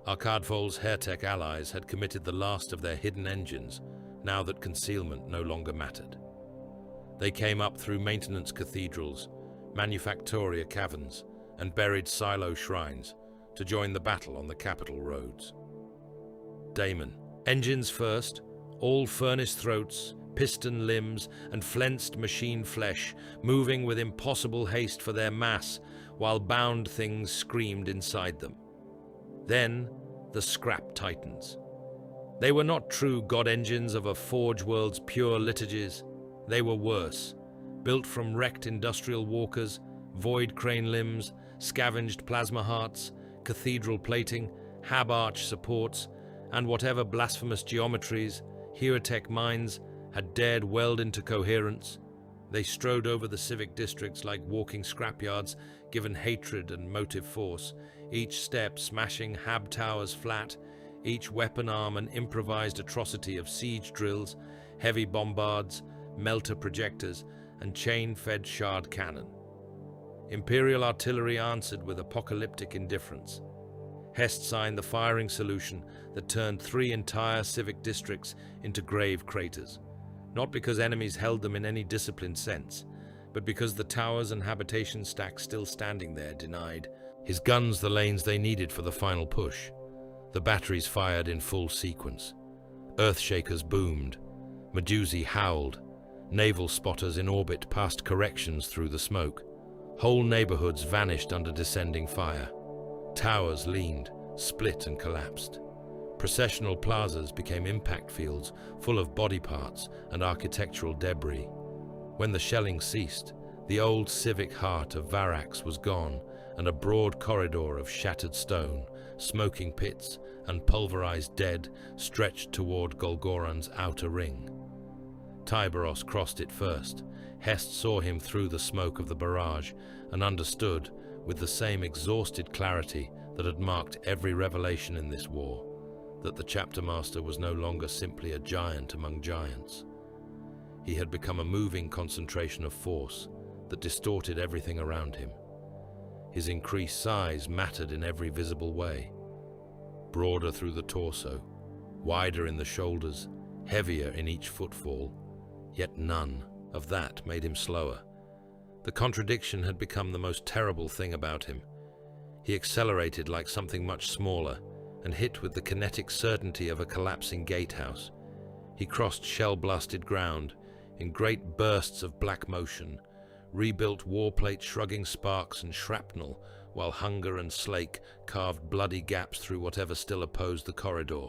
Arkadvol's Heertech allies had committed the last of their hidden engines, now that concealment no longer mattered. They came up through maintenance cathedrals, manufactoria caverns, and buried silo shrines to join the battle on the capital roads. Daemon. Engines first, all furnace throats, piston limbs, and flensed machine flesh, moving with impossible haste for their mass, while bound things screamed inside them. Then, the scrap titans. They were not true god engines of a forge world's pure liturgies. They were worse, built from wrecked industrial walkers, void crane limbs, scavenged plasma hearts, cathedral plating, hab arch supports, and whatever blasphemous geometries Heretic minds had dared weld into coherence. They strode over the civic districts like walking scrapyards, given hatred and motive force, each step smashing hab towers flat, each weapon arm an improvised atrocity of siege drills, heavy bombards, melter projectors, and chain-fed shard cannon. Imperial artillery answered with apocalyptic indifference. Hest signed the firing solution that turned 3 entire civic districts into grave craters, not because enemies held them in any disciplined sense, but because the towers and habitation stacks still standing there denied his guns the lanes they needed for the final push. The batteries fired in full sequence. Earthshakers boomed. Medusae howled. Naval spotters in orbit passed corrections through the smoke. Whole neighborhoods vanished under descending fire. Towers leaned, split and collapsed. Processional plazas became impact fields full of body parts and architectural debris. When the shelling ceased, the old civic heart of Varax was gone, and a broad corridor of shattered stone, smoking pits, and pulverized dead stretched toward Golgoran's outer ring. Tyberos crossed it first. Hest saw him through the smoke of the barrage and understood, with the same exhausted clarity that had marked every revelation in this war, that the chapter master was no longer simply a giant among giants. He had become a moving concentration of force that distorted everything around him. His increased size mattered in every visible way. Broader through the torso, wider in the shoulders, heavier in each footfall, yet none of that made him slower. The contradiction had become the most terrible thing about him. He accelerated like something much smaller and hit with the kinetic certainty of a collapsing gatehouse. He crossed shell-blasted ground in great bursts of black motion, rebuilt warplate shrugging sparks and shrapnel, while hunger and slake carved bloody gaps through whatever still opposed the corridor.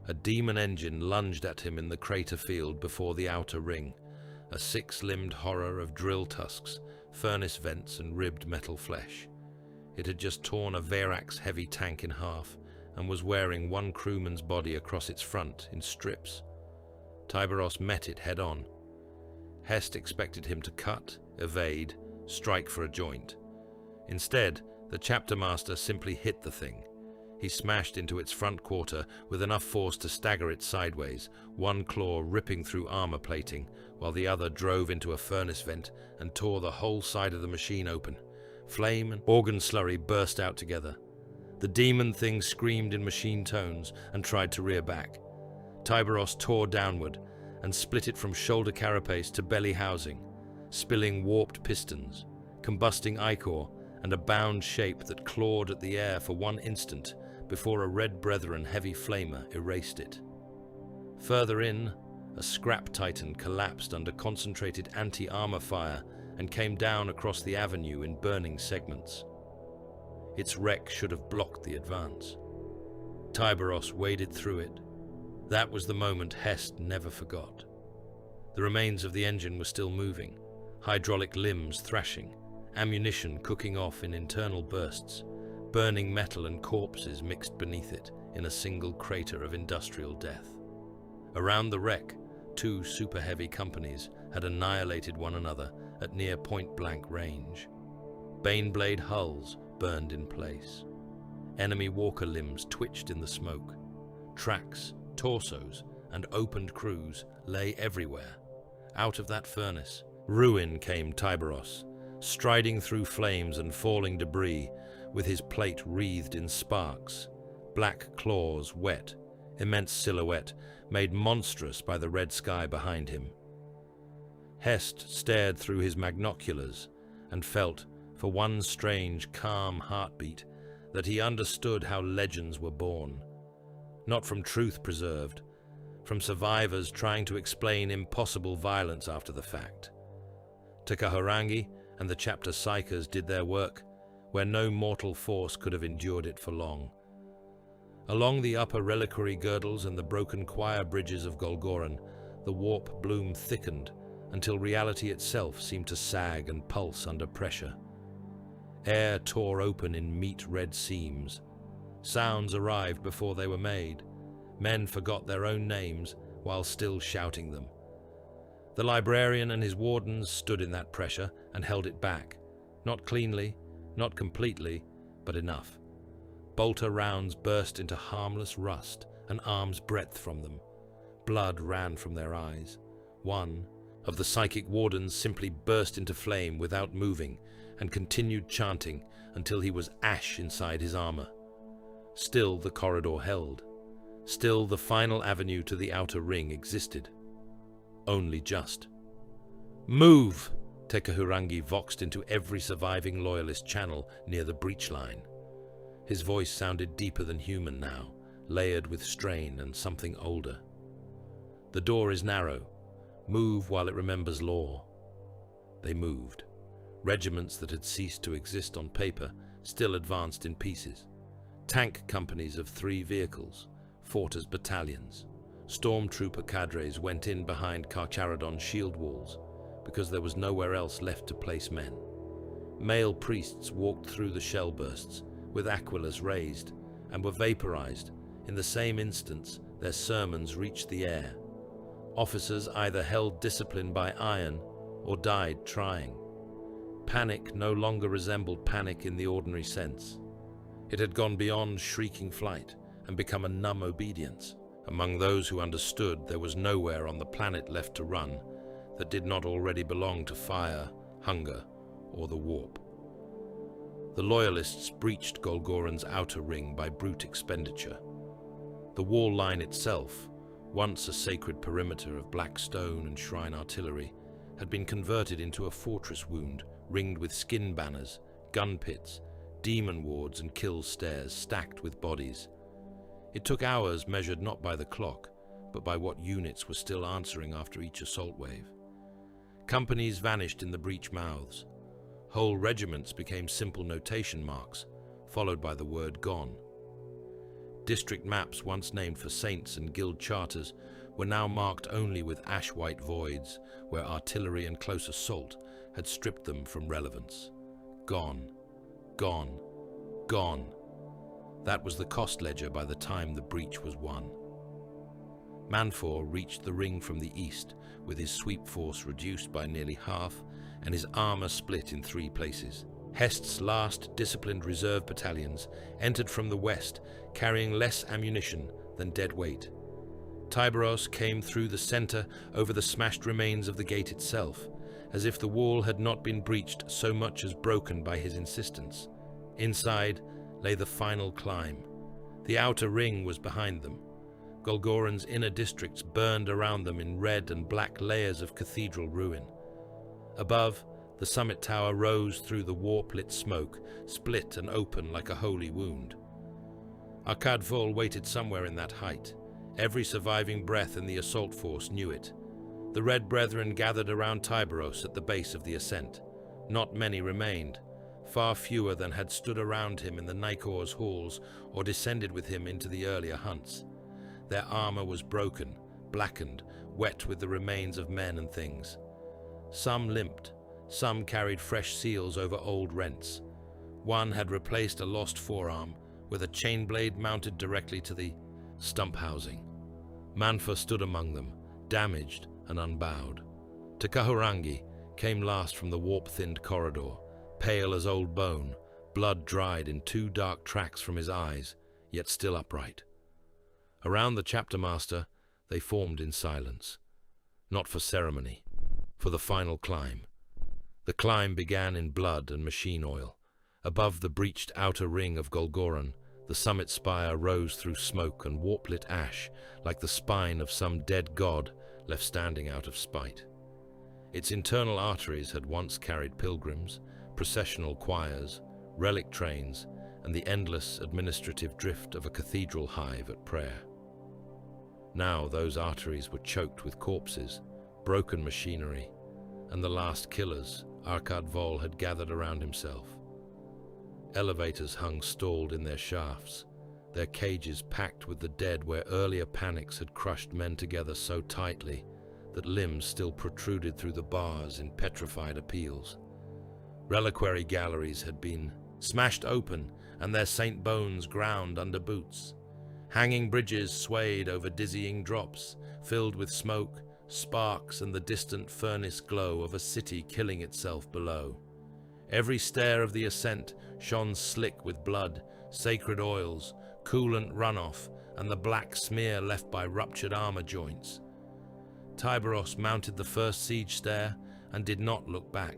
A demon engine lunged at him in the crater field before the outer ring, a 6-limbed horror of drill tusks, furnace vents and ribbed metal flesh. It had just torn a Varax heavy tank in half and was wearing one crewman's body across its front in strips. Tyberos met it head-on. Hest expected him to cut, evade, strike for a joint. Instead, the chapter master simply hit the thing. He smashed into its front quarter with enough force to stagger it sideways, one claw ripping through armor plating, while the other drove into a furnace vent and tore the whole side of the machine open. Flame and organ slurry burst out together. The demon thing screamed in machine tones and tried to rear back. Tyberos tore downward and split it from shoulder carapace to belly housing, spilling warped pistons, combusting ichor, and a bound shape that clawed at the air for one instant before a red brethren heavy flamer erased it. Further in, a scrap titan collapsed under concentrated anti-armor fire and came down across the avenue in burning segments. Its wreck should have blocked the advance. Tyberos waded through it. That was the moment Hest never forgot. The remains of the engine were still moving, hydraulic limbs thrashing, ammunition cooking off in internal bursts, burning metal and corpses mixed beneath it in a single crater of industrial death. Around the wreck, 2 super-heavy companies had annihilated one another at near point-blank range. Baneblade hulls burned in place. Enemy walker limbs twitched in the smoke. Tracks, torsos, and opened crews lay everywhere. Out of that furnace, ruin came Tyberos, striding through flames and falling debris, with his plate wreathed in sparks, black claws wet, immense silhouette made monstrous by the red sky behind him. Hest stared through his magnoculars and felt, for one strange, calm heartbeat, that he understood how legends were born. Not from truth preserved, from survivors trying to explain impossible violence after the fact. Takaharangi and the chapter psychers did their work where no mortal force could have endured it for long. Along the upper reliquary girdles and the broken choir bridges of Golgoran, the warp bloom thickened until reality itself seemed to sag and pulse under pressure. Air tore open in meat-red seams. Sounds arrived before they were made. Men forgot their own names while still shouting them. The librarian and his wardens stood in that pressure and held it back. Not cleanly, not completely, but enough. Bolter rounds burst into harmless rust, an arm's breadth from them. Blood ran from their eyes. One of the psychic wardens simply burst into flame without moving and continued chanting until he was ash inside his armor. Still the corridor held. Still the final avenue to the outer ring existed. Only just. "Move!" Tekahurangi voxed into every surviving loyalist channel near the breach line. His voice sounded deeper than human now, layered with strain and something older. "The door is narrow. Move while it remembers law." They moved. Regiments that had ceased to exist on paper still advanced in pieces. Tank companies of 3 vehicles fought as battalions. Stormtrooper cadres went in behind Carcharodon's shield walls because there was nowhere else left to place men. Male priests walked through the shell bursts with aquilers raised and were vaporized. In the same instance, their sermons reached the air. Officers either held discipline by iron or died trying. Panic no longer resembled panic in the ordinary sense. It had gone beyond shrieking flight and become a numb obedience. Among those who understood, there was nowhere on the planet left to run that did not already belong to fire, hunger, or the warp. The Loyalists breached Golgoran's outer ring by brute expenditure. The wall line itself, once a sacred perimeter of black stone and shrine artillery, had been converted into a fortress wound ringed with skin banners, gun pits, demon wards and kill stairs stacked with bodies. It took hours measured not by the clock, but by what units were still answering after each assault wave. Companies vanished in the breach mouths. Whole regiments became simple notation marks, followed by the word gone. District maps once named for saints and guild charters were now marked only with ash-white voids where artillery and close assault had stripped them from relevance. Gone, gone, gone. That was the cost ledger by the time the breach was won. Manfor reached the ring from the east, with his sweep force reduced by nearly half and his armor split in 3 places. Hest's last disciplined reserve battalions entered from the west, carrying less ammunition than dead weight. Tyberos came through the center over the smashed remains of the gate itself, as if the wall had not been breached so much as broken by his insistence. Inside lay the final climb. The outer ring was behind them. Golgoran's inner districts burned around them in red and black layers of cathedral ruin. Above, the summit tower rose through the warp-lit smoke, split and open like a holy wound. Arkad Vol waited somewhere in that height. Every surviving breath in the assault force knew it. The Red Brethren gathered around Tyberos at the base of the ascent. Not many remained, far fewer than had stood around him in the Nikor's halls or descended with him into the earlier hunts. Their armor was broken, blackened, wet with the remains of men and things. Some limped, some carried fresh seals over old rents. One had replaced a lost forearm with a chain blade mounted directly to the stump housing. Manfor stood among them, damaged and unbowed. Tekahurangi came last from the warp-thinned corridor, pale as old bone, blood dried in 2 dark tracks from his eyes, yet still upright. Around the chapter master, they formed in silence. Not for ceremony, for the final climb. The climb began in blood and machine oil. Above the breached outer ring of Golgoran, the summit spire rose through smoke and warp-lit ash like the spine of some dead god left standing out of spite. Its internal arteries had once carried pilgrims, processional choirs, relic trains, and the endless administrative drift of a cathedral hive at prayer. Now those arteries were choked with corpses, broken machinery, and the last killers Arkad Vol had gathered around himself. Elevators hung stalled in their shafts, their cages packed with the dead where earlier panics had crushed men together so tightly that limbs still protruded through the bars in petrified appeals. Reliquary galleries had been smashed open and their saint bones ground under boots. Hanging bridges swayed over dizzying drops, filled with smoke, sparks, and the distant furnace glow of a city killing itself below. Every stair of the ascent shone slick with blood, sacred oils, coolant runoff, and the black smear left by ruptured armor joints. Tyberos mounted the first siege stair and did not look back.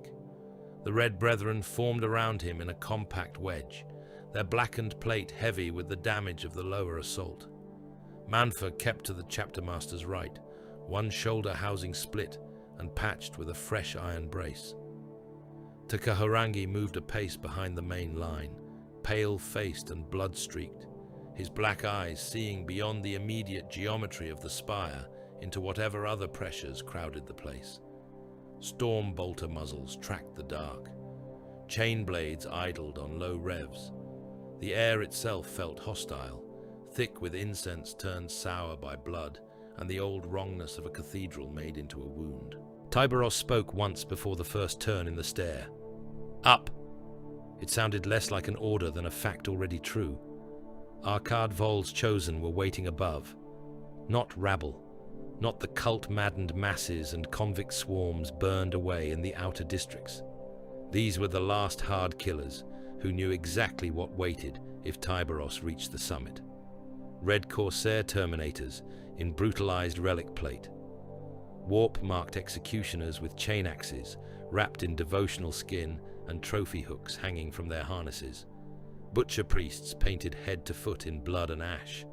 The Red Brethren formed around him in a compact wedge, their blackened plate heavy with the damage of the lower assault. Manfa kept to the chaptermaster's right, one shoulder housing split and patched with a fresh iron brace. Takaharangi moved a pace behind the main line, pale-faced and blood-streaked, his black eyes seeing beyond the immediate geometry of the spire into whatever other pressures crowded the place. Storm bolter muzzles tracked the dark. Chain blades idled on low revs. The air itself felt hostile, thick with incense turned sour by blood and the old wrongness of a cathedral made into a wound. Tyberos spoke once before the first turn in the stair. Up! It sounded less like an order than a fact already true. Arcade Vol's chosen were waiting above. Not rabble, not the cult-maddened masses and convict swarms burned away in the outer districts. These were the last hard killers who knew exactly what waited if Tyberos reached the summit. Red Corsair Terminators in brutalized relic plate. Warp-marked executioners with chain axes wrapped in devotional skin and trophy hooks hanging from their harnesses. Butcher priests painted head to foot in blood and ash,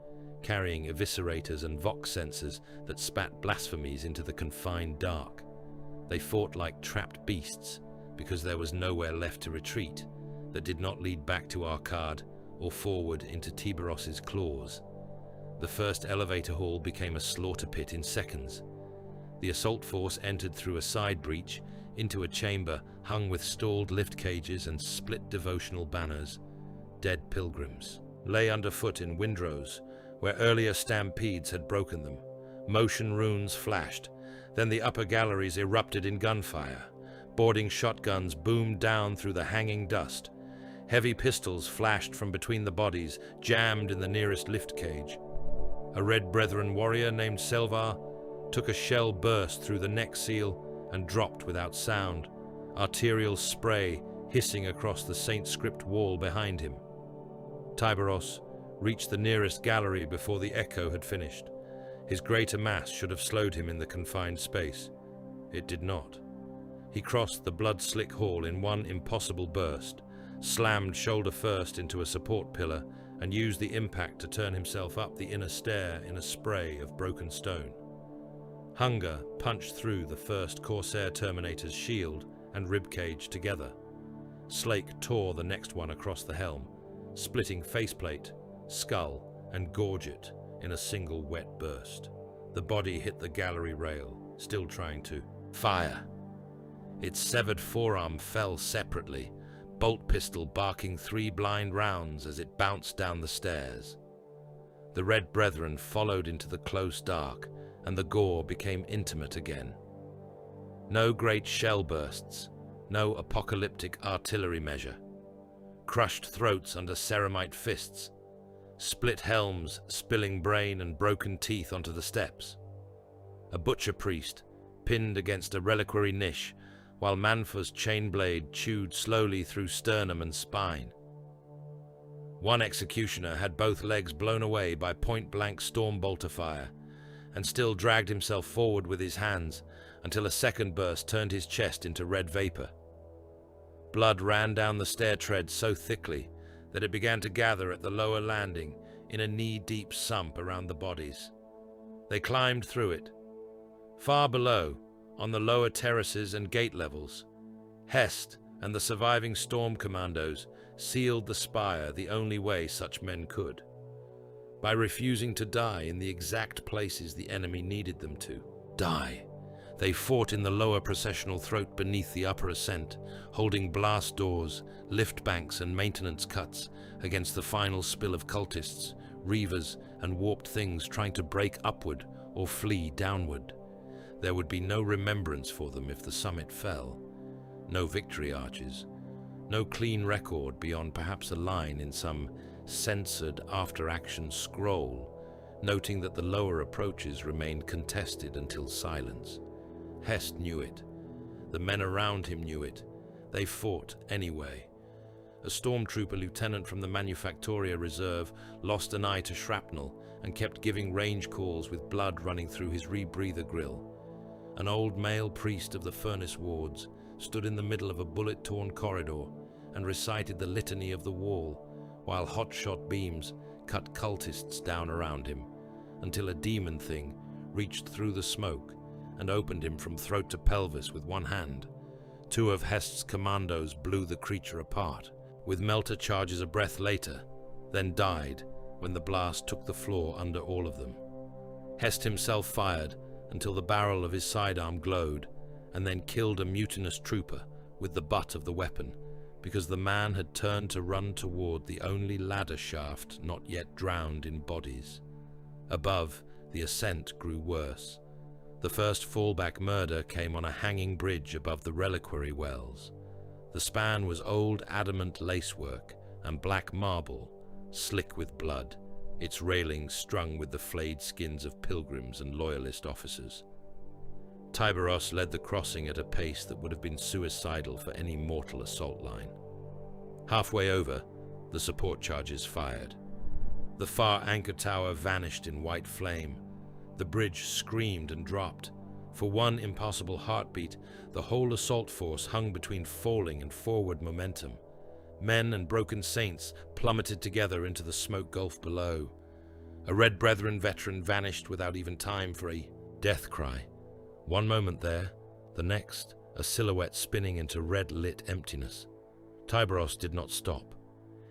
carrying eviscerators and vox sensors that spat blasphemies into the confined dark. They fought like trapped beasts because there was nowhere left to retreat that did not lead back to Arcade or forward into Tyberos's claws. The first elevator hall became a slaughter pit in seconds. The assault force entered through a side breach into a chamber hung with stalled lift cages and split devotional banners. Dead pilgrims lay underfoot in windrows where earlier stampedes had broken them. Motion runes flashed. Then the upper galleries erupted in gunfire. Boarding shotguns boomed down through the hanging dust. Heavy pistols flashed from between the bodies, jammed in the nearest lift cage. A Red Brethren warrior named Selvar took a shell burst through the neck seal and dropped without sound, arterial spray hissing across the Saint Script wall behind him. Tyberos reached the nearest gallery before the echo had finished. His greater mass should have slowed him in the confined space. It did not. He crossed the blood-slick hall in one impossible burst, slammed shoulder first into a support pillar, and used the impact to turn himself up the inner stair in a spray of broken stone. Hunger punched through the first Corsair Terminator's shield and ribcage together. Slake tore the next one across the helm, splitting faceplate, skull, and gorget in a single wet burst. The body hit the gallery rail, still trying to fire. Its severed forearm fell separately, bolt pistol barking 3 blind rounds as it bounced down the stairs. The Red Brethren followed into the close dark, and the gore became intimate again. No great shell bursts, no apocalyptic artillery measure. Crushed throats under ceramite fists, split helms spilling brain and broken teeth onto the steps. A butcher priest pinned against a reliquary niche, while Manfa's chain blade chewed slowly through sternum and spine. One executioner had both legs blown away by point-blank storm bolter fire, and still dragged himself forward with his hands until a second burst turned his chest into red vapor. Blood ran down the stair tread so thickly that it began to gather at the lower landing in a knee-deep sump around the bodies. They climbed through it. Far below, on the lower terraces and gate levels, Hest and the surviving storm commandos sealed the spire the only way such men could, by refusing to die in the exact places the enemy needed them to die. They fought in the lower processional throat beneath the upper ascent, holding blast doors, lift banks and maintenance cuts against the final spill of cultists, reavers and warped things trying to break upward or flee downward. there would be no remembrance for them if the summit fell, no victory arches, no clean record beyond perhaps a line in some censored after-action scroll, noting that the lower approaches remained contested until silence. Hest knew it. The men around him knew it. They fought anyway. A stormtrooper lieutenant from the Manufactoria Reserve lost an eye to shrapnel and kept giving range calls with blood running through his rebreather grill. An old male priest of the furnace wards stood in the middle of a bullet-torn corridor and recited the litany of the wall, while hotshot beams cut cultists down around him, until a demon thing reached through the smoke and opened him from throat to pelvis with one hand. Two of Hest's commandos blew the creature apart, with melter charges a breath later, then died when the blast took the floor under all of them. Hest himself fired until the barrel of his sidearm glowed, and then killed a mutinous trooper with the butt of the weapon, because the man had turned to run toward the only ladder shaft not yet drowned in bodies. Above, the ascent grew worse. The first fallback murder came on a hanging bridge above the reliquary wells. The span was old adamant lacework and black marble, slick with blood, its railings strung with the flayed skins of pilgrims and loyalist officers. Tyberos led the crossing at a pace that would have been suicidal for any mortal assault line. Halfway over, the support charges fired. The far anchor tower vanished in white flame. The bridge screamed and dropped. For one impossible heartbeat, the whole assault force hung between falling and forward momentum. Men and broken saints plummeted together into the smoke gulf below. A Red Brethren veteran vanished without even time for a death cry. One moment there, the next, a silhouette spinning into red-lit emptiness. Tyberos did not stop.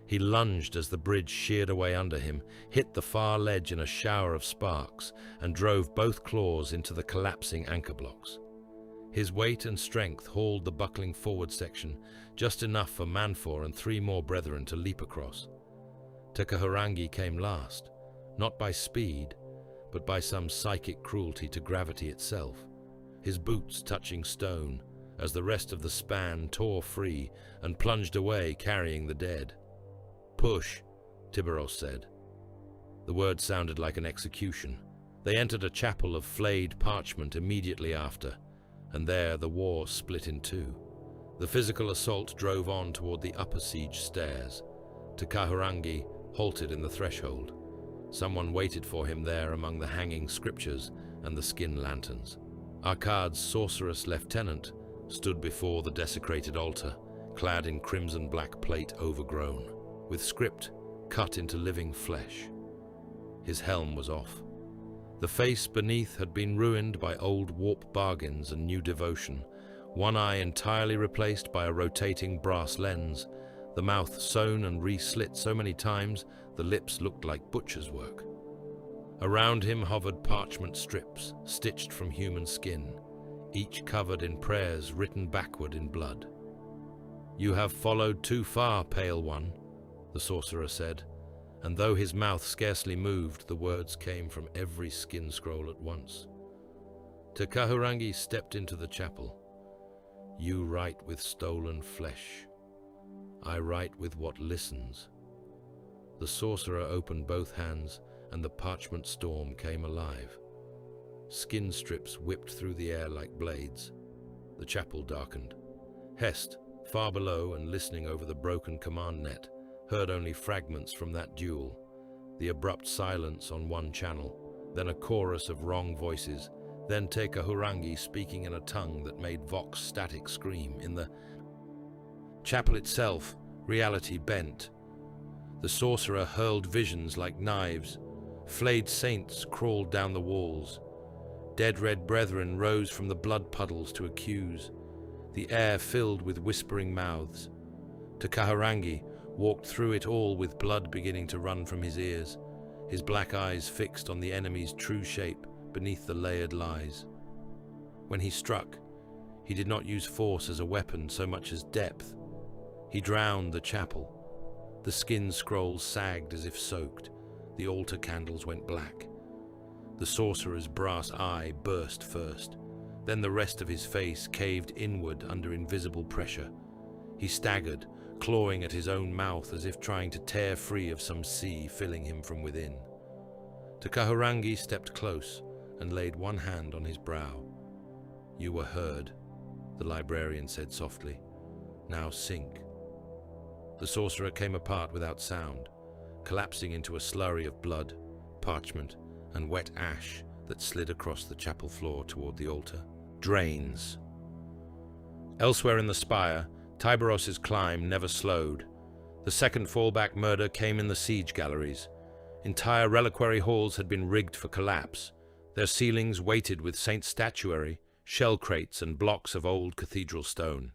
He lunged as the bridge sheared away under him, hit the far ledge in a shower of sparks, and drove both claws into the collapsing anchor blocks. His weight and strength hauled the buckling forward section, just enough for Manfor and three more brethren to leap across. Tekahurangi came last, not by speed, but by some psychic cruelty to gravity itself, his boots touching stone, as the rest of the span tore free and plunged away carrying the dead. "Push," Tyberos said. The word sounded like an execution. They entered a chapel of flayed parchment immediately after, and there the war split in two. The physical assault drove on toward the upper siege stairs. Tekahurangi halted in the threshold. Someone waited for him there among the hanging scriptures and the skin lanterns. Arkad's sorceress lieutenant stood before the desecrated altar, clad in crimson-black plate overgrown, with script cut into living flesh. His helm was off. The face beneath had been ruined by old warp bargains and new devotion, one eye entirely replaced by a rotating brass lens, the mouth sewn and re-slit so many times the lips looked like butcher's work. Around him hovered parchment strips, stitched from human skin, each covered in prayers written backward in blood. "You have followed too far, Pale One," the sorcerer said, and though his mouth scarcely moved, the words came from every skin scroll at once. Tekahurangi stepped into the chapel. "You write with stolen flesh. I write with what listens." The sorcerer opened both hands, and the parchment storm came alive. Skin strips whipped through the air like blades. The chapel darkened. Hest, far below and listening over the broken command net, heard only fragments from that duel, the abrupt silence on one channel, then a chorus of wrong voices, then Tekahurangi speaking in a tongue that made Vox static scream. In the chapel itself, reality bent. The sorcerer hurled visions like knives. Flayed saints crawled down the walls. Dead red brethren rose from the blood puddles to accuse. The air filled with whispering mouths. Tekahurangi walked through it all with blood beginning to run from his ears, his black eyes fixed on the enemy's true shape beneath the layered lies. When he struck, he did not use force as a weapon so much as depth. He drowned the chapel. The skin scrolls sagged as if soaked. The altar candles went black. The sorcerer's brass eye burst first. Then the rest of his face caved inward under invisible pressure. He staggered, clawing at his own mouth as if trying to tear free of some sea filling him from within. Takaharangi stepped close and laid one hand on his brow. "You were heard," the librarian said softly. "Now sink." The sorcerer came apart without sound, collapsing into a slurry of blood, parchment, and wet ash that slid across the chapel floor toward the altar. Drains. Elsewhere in the spire, Tyberos's climb never slowed. The second fallback murder came in the siege galleries. Entire reliquary halls had been rigged for collapse, their ceilings weighted with saint statuary, shell crates, and blocks of old cathedral stone.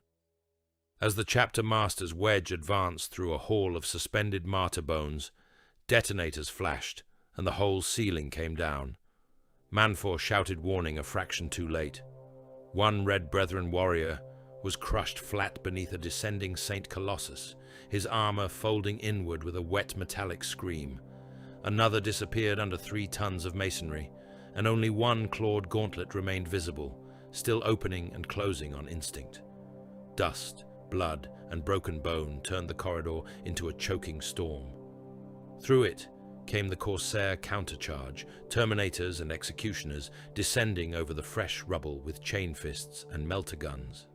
As the chapter master's wedge advanced through a hall of suspended martyr bones, detonators flashed, and the whole ceiling came down. Manfor shouted warning a fraction too late. One Red Brethren warrior was crushed flat beneath a descending Saint Colossus, his armor folding inward with a wet metallic scream. Another disappeared under 3 tons of masonry, and only one clawed gauntlet remained visible, still opening and closing on instinct. Dust, blood, and broken bone turned the corridor into a choking storm. Through it came the Corsair countercharge, Terminators and Executioners descending over the fresh rubble with chain fists and melter guns.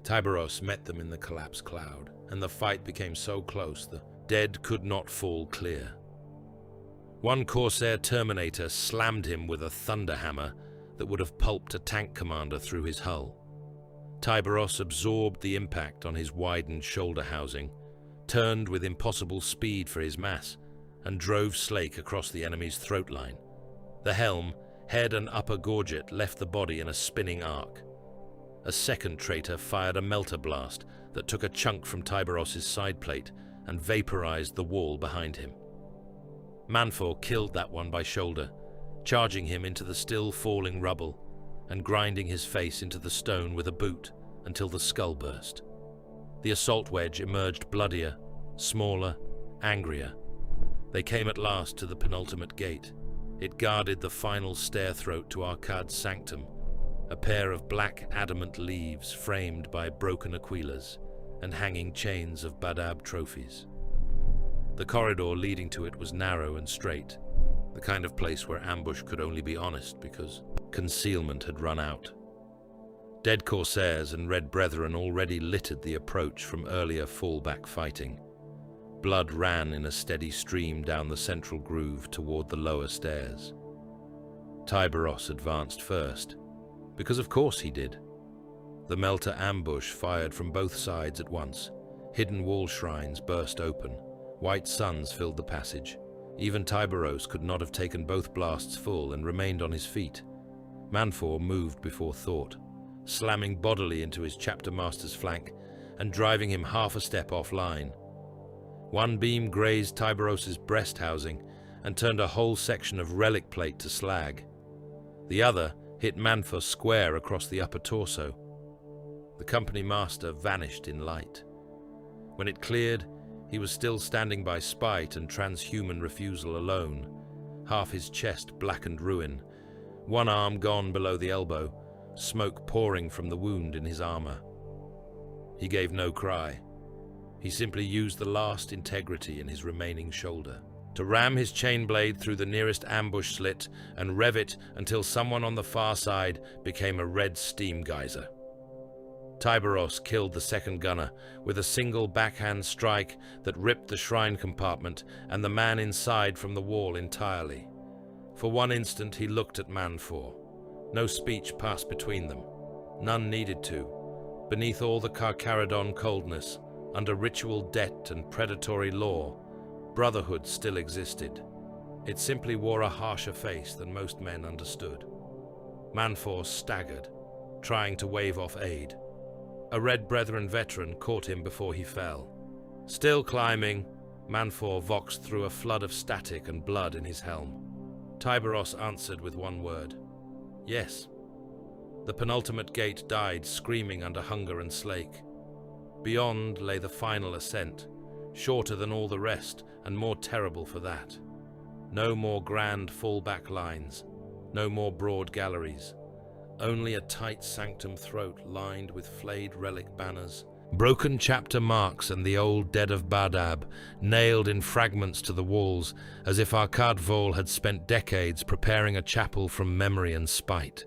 Tyberos met them in the collapse cloud, and the fight became so close the dead could not fall clear. One Corsair Terminator slammed him with a thunderhammer that would have pulped a tank commander through his hull. Tyberos absorbed the impact on his widened shoulder housing, turned with impossible speed for his mass, and drove Slake across the enemy's throat line. The helm, head and upper gorget left the body in a spinning arc. A second traitor fired a melter blast that took a chunk from Tyberos's side plate and vaporized the wall behind him. Manfor killed that one by shoulder, charging him into the still falling rubble and grinding his face into the stone with a boot until the skull burst. The assault wedge emerged bloodier, smaller, angrier. They came at last to the penultimate gate. It guarded the final stair throat to Arcade's sanctum, a pair of black adamant leaves framed by broken aquillas and hanging chains of Badab trophies. The corridor leading to it was narrow and straight, the kind of place where ambush could only be honest because concealment had run out. Dead Corsairs and Red Brethren already littered the approach from earlier fallback fighting. Blood ran in a steady stream down the central groove toward the lower stairs. Tyberos advanced first, because of course he did. The melter ambush fired from both sides at once. Hidden wall shrines burst open. White suns filled the passage. Even Tyberos could not have taken both blasts full and remained on his feet. Manfor moved before thought, slamming bodily into his chapter master's flank and driving him half a step offline. One beam grazed Tyberos's breast housing and turned a whole section of relic plate to slag. The other hit Manfor square across the upper torso. The company master vanished in light. When it cleared, he was still standing by spite and transhuman refusal alone, half his chest blackened ruin, one arm gone below the elbow, smoke pouring from the wound in his armor. He gave no cry. He simply used the last integrity in his remaining shoulder to ram his chain blade through the nearest ambush slit and rev it until someone on the far side became a red steam geyser. Tyberos killed the second gunner with a single backhand strike that ripped the shrine compartment and the man inside from the wall entirely. For one instant he looked at Manfor. No speech passed between them. None needed to. Beneath all the Carcharodon coldness, under ritual debt and predatory law, brotherhood still existed. It simply wore a harsher face than most men understood. Manfor staggered, trying to wave off aid. A Red Brethren veteran caught him before he fell. Still climbing, Manfor voxed through a flood of static and blood in his helm. Tyberos answered with one word. Yes. The penultimate gate died screaming under hunger and slake. Beyond lay the final ascent, shorter than all the rest and more terrible for that. No more grand fallback lines, no more broad galleries. only a tight sanctum throat lined with flayed relic banners, broken chapter marks, and the old dead of Badab nailed in fragments to the walls, as if Arkad Vol had spent decades preparing a chapel from memory and spite.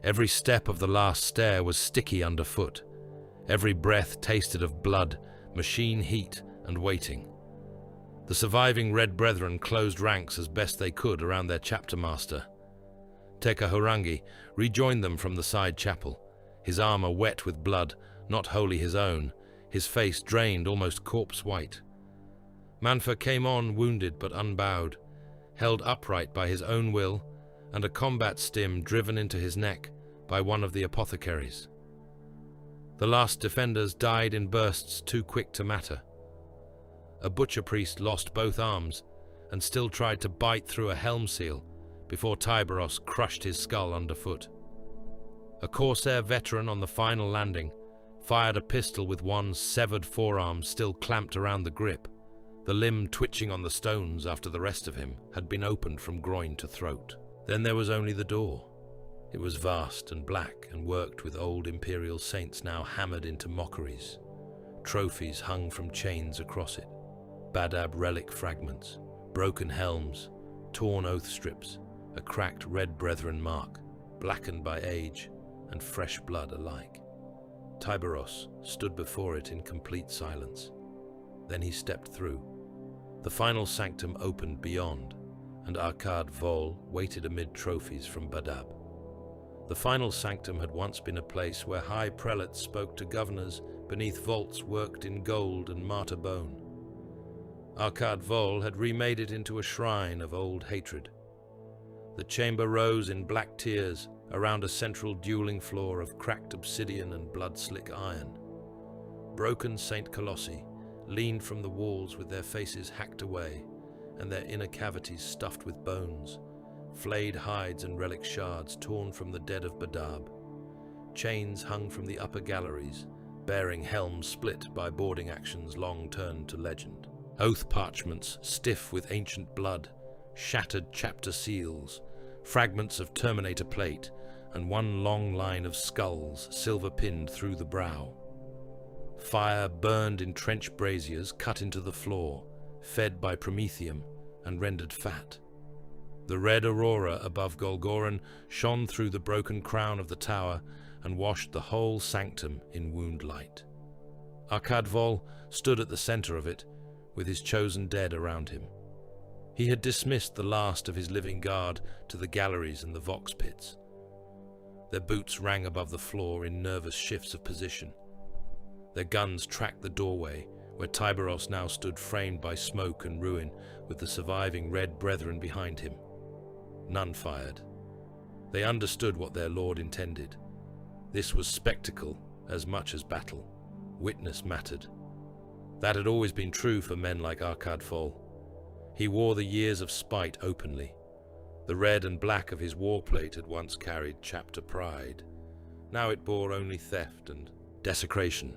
Every step of the last stair was sticky underfoot. Every breath tasted of blood, machine heat, and waiting. The surviving Red Brethren closed ranks as best they could around their chapter master. Teka Horangi rejoined them from the side chapel, his armor wet with blood, not wholly his own, his face drained almost corpse-white. Manfa came on wounded but unbowed, held upright by his own will, and a combat stim driven into his neck by one of the apothecaries. The last defenders died in bursts too quick to matter. A butcher priest lost both arms and still tried to bite through a helm seal before Tyberos crushed his skull underfoot. A Corsair veteran on the final landing fired a pistol with one severed forearm still clamped around the grip, the limb twitching on the stones after the rest of him had been opened from groin to throat. Then there was only the door. It was vast and black and worked with old imperial saints now hammered into mockeries. Trophies hung from chains across it, Badab relic fragments, broken helms, torn oath strips, a cracked Red Brethren mark, blackened by age and fresh blood alike. Tyberos stood before it in complete silence. Then he stepped through. The final sanctum opened beyond, and Arkad Vol waited amid trophies from Badab. The final sanctum had once been a place where high prelates spoke to governors beneath vaults worked in gold and martyr bone. Arkad Vol had remade it into a shrine of old hatred. The chamber rose in black tiers around a central dueling floor of cracked obsidian and blood-slick iron. Broken St. Colossi leaned from the walls with their faces hacked away and their inner cavities stuffed with bones, flayed hides and relic shards torn from the dead of Badab. Chains hung from the upper galleries, bearing helms split by boarding actions long turned to legend. Oath parchments stiff with ancient blood, shattered chapter seals, fragments of Terminator plate, and one long line of skulls silver-pinned through the brow. Fire burned in trench braziers cut into the floor, fed by promethium and rendered fat. The red aurora above Golgoran shone through the broken crown of the tower and washed the whole sanctum in wound light. Arkad Vol stood at the center of it, with his chosen dead around him. He had dismissed the last of his living guard to the galleries and the vox pits. Their boots rang above the floor in nervous shifts of position. Their guns tracked the doorway, where Tyberos now stood framed by smoke and ruin, with the surviving Red Brethren behind him. None fired. They understood what their lord intended. This was spectacle as much as battle. Witness mattered. That had always been true for men like Arkad Vol. He wore the years of spite openly. The red and black of his warplate had once carried chapter pride. Now it bore only theft and desecration.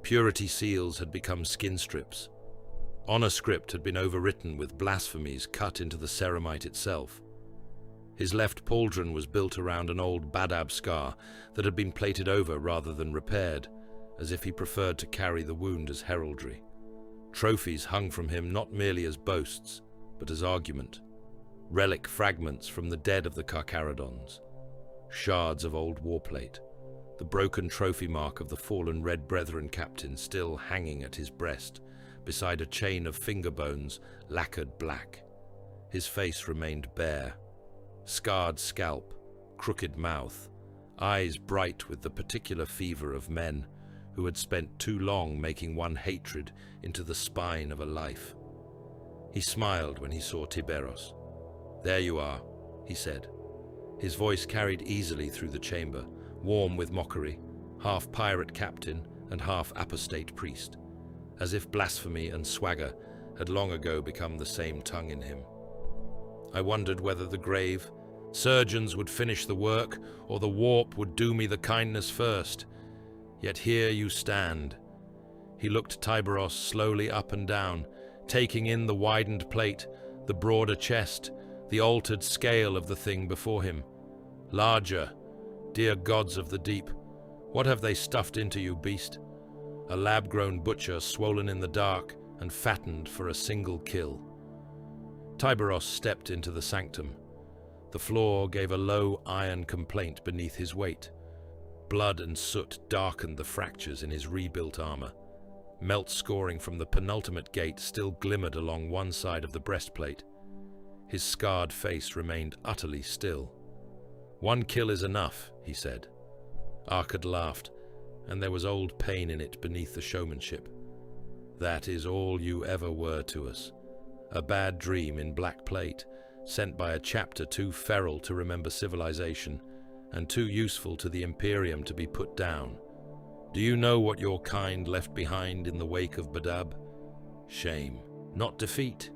Purity seals had become skin strips. Honor script had been overwritten with blasphemies cut into the ceramite itself. His left pauldron was built around an old Badab scar that had been plated over rather than repaired, as if he preferred to carry the wound as heraldry. Trophies hung from him not merely as boasts, but as argument. Relic fragments from the dead of the Carcharodons. Shards of old warplate. The broken trophy mark of the fallen Red Brethren captain still hanging at his breast, beside a chain of finger bones lacquered black. His face remained bare. Scarred scalp, crooked mouth, eyes bright with the particular fever of men who had spent too long making one hatred into the spine of a life. He smiled when he saw Tyberos. "There you are," he said. His voice carried easily through the chamber, warm with mockery, half pirate captain and half apostate priest, as if blasphemy and swagger had long ago become the same tongue in him. I wondered whether the grave, surgeons would finish the work, or the warp would do me the kindness first. Yet here you stand. He looked Tyberos slowly up and down, taking in the widened plate, the broader chest, the altered scale of the thing before him. Larger, Dear gods of the deep, what have they stuffed into you, beast? A lab-grown butcher swollen in the dark and fattened for a single kill. Tyberos stepped into the sanctum. The floor gave a low iron complaint beneath his weight. Blood and soot darkened the fractures in his rebuilt armor. Melt scoring from the penultimate gate still glimmered along one side of the breastplate. His scarred face remained utterly still. "One kill is enough," he said. Arkad laughed, and there was old pain in it beneath the showmanship. "That is all you ever were to us. A bad dream in black plate, sent by a chapter too feral to remember civilization, and too useful to the Imperium to be put down. Do you know what your kind left behind in the wake of Badab? Shame, not defeat.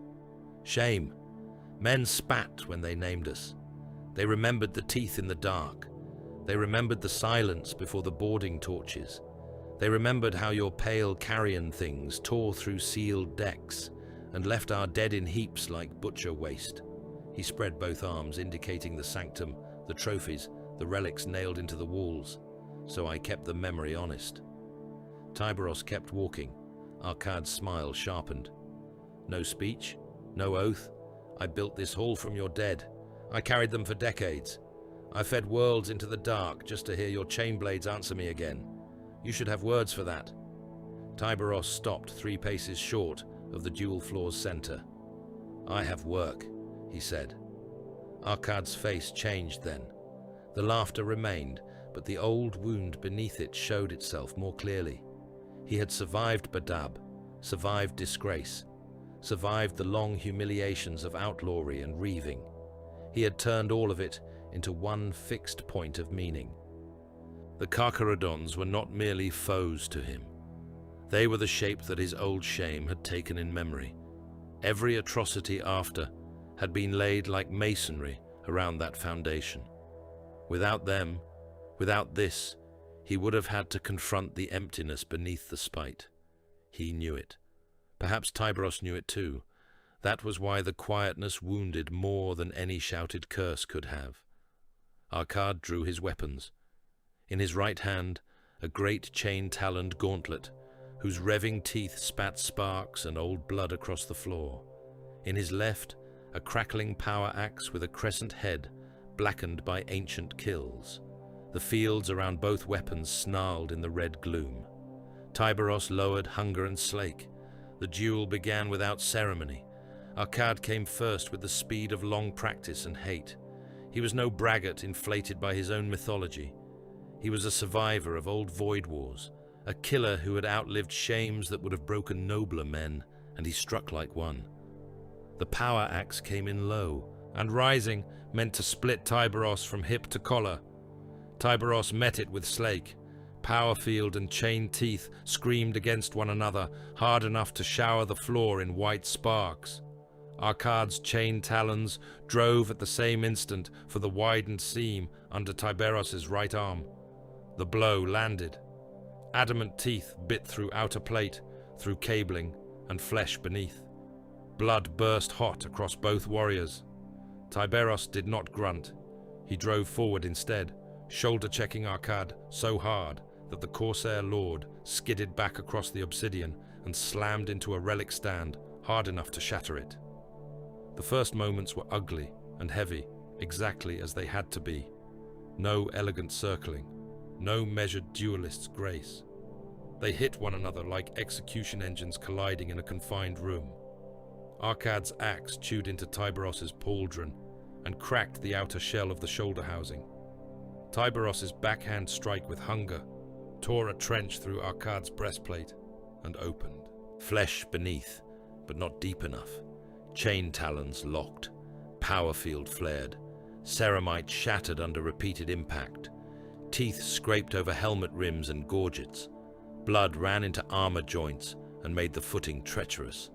Shame. Men spat when they named us. They remembered the teeth in the dark. They remembered the silence before the boarding torches. They remembered how your pale carrion things tore through sealed decks and left our dead in heaps like butcher waste." He spread both arms, indicating the sanctum, the trophies, the relics nailed into the walls. "So I kept the memory honest." Tyberos kept walking. Arkad's smile sharpened. "No speech? No oath? I built this hall from your dead. I carried them for decades. I fed worlds into the dark just to hear your chain blades answer me again. You should have words for that." Tyberos stopped 3 paces short of the dual floor's center. "I have work," he said. Arkad's face changed then. The laughter remained, but the old wound beneath it showed itself more clearly. He had survived Badab, survived disgrace, survived the long humiliations of outlawry and reaving. He had turned all of it into one fixed point of meaning. The Carcharodons were not merely foes to him. They were the shape that his old shame had taken in memory. Every atrocity after had been laid like masonry around that foundation. Without them, without this, he would have had to confront the emptiness beneath the spite. He knew it. Perhaps Tyberos knew it too. That was why the quietness wounded more than any shouted curse could have. Arkad drew his weapons. In his right hand, a great chain-taloned gauntlet, whose revving teeth spat sparks and old blood across the floor. In his left, a crackling power axe with a crescent head, blackened by ancient kills. The fields around both weapons snarled in the red gloom. Tyberos lowered hunger and slake. The duel began without ceremony. Arkad came first with the speed of long practice and hate. He was no braggart inflated by his own mythology. He was a survivor of old void wars, a killer who had outlived shames that would have broken nobler men, and he struck like one. The power axe came in low, and rising meant to split Tyberos from hip to collar. Tyberos met it with slake. Power field and chain teeth screamed against one another, hard enough to shower the floor in white sparks. Arkad's chain talons drove at the same instant for the widened seam under Tyberos's right arm. The blow landed. Adamant teeth bit through outer plate, through cabling, and flesh beneath. Blood burst hot across both warriors. Tyberos did not grunt. He drove forward instead, shoulder-checking Arkad so hard that the Corsair Lord skidded back across the obsidian and slammed into a relic stand hard enough to shatter it. The first moments were ugly and heavy, exactly as they had to be. No elegant circling, no measured duelist's grace. They hit one another like execution engines colliding in a confined room. Arkad's axe chewed into Tyberos's pauldron and cracked the outer shell of the shoulder housing. Tyberos's backhand strike with hunger tore a trench through Arkad's breastplate and opened. Flesh beneath, but not deep enough. Chain talons locked. Power field flared. Ceramite shattered under repeated impact. Teeth scraped over helmet rims and gorgets. Blood ran into armor joints and made the footing treacherous.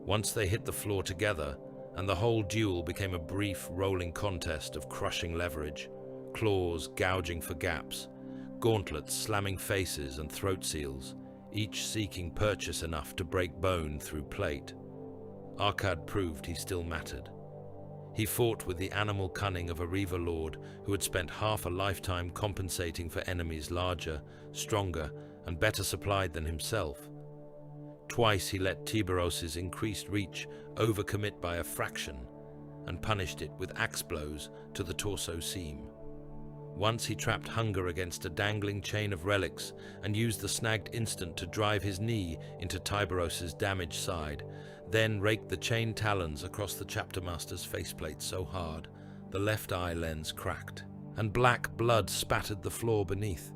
Once they hit the floor together, and the whole duel became a brief, rolling contest of crushing leverage, claws gouging for gaps, gauntlets slamming faces and throat seals, each seeking purchase enough to break bone through plate. Arkad proved he still mattered. He fought with the animal cunning of a Reaver Lord who had spent half a lifetime compensating for enemies larger, stronger, and better supplied than himself. Twice he let Tyberos' increased reach overcommit by a fraction, and punished it with axe blows to the torso seam. Once he trapped hunger against a dangling chain of relics and used the snagged instant to drive his knee into Tyberos' damaged side, then raked the chain talons across the chapter master's faceplate so hard the left eye lens cracked, and black blood spattered the floor beneath.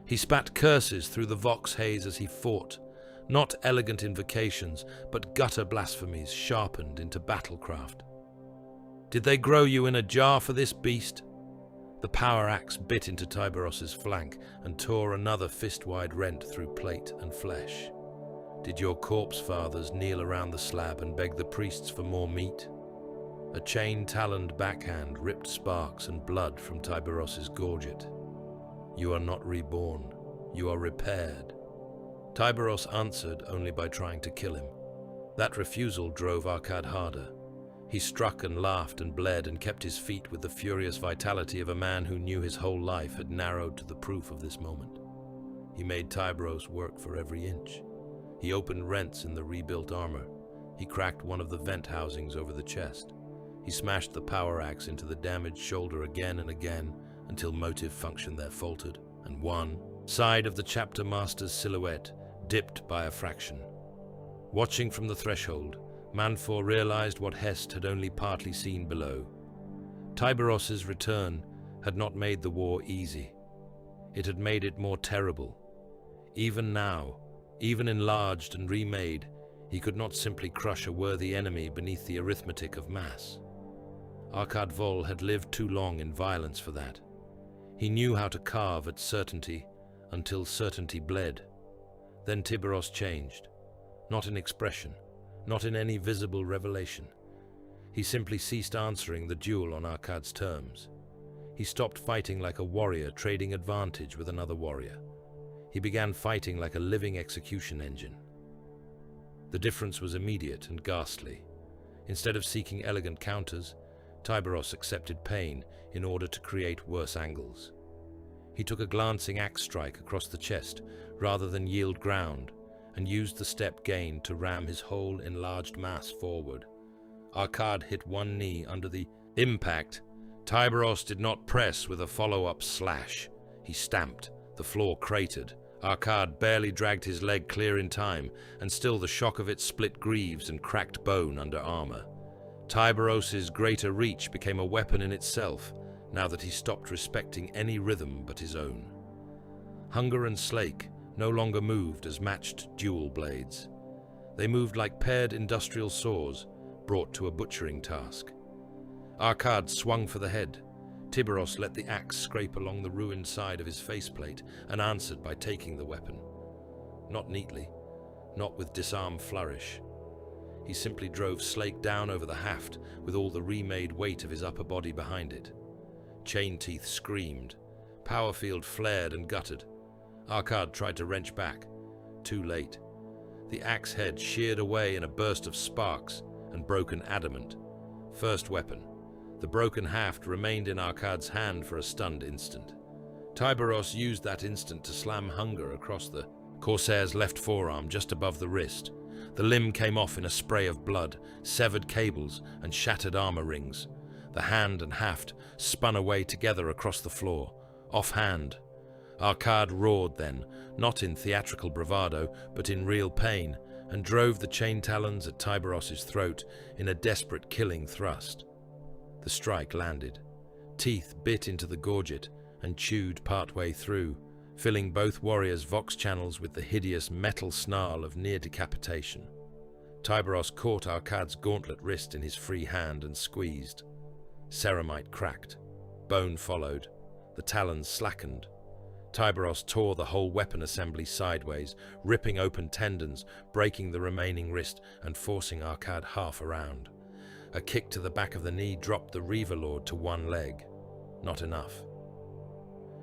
He spat curses through the vox haze as he fought, not elegant invocations, but gutter blasphemies sharpened into battlecraft. Did they grow you in a jar for this beast? The power axe bit into Tyberos' flank and tore another fist-wide rent through plate and flesh. Did your corpse fathers kneel around the slab and beg the priests for more meat? A chain-taloned backhand ripped sparks and blood from Tyberos' gorget. You are not reborn. You are repaired. Tyberos answered only by trying to kill him. That refusal drove Arkad harder. He struck and laughed and bled and kept his feet with the furious vitality of a man who knew his whole life had narrowed to the proof of this moment. He made Tyberos work for every inch. He opened rents in the rebuilt armor. He cracked one of the vent housings over the chest. He smashed the power axe into the damaged shoulder again and again until motive function there faltered, and one side of the chapter master's silhouette dipped by a fraction. Watching from the threshold, Manfor realized what Hest had only partly seen below. Tyberos' return had not made the war easy. It had made it more terrible. Even now, even enlarged and remade, he could not simply crush a worthy enemy beneath the arithmetic of mass. Arkad Vol had lived too long in violence for that. He knew how to carve at certainty until certainty bled. Then Tyberos changed, not in expression, not in any visible revelation. He simply ceased answering the duel on Arkad's terms. He stopped fighting like a warrior trading advantage with another warrior. He began fighting like a living execution engine. The difference was immediate and ghastly. Instead of seeking elegant counters, Tyberos accepted pain in order to create worse angles. He took a glancing axe strike across the chest rather than yield ground, and used the step gained to ram his whole enlarged mass forward. Arkad hit one knee under the impact. Tyberos did not press with a follow-up slash. He stamped. The floor cratered. Arkad barely dragged his leg clear in time, and still the shock of it split greaves and cracked bone under armor. Tyberos' greater reach became a weapon in itself, now that he stopped respecting any rhythm but his own. Hunger and Slake no longer moved as matched dual blades. They moved like paired industrial saws, brought to a butchering task. Arkad swung for the head. Tyberos let the axe scrape along the ruined side of his faceplate and answered by taking the weapon. Not neatly, not with disarm flourish. He simply drove Slake down over the haft with all the remade weight of his upper body behind it. Chain teeth screamed. Power field flared and guttered. Arkad tried to wrench back. Too late. The axe head sheared away in a burst of sparks and broken adamant. First weapon. The broken haft remained in Arkad's hand for a stunned instant. Tyberos used that instant to slam Hunger across the Corsair's left forearm just above the wrist. The limb came off in a spray of blood, severed cables, and shattered armor rings. The hand and haft spun away together across the floor, offhand. Arkad roared then, not in theatrical bravado, but in real pain, and drove the chain talons at Tyberos' throat in a desperate killing thrust. The strike landed. Teeth bit into the gorget and chewed partway through, filling both warriors' vox channels with the hideous metal snarl of near decapitation. Tyberos caught Arkad's gauntlet wrist in his free hand and squeezed. Ceramite cracked. Bone followed. The talons slackened. Tyberos tore the whole weapon assembly sideways, ripping open tendons, breaking the remaining wrist, and forcing Arkad half around. A kick to the back of the knee dropped the Reaver Lord to one leg. Not enough.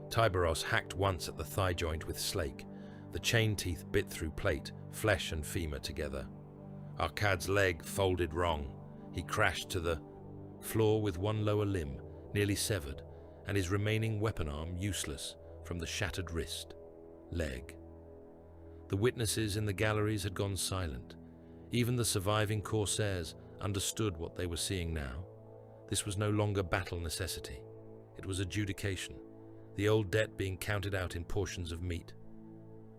Tyberos hacked once at the thigh joint with Slake. The chain teeth bit through plate, flesh and femur together. Arkad's leg folded wrong. He crashed to the Floor with one lower limb, nearly severed, and his remaining weapon arm useless from the shattered wrist, leg. The witnesses in the galleries had gone silent. Even the surviving corsairs understood what they were seeing now. This was no longer battle necessity. It was adjudication, the old debt being counted out in portions of meat.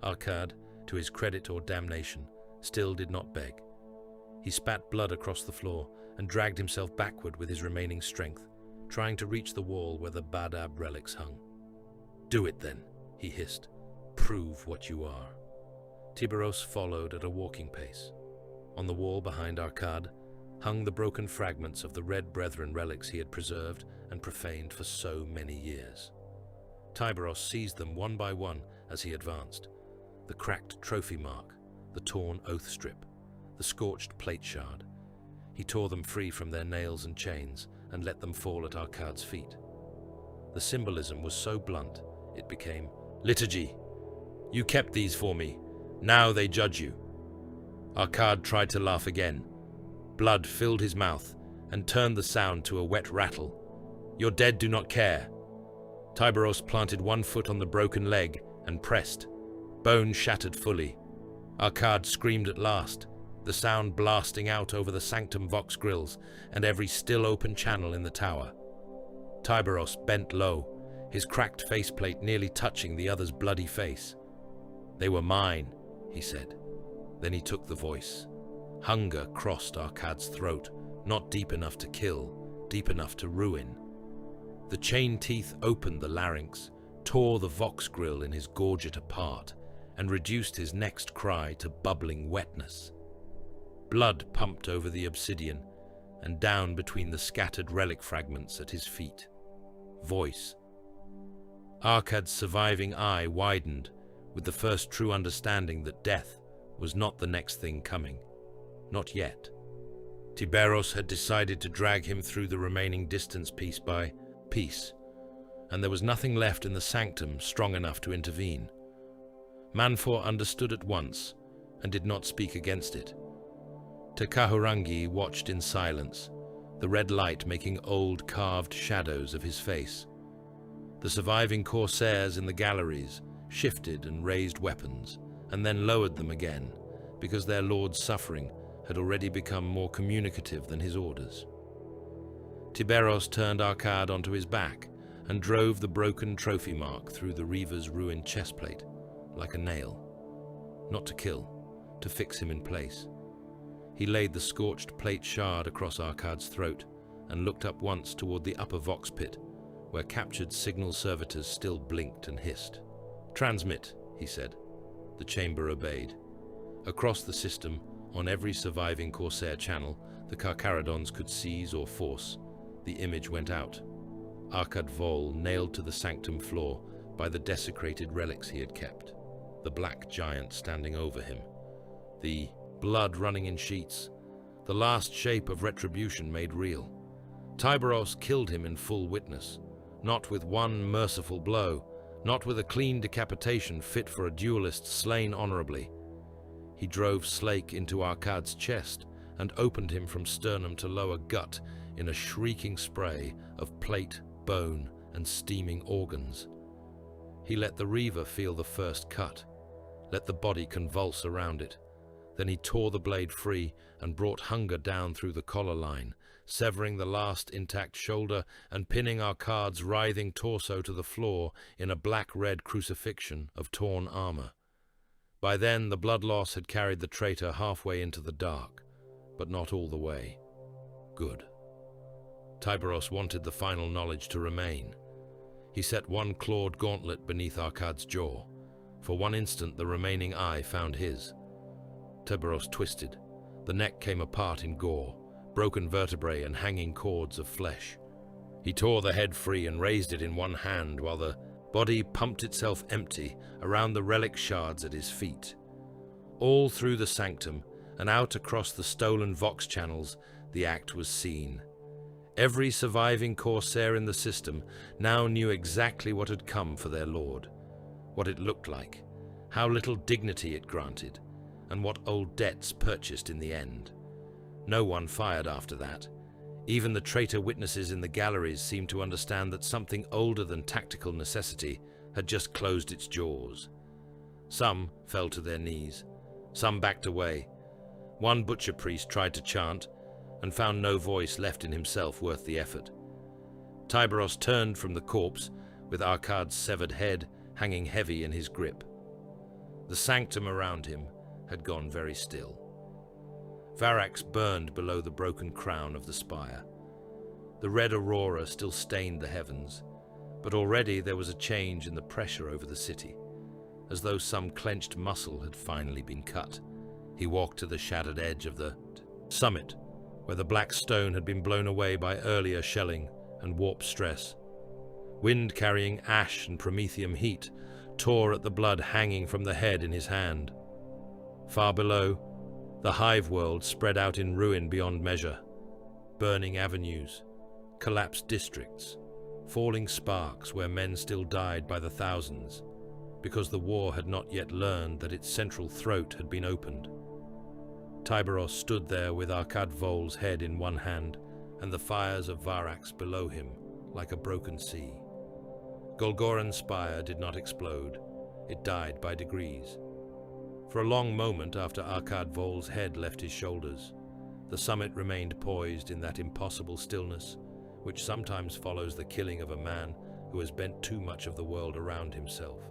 Arkad, to his credit or damnation, still did not beg. He spat blood across the floor and dragged himself backward with his remaining strength, trying to reach the wall where the Badab relics hung. "Do it then," he hissed. "Prove what you are." Tyberos followed at a walking pace. On the wall behind Arkad hung the broken fragments of the Red Brethren relics he had preserved and profaned for so many years. Tyberos seized them one by one as he advanced. The cracked trophy mark, the torn oath strip, the scorched plate shard. He tore them free from their nails and chains and let them fall at Arkad's feet. The symbolism was so blunt, it became, "Liturgy! You kept these for me. Now they judge you." Arkad tried to laugh again. Blood filled his mouth and turned the sound to a wet rattle. "Your dead do not care." Tyberos planted one foot on the broken leg and pressed. Bone shattered fully. Arkad screamed at last, the sound blasting out over the sanctum vox grills and every still open channel in the tower. Tyberos bent low, his cracked faceplate nearly touching the other's bloody face. "They were mine," he said. Then he took the voice. Hunger crossed Arkad's throat, not deep enough to kill, deep enough to ruin. The chain teeth opened the larynx, tore the vox grill in his gorget apart, and reduced his next cry to bubbling wetness. Blood pumped over the obsidian and down between the scattered relic fragments at his feet. Voice. Arkad's surviving eye widened with the first true understanding that death was not the next thing coming. Not yet. Tyberos had decided to drag him through the remaining distance piece by piece, and there was nothing left in the sanctum strong enough to intervene. Manfor understood at once and did not speak against it. Tekahurangi watched in silence, the red light making old carved shadows of his face. The surviving corsairs in the galleries shifted and raised weapons, and then lowered them again, because their lord's suffering had already become more communicative than his orders. Tyberos turned Arkad onto his back and drove the broken trophy mark through the Reaver's ruined chestplate, like a nail. Not to kill, to fix him in place. He laid the scorched plate shard across Arkad's throat and looked up once toward the upper vox pit, where captured signal servitors still blinked and hissed. "Transmit," he said. The chamber obeyed. Across the system, on every surviving Corsair channel, the Carcharodons could seize or force. The image went out. Arkad Vol nailed to the sanctum floor by the desecrated relics he had kept. The black giant standing over him. The blood running in sheets. The last shape of retribution made real. Tyberos killed him in full witness. Not with one merciful blow. Not with a clean decapitation fit for a duelist slain honorably. He drove Slake into Arkad's chest and opened him from sternum to lower gut in a shrieking spray of plate, bone, and steaming organs. He let the Reaver feel the first cut, let the body convulse around it. Then he tore the blade free and brought Hunger down through the collar line, severing the last intact shoulder and pinning Arkad's writhing torso to the floor in a black-red crucifixion of torn armor. By then, the blood loss had carried the traitor halfway into the dark, but not all the way. Good. Tyberos wanted the final knowledge to remain. He set one clawed gauntlet beneath Arkad's jaw. For one instant, the remaining eye found his. Tyberos twisted. The neck came apart in gore, broken vertebrae and hanging cords of flesh. He tore the head free and raised it in one hand while the body pumped itself empty around the relic shards at his feet. All through the sanctum and out across the stolen vox channels, the act was seen. Every surviving Corsair in the system now knew exactly what had come for their lord, what it looked like, how little dignity it granted, and what old debts purchased in the end. No one fired after that. Even the traitor witnesses in the galleries seemed to understand that something older than tactical necessity had just closed its jaws. Some fell to their knees, some backed away. One butcher priest tried to chant, and found no voice left in himself worth the effort. Tyberos turned from the corpse, with Arkad's severed head hanging heavy in his grip. The sanctum around him had gone very still. Varax burned below the broken crown of the spire. The red aurora still stained the heavens, but already there was a change in the pressure over the city, as though some clenched muscle had finally been cut. He walked to the shattered edge of the summit, where the black stone had been blown away by earlier shelling and warp stress. Wind carrying ash and promethium heat tore at the blood hanging from the head in his hand. Far below, the hive world spread out in ruin beyond measure. Burning avenues, collapsed districts, falling sparks where men still died by the thousands, because the war had not yet learned that its central throat had been opened. Tyberos stood there with Arkad Vol's head in one hand and the fires of Varax below him like a broken sea. Golgoran's spire did not explode. It died by degrees. For a long moment after Arkad Vol's head left his shoulders, the summit remained poised in that impossible stillness which sometimes follows the killing of a man who has bent too much of the world around himself.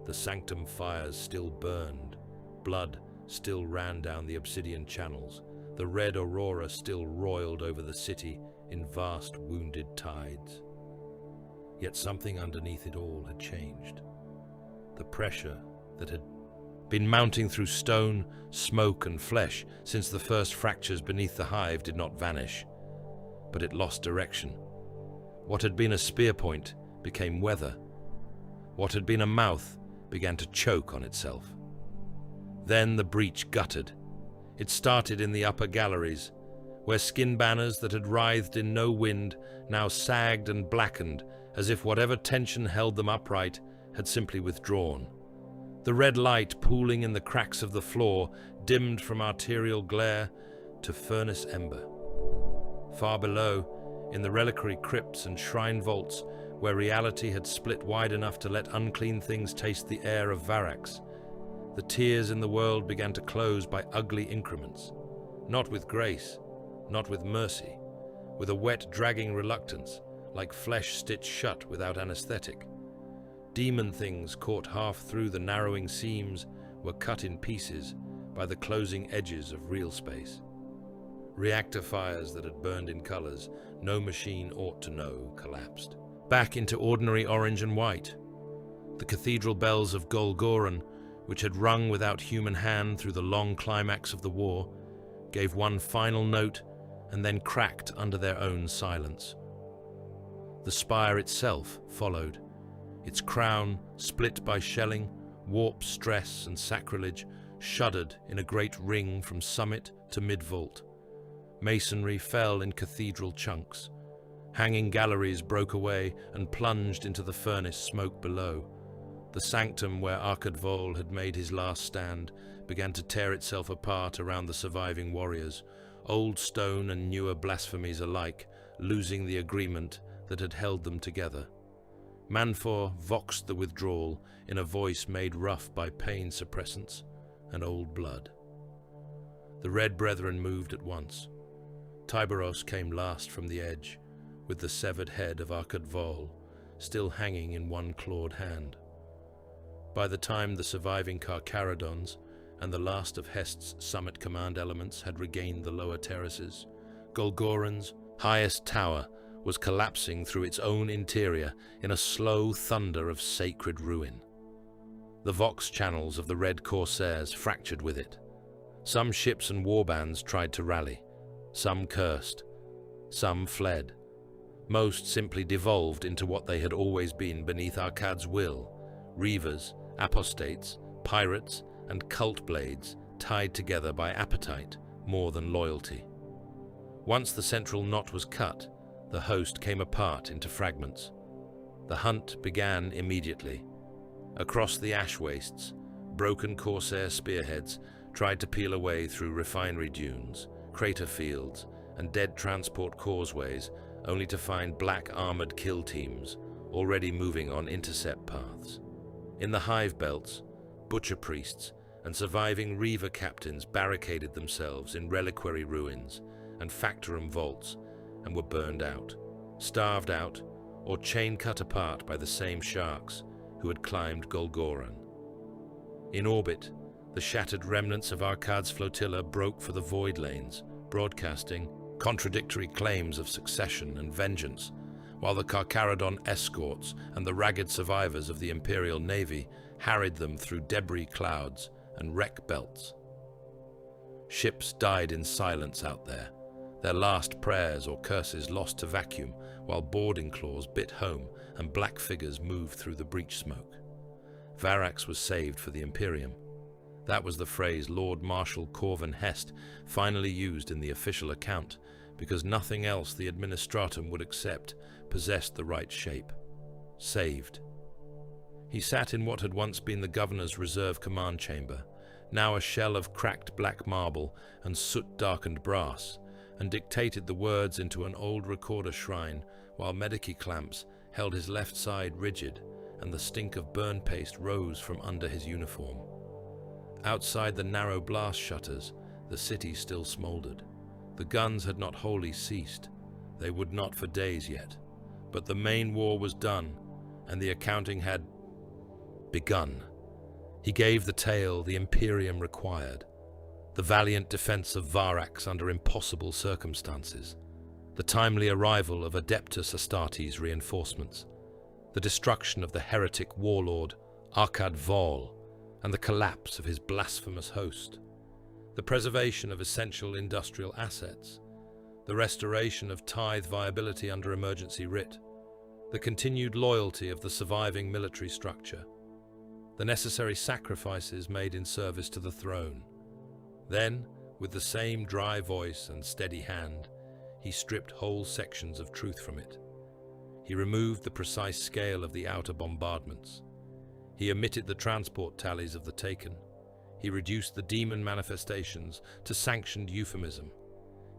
The sanctum fires still burned. Blood still ran down the obsidian channels. The red aurora still roiled over the city in vast wounded tides. Yet something underneath it all had changed. The pressure that had been mounting through stone, smoke, and flesh since the first fractures beneath the hive did not vanish, but it lost direction. What had been a spear point became weather. What had been a mouth began to choke on itself. Then the breach guttered. It started in the upper galleries, where skin banners that had writhed in no wind now sagged and blackened as if whatever tension held them upright had simply withdrawn. The red light pooling in the cracks of the floor dimmed from arterial glare to furnace ember. Far below, in the reliquary crypts and shrine vaults, where reality had split wide enough to let unclean things taste the air of Varax, the tears in the world began to close by ugly increments, not with grace, not with mercy, with a wet, dragging reluctance, like flesh stitched shut without anesthetic. Demon things caught half through the narrowing seams were cut in pieces by the closing edges of real space. Reactor fires that had burned in colors no machine ought to know collapsed. Back into ordinary orange and white. The cathedral bells of Golgoran, which had rung without human hand through the long climax of the war, gave one final note and then cracked under their own silence. The spire itself followed. Its crown, split by shelling, warp stress and sacrilege, shuddered in a great ring from summit to mid-vault. Masonry fell in cathedral chunks. Hanging galleries broke away and plunged into the furnace smoke below. The sanctum where Arkad Vol had made his last stand began to tear itself apart around the surviving warriors, old stone and newer blasphemies alike, losing the agreement that had held them together. Manfor voxed the withdrawal in a voice made rough by pain suppressants and old blood. The Red Brethren moved at once. Tyberos came last from the edge, with the severed head of Arkad Vol still hanging in one clawed hand. By the time the surviving Carcharodons and the last of Hest's summit command elements had regained the lower terraces, Golgoran's highest tower was collapsing through its own interior in a slow thunder of sacred ruin. The vox channels of the Red Corsairs fractured with it. Some ships and warbands tried to rally. Some cursed. Some fled. Most simply devolved into what they had always been beneath Arkad's will: reavers, apostates, pirates, and cult blades tied together by appetite more than loyalty. Once the central knot was cut, the host came apart into fragments. The hunt began immediately. Across the ash wastes, broken corsair spearheads tried to peel away through refinery dunes, crater fields, and dead transport causeways, only to find black armored kill teams already moving on intercept paths. In the hive belts, butcher priests and surviving reaver captains barricaded themselves in reliquary ruins and factorum vaults and were burned out, starved out, or chain cut apart by the same sharks who had climbed Golgoran. In orbit, the shattered remnants of Arkad's flotilla broke for the void lanes, broadcasting contradictory claims of succession and vengeance, while the Carcharodon escorts and the ragged survivors of the Imperial Navy harried them through debris clouds and wreck belts. Ships died in silence out there, their last prayers or curses lost to vacuum, while boarding claws bit home and black figures moved through the breach smoke. Varax was saved for the Imperium. That was the phrase Lord Marshal Corvin Hest finally used in the official account, because nothing else the Administratum would accept possessed the right shape. Saved. He sat in what had once been the Governor's reserve command chamber, now a shell of cracked black marble and soot-darkened brass, and dictated the words into an old recorder shrine while medici clamps held his left side rigid and the stink of burn paste rose from under his uniform. Outside the narrow blast shutters, the city still smoldered. The guns had not wholly ceased. They would not for days yet. But the main war was done, and the accounting had begun. He gave the tale the Imperium required. The valiant defense of Varax under impossible circumstances. The timely arrival of Adeptus Astartes reinforcements. The destruction of the heretic warlord Arkad Vol, and the collapse of his blasphemous host. The preservation of essential industrial assets, the restoration of tithe viability under emergency writ, the continued loyalty of the surviving military structure, the necessary sacrifices made in service to the throne. Then, with the same dry voice and steady hand, he stripped whole sections of truth from it. He removed the precise scale of the outer bombardments. He omitted the transport tallies of the taken. He reduced the demon manifestations to sanctioned euphemism.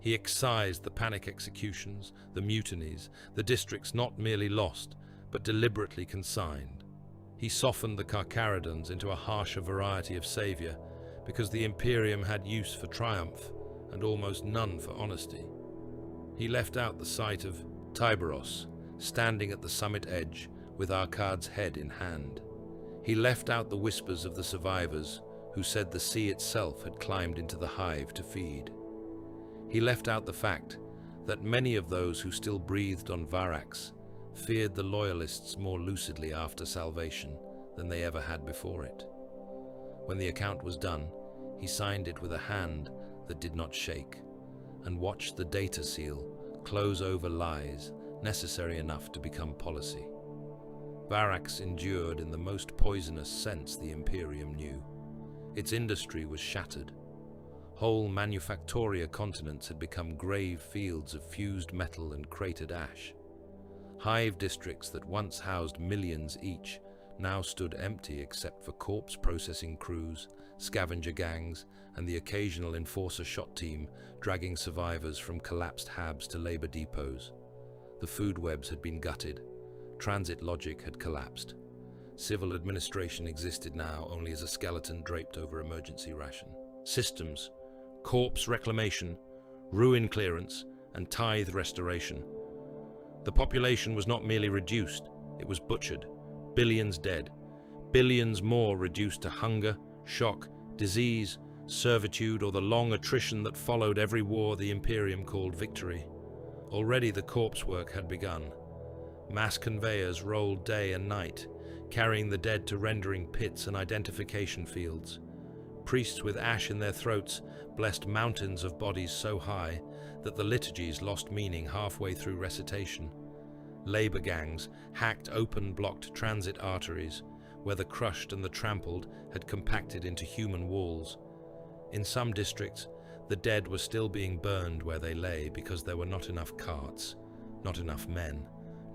He excised the panic executions, the mutinies, the districts not merely lost, but deliberately consigned. He softened the Carcharodons into a harsher variety of savior, because the Imperium had use for triumph and almost none for honesty. He left out the sight of Tyberos, standing at the summit edge with Arkad's head in hand. He left out the whispers of the survivors who said the sea itself had climbed into the hive to feed. He left out the fact that many of those who still breathed on Varax feared the loyalists more lucidly after salvation than they ever had before it. When the account was done, he signed it with a hand that did not shake, and watched the data seal close over lies necessary enough to become policy. Varax endured in the most poisonous sense the Imperium knew. Its industry was shattered. Whole manufactoria continents had become grave fields of fused metal and cratered ash. Hive districts that once housed millions each now stood empty except for corpse processing crews, scavenger gangs, and the occasional enforcer shot team dragging survivors from collapsed habs to labor depots. The food webs had been gutted. Transit logic had collapsed. Civil administration existed now only as a skeleton draped over emergency ration. Systems, corpse reclamation, ruin clearance, and tithe restoration. The population was not merely reduced, it was butchered. Billions dead. Billions more reduced to hunger, shock, disease, servitude, or the long attrition that followed every war the Imperium called victory. Already the corpse work had begun. Mass conveyors rolled day and night, carrying the dead to rendering pits and identification fields. Priests with ash in their throats blessed mountains of bodies so high that the liturgies lost meaning halfway through recitation. Labor gangs hacked open-blocked transit arteries, where the crushed and the trampled had compacted into human walls. In some districts, the dead were still being burned where they lay because there were not enough carts, not enough men,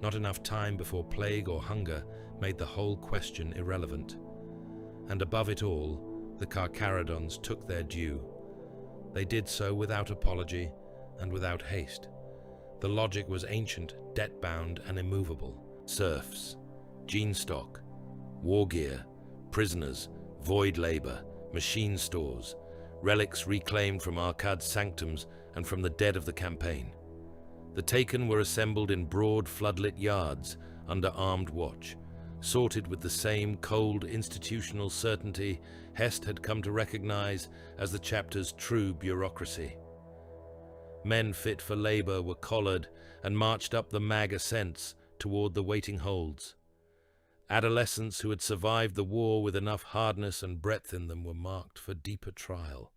not enough time before plague or hunger made the whole question irrelevant. And above it all, the Carcharodons took their due. They did so without apology, and without haste. The logic was ancient, debt-bound, and immovable. Serfs, gene stock, war gear, prisoners, void labor, machine stores, relics reclaimed from Arkad's sanctums and from the dead of the campaign. The taken were assembled in broad, floodlit yards under armed watch, sorted with the same cold institutional certainty Hest had come to recognize as the chapter's true bureaucracy. Men fit for labor were collared and marched up the mag ascents toward the waiting holds. Adolescents who had survived the war with enough hardness and breadth in them were marked for deeper trial.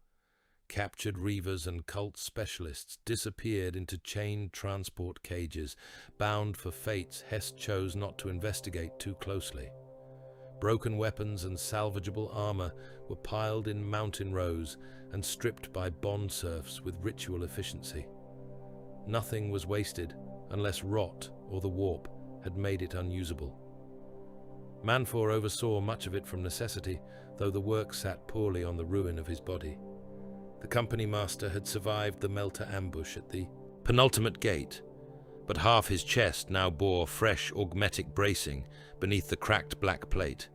Captured reavers and cult specialists disappeared into chained transport cages, bound for fates Hest chose not to investigate too closely. Broken weapons and salvageable armor were piled in mountain rows and stripped by bond serfs with ritual efficiency. Nothing was wasted unless rot or the warp had made it unusable. Manfor oversaw much of it from necessity, though the work sat poorly on the ruin of his body. The company master had survived the Melter ambush at the penultimate gate, but half his chest now bore fresh augmetic bracing beneath the cracked black plate,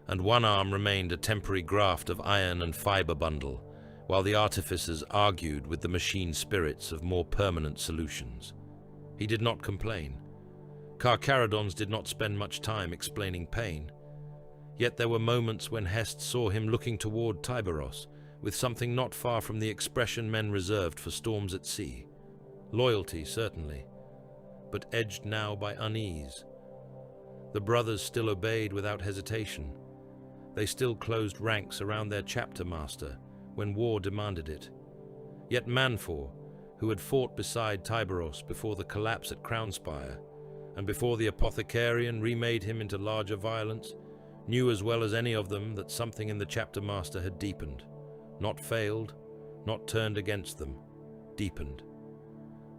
and one arm remained a temporary graft of iron and fiber bundle, while the artificers argued with the machine spirits of more permanent solutions. He did not complain. Carcharodons did not spend much time explaining pain. Yet there were moments when Hest saw him looking toward Tyberos, with something not far from the expression men reserved for storms at sea. Loyalty, certainly, but edged now by unease. The brothers still obeyed without hesitation. They still closed ranks around their chapter master when war demanded it. Yet Manfor, who had fought beside Tyberos before the collapse at Crownspire, and before the apothecarian remade him into larger violence, knew as well as any of them that something in the chapter master had deepened. Not failed, not turned against them, deepened.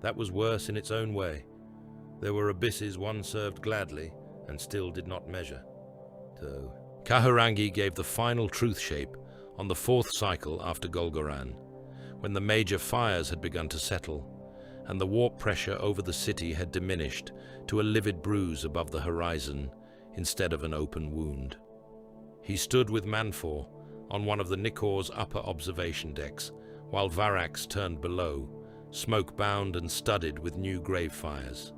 That was worse in its own way. There were abysses one served gladly and still did not measure. So, Kahurangi gave the final truth shape on the fourth cycle after Golgoran, when the major fires had begun to settle, and the warp pressure over the city had diminished to a livid bruise above the horizon instead of an open wound. He stood with Manfor on one of the Nikor's upper observation decks, while Varax turned below, smoke-bound and studded with new grave fires.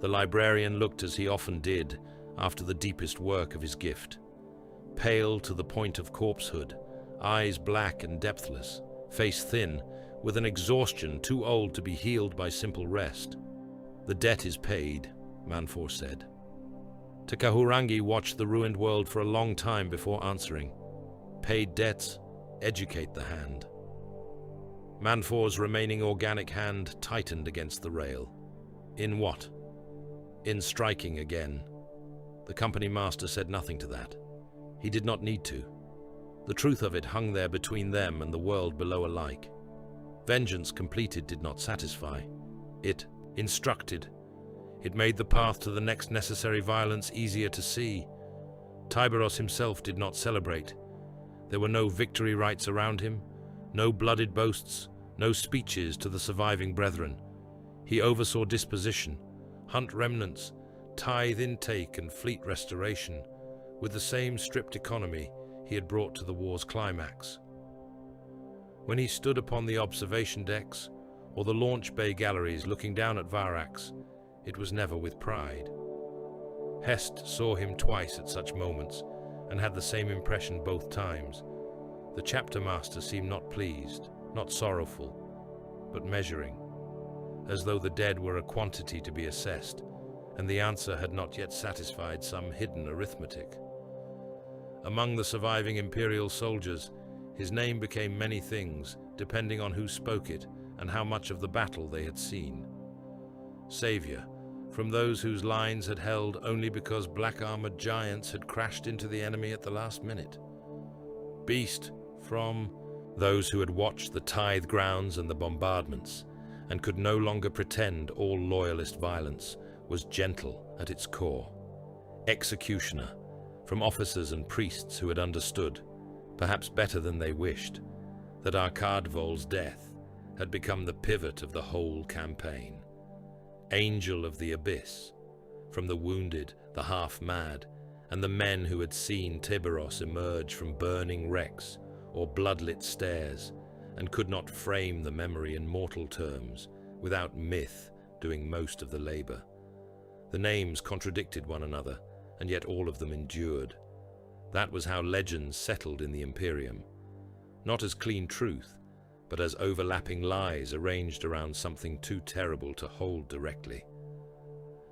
The librarian looked as he often did after the deepest work of his gift, pale to the point of corpsehood, eyes black and depthless, face thin, with an exhaustion too old to be healed by simple rest. "The debt is paid," Manfor said. Kahurangi watched the ruined world for a long time before answering. Paid debts educate the hand. Manfor's remaining organic hand tightened against the rail. In what? In striking again. The company master said nothing to that. He did not need to. The truth of it hung there between them and the world below alike. Vengeance completed did not satisfy. It instructed. It made the path to the next necessary violence easier to see. Tyberos himself did not celebrate. There were no victory rites around him, no blooded boasts, no speeches to the surviving brethren. He oversaw disposition, hunt remnants, tithe intake and fleet restoration, with the same stripped economy he had brought to the war's climax. When he stood upon the observation decks, or the launch bay galleries looking down at Varax, it was never with pride. Hest saw him twice at such moments, and had the same impression both times. The chapter master seemed not pleased, not sorrowful, but measuring, as though the dead were a quantity to be assessed, and the answer had not yet satisfied some hidden arithmetic. Among the surviving imperial soldiers, his name became many things, depending on who spoke it and how much of the battle they had seen. Savior, from those whose lines had held only because black-armored giants had crashed into the enemy at the last minute. Beast, from those who had watched the tithe grounds and the bombardments, and could no longer pretend all loyalist violence was gentle at its core. Executioner, from officers and priests who had understood, perhaps better than they wished, that Arkadvol's death, had become the pivot of the whole campaign. Angel of the Abyss, from the wounded, the half-mad, and the men who had seen Tyberos emerge from burning wrecks or bloodlit stairs, and could not frame the memory in mortal terms, without myth doing most of the labor. The names contradicted one another, and yet all of them endured. That was how legends settled in the Imperium, not as clean truth, but as overlapping lies arranged around something too terrible to hold directly.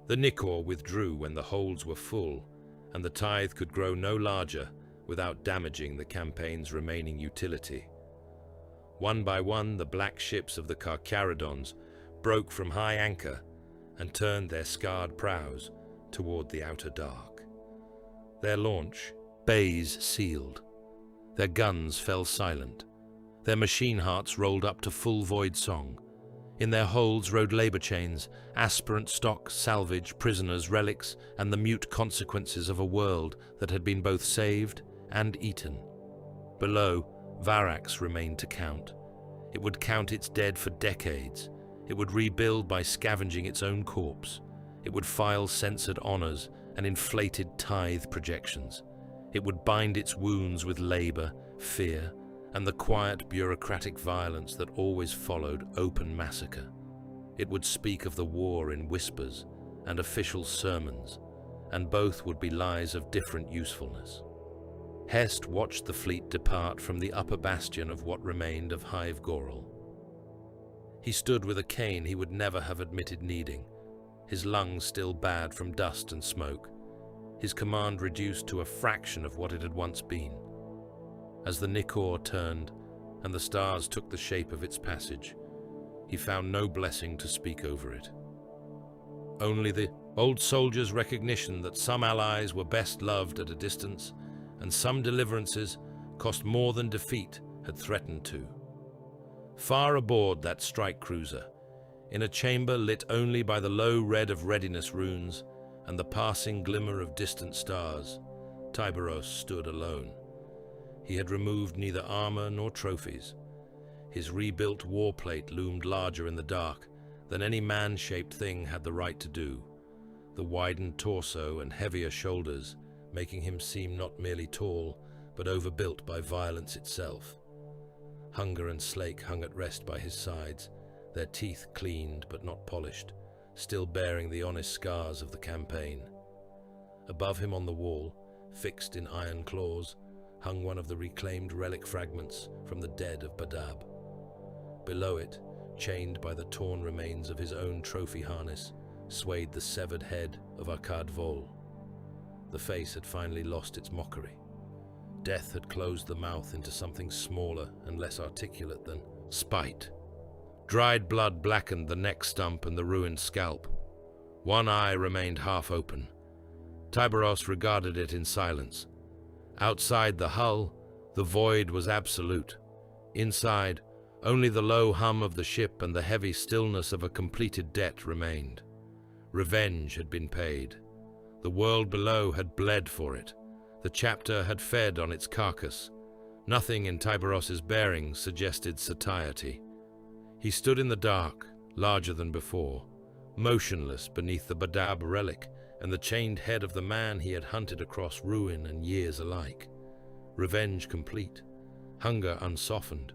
The Nicor withdrew when the holds were full, and the tithe could grow no larger without damaging the campaign's remaining utility. One by one, the black ships of the Carcharodons broke from high anchor and turned their scarred prows toward the outer dark. Their launch, bays sealed. Their guns fell silent. Their machine hearts rolled up to full void song. In their holds rode labor chains, aspirant stock, salvage, prisoners, relics, and the mute consequences of a world that had been both saved and eaten. Below, Varax remained to count. It would count its dead for decades. It would rebuild by scavenging its own corpse. It would file censored honors and inflated tithe projections. It would bind its wounds with labor, fear, and the quiet bureaucratic violence that always followed open massacre. It would speak of the war in whispers and official sermons, and both would be lies of different usefulness. Hest watched the fleet depart from the upper bastion of what remained of Hive Gorel. He stood with a cane he would never have admitted needing, his lungs still bad from dust and smoke, his command reduced to a fraction of what it had once been. As the Nicor turned and the stars took the shape of its passage, he found no blessing to speak over it. Only the old soldier's recognition that some allies were best loved at a distance, and some deliverances cost more than defeat had threatened to. Far aboard that strike cruiser, in a chamber lit only by the low red of readiness runes and the passing glimmer of distant stars, Tyberos stood alone. He had removed neither armor nor trophies. His rebuilt warplate loomed larger in the dark than any man-shaped thing had the right to do, the widened torso and heavier shoulders making him seem not merely tall, but overbuilt by violence itself. Hunger and Slake hung at rest by his sides, their teeth cleaned but not polished, still bearing the honest scars of the campaign. Above him on the wall, fixed in iron claws, hung one of the reclaimed relic fragments from the dead of Badab. Below it, chained by the torn remains of his own trophy harness, swayed the severed head of Arkad Vol. The face had finally lost its mockery. Death had closed the mouth into something smaller and less articulate than spite. Dried blood blackened the neck stump and the ruined scalp. One eye remained half open. Tyberos regarded it in silence. Outside the hull, the void was absolute. Inside, only the low hum of the ship and the heavy stillness of a completed debt remained. Revenge had been paid. The world below had bled for it. The chapter had fed on its carcass. Nothing in Tyberos's bearing suggested satiety. He stood in the dark, larger than before, motionless beneath the Badab relic and the chained head of the man he had hunted across ruin and years alike. Revenge complete, hunger unsoftened,